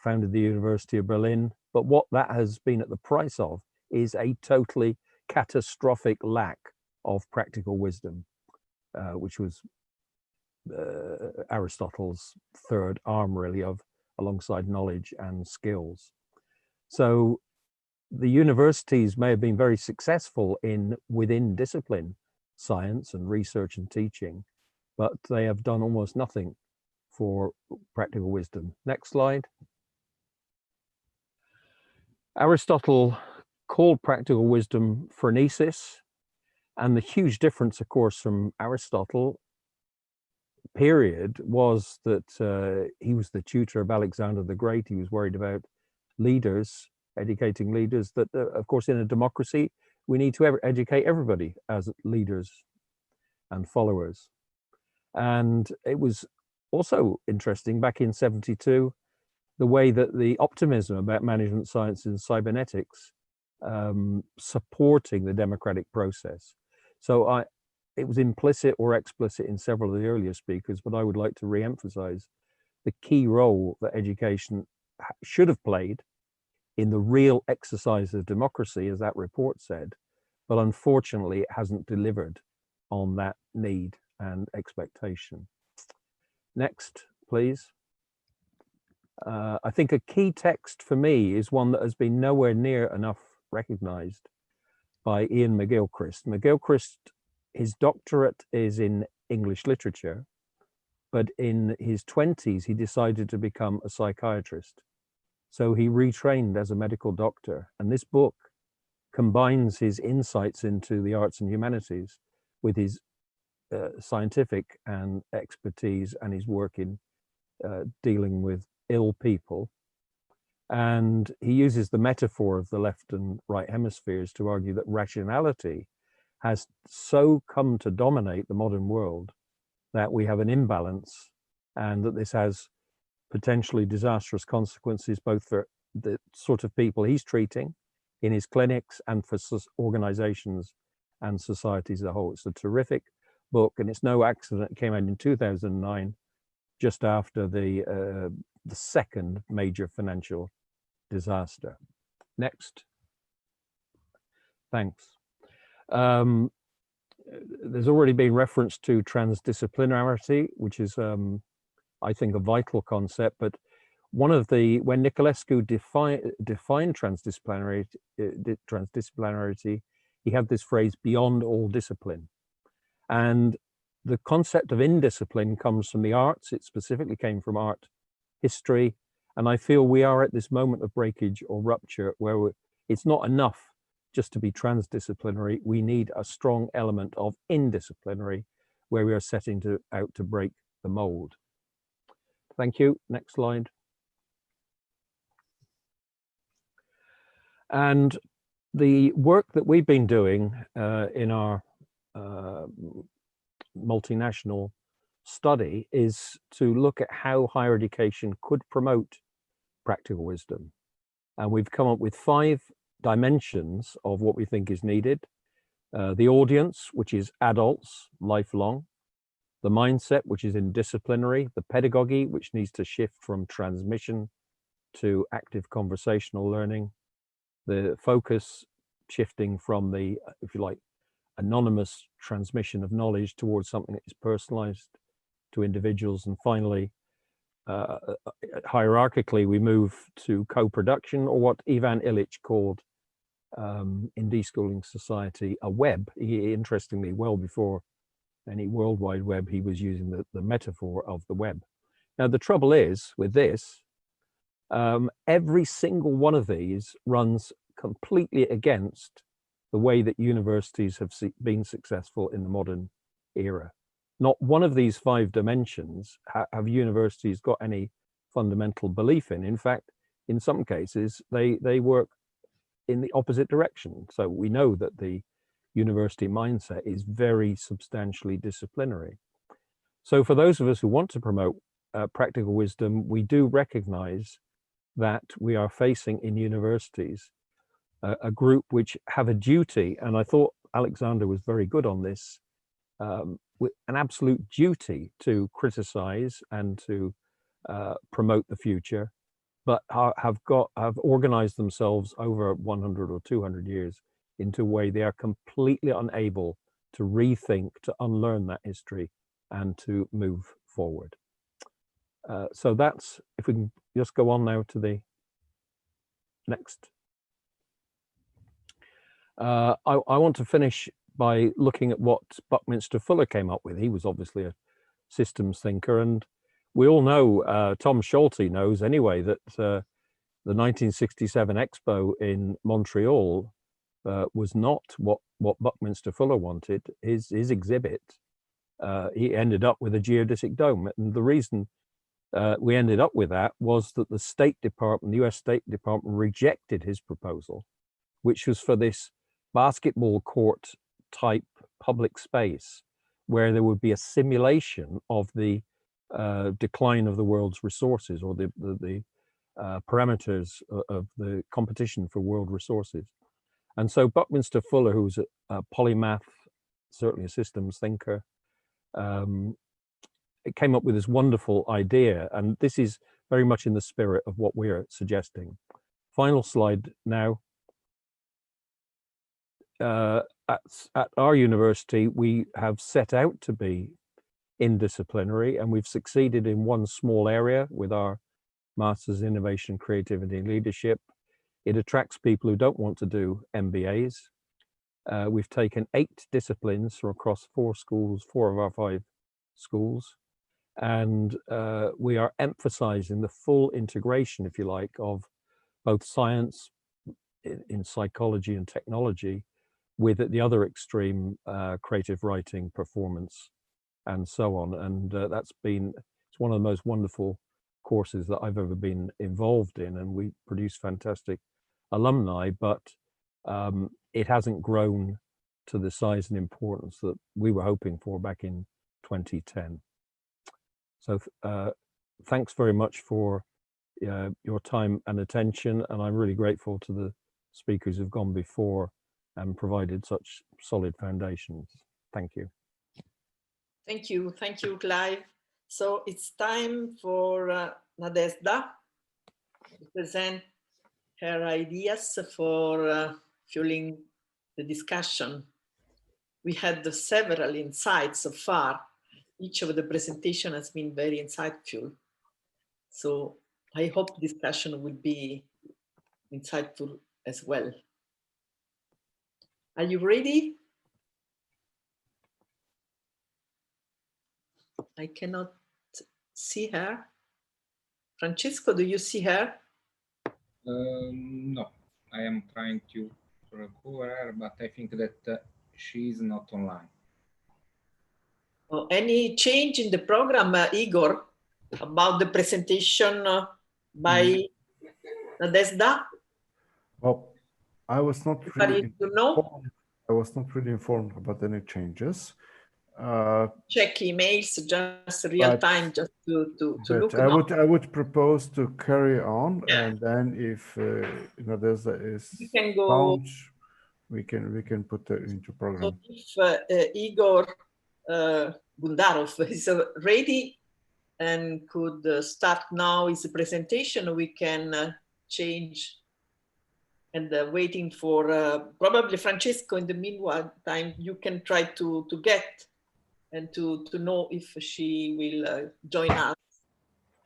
founded the University of Berlin. But what that has been at the price of is a totally catastrophic lack of practical wisdom, which was Aristotle's third arm, really, of alongside knowledge and skills. So the universities may have been very successful within discipline, science and research and teaching, but they have done almost nothing for practical wisdom. Next slide. Aristotle called practical wisdom phronesis, and the huge difference, of course, from Aristotle period was that he was the tutor of Alexander the Great. He was worried about leaders, educating leaders, that of course in a democracy we need to educate everybody as leaders and followers. And it was also interesting back in 72 the way that the optimism about management science and cybernetics supporting the democratic process. So it was implicit or explicit in several of the earlier speakers, but I would like to re-emphasize the key role that education should have played in the real exercise of democracy, as that report said, but unfortunately it hasn't delivered on that need and expectation. Next, please. I think a key text for me is one that has been nowhere near enough recognized by Ian McGilchrist. McGilchrist, his doctorate is in English literature, but in his 20s, he decided to become a psychiatrist. So he retrained as a medical doctor. And this book combines his insights into the arts and humanities with his scientific and expertise and his work in dealing with ill people. And he uses the metaphor of the left and right hemispheres to argue that rationality has so come to dominate the modern world that we have an imbalance, and that this has potentially disastrous consequences both for the sort of people he's treating in his clinics and for organizations and societies as a whole. It's a terrific book, and it's no accident it came out in 2009, just after the second major financial disaster. Next. Thanks. There's already been reference to transdisciplinarity, which is, I think, a vital concept. But one of when Niculescu defined transdisciplinarity, he had this phrase, beyond all discipline. And the concept of indiscipline comes from the arts. It specifically came from art history And I feel we are at this moment of breakage or rupture where it's not enough just to be transdisciplinary. We need a strong element of indisciplinary where we are setting out to break the mold. Thank you. Next slide. And the work that we've been doing in our multinational study is to look at how higher education could promote practical wisdom. And we've come up with 5 dimensions of what we think is needed. The audience, which is adults, lifelong. The mindset, which is indisciplinary. The pedagogy, which needs to shift from transmission to active conversational learning. The focus shifting from the, if you like, anonymous transmission of knowledge towards something that is personalized to individuals. And finally, hierarchically, we move to co-production, or what Ivan Illich called in Deschooling Society, a web. Interestingly, well before any World Wide Web, he was using the metaphor of the web. Now, the trouble is with this, every single one of these runs completely against the way that universities have been successful in the modern era. Not one of these 5 dimensions have universities got any fundamental belief in. In fact, in some cases, they work in the opposite direction. So we know that the university mindset is very substantially disciplinary. So for those of us who want to promote practical wisdom, we do recognize that we are facing in universities a group which have a duty, and I thought Alexander was very good on this, with an absolute duty to criticize and to promote the future, but have organized themselves over 100 or 200 years into a way they are completely unable to rethink, to unlearn that history and to move forward. So that's, if we can just go on now to the next. I want to finish by looking at what Buckminster Fuller came up with. He was obviously a systems thinker, and we all know, Tom Schulte knows anyway, that the 1967 Expo in Montreal was not what Buckminster Fuller wanted. His exhibit, he ended up with a geodesic dome, and the reason we ended up with that was that the State Department, the US State Department, rejected his proposal, which was for this basketball court type public space where there would be a simulation of the decline of the world's resources, or the parameters of the competition for world resources. And so Buckminster Fuller, who was a polymath, certainly a systems thinker, it came up with this wonderful idea, and this is very much in the spirit of what we're suggesting. Final slide now. At our university, we have set out to be indisciplinary, and we've succeeded in one small area with our Masters in Innovation, Creativity and Leadership. It attracts people who don't want to do MBAs. We've taken 8 disciplines from across 4 schools, 4 of our 5 schools, and we are emphasizing the full integration, if you like, of both science in psychology and technology, with at the other extreme, creative writing, performance, and so on. And it's one of the most wonderful courses that I've ever been involved in, and we produce fantastic alumni, but it hasn't grown to the size and importance that we were hoping for back in 2010. So thanks very much for your time and attention, and I'm really grateful to the speakers who've gone before and provided such solid foundations. Thank you. Thank you, Clive. So it's time for Nadezhda to present her ideas for fueling the discussion. We had several insights so far. Each of the presentation has been very insightful. So I hope discussion will be insightful as well. Are you ready? I cannot see her. Francesco, do you see her? No, I am trying to recover her, but I think that she is not online. Any change in the program, Igor, about the presentation by Nadezhda? Well, I was not really informed. I was not really informed about any changes. Check emails just real time, just to look. I would propose to carry on, and then if Nadezhda is found, we can put her into program. So if Igor Gundarov is ready and could start now his presentation, we can change. And waiting for probably Francesco. In the meanwhile, time you can try to get and to know if she will join us.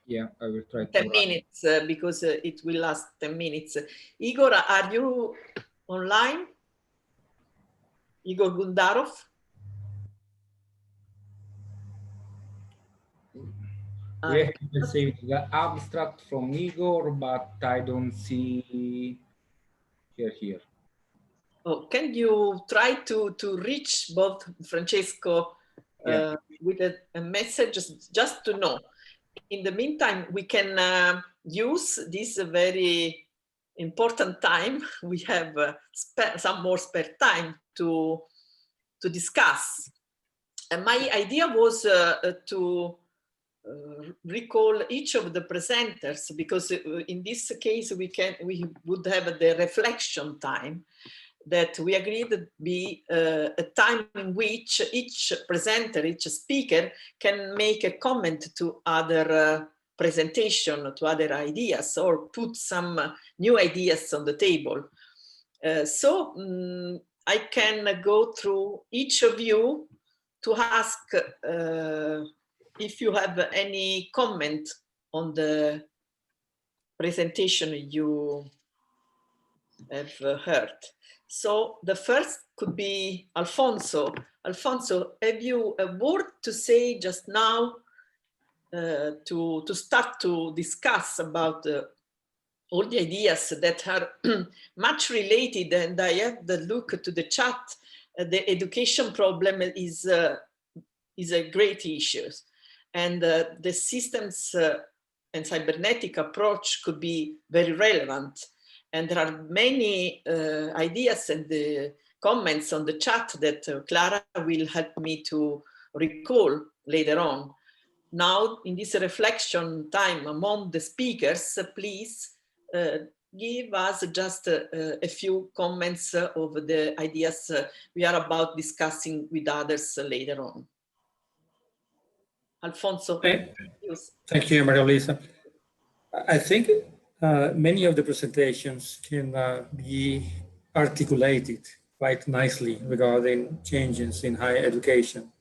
Yeah, I will try. 10 minutes because it will last 10 minutes. Igor, are you online? Igor Gundarov? We have received the abstract from Igor, but I don't see her here. Oh, can you try to reach both Francesco with a message just to know? In the meantime, we can use this very important time. We have some more spare time to discuss. And my idea was to recall each of the presenters, because in this case we would have the reflection time that we agreed to be a time in which each presenter, each speaker can make a comment to other presentation, to other ideas, or put some new ideas on the table. So I can go through each of you to ask if you have any comment on the presentation you have heard. So the first could be Alfonso. Alfonso, have you a word to say just now to start to discuss about all the ideas that are much related? And I have the look to the chat. The education problem is a great issue. And the systems and cybernetic approach could be very relevant. And there are many ideas and comments on the chat that Clara will help me to recall later on. Now, in this reflection time among the speakers, please give us just a few comments of the ideas we are about discussing with others later on. Alfonso. Thank you, Maria Luisa. I think many of the presentations can be articulated quite nicely regarding changes in higher education.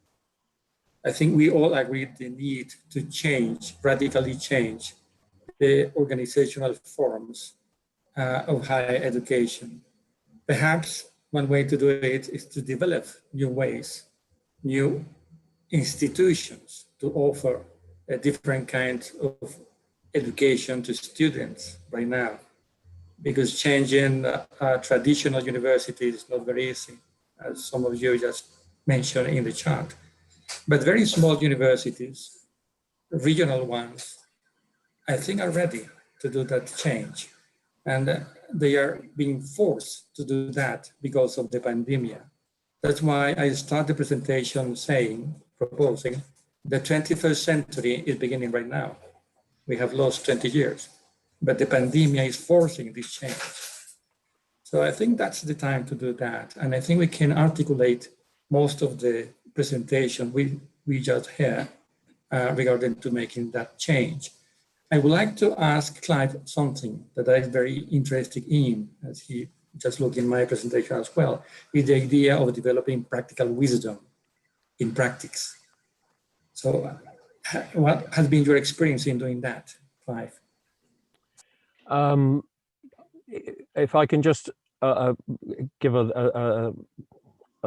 I think we all agree the need to change, radically change the organizational forms of higher education. Perhaps one way to do it is to develop new ways, new institutions to offer a different kind of education to students right now, because changing traditional universities is not very easy, as some of you just mentioned in the chat. But very small universities, regional ones, I think are ready to do that change. And they are being forced to do that because of the pandemic. That's why I start the presentation proposing the 21st century is beginning right now. We have lost 20 years, but the pandemic is forcing this change. So I think that's the time to do that. And I think we can articulate most of the presentation we just heard regarding to making that change. I would like to ask Clive something that I'm very interested in, as he just looked in my presentation as well, is the idea of developing practical wisdom in practice. So what has been your experience in doing that, Clive? If I can just give a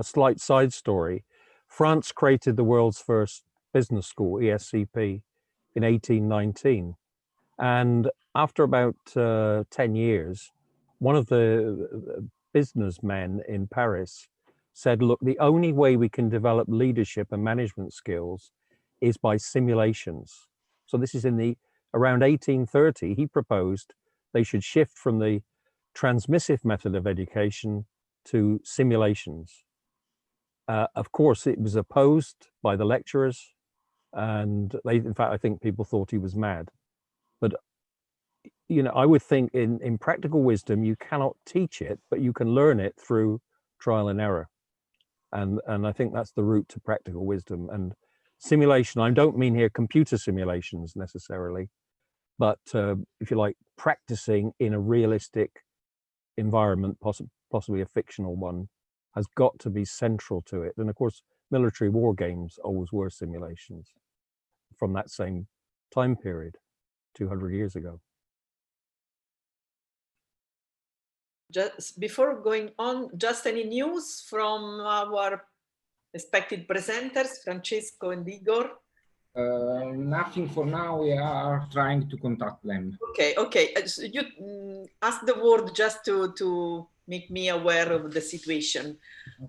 slight side story, France created the world's first business school, ESCP, in 1819. And after about 10 years, one of the businessmen in Paris said, look, the only way we can develop leadership and management skills is by simulations. So this is around 1830, he proposed they should shift from the transmissive method of education to simulations. Of course, it was opposed by the lecturers, and in fact, I think people thought he was mad. But I would think in practical wisdom, you cannot teach it, but you can learn it through trial and error. And I think that's the route to practical wisdom. And simulation, I don't mean here computer simulations necessarily, but if you like, practicing in a realistic environment, possibly a fictional one, has got to be central to it. And of course, military war games always were simulations from that same time period, 200 years ago. Just before going on, just any news from our expected presenters, Francesco and Igor? Nothing for now. We are trying to contact them. Okay. So you ask the word just to make me aware of the situation.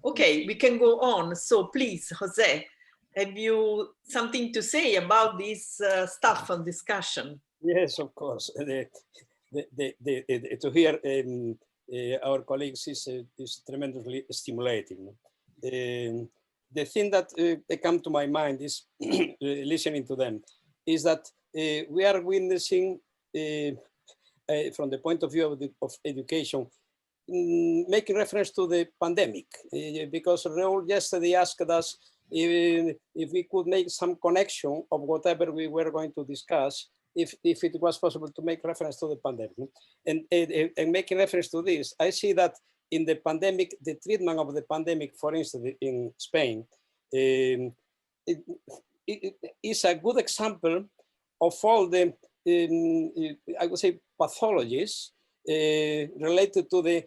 Okay, we can go on. So please, Jose, have you something to say about this stuff and discussion? Yes, of course. To hear our colleagues is tremendously stimulating. The thing that come to my mind is listening to them is that we are witnessing from the point of view of education, making reference to the pandemic, because Raul yesterday asked us if we could make some connection of whatever we were going to discuss, if it was possible to make reference to the pandemic. And making reference to this, I see that in the pandemic, the treatment of the pandemic, for instance, in Spain, it is a good example of all the, I would say, pathologies related to the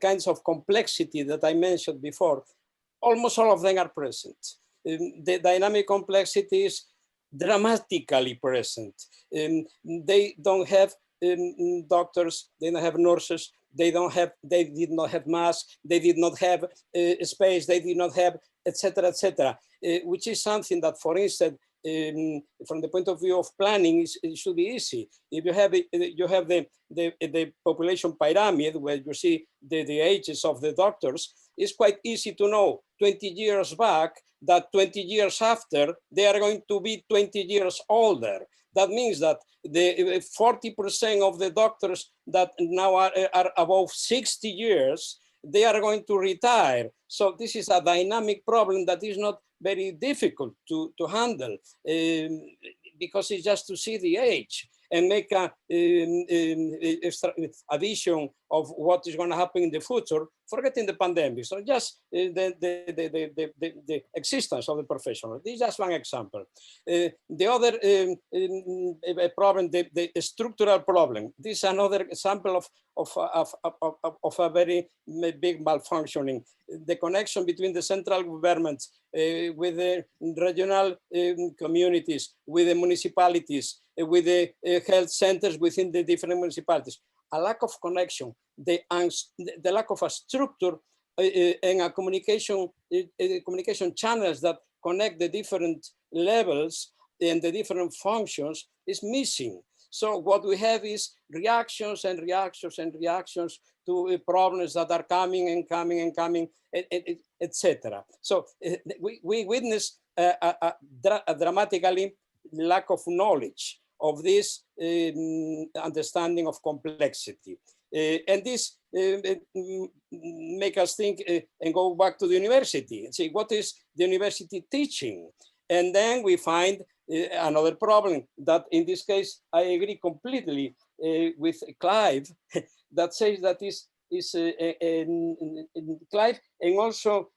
kinds of complexity that I mentioned before. Almost all of them are present. The dynamic complexity is dramatically present. They don't have doctors, they don't have nurses, they did not have masks, they did not have space, they did not have, etc., which is something that, for instance, from the point of view of planning, it should be easy. If you have the population pyramid where you see the ages of the doctors, it's quite easy to know 20 years back that 20 years after they are going to be 20 years older. That means that the 40% of the doctors that now are above 60 years, they are going to retire. So this is a dynamic problem that is not very difficult to handle because it's just to see the age and make a vision of what is going to happen in the future, forgetting the pandemic. So just the existence of the professional. This is just one example. The other problem, the structural problem. This is another example of a very big malfunctioning. The connection between the central government with the regional communities, with the municipalities, with the health centers within the different municipalities. A lack of connection, the lack of a structure and a communication channels that connect the different levels and the different functions is missing. So what we have is reactions and reactions and reactions to problems that are coming and coming and coming, etc. So we witness a dramatically lack of knowledge of this understanding of complexity. And this make us think and go back to the university and say, what is the university teaching? And then we find another problem that in this case, I agree completely with Clive that says that is Clive and also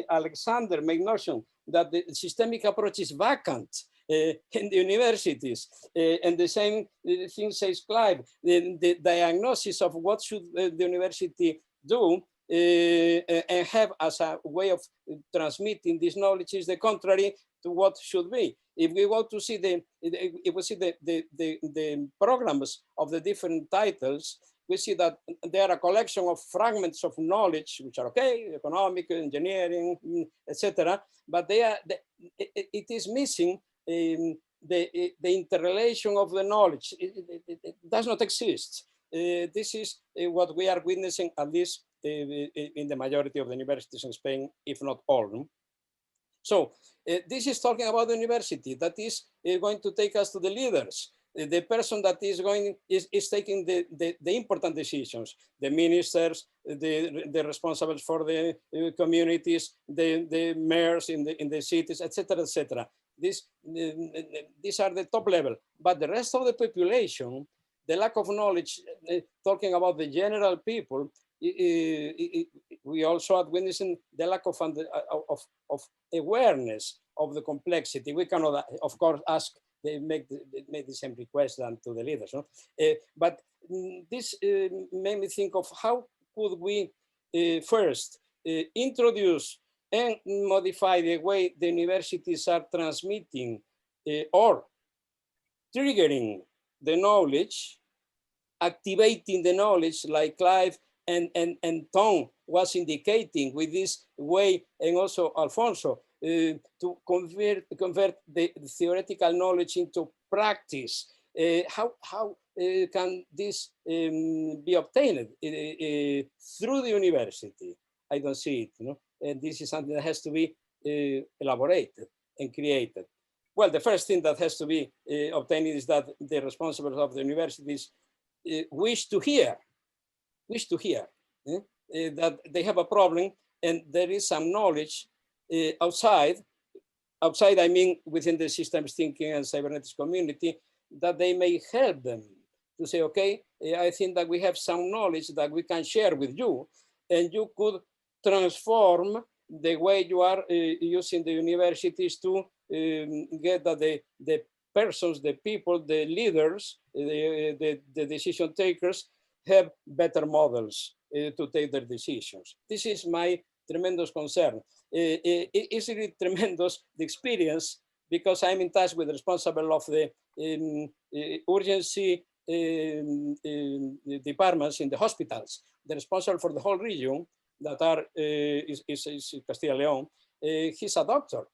Alexander make notion that the systemic approach is vacant in the universities. And the same thing says Clive, the diagnosis of what should the university do and have as a way of transmitting this knowledge is the contrary to what should be. If we want to see the programs of the different titles, we see that they are a collection of fragments of knowledge, which are okay, economic, engineering, etc. But it is missing the interrelation of the knowledge. It does not exist. This is what we are witnessing, at least in the majority of the universities in Spain, if not all. So this is talking about the university that is going to take us to the leaders. The person that is taking the important decisions, the ministers, the responsibles for the communities, the mayors in the cities, etc., etc. These are the top level, but the rest of the population, the lack of knowledge, talking about the general people, we also are witnessing the lack of awareness of the complexity. We cannot, of course, ask. They make the same request than to the leaders, no? But this made me think of how could we first introduce and modify the way the universities are transmitting or triggering the knowledge, activating the knowledge, like Clive and Tom was indicating with this way, and also Alfonso, to convert the theoretical knowledge into practice. How can this be obtained through the university? I don't see it. You know? And this is something that has to be elaborated and created. Well, the first thing that has to be obtained is that the responsibles of the universities wish to hear that they have a problem and there is some knowledge outside, I mean within the systems thinking and cybernetics community, that they may help them to say, okay, I think that we have some knowledge that we can share with you, and you could transform the way you are using the universities to get that the persons, the people, the leaders, the decision takers have better models to take their decisions. This is my tremendous concern. It's really tremendous, the experience, because I'm in touch with the responsible of the urgency departments in the hospitals, the responsible for the whole region that are is Castilla y León. He's a doctor.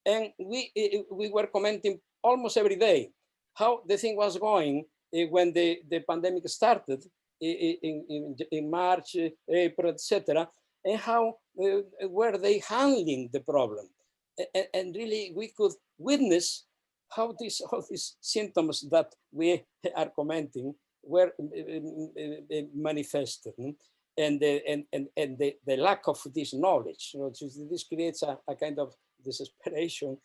And we were commenting almost every day how the thing was going when the pandemic started in March, April, etc., and how were they handling the problem. And really we could witness how all these symptoms that we are commenting were manifested. And the lack of this knowledge. You know, this creates a kind of desperation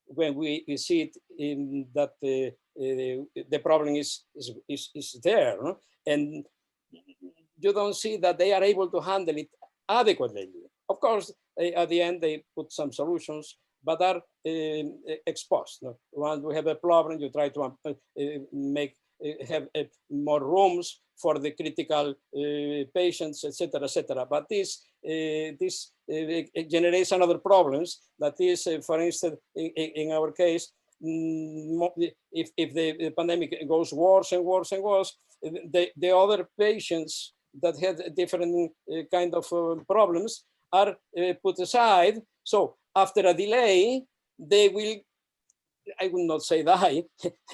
when we see it in that the problem is there, no? And you don't see that they are able to handle it adequately. Of course, at the end they put some solutions, but are exposed. No? Once we have a problem, you try to have more rooms for the critical patients, etc., etc. But this generates another problems. That is, for instance, in our case, if the pandemic goes worse and worse and worse, the other patients that had different kind of problems are put aside. So after a delay, they will, I will not say die,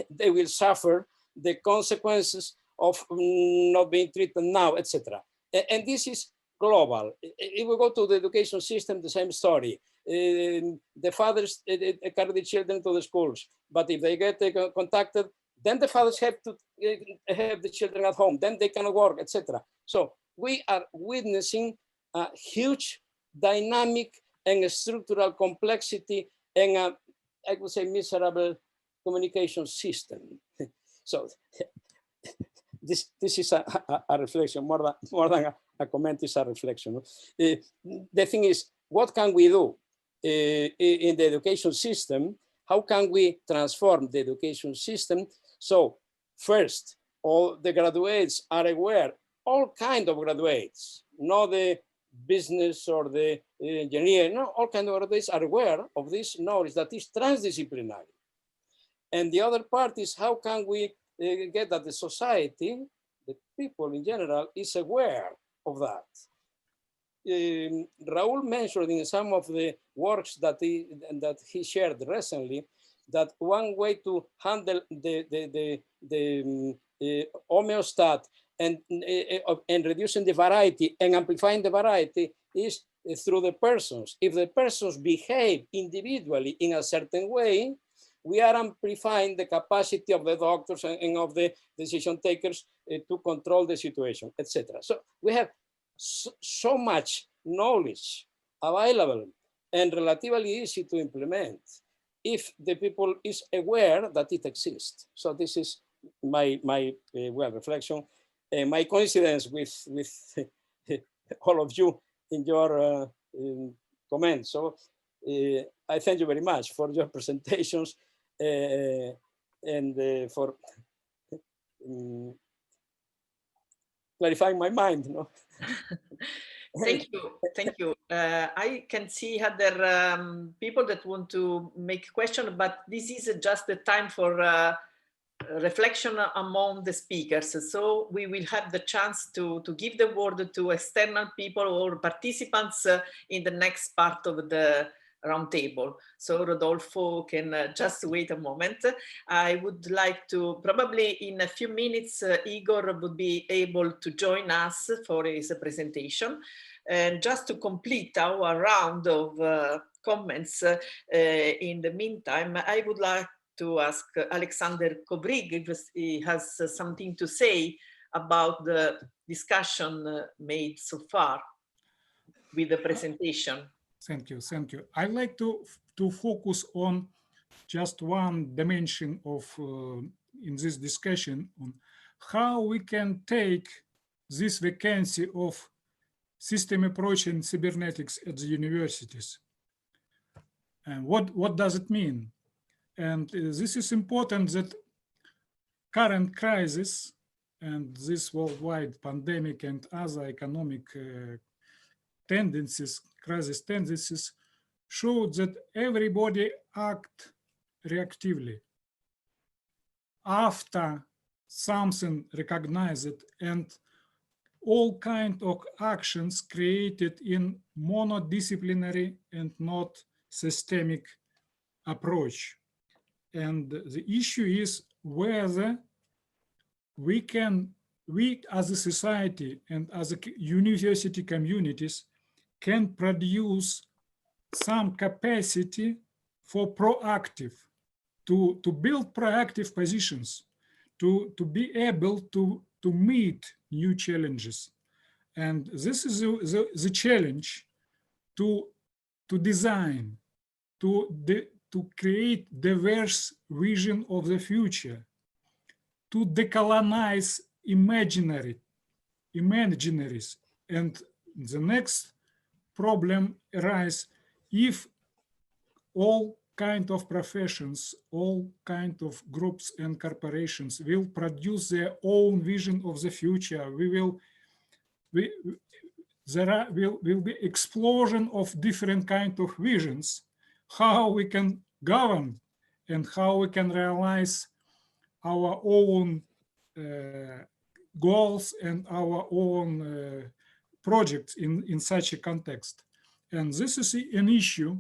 they will suffer the consequences of not being treated now, etc. And this is global. If we go to the education system, the same story. The fathers carry the children to the schools, but if they get contacted, then the fathers have to have the children at home, then they cannot work, etc. So we are witnessing a huge dynamic and structural complexity and a, I would say, miserable communication system. So this is a reflection, more than a comment, is a reflection. The thing is, what can we do in the education system? How can we transform the education system? So first, all the graduates are aware, all kinds of graduates, not the business or the engineer, no, all kinds of these are aware of this knowledge that is transdisciplinary. And the other part is how can we get that the society, the people in general, is aware of that. Raul mentioned in some of the works that he shared recently that one way to handle the homeostat and reducing the variety and amplifying the variety is through the persons. If the persons behave individually in a certain way, we are amplifying the capacity of the doctors and of the decision takers to control the situation, etc. So we have so much knowledge available and relatively easy to implement if the people is aware that it exists. So this is my well, reflection, my coincidence with all of you in your comments. So I thank you very much for your presentations and for clarifying my mind. No? Thank you. I can see other people that want to make questions, but this is just the time for reflection among the speakers. So we will have the chance to give the word to external people or participants in the next part of the roundtable. So Rodolfo can just wait a moment. I would like to, probably in a few minutes, Igor would be able to join us for his presentation. And just to complete our round of comments, in the meantime, I would like to ask Alexander Kobrig if he has something to say about the discussion made so far with the presentation. Thank you. I'd like to focus on just one dimension of in this discussion on how we can take this vacancy of system approach in cybernetics at the universities. And what does it mean? And this is important that current crisis and this worldwide pandemic and other economic tendencies, crisis tendencies, showed that everybody act reactively. After something recognized and all kinds of actions created in monodisciplinary and not systemic approach. And the issue is whether we as a society and as a university communities can produce some capacity for proactive, to build proactive positions, to be able to meet new challenges. And this is the challenge to design, to create diverse vision of the future, to decolonize imaginaries. And the next problem arises if all kind of professions, all kind of groups and corporations will produce their own vision of the future. There will be explosion of different kind of visions, how we can govern and how we can realize our own goals and our own projects in such a context. And this is an issue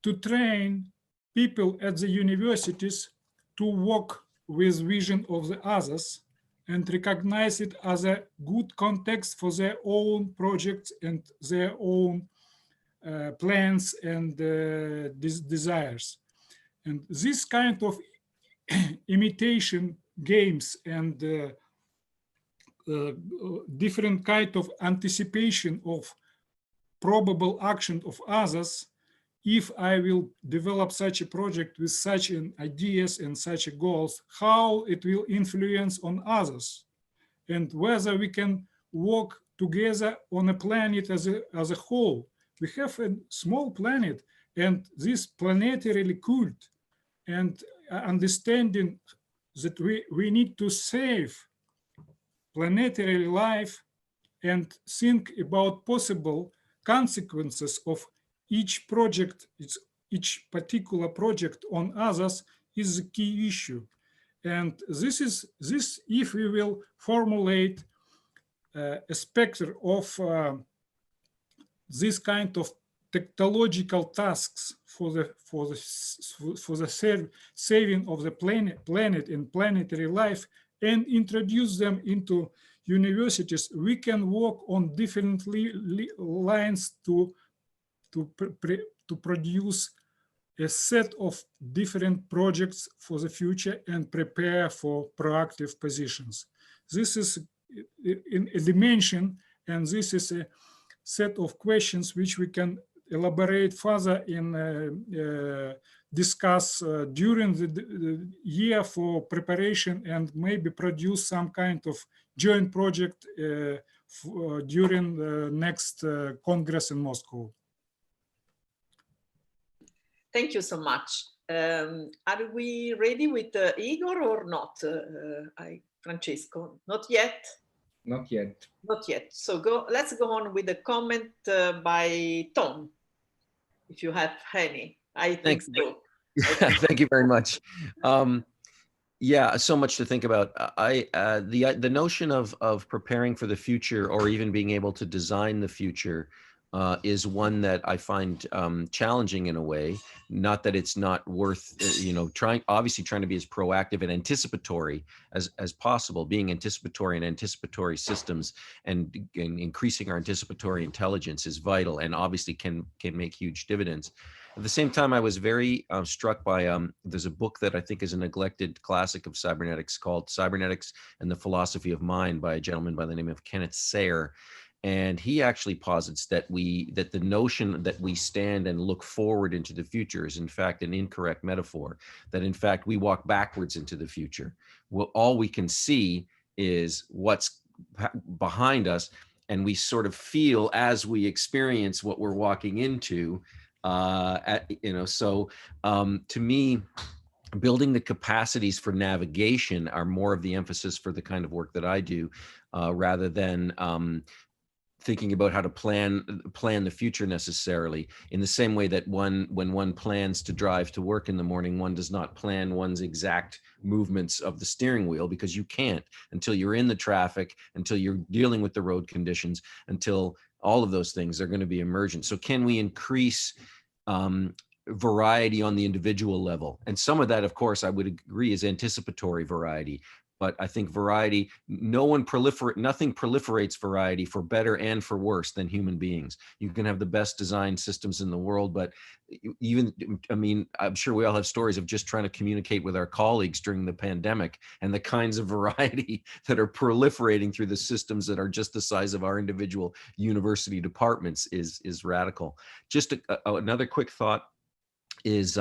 to train people at the universities to work with vision of the others and recognize it as a good context for their own projects and their own plans and desires. And this kind of imitation games and different kind of anticipation of probable action of others, if I will develop such a project with such an ideas and such goals, how it will influence on others, and whether we can work together on a planet as a whole. We have a small planet, and this planetary cult and understanding that we need to save planetary life and think about possible consequences of each project, each particular project on others is the key issue. And this, if we will formulate a spectrum of this kind of technological tasks for the saving of the planet and planetary life, and introduce them into universities, we can work on different lines to produce a set of different projects for the future and prepare for proactive positions. This is a dimension, and this is a set of questions which we can elaborate further in discuss during the year for preparation, and maybe produce some kind of joint project during the next Congress in Moscow. Thank you so much. Are we ready with Igor or not? Francesco, not yet? Not yet. Not yet. So let's go on with a comment by Tom, if you have any. I think so. Thank you very much. Yeah, so much to think about. The notion of preparing for the future, or even being able to design the future, is one that I find challenging in a way. Not that it's not worth, obviously trying to be as proactive and anticipatory as possible, being anticipatory and anticipatory systems, and increasing our anticipatory intelligence is vital, and obviously can make huge dividends. At the same time, I was very struck by, there's a book that I think is a neglected classic of cybernetics called Cybernetics and the Philosophy of Mind by a gentleman by the name of Kenneth Sayre. And he actually posits that the notion that we stand and look forward into the future is in fact an incorrect metaphor, that in fact we walk backwards into the future. Well, all we can see is what's behind us, and we sort of feel as we experience what we're walking into. To me, building the capacities for navigation are more of the emphasis for the kind of work that I do, rather than thinking about how to plan the future necessarily. In the same way that when one plans to drive to work in the morning, one does not plan one's exact movements of the steering wheel, because you can't until you're in the traffic, until you're dealing with the road conditions, until all of those things are going to be emergent. So can we increase variety on the individual level? And some of that, of course, I would agree is anticipatory variety. But I think variety, nothing proliferates variety for better and for worse than human beings. You can have the best designed systems in the world, but I'm sure we all have stories of just trying to communicate with our colleagues during the pandemic, and the kinds of variety that are proliferating through the systems that are just the size of our individual university departments is radical. Just another quick thought is,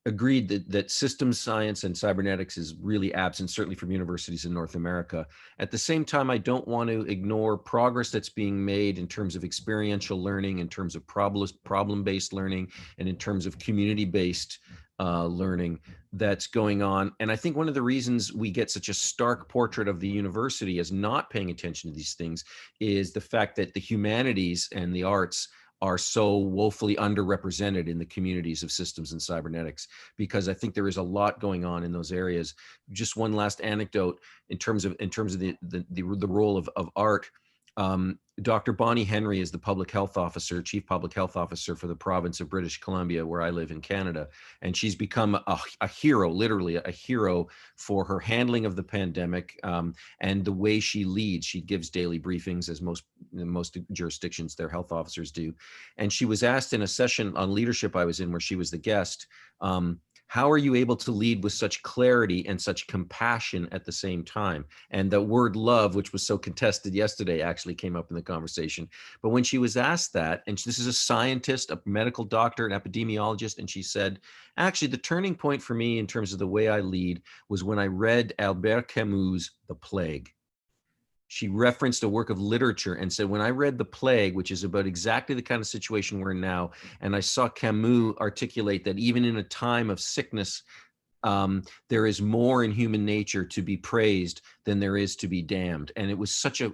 agreed that systems science and cybernetics is really absent, certainly from universities in North America. At the same time, I don't want to ignore progress that's being made in terms of experiential learning, in terms of problem-based learning, and in terms of community-based learning that's going on. And I think one of the reasons we get such a stark portrait of the university as not paying attention to these things is the fact that the humanities and the arts are so woefully underrepresented in the communities of systems and cybernetics, because I think there is a lot going on in those areas. Just one last anecdote in terms of the role of art. Dr. Bonnie Henry is the chief public health officer for the province of British Columbia, where I live in Canada. And she's become a hero, literally a hero, for her handling of the pandemic and the way she leads. She gives daily briefings, as most jurisdictions, their health officers do. And she was asked in a session on leadership I was in, where she was the guest, how are you able to lead with such clarity and such compassion at the same time? And the word love, which was so contested yesterday, actually came up in the conversation. But when she was asked that, and this is a scientist, a medical doctor, an epidemiologist, and she said, actually, the turning point for me in terms of the way I lead was when I read Albert Camus' The Plague. She referenced a work of literature and said, when I read The Plague, which is about exactly the kind of situation we're in now, and I saw Camus articulate that even in a time of sickness, there is more in human nature to be praised than there is to be damned. And it was such a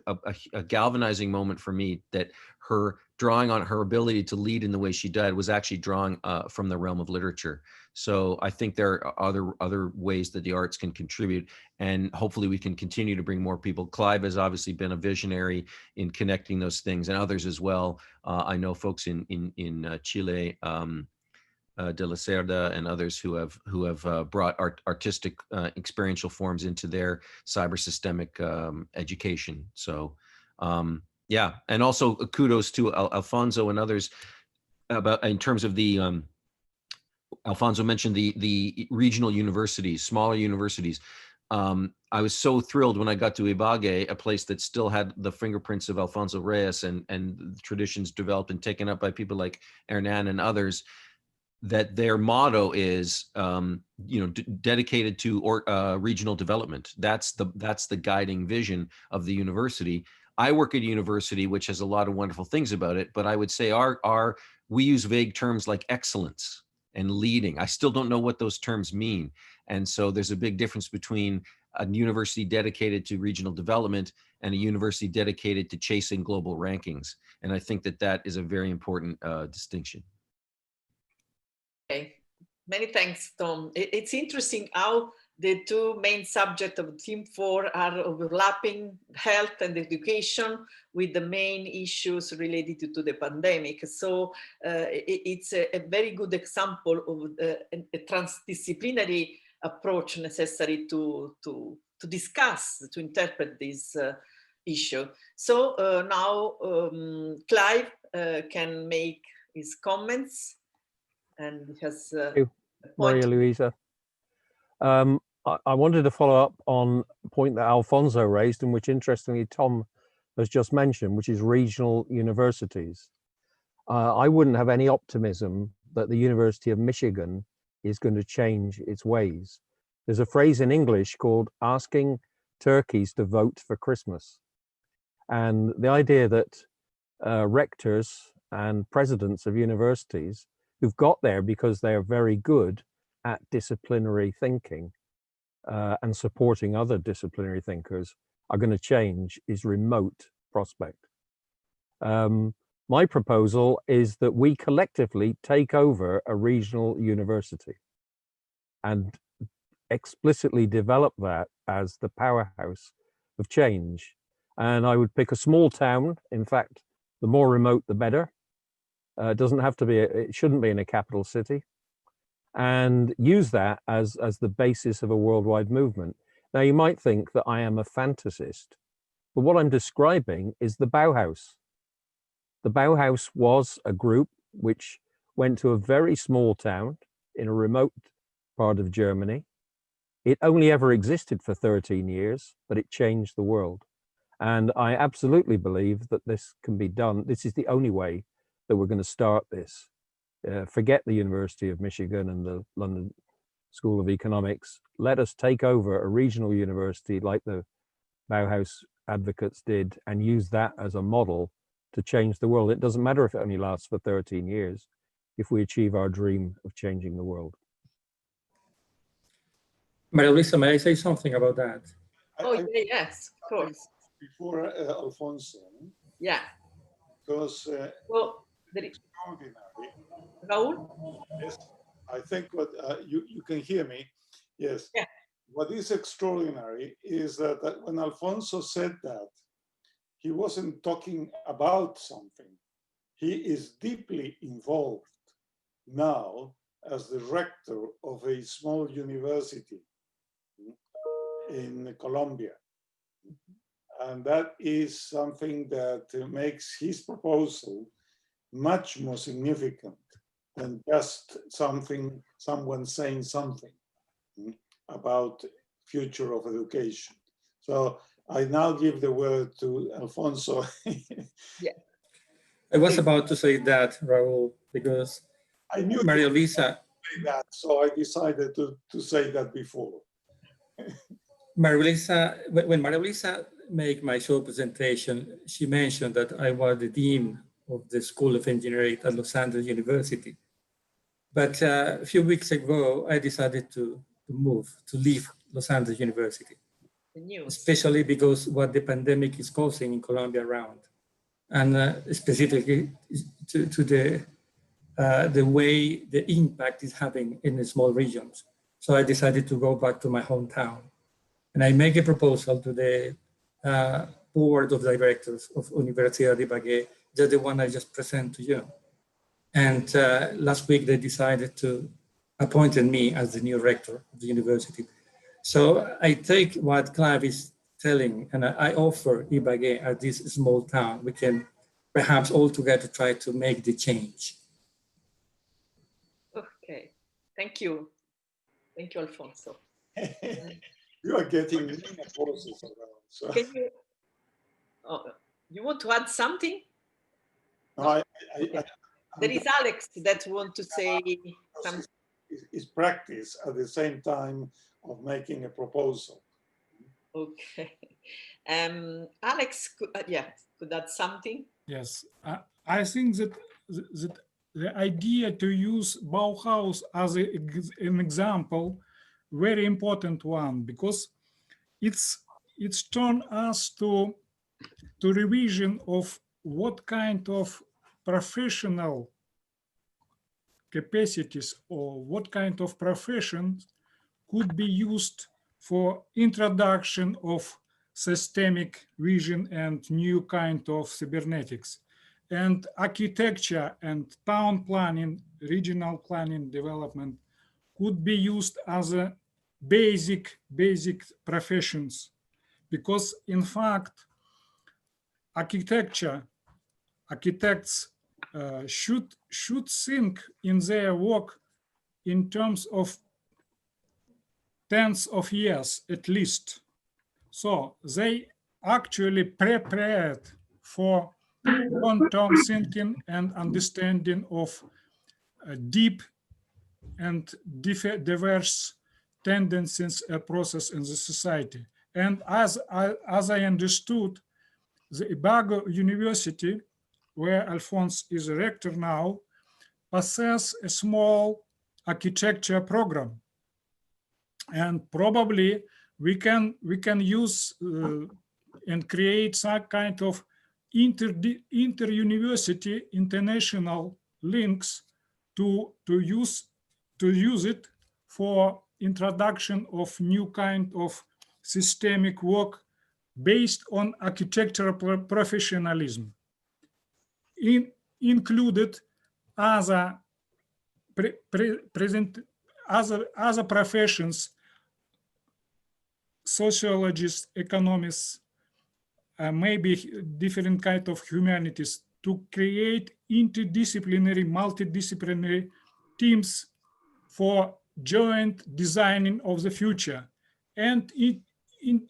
galvanizing moment for me, that her drawing on her ability to lead in the way she did was actually drawing from the realm of literature. So I think there are other ways that the arts can contribute, and hopefully we can continue to bring more people. Clive has obviously been a visionary in connecting those things, and others as well. I know folks in Chile, De La Cerda and others who have brought artistic experiential forms into their cyber systemic education. So yeah, and also kudos to Alfonso and others about in terms of the Alfonso mentioned the regional universities, smaller universities. I was so thrilled when I got to Ibagué, a place that still had the fingerprints of Alfonso Reyes and traditions developed and taken up by people like Hernan and others, that their motto is, dedicated to regional development. That's the guiding vision of the university. I work at a university which has a lot of wonderful things about it, but I would say we use vague terms like excellence and leading. I still don't know what those terms mean. And so there's a big difference between a university dedicated to regional development and a university dedicated to chasing global rankings. And I think that is a very important distinction. Okay, many thanks, Tom. It's interesting how the two main subjects of Theme 4 are overlapping, health and education, with the main issues related to the pandemic. So it's a very good example of a transdisciplinary approach necessary to discuss, to interpret this issue. So now Clive can make his comments, and he has Maria Luisa. I wanted to follow up on a point that Alfonso raised, and which interestingly Tom has just mentioned, which is regional universities. I wouldn't have any optimism that the University of Michigan is going to change its ways. There's a phrase in English called asking turkeys to vote for Christmas. And the idea that rectors and presidents of universities who've got there because they are very good at disciplinary thinking and supporting other disciplinary thinkers are going to change is remote prospect. My proposal is that we collectively take over a regional university and explicitly develop that as the powerhouse of change. And I would pick a small town. In fact, the more remote, the better. It doesn't have to be, it shouldn't be in a capital city, and use that as the basis of a worldwide movement. Now, you might think that I am a fantasist, but what I'm describing is the Bauhaus. The Bauhaus was a group which went to a very small town in a remote part of Germany. It only ever existed for 13 years, but it changed the world. And I absolutely believe that this can be done. This is the only way that we're going to start this. Forget the University of Michigan and the London School of Economics. Let us take over a regional university like the Bauhaus advocates did and use that as a model to change the world. It doesn't matter if it only lasts for 13 years, if we achieve our dream of changing the world. Maria Luisa, may I say something about that? Yes, of course. Before Alfonso. Yeah. Because well, extraordinary. Raul? Yes, I think what you can hear me. Yes. Yeah. What is extraordinary is that when Alfonso said that, he wasn't talking about something. He is deeply involved now as the rector of a small university in Colombia. And that is something that makes his proposal much more significant than just someone saying something about future of education. So I now give the word to Alfonso. Yeah. I was about to say that, Raul, because I knew Maria Luisa. That, so I decided to say that before. Maria Luisa, when Maria Luisa made my short presentation, she mentioned that I was the dean of the School of Engineering at Los Angeles University. But a few weeks ago, I decided to leave Los Angeles University, especially because what the pandemic is causing in Colombia around. and specifically to the way the impact is having in the small regions. So I decided to go back to my hometown, and I make a proposal to the board of directors of Universidad de Ibagué, just the one I just presented to you. And last week they decided to appoint me as the new rector of the university. So I take what Clive is telling, and I offer Ibagué as this small town. We can perhaps all together try to make the change. Okay, thank you. Thank you, Alfonso. You are getting many forces around. So. Can you, you want to add something? No, there is Alex that want to say something. It's practice at the same time of making a proposal. Okay. Alex, could add something? Yes, I think that the idea to use Bauhaus as an example, very important one, because it's turned us to revision of what kind of professional capacities or what kind of professions could be used for introduction of systemic vision and new kind of cybernetics. And architecture and town planning, regional planning development could be used as a basic professions, because in fact, architects should think in their work in terms of tens of years at least. So they actually prepared for long-term thinking and understanding of deep and diverse tendencies and process in the society. And as I understood, the Ibagué University, where Alphonse is a rector now, possesses a small architecture program. And probably we can use and create some kind of inter-university international links to use it for introduction of new kind of systemic work based on architectural professionalism. Included other other professions, sociologists, economists, maybe different kind of humanities, to create interdisciplinary, multidisciplinary teams for joint designing of the future, and it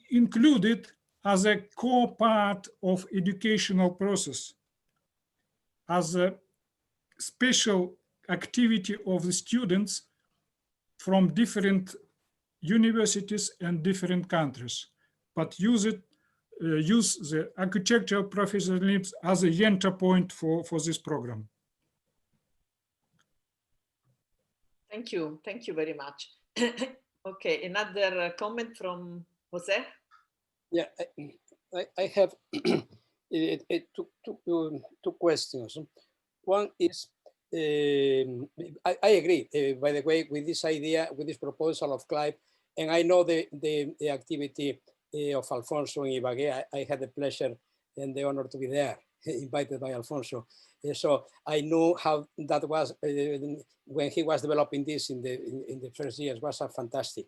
included as a core part of educational process, as a special activity of the students from different universities and different countries, but use the architectural professionalism as a entry point for this program. Thank you very much. Okay, another comment from Jose? Yeah, I have two questions. One is, I agree, by the way, with this idea, with this proposal of Clive, and I know the activity of Alfonso in Ibagué. I had the pleasure and the honor to be there, invited by Alfonso. So I knew how that was when he was developing this in the first years. It was a fantastic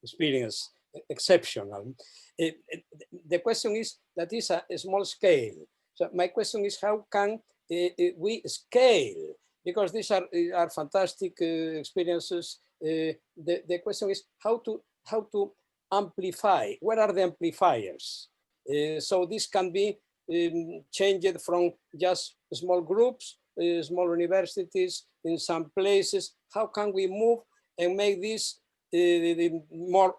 experience, exceptional. The question is that is a small scale. So my question is, how can we scale? Because these are fantastic experiences. The question is how to amplify. Where are the amplifiers? So this can be changed from just small groups, small universities in some places. How can we move and make this more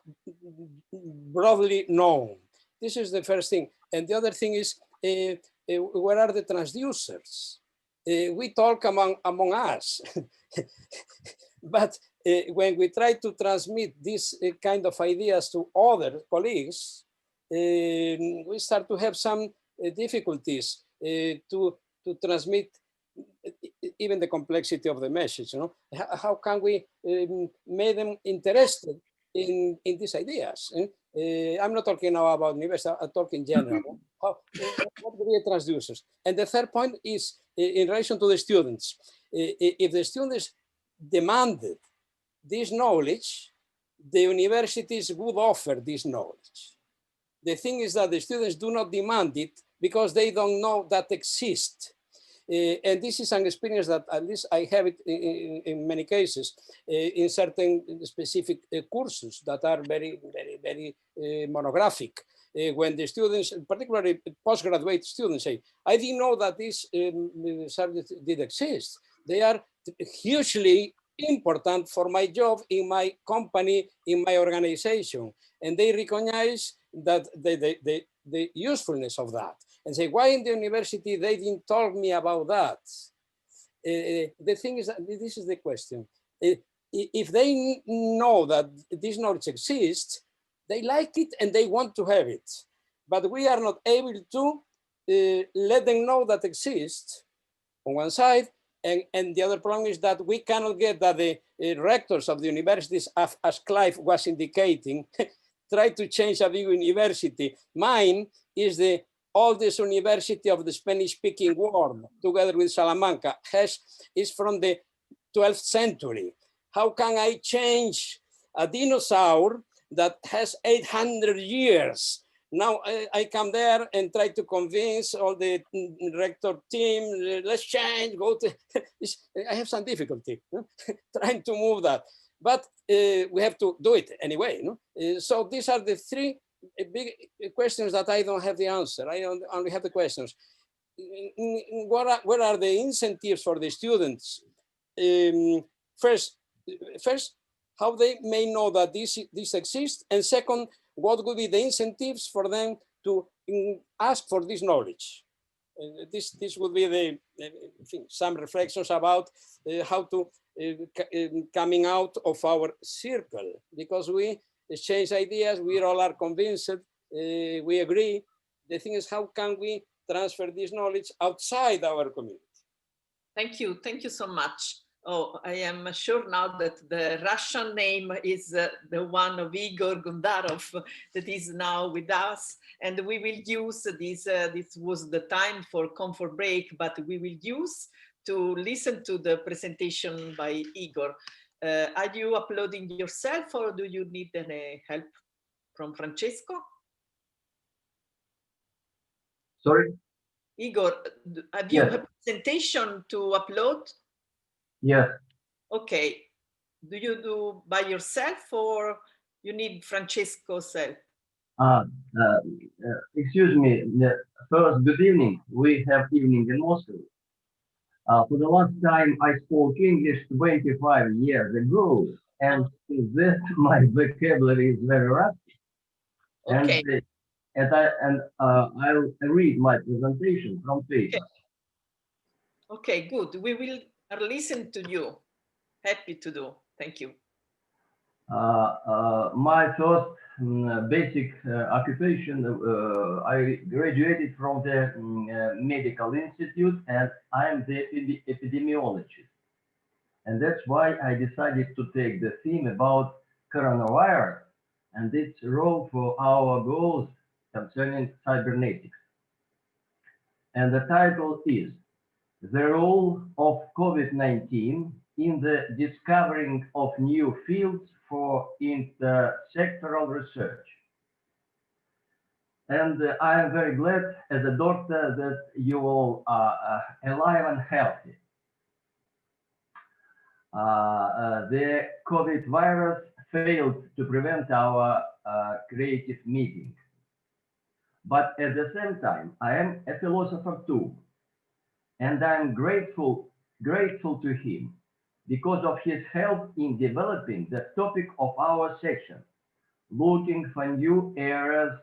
broadly known? This is the first thing. And the other thing is, where are the transducers? We talk among us, but when we try to transmit this kind of ideas to other colleagues, we start to have some difficulties to transmit even the complexity of the message. You know, how can we make them interested in these ideas? I'm not talking now about university, I'm talking in general. What do we transducers? And the third point is in relation to the students. If the students demanded this knowledge, the universities would offer this knowledge. The thing is that the students do not demand it because they don't know that exists. And this is an experience that at least I have it in many cases in certain specific courses that are very, very, very monographic. When the students, particularly postgraduate students, say, I didn't know that these subjects did exist. They are hugely important for my job in my company, in my organization. And they recognize that the usefulness of that. And say, why in the university they didn't tell me about that? The thing is that this is the question. If they know that this knowledge exists, they like it and they want to have it. But we are not able to let them know that exists on one side, and the other problem is that we cannot get that the rectors of the universities, as Clive was indicating, try to change a big university. Mine is the oldest university of the Spanish-speaking world, together with Salamanca, is from the 12th century. How can I change a dinosaur that has 800 years? Now I come there and try to convince all the rector team, let's change, go to, I have some difficulty trying to move that, but we have to do it anyway. So these are the three big questions that I don't have the answer. I only have the questions. What are the incentives for the students? First, how they may know that this exists, and second, what would be the incentives for them to ask for this knowledge? This would be the some reflections about how to coming out of our circle, because we exchange ideas, we all are convinced, we agree. The thing is, how can we transfer this knowledge outside our community? Thank you so much. Oh, I am sure now that the Russian name is the one of Igor Gundarov that is now with us, and we will use this. This was the time for comfort break, but we will use to listen to the presentation by Igor. Are you uploading yourself, or do you need any help from Francesco? Sorry? Igor, have you a presentation to upload? Yes. Okay. Do you do by yourself, or you need Francesco's help? Excuse me. First, good evening. We have evening in Moscow. For the last time I spoke English 25 years ago, and since then my vocabulary is very rusty. Okay. And I'll read my presentation from paper. Okay, good. We will listen to you. Happy to do. Thank you. My first basic occupation, I graduated from the medical institute, and I am the epidemiologist. And that's why I decided to take the theme about coronavirus and its role for our goals concerning cybernetics. And the title is The Role of COVID-19 in the Discovering of New Fields for Intersectoral Research. And I am very glad as a doctor that you all are alive and healthy. The COVID virus failed to prevent our creative meeting. But at the same time, I am a philosopher too. And I'm grateful to him because of his help in developing the topic of our section, looking for new areas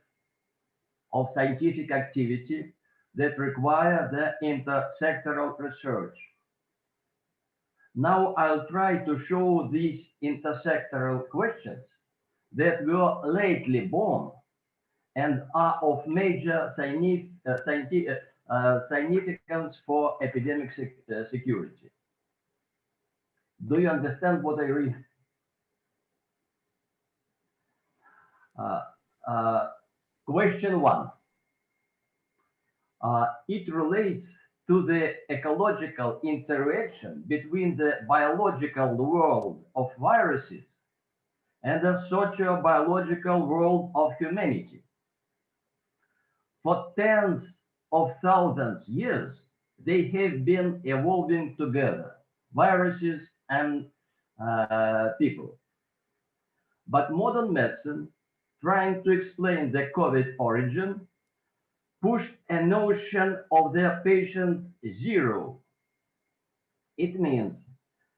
of scientific activity that require the intersectoral research. Now I'll try to show these intersectoral questions that were lately born and are of major significance for epidemic security. Do you understand what I read? Question 1. It relates to the ecological interaction between the biological world of viruses and the socio-biological world of humanity. For tens of thousands of years, they have been evolving together, viruses and people. But modern medicine, trying to explain the COVID origin, pushed a notion of the patient zero. It means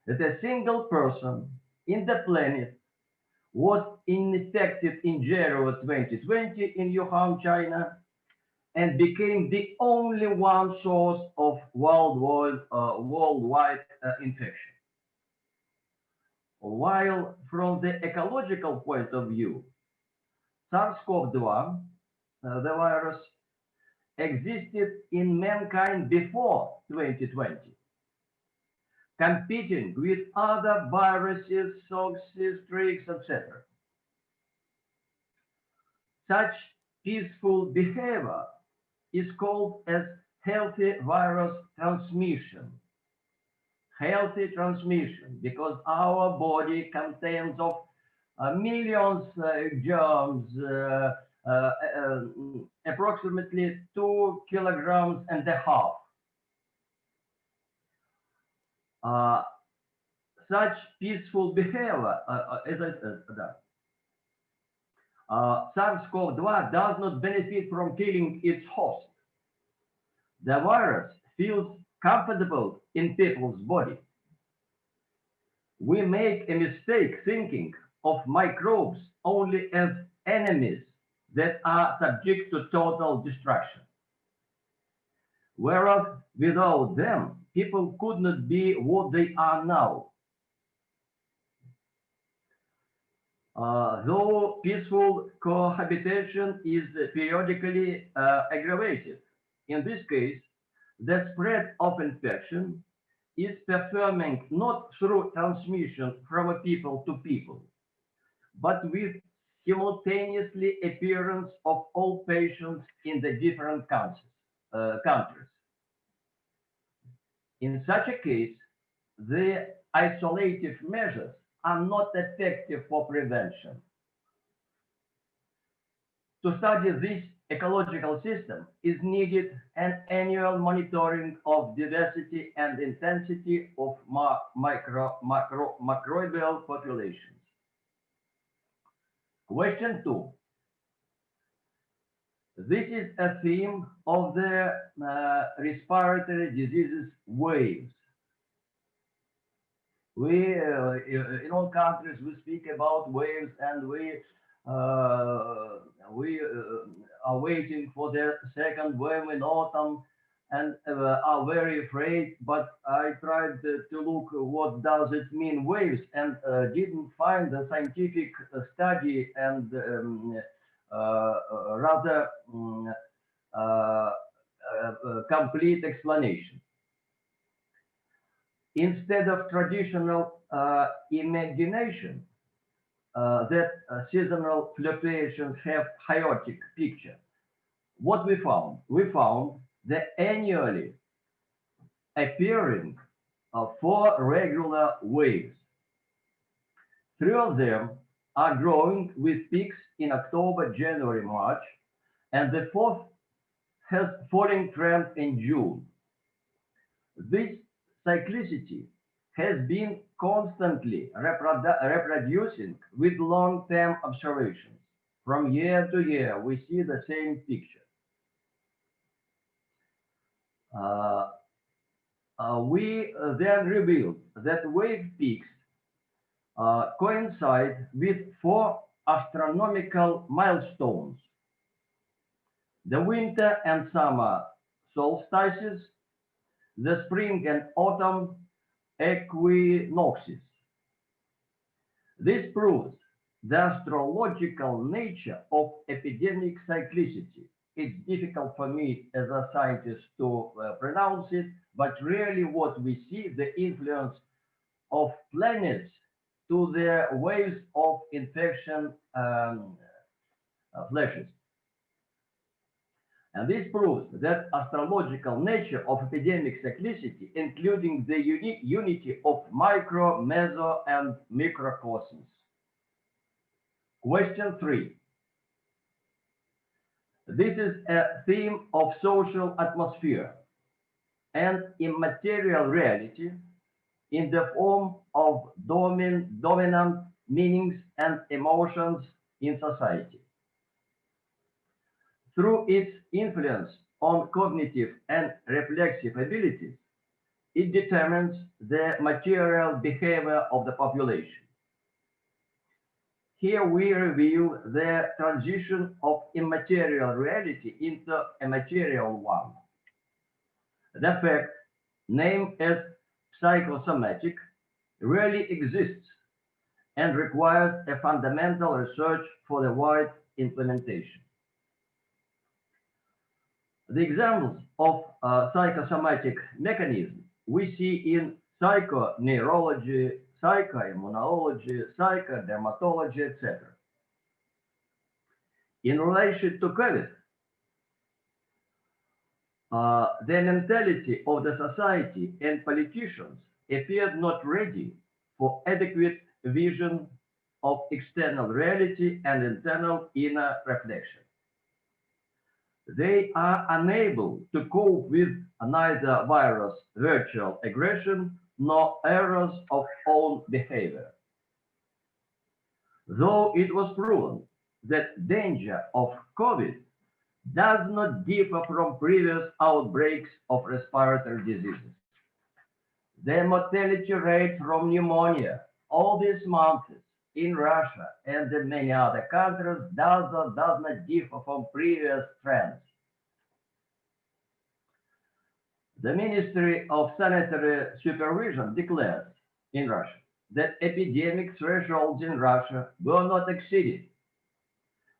that a single person in the planet was infected in January 2020 in Wuhan, China, and became the only one source of worldwide infection. While from the ecological point of view, SARS-CoV-2, the virus, existed in mankind before 2020, competing with other viruses, toxins, streaks, etc. Such peaceful behavior is called as healthy virus transmission. Healthy transmission, because our body contains of millions germs, approximately 2.5 kilograms. Such peaceful behavior, as I said, SARS-CoV-2 does not benefit from killing its host. The virus feels comfortable in people's body. We make a mistake thinking of microbes only as enemies that are subject to total destruction. Whereas without them, people could not be what they are now. Though peaceful cohabitation is periodically aggravated, in this case, the spread of infection is performing not through transmission from people to people, but with simultaneously appearance of all patients in the different countries. In such a case, the isolative measures are not effective for prevention. To study this ecological system is needed an annual monitoring of diversity and intensity of microbial populations. Question 2. This is a theme of the respiratory diseases waves. We, in all countries, we speak about waves, and we are waiting for the second wave in autumn, and are very afraid. But I tried to look what does it mean waves, and didn't find a scientific study and rather complete explanation. Instead of traditional imagination that seasonal fluctuations have chaotic picture, what we found? We found the annually appearing 4 regular waves. 3 of them are growing with peaks in October, January, March, and the 4th has falling trend in June. This cyclicity has been constantly reproducing with long-term observations. From year to year, we see the same picture. We then revealed that wave peaks coincide with 4 astronomical milestones: the winter and summer solstices, the spring and autumn equinoxes. This proves the astrological nature of epidemic cyclicity. It's difficult for me as a scientist to pronounce it, but really what we see, the influence of planets to the waves of infection flashes. And this proves that astrological nature of epidemic cyclicity, including the unity of micro, meso, and microcosms. Question 3. This is a theme of social atmosphere and immaterial reality in the form of dominant meanings and emotions in society. Through its influence on cognitive and reflexive abilities, it determines the material behavior of the population. Here we review the transition of immaterial reality into a material one. The fact, named as psychosomatic, really exists and requires a fundamental research for the wide implementation. The examples of psychosomatic mechanisms we see in psychoneurology, psychoimmunology, psychodermatology, etc. In relation to COVID, the mentality of the society and politicians appeared not ready for adequate vision of external reality and internal inner reflection. They are unable to cope with neither virus virtual aggression nor errors of own behavior. Though it was proven that danger of COVID does not differ from previous outbreaks of respiratory diseases. The mortality rate from pneumonia all these months in Russia and in many other countries does not differ from previous trends. The Ministry of Sanitary Supervision declares in Russia that epidemic thresholds in Russia were not exceeded,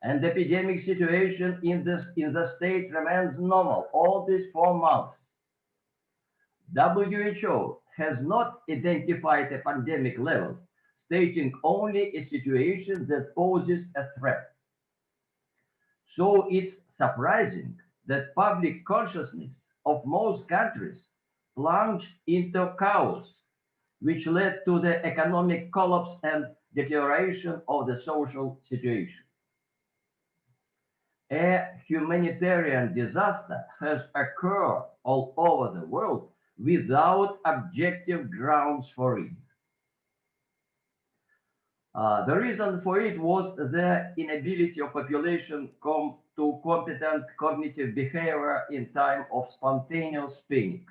and the epidemic situation in the state remains normal all these 4 months. WHO has not identified a pandemic level, stating only a situation that poses a threat. So it's surprising that public consciousness of most countries plunged into chaos, which led to the economic collapse and deterioration of the social situation. A humanitarian disaster has occurred all over the world without objective grounds for it. The reason for it was the inability of population to competent cognitive behavior in time of spontaneous panic.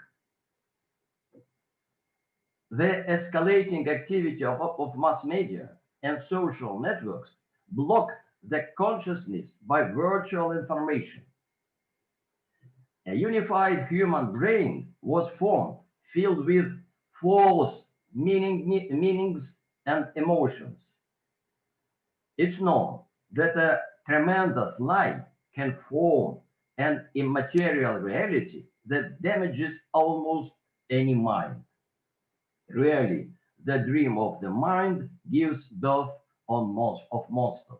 The escalating activity of mass media and social networks blocked the consciousness by virtual information. A unified human brain was formed, filled with false meanings and emotions. It's known that a tremendous lie can form an immaterial reality that damages almost any mind. Really, the dream of the mind gives birth of monsters.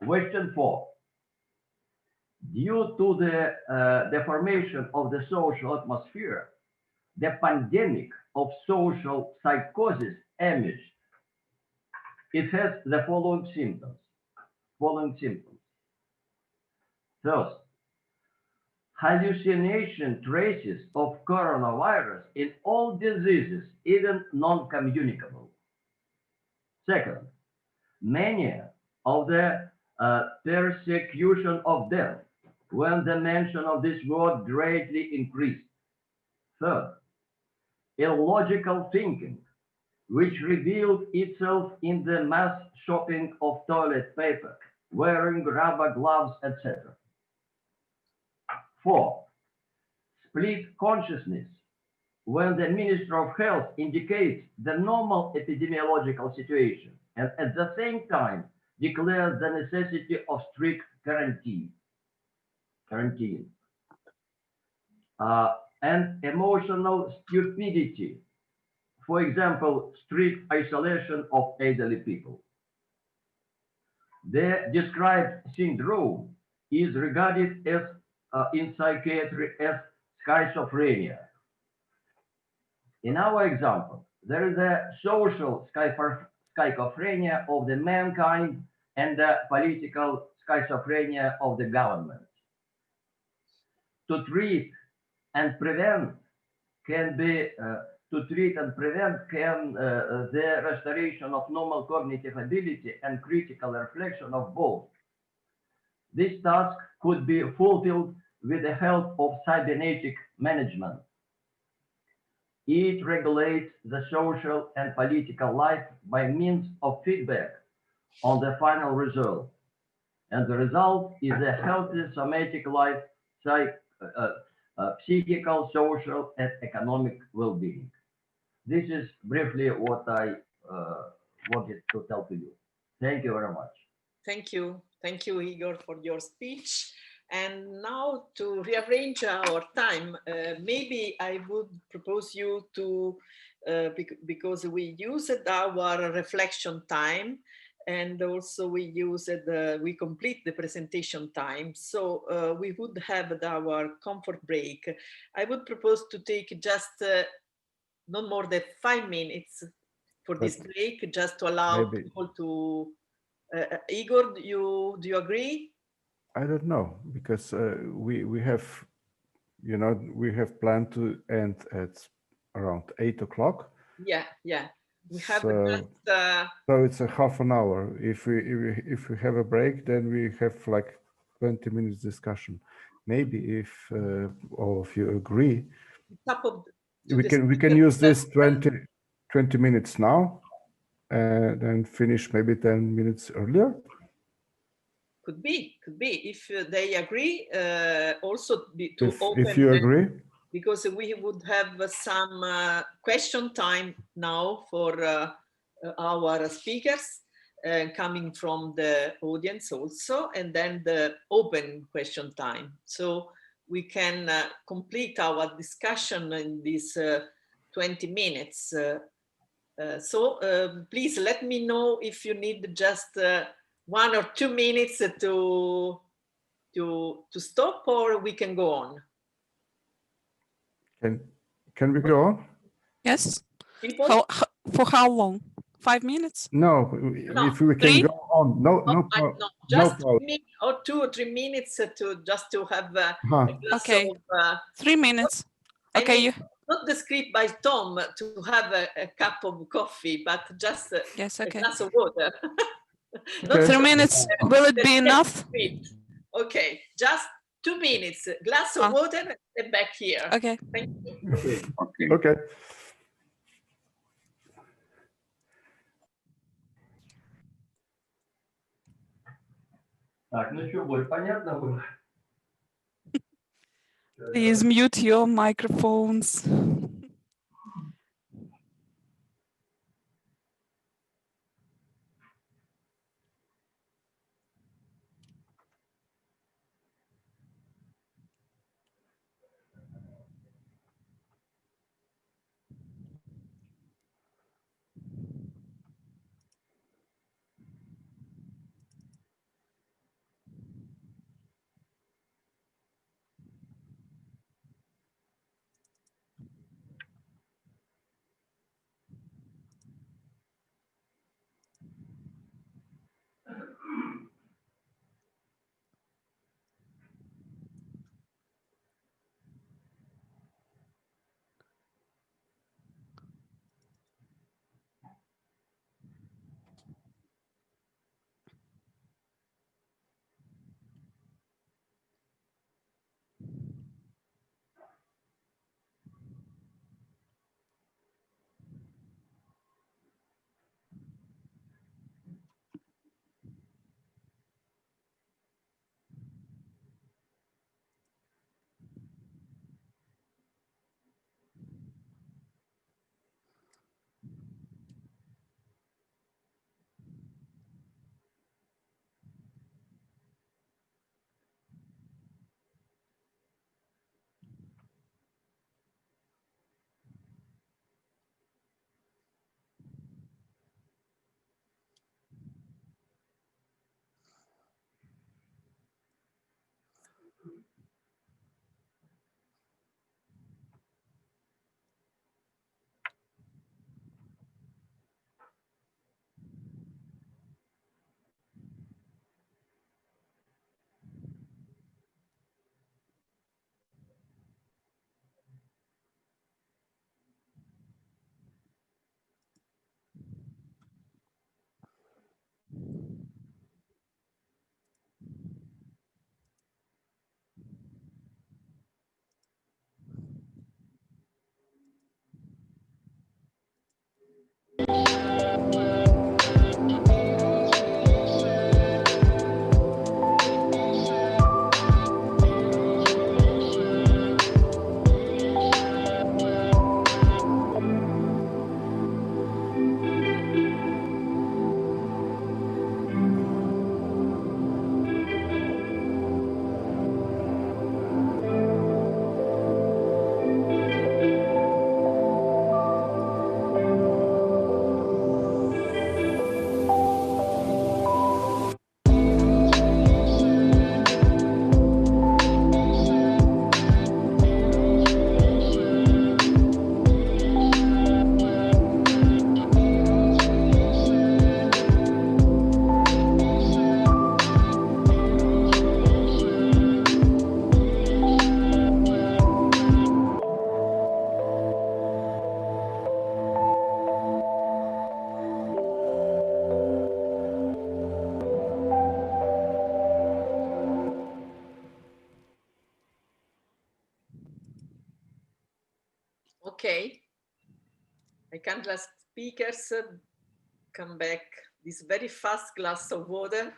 Question 4. Due to the deformation of the social atmosphere, the pandemic of social psychosis emerged. It has the following symptoms. First, hallucination traces of coronavirus in all diseases, even non-communicable. Second, mania of the persecution of death, when the mention of this word greatly increased. Third, illogical thinking, which revealed itself in the mass shopping of toilet paper, wearing rubber gloves, etc. Fourth, split consciousness, when the Minister of Health indicates the normal epidemiological situation and at the same time declares the necessity of strict quarantine and emotional stupidity. For example, strict isolation of elderly people. The described syndrome is regarded as in psychiatry as schizophrenia. In our example, there is a social schizophrenia of the mankind and the political schizophrenia of the government. To treat and prevent can be the restoration of normal cognitive ability and critical reflection of both. This task could be fulfilled with the help of cybernetic management. It regulates the social and political life by means of feedback on the final result. And the result is a healthy somatic life, psychical, social, and economic well-being. This is briefly what I wanted to tell to you. Thank you very much. Thank you, Igor, for your speech. And now to rearrange our time, maybe I would propose you to, because we used our reflection time, and also we complete the presentation time. So we would have our comfort break. I would propose to take just not more than 5 minutes for this break, just to allow people to. Igor, do you agree? I don't know, because we have, we have planned to end at around 8 o'clock. Yeah. We have so it's a half an hour. If we have a break, then we have like 20 minutes discussion. Maybe if all of you agree, we can use this 20 minutes now and then finish maybe 10 minutes earlier. Could be if they agree. Also to open. If you agree. Because we would have some question time now for our speakers coming from the audience also, and then the open question time. So we can complete our discussion in these 20 minutes. So please let me know if you need just 1 or 2 minutes to stop, or we can go on. Can we go on? Yes. For how long? 5 minutes? No, if we can go on. No just 2 or 3 minutes to just to have a glass of 3 minutes. Okay. Not the script by Tom to have a cup of coffee, but just a glass of water. 3 minutes. Will it be enough? Okay, just 2 minutes. Glass of water and back here. Okay. Thank you. Okay. Так, ну что, Борь, понятно было? Please mute your microphones. can't let speakers come back. This very fast glass of water,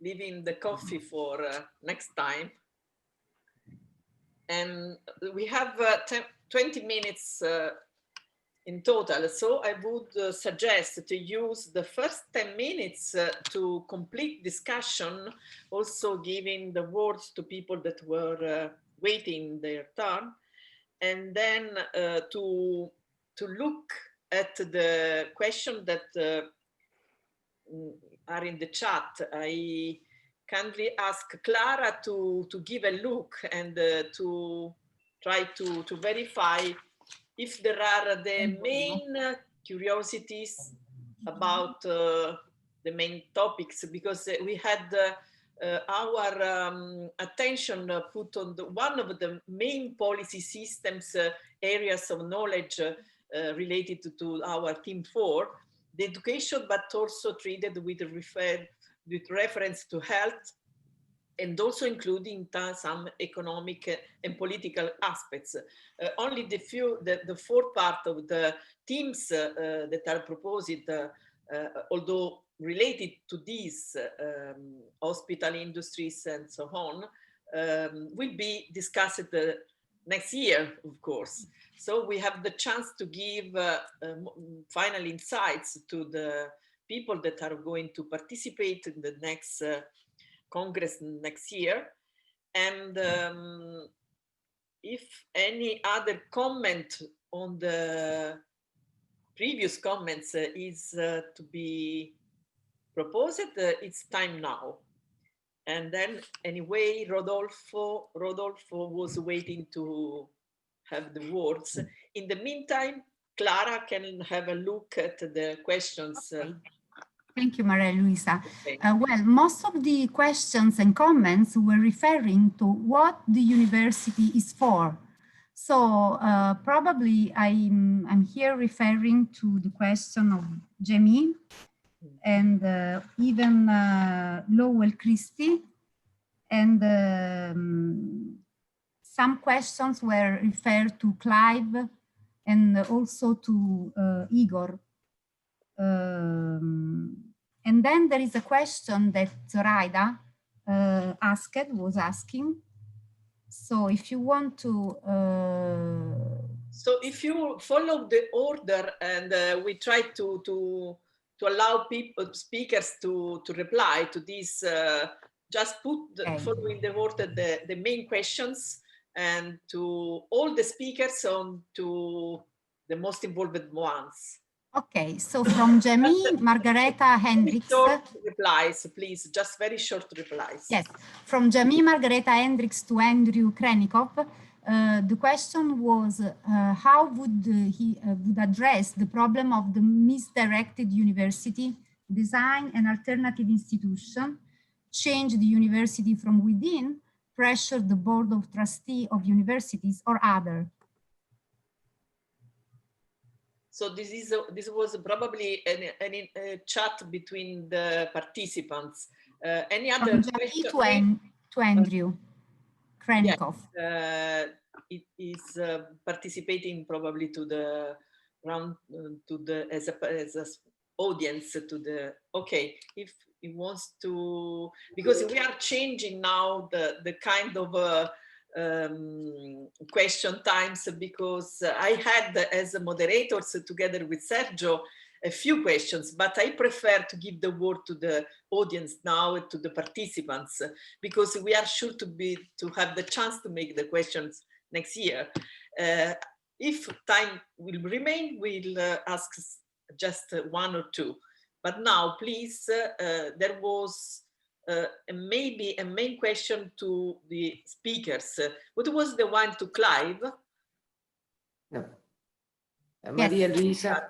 leaving the coffee for next time. And we have 20 minutes in total. So I would suggest to use the first 10 minutes to complete discussion, also giving the words to people that were waiting their turn, and then to look at the question that are in the chat. I kindly ask Clara to give a look and to try to verify if there are the main curiosities about the main topics, because we had our attention put on one of the main policy systems areas of knowledge related to our team 4, the education, but also treated with reference to health, and also including some economic and political aspects. Only the fourth part of the themes that are proposed, although related to these hospital industries and so on, will be discussed next year, of course. So we have the chance to give final insights to the people that are going to participate in the next Congress next year. And if any other comment on the previous comments is to be proposed, it's time now. And then anyway, Rodolfo was waiting to have the words. In the meantime, Clara can have a look at the questions. Okay. Thank you, Maria Luisa. Okay. Well, most of the questions and comments were referring to what the university is for. So probably I'm here referring to the question of Jamie and even Lowell Christie, and some questions were referred to Clive and also to Igor. And then there is a question that Zoraida was asking. So if you want to... So if you follow the order, and we try to allow speakers to reply to these, just put following the order the main questions, and to all the speakers on to the most involved ones. Okay, so from Jamie, Margareta Hendricks. Short replies, please, just very short replies. Yes, from Jamie, Margareta Hendricks to Andrew Krenikov. The question was how would he would address the problem of the misdirected university, design an alternative institution, change the university from within, pressure the board of trustees of universities or other. So this was probably a chat between the participants. Any other question? To Andrew Krenikov. Yes, it is participating probably to the round as a audience to the. Okay, if he wants to, because we are changing now the kind of. Question times, because I had as a moderator together with Sergio a few questions, but I prefer to give the word to the audience now, to the participants, because we are sure to have the chance to make the questions next year. If time will remain, we'll ask just one or two. But now, please, there was maybe a main question to the speakers. What was the one to Clive? No. Maria Luisa.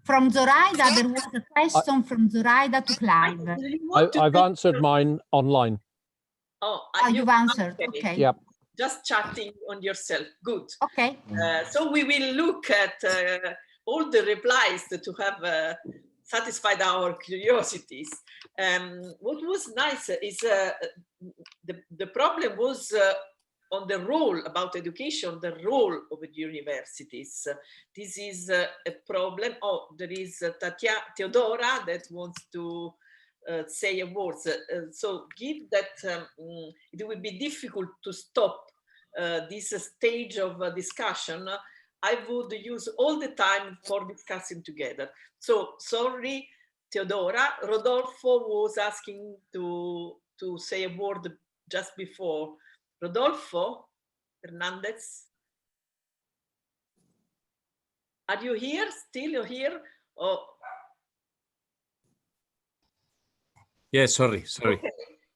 From Zoraida, there was a question from Zoraida to Clive. I've answered mine online. Oh, you've answered. Okay. Yep. Just chatting on yourself. Good. Okay. So we will look at all the replies to have satisfied our curiosities. What was nice is the problem was on the role about education, the role of the universities. This is a problem. Oh, there is Theodora that wants to say a word. So give that it will be difficult to stop this stage of discussion. I would use all the time for discussing together. So sorry, Theodora. Rodolfo was asking to say a word just before. Rodolfo Hernandez, are you here? Still you're here? Oh. Yeah, sorry. Okay.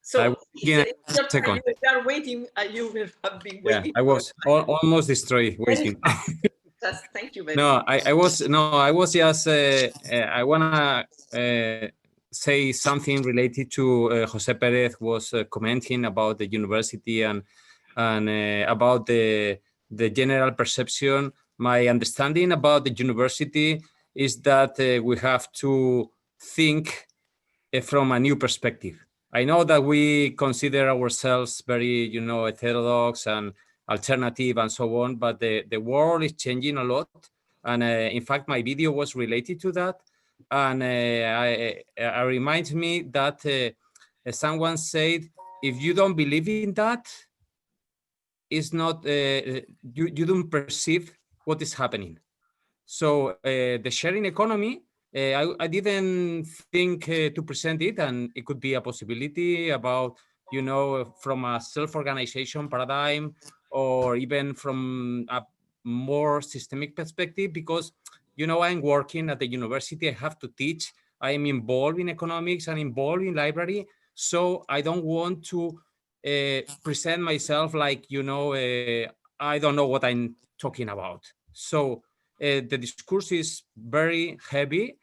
So We are waiting. You have been waiting. I was almost destroyed waiting. Just thank you very No, much. I was just I wanna say something related to Jose Perez was commenting about the university and about the general perception. My understanding about the university is that we have to think from a new perspective. I know that we consider ourselves very, heterodox and alternative and so on, but the world is changing a lot. And in fact, my video was related to that. And I remind me that someone said, if you don't believe in that, it's not, you don't perceive what is happening. So the sharing economy, I didn't think to present it, and it could be a possibility about, from a self-organization paradigm, or even from a more systemic perspective, because, I'm working at the university, I have to teach, I'm involved in economics and involved in library, so I don't want to present myself like, I don't know what I'm talking about. So the discourse is very heavy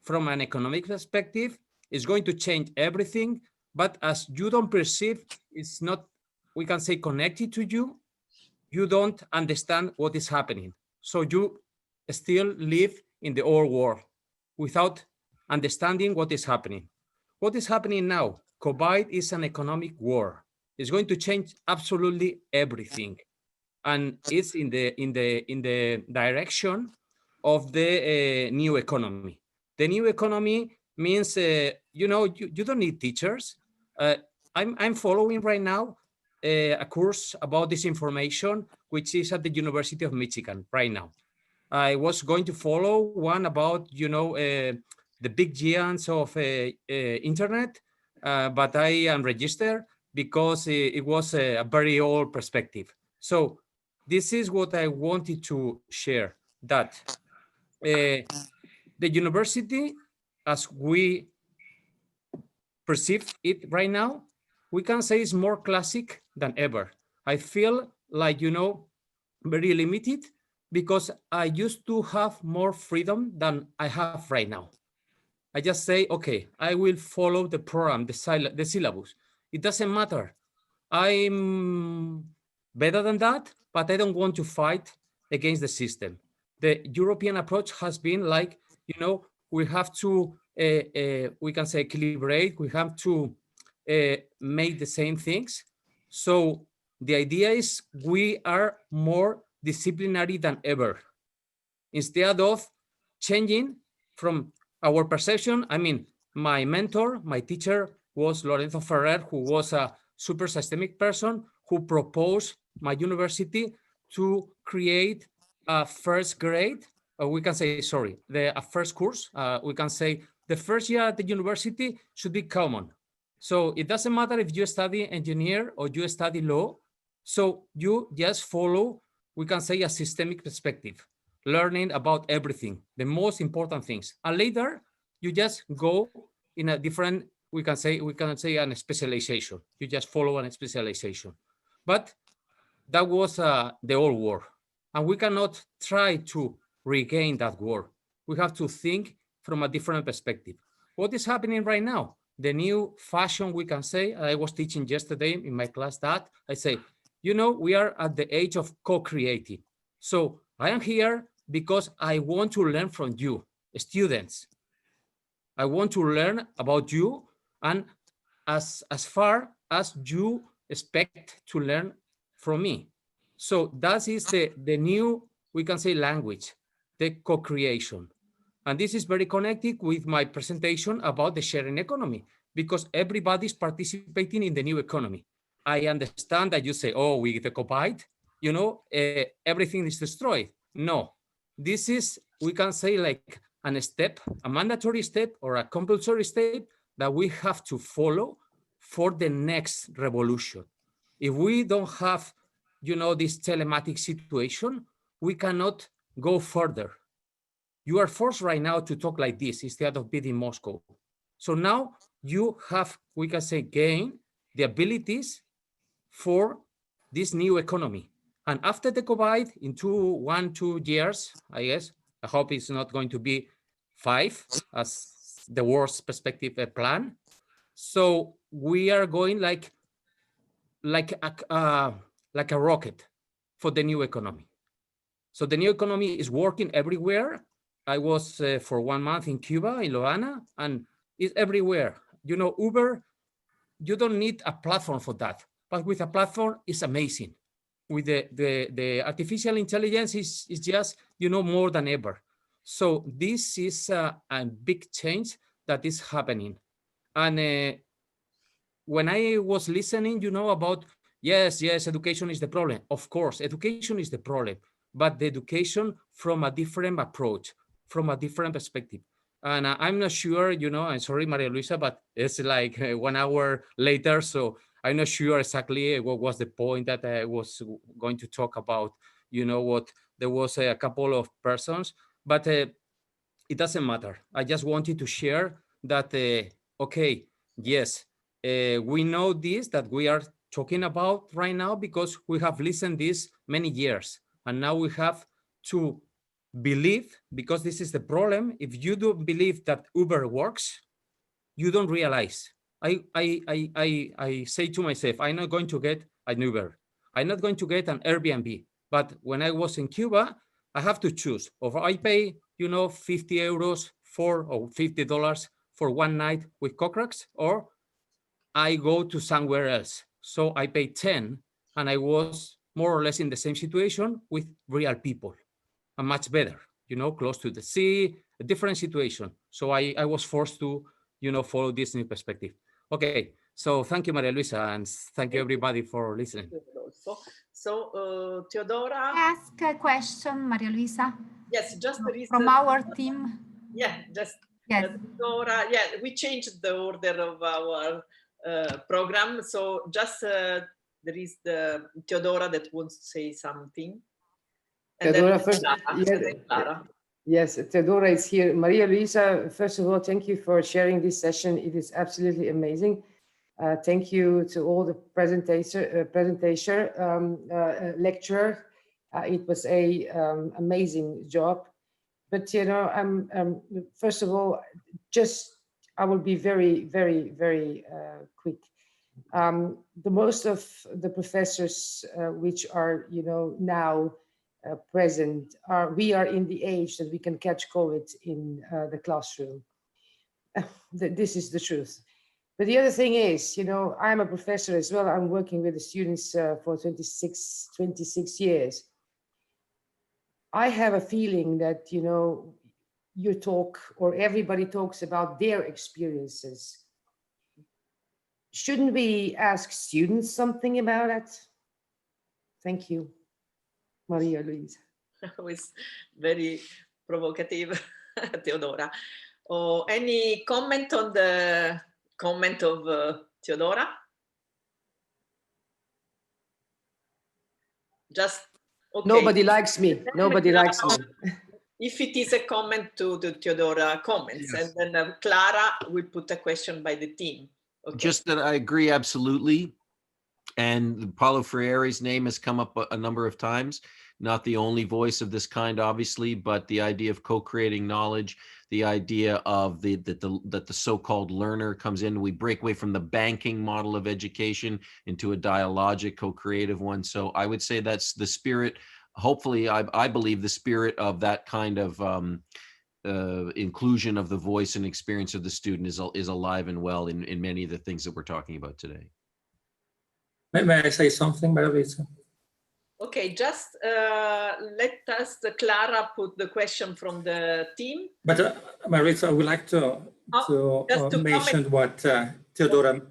from an economic perspective. It's going to change everything, but as you don't perceive, it's not, we can say, connected to you, you don't understand what is happening. So you still live in the old world without understanding what is happening. What is happening now? COVID is an economic war. It's going to change absolutely everything. And it's in the direction of the new economy. The new economy means, you don't need teachers. I'm following right now a course about disinformation, which is at the University of Michigan right now. I was going to follow one about, the big giants of internet, but I am registered because it was a very old perspective. So this is what I wanted to share, that the university, as we perceive it right now, we can say it's more classic than ever. I feel like, very limited because I used to have more freedom than I have right now. I just say, okay, I will follow the program, the syllabus. It doesn't matter. I'm better than that, but I don't want to fight against the system. The European approach has been like, we have to, we can say, equilibrate. We have to make the same things. So the idea is we are more disciplinary than ever. Instead of changing from our perception, I mean, my mentor, my teacher was Lorenzo Ferrer, who was a super systemic person who proposed my university to create a first grade, we can say, sorry, a first course. We can say the first year at the university should be common. So it doesn't matter if you study engineer or you study law. So you just follow, we can say, a systemic perspective, learning about everything, the most important things. And later, you just go in a different, we can say an specialization. You just follow a specialization. But that was the old war. And we cannot try to regain that war. We have to think from a different perspective. What is happening right now? The new fashion, we can say, I was teaching yesterday in my class that, I say, we are at the age of co-creating. So I am here because I want to learn from you, students. I want to learn about you, and as far as you expect to learn from me. So that is the new, we can say, language, the co-creation. And this is very connected with my presentation about the sharing economy, because everybody's participating in the new economy. I understand that you say, oh, with the COVID, you know, everything is destroyed. No, this is, we can say, like a step, a mandatory step or a compulsory step that we have to follow for the next revolution. If we don't have, you know, this telematic situation, we cannot go further. You are forced right now to talk like this instead of being in Moscow. So now you have, we can say, gain the abilities for this new economy. And after the COVID, in 2 years, I guess, I hope it's not going to be 5 as the worst perspective plan. So we are going like a rocket for the new economy. So the new economy is working everywhere. I was for 1 month in Cuba, in La Habana, and it's everywhere. You know, Uber, you don't need a platform for that. But with a platform, it's amazing. With the artificial intelligence, is just, you know, more than ever. So this is a big change that is happening. And when I was listening, you know, about, yes, education is the problem. Of course, education is the problem, but the education from a different approach, from a different perspective. And I'm not sure, you know, I'm sorry, Maria Luisa, but it's like 1 hour later, so I'm not sure exactly what was the point that I was going to talk about. You know what, there was a couple of persons, but it doesn't matter. I just wanted to share that, okay, yes, we know this, that we are talking about right now because we have listened this many years. And now we have to believe, because this is the problem. If you don't believe that Uber works, you don't realize. I say to myself, I'm not going to get an Uber. I'm not going to get an Airbnb. But when I was in Cuba, I have to choose. Or I pay, you know, 50 euros for, or $50 for 1 night with Cochrane, or I go to somewhere else. So I paid 10, and I was more or less in the same situation with real people, and much better, you know, close to the sea, a different situation. So I was forced to, you know, follow this new perspective. Okay, so thank you, Maria Luisa, and thank you everybody for listening. So, Teodora? Ask a question, Maria Luisa. Yes, just from our team. Yeah, just yes. Teodora. Yeah, we changed the order of our program. So just there is the Teodora that wants to say something. And Teodora, then first, Clara. Yes, Teodora is here. Maria Luisa, first of all, thank you for sharing this session. It is absolutely amazing. Thank you to all the lecturer. It was a amazing job. But you know, first of all, I will be very, very, very quick. The most of the professors which are, you know, now present we are in the age that we can catch COVID in the classroom. This is the truth. But the other thing is, you know, I'm a professor as well. I'm working with the students for 26 years. I have a feeling that, you know, you talk, or everybody talks about their experiences. Shouldn't we ask students something about it? Thank you, Maria Luisa. Always very provocative, Teodora. Any comment on the comment of Teodora? Just okay. Nobody likes me. Nobody likes me. If it is a comment to the Teodora comments, yes. And then Clara will put a question by the team. Okay. Just that I agree absolutely. And Paulo Freire's name has come up a number of times. Not the only voice of this kind, obviously, but the idea of co-creating knowledge, the idea of that the so-called learner comes in. We break away from the banking model of education into a dialogic, co-creative one. So I would say that's the spirit. Hopefully, I believe the spirit of that kind of inclusion of the voice and experience of the student is alive and well in many of the things that we're talking about today. May I say something, Maria Luisa? Okay, just let us, Clara, put the question from the team. But Marisa, I would like to mention what Theodora.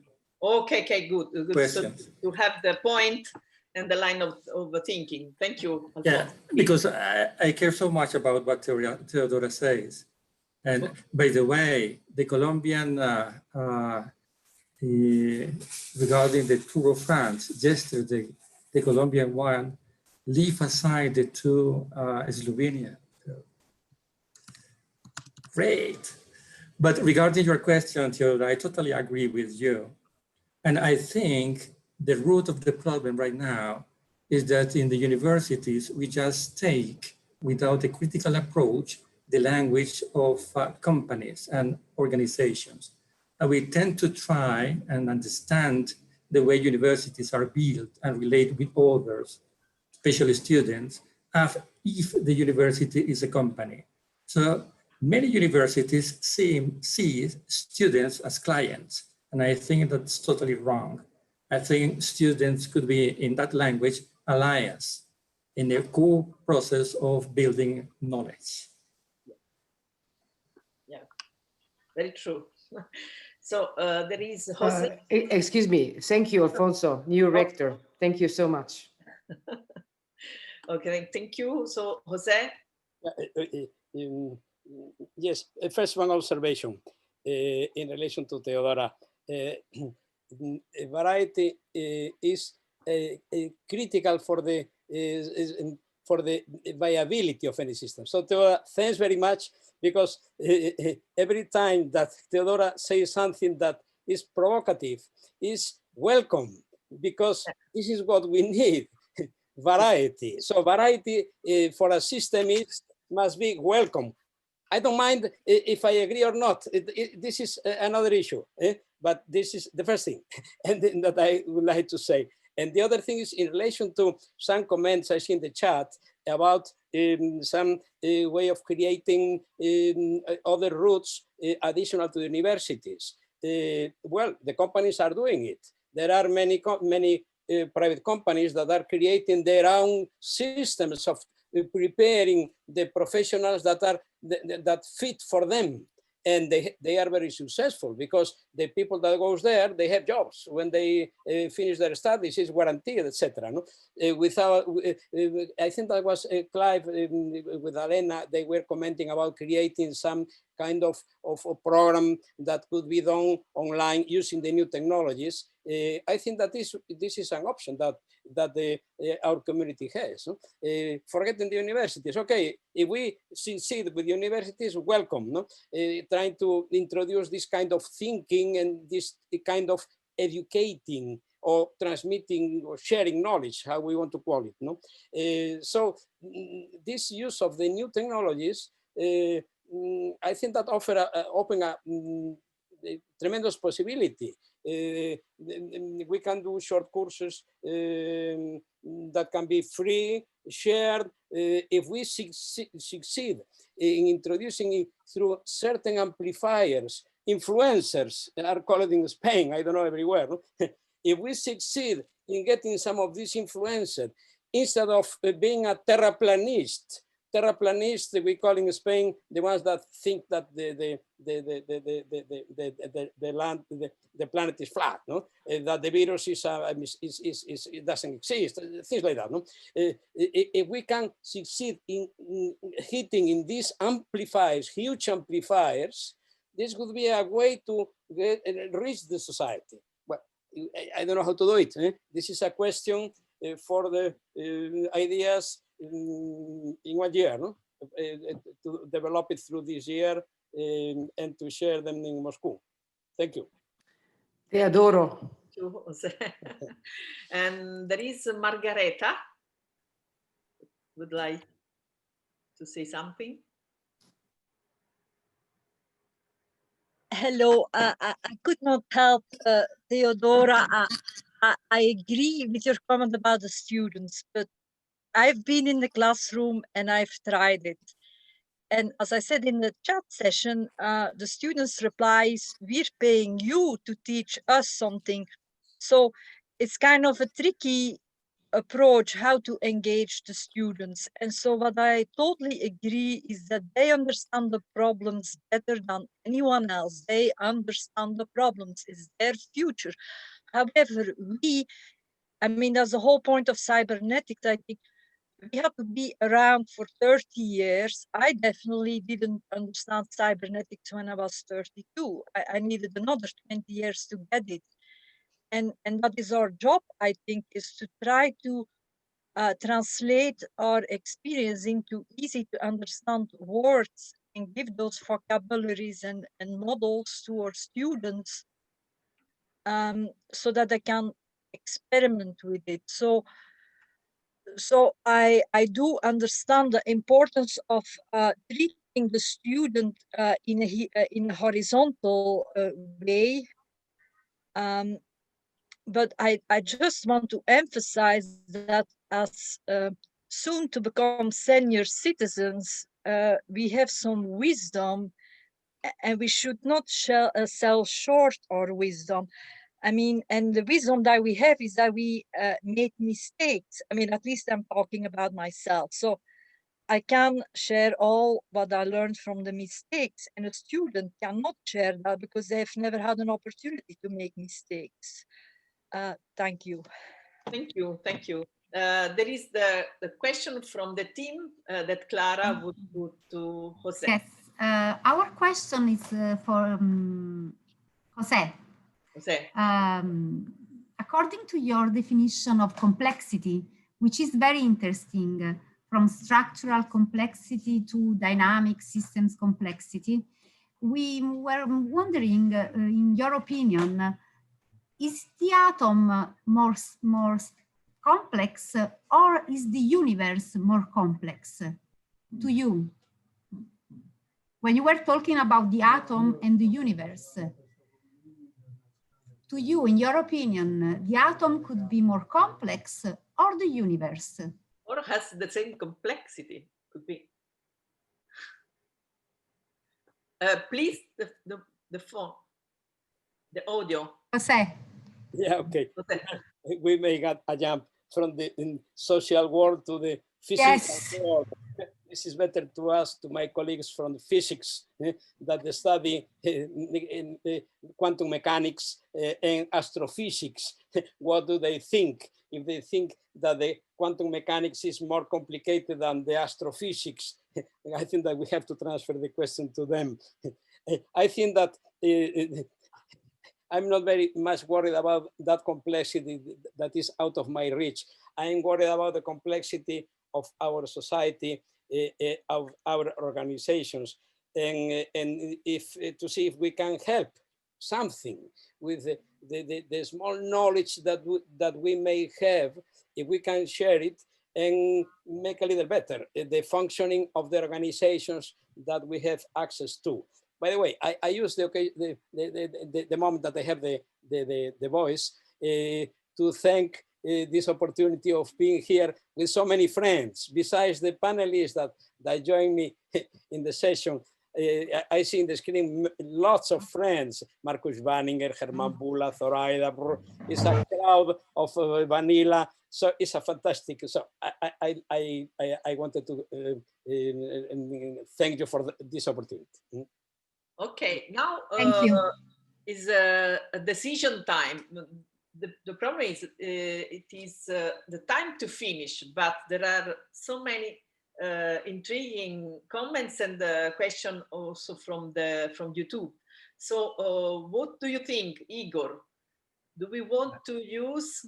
Okay, good. Questions. So to have the point and the line of thinking. Thank you, Alfonso. Yeah, because I care so much about what Theodora says. And by the way, the Colombian, regarding the Tour of France, yesterday, the Colombian one, leave aside the two Slovenia. So, great. But regarding your question, Theodora, I totally agree with you. And I think the root of the problem right now is that in the universities, we just take, without a critical approach, the language of companies and organizations. And we tend to try and understand the way universities are built and relate with others, especially students, as if the university is a company. So many universities see students as clients, and I think that's totally wrong. I think students could be, in that language, allies in the core process of building knowledge. Yeah, very true. So there is Jose. Excuse me. Thank you, Alfonso, new rector. Thank you so much. Okay, thank you. So Jose. Yes, first one observation in relation to Theodora. Variety is critical for the viability of any system. So Theodora, thanks very much, because every time that Theodora says something that is provocative, is welcome, because this is what we need, variety. So variety for a system must be welcome. I don't mind if I agree or not. This is another issue, but this is the first thing and that I would like to say. And the other thing is in relation to some comments I see in the chat about some way of creating other routes additional to the universities. Well, the companies are doing it. There are many private companies that are creating their own systems of preparing the professionals that fit for them, and they are very successful, because the people that goes there, they have jobs when they finish their studies, is guaranteed, etc. No? I think that was Clive with Elena. They were commenting about creating some kind of program that could be done online using the new technologies. I think that this is an option that our community has. No? Forgetting the universities, okay, if we succeed with universities, welcome. No? Trying to introduce this kind of thinking and this kind of educating or transmitting or sharing knowledge, how we want to call it. No? So this use of the new technologies, I think that open a tremendous possibility. We can do short courses that can be free, shared. If we succeed in introducing it through certain amplifiers, influencers are called in Spain, I don't know everywhere. No? If we succeed in getting some of these influencers, instead of being a terraplanist, we call in Spain the ones that think that the planet is flat, no? That the virus it doesn't exist, things like that. No? If we can succeed in hitting in these amplifiers, huge amplifiers, this would be a way to reach the society. Well, I don't know how to do it. This is a question for the ideas in 1 year, no? To develop it through this year and to share them in Moscow. Thank you. Te adoro. And there is Margareta. Would like to say something? Hello, I could not help, Theodora. I agree with your comment about the students, but I've been in the classroom and I've tried it. And as I said in the chat session, the students replies, we're paying you to teach us something. So it's kind of a tricky approach how to engage the students. And so what I totally agree is that they understand the problems better than anyone else. They understand the problems, it's their future. However, I mean, that's the whole point of cybernetics. I think we have to be around for 30 years. I definitely didn't understand cybernetics when I was 32. I needed another 20 years to get it. And that is our job, I think, is to try to translate our experience into easy to understand words and give those vocabularies and models to our students so that they can experiment with it. So I do understand the importance of treating the student in a horizontal way. But I just want to emphasize that as soon to become senior citizens, we have some wisdom and we should not sell short our wisdom. I mean, and the wisdom that we have is that we make mistakes. I mean, at least I'm talking about myself. So I can share all what I learned from the mistakes, and a student cannot share that because they have never had an opportunity to make mistakes. Thank you. Thank you. Thank you. There is the question from the team that Clara would put to Jose. Yes, our question is for Jose. Jose. According to your definition of complexity, which is very interesting, from structural complexity to dynamic systems complexity, we were wondering, in your opinion, is the atom more complex or is the universe more complex to you? When you were talking about the atom and the universe, to you, in your opinion, the atom could be more complex or the universe? Or has the same complexity, could be. Please, the phone, the audio. Jose. Yeah, okay. Jose. We may get a jump from the social world to the physical world. This is better to ask to my colleagues from the physics that study quantum mechanics and astrophysics. What do they think? If they think that the quantum mechanics is more complicated than the astrophysics, I think that we have to transfer the question to them. I think that I'm not very much worried about that complexity that is out of my reach. I'm worried about the complexity of our society, of our organizations, and if to see if we can help something with the small knowledge that we may have, if we can share it and make a little better the functioning of the organizations that we have access to. By the way, I use the moment that I have the voice to thank this opportunity of being here with so many friends. Besides the panelists that join me in the session, I see in the screen lots of friends: Marcus Banninger, Herman Bula, Zoraida. It's a crowd of vanilla. So it's a fantastic. So I wanted to thank you for this opportunity. Okay, now is a decision time. The problem is it is the time to finish, but there are so many intriguing comments and question also from YouTube. So what do you think, Igor? Do we want to use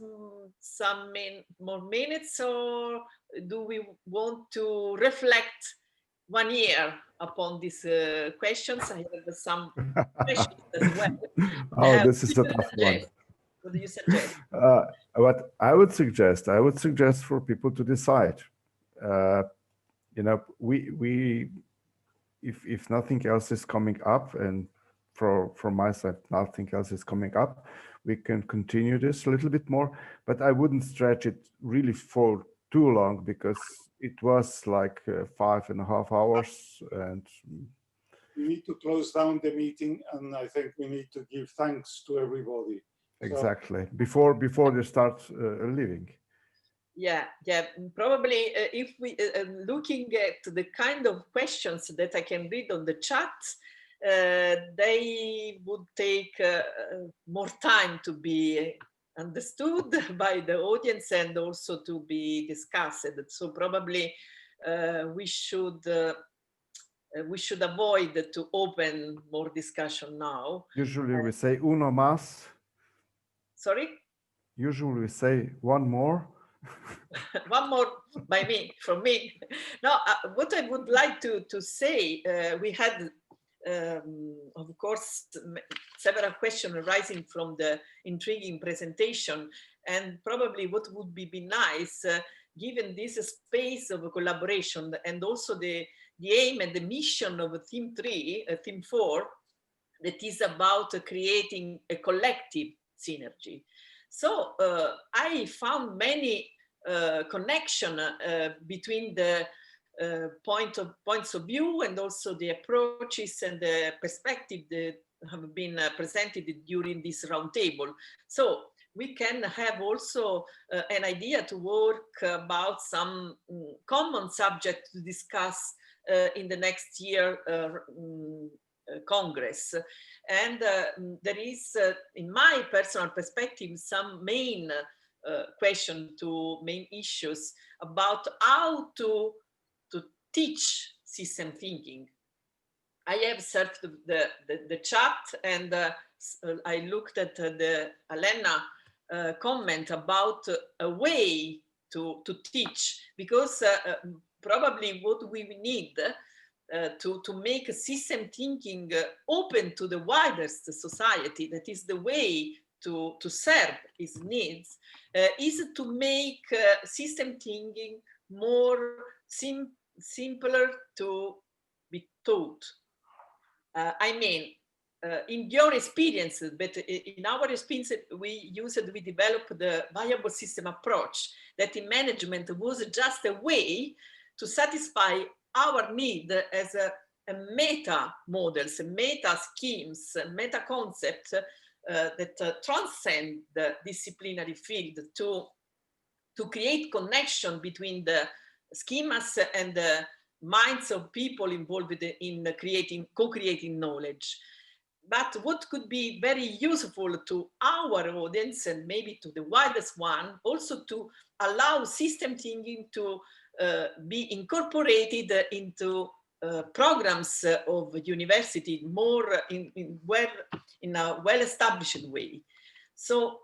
some more minutes, or do we want to reflect 1 year upon these questions? I have some questions as well. Oh, this is a tough one. What do you suggest? What I would suggest for people to decide. You know, if nothing else is coming up, and from my side, nothing else is coming up, we can continue this a little bit more, but I wouldn't stretch it really for too long, because it was like 5.5 hours, and we need to close down the meeting, and I think we need to give thanks to everybody. Exactly. So, before they start leaving. Yeah, probably if we looking at the kind of questions that I can read on the chat, they would take more time to be understood by the audience and also to be discussed. So probably we should avoid to open more discussion now. Usually we say uno más. Sorry? Usually we say one more. One more by me, from me. No, what I would like to say, we had, of course, several questions arising from the intriguing presentation, and probably what would be nice, given this space of collaboration and also the aim and the mission of theme 4, that is about creating a collective synergy. So I found many connection between the points of view and also the approaches and the perspective that have been presented during this roundtable. So we can have also an idea to work about some common subject to discuss in the next year Congress. And there is, in my personal perspective, some main main issues about how to teach system thinking. I have surfed the chat and I looked at the Elena comment about a way to teach, because probably what we need to make system thinking open to the widest society, that is the way to serve its needs, is to make system thinking more simpler to be taught. I mean, in your experience, but in our experience, we developed the viable system approach that in management was just a way to satisfy our need as a meta models, meta schemes, meta concepts that transcend the disciplinary field to create connection between the schemas and the minds of people involved in co-creating knowledge. But what could be very useful to our audience and maybe to the widest one, also to allow system thinking to be incorporated into programs of university more in a well-established way. So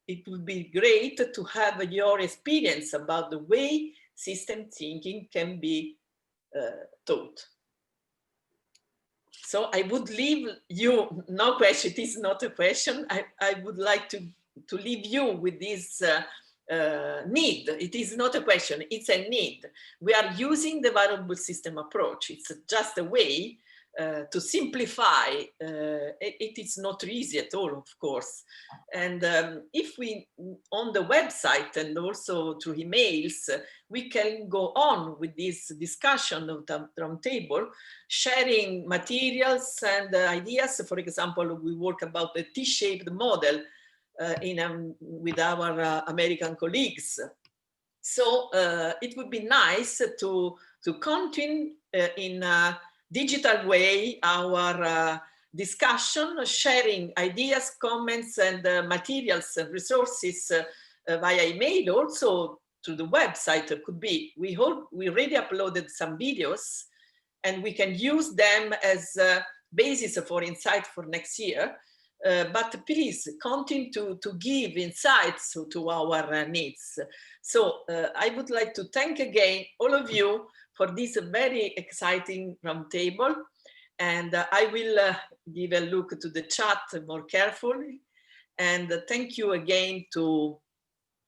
it would be great to have your experience about the way system thinking can be taught. So I would leave you, no question, it is not a question. I would like to leave you with this need. It is not a question, it's a need. We are using the variable system approach. It's just a way to simplify. It is not easy at all, of course. And if we, on the website and also through emails, we can go on with this discussion of the roundtable, sharing materials and ideas. For example, we work about the T-shaped model with our American colleagues. So it would be nice to continue in a digital way our discussion, sharing ideas, comments, and materials and resources via email, also to the website. It could be. We already uploaded some videos, and we can use them as a basis for insight for next year. But please continue to give insights to our needs. So I would like to thank again all of you for this very exciting roundtable. And I will give a look to the chat more carefully. And thank you again to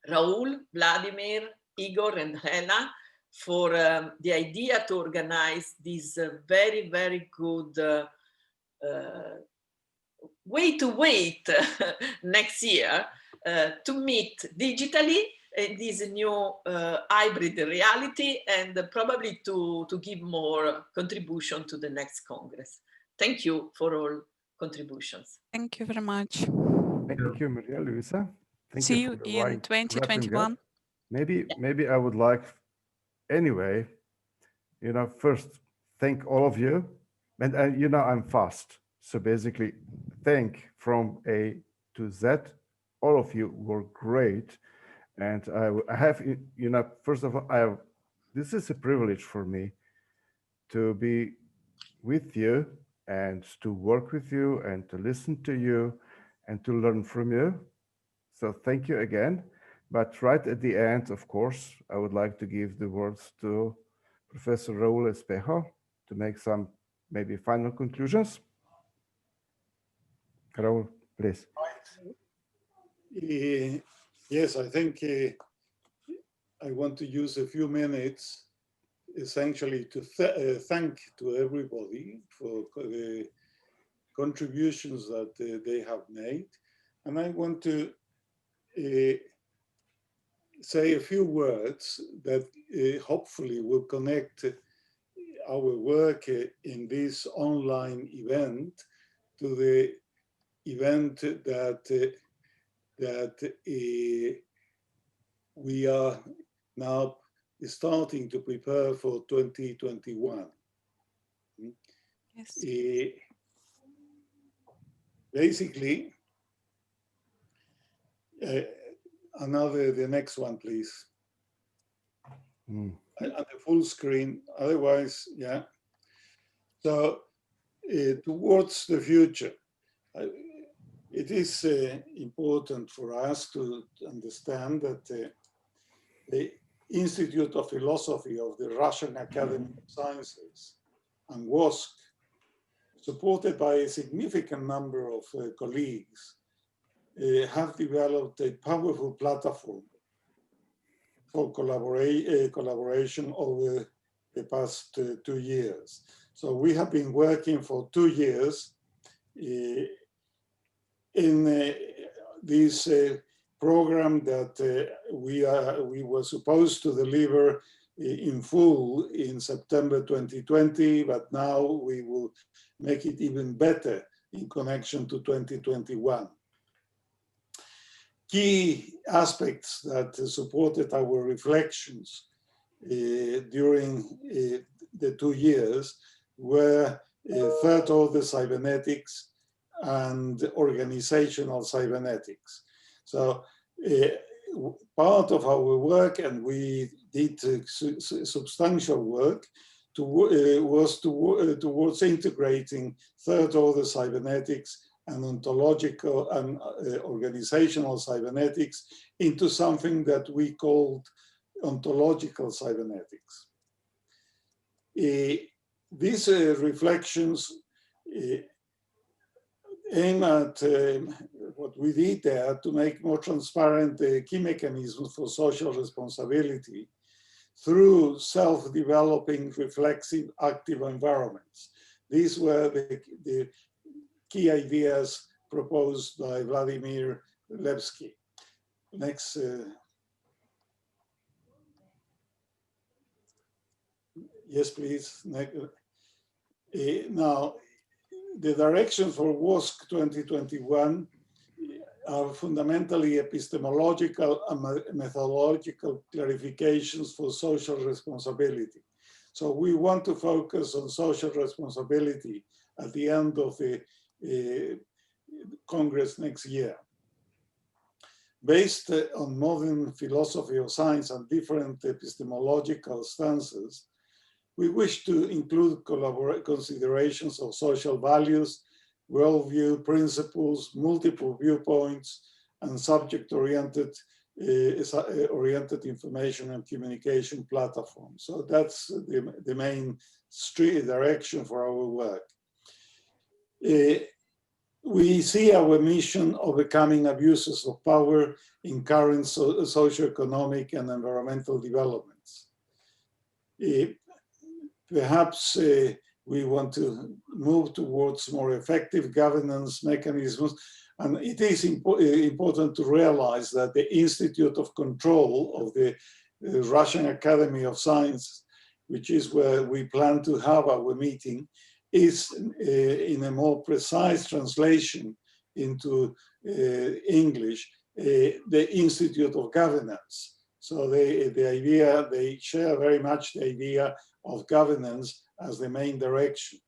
Raul, Vladimir, Igor, and Helena for the idea to organize this very, very good way to wait next year to meet digitally in this new hybrid reality, and probably to give more contribution to the next Congress. Thank you for all contributions. Thank you very much. Thank you, Maria Luisa. See you in 2021. maybe I would like, anyway, first thank all of you. And I'm fast. So basically, thank from A to Z. All of you were great. And I have, first of all, this is a privilege for me to be with you and to work with you and to listen to you and to learn from you. So thank you again. But right at the end, of course, I would like to give the words to Professor Raúl Espejo to make some maybe final conclusions. Raúl, please. Yes, I think I want to use a few minutes essentially to thank to everybody for the contributions that they have made. And I want to say a few words that hopefully will connect our work in this online event to the event that we are now starting to prepare for 2021. Yes. Basically, the next one, please. And the full screen, otherwise, yeah. So towards the future, it is important for us to understand that the Institute of Philosophy of the Russian Academy of Sciences and WOSC, supported by a significant number of colleagues, have developed a powerful platform for collaboration over the past 2 years. So we have been working for 2 years in this program that we were supposed to deliver in full in September 2020, but now we will make it even better in connection to 2021. Key aspects that supported our reflections during the 2 years were third-order cybernetics and organizational cybernetics. So part of our work, and we did substantial work, was towards integrating third-order cybernetics and ontological and organizational cybernetics into something that we called ontological cybernetics. These reflections aim at what we did there to make more transparent the key mechanisms for social responsibility through self-developing, reflexive, active environments. These were the key ideas proposed by Vladimir Levsky. Next. Yes, please. Now, the direction for WOSC 2021 are fundamentally epistemological and methodological clarifications for social responsibility. So we want to focus on social responsibility at the end of the Congress next year. Based on modern philosophy of science and different epistemological stances, we wish to include considerations of social values, worldview, principles, multiple viewpoints, and subject-oriented information and communication platforms. So that's the main direction for our work. We see our mission overcoming abuses of power in current socioeconomic and environmental developments. Perhaps we want to move towards more effective governance mechanisms. And it is important to realize that the Institute of Control of the Russian Academy of Science, which is where we plan to have our meeting, is in a more precise translation into English, the Institute of Governance. So they share very much the idea of governance as the main direction.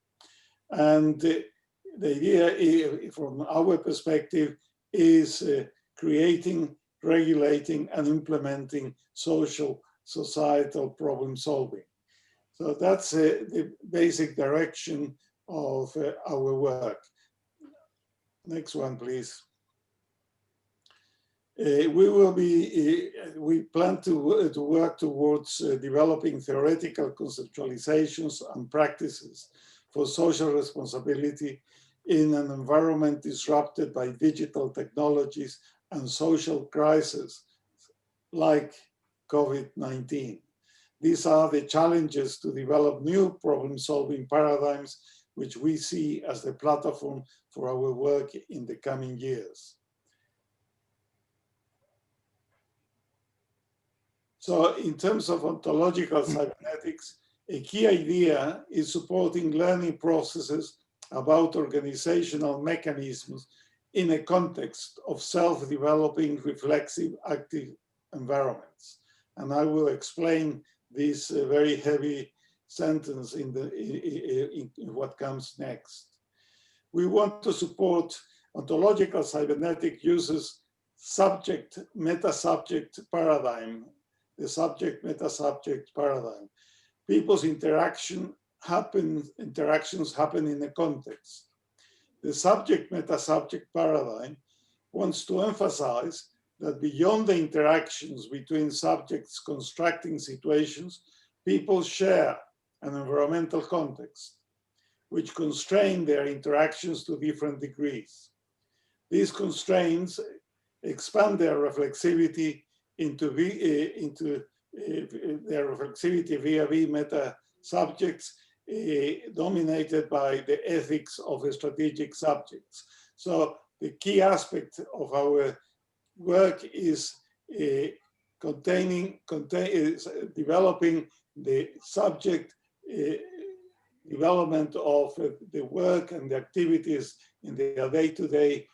And the idea, from our perspective, is creating, regulating, and implementing societal problem solving. So that's the basic direction of our work. Next one, please. We plan to work towards developing theoretical conceptualizations and practices for social responsibility in an environment disrupted by digital technologies and social crises like COVID-19. These are the challenges to develop new problem-solving paradigms, which we see as the platform for our work in the coming years. So in terms of ontological cybernetics, a key idea is supporting learning processes about organizational mechanisms in a context of self-developing, reflexive, active environments. And I will explain this very heavy sentence in what comes next. We want to support ontological cybernetic uses subject meta-subject paradigm, the subject meta-subject paradigm. People's interactions happen in a context. The subject meta-subject paradigm wants to emphasize that beyond the interactions between subjects constructing situations, people share an environmental context, which constrain their interactions to different degrees. These constraints expand their reflexivity into their reflexivity via meta subjects dominated by the ethics of strategic subjects. So the key aspect of our work is developing the subject development of the work and the activities in their day-to-day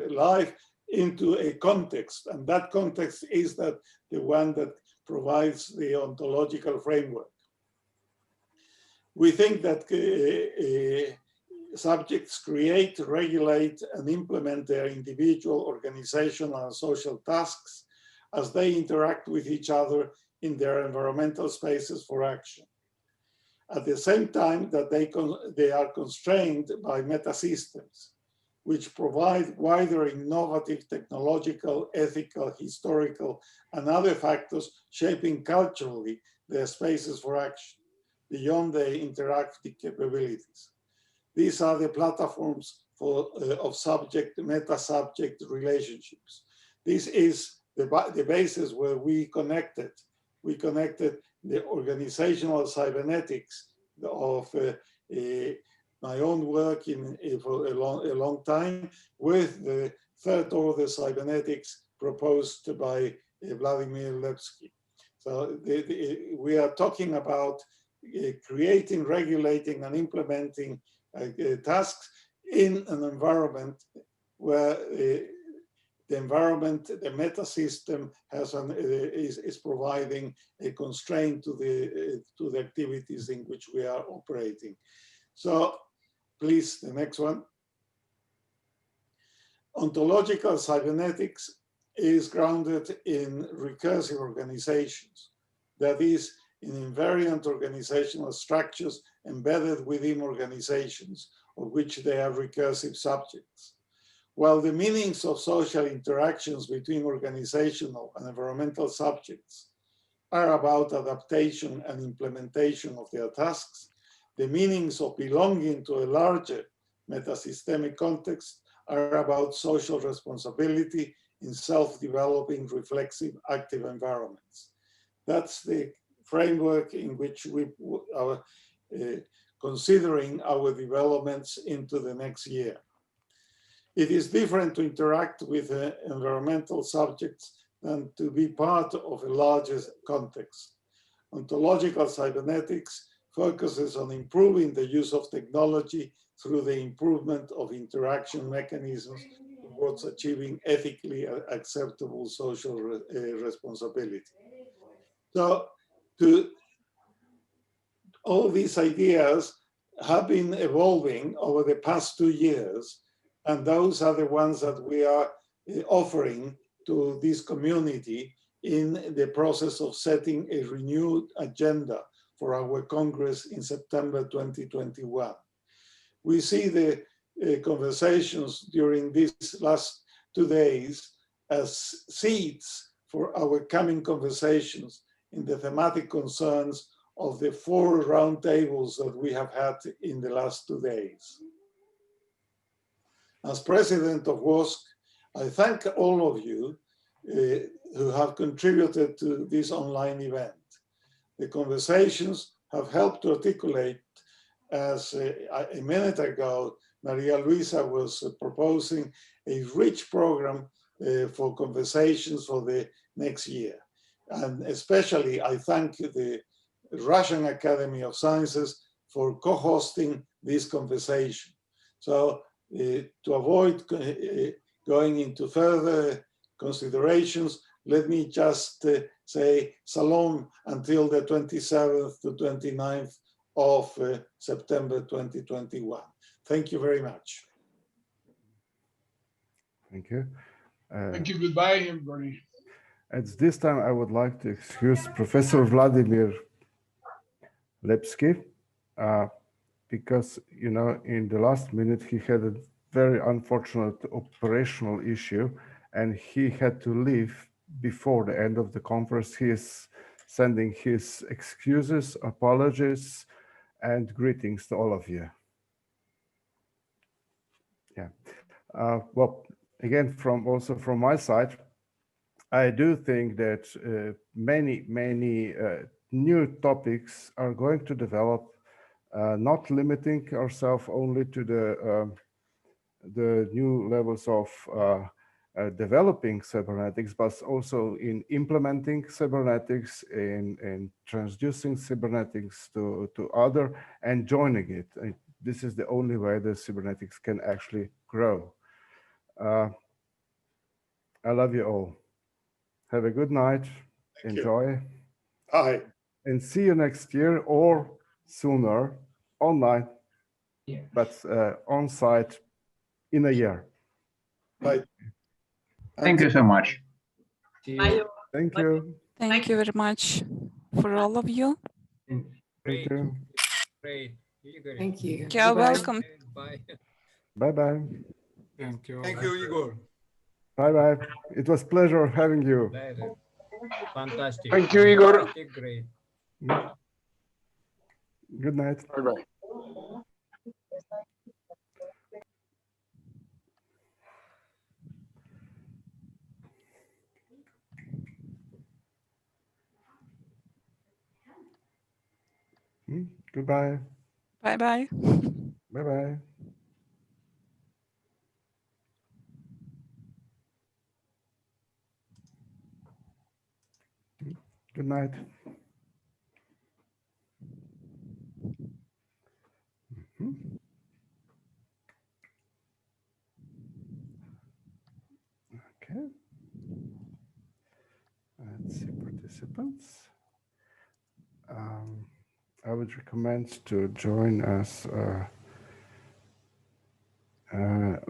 life into a context, and that context is the one that provides the ontological framework. We think that subjects create, regulate, and implement their individual, organizational, and social tasks as they interact with each other in their environmental spaces for action. At the same time that they are constrained by meta-systems, which provide wider innovative technological, ethical, historical, and other factors shaping culturally their spaces for action beyond their interactive capabilities. These are the platforms of subject, meta-subject relationships. This is the basis where we connected the organizational cybernetics of my own work for a long time with the third order cybernetics proposed by Vladimir Lepsky. So we are talking about creating, regulating, and implementing tasks in an environment where the environment, the meta system is providing a constraint to the activities in which we are operating. So please, the next one. Ontological cybernetics is grounded in recursive organizations, that is, in invariant organizational structures embedded within organizations, of which they are recursive subjects. While the meanings of social interactions between organizational and environmental subjects are about adaptation and implementation of their tasks, the meanings of belonging to a larger metasystemic context are about social responsibility in self-developing, reflexive, active environments. That's the framework in which we are considering our developments into the next year. It is different to interact with environmental subjects than to be part of a larger context. Ontological cybernetics focuses on improving the use of technology through the improvement of interaction mechanisms towards achieving ethically acceptable social responsibility. So all these ideas have been evolving over the past 2 years, and those are the ones that we are offering to this community in the process of setting a renewed agenda for our Congress in September 2021. We see the conversations during these last 2 days as seeds for our coming conversations in the thematic concerns of the 4 roundtables that we have had in the last 2 days. As president of WOSC, I thank all of you who have contributed to this online event. The conversations have helped to articulate, as a minute ago, Maria Luisa was proposing a rich program for conversations for the next year. And especially I thank the Russian Academy of Sciences for co-hosting this conversation. So to avoid going into further considerations, let me just say Salom until the 27th to 29th of September 2021. Thank you very much. Thank you. Thank you. Goodbye, everybody. At this time, I would like to excuse Professor Vladimir Lepsky, because, you know, in the last minute, he had a very unfortunate operational issue, and he had to leave before the end of the conference. He is sending his excuses, apologies, and greetings to all of you. Yeah. Well, again, also from my side, I do think that many new topics are going to develop, not limiting ourselves only to the new levels of developing cybernetics, but also in implementing cybernetics, in transducing cybernetics to other and joining it. And this is the only way that cybernetics can actually grow. I love you all. Have a good night. Enjoy. Bye. And see you next year or sooner online, but on site in a year. Bye. Thank you so much. Thank you. Thank you very much for all of you. Thank you. Great. Thank you. You're Bye-bye. welcome. Bye. Bye-bye. Thank you. Thank you, Igor. Bye-bye. It was a pleasure having you. Later. Fantastic. Thank you, Igor. Fantastic. Great. Good night. Bye-bye. Goodbye. Bye-bye. Bye-bye. Good night. Okay. Let's see participants. I would recommend to join us.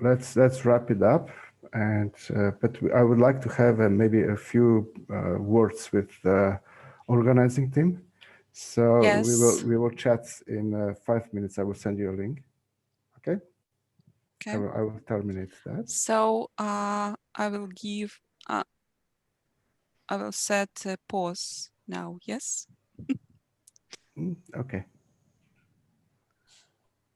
Let's wrap it up, and but I would like to have maybe a few words with the organizing team. So Yes. we will chat in 5 minutes. I will send you a link. Okay. Okay. I will terminate that. So I will set a pause now. Yes. Okay.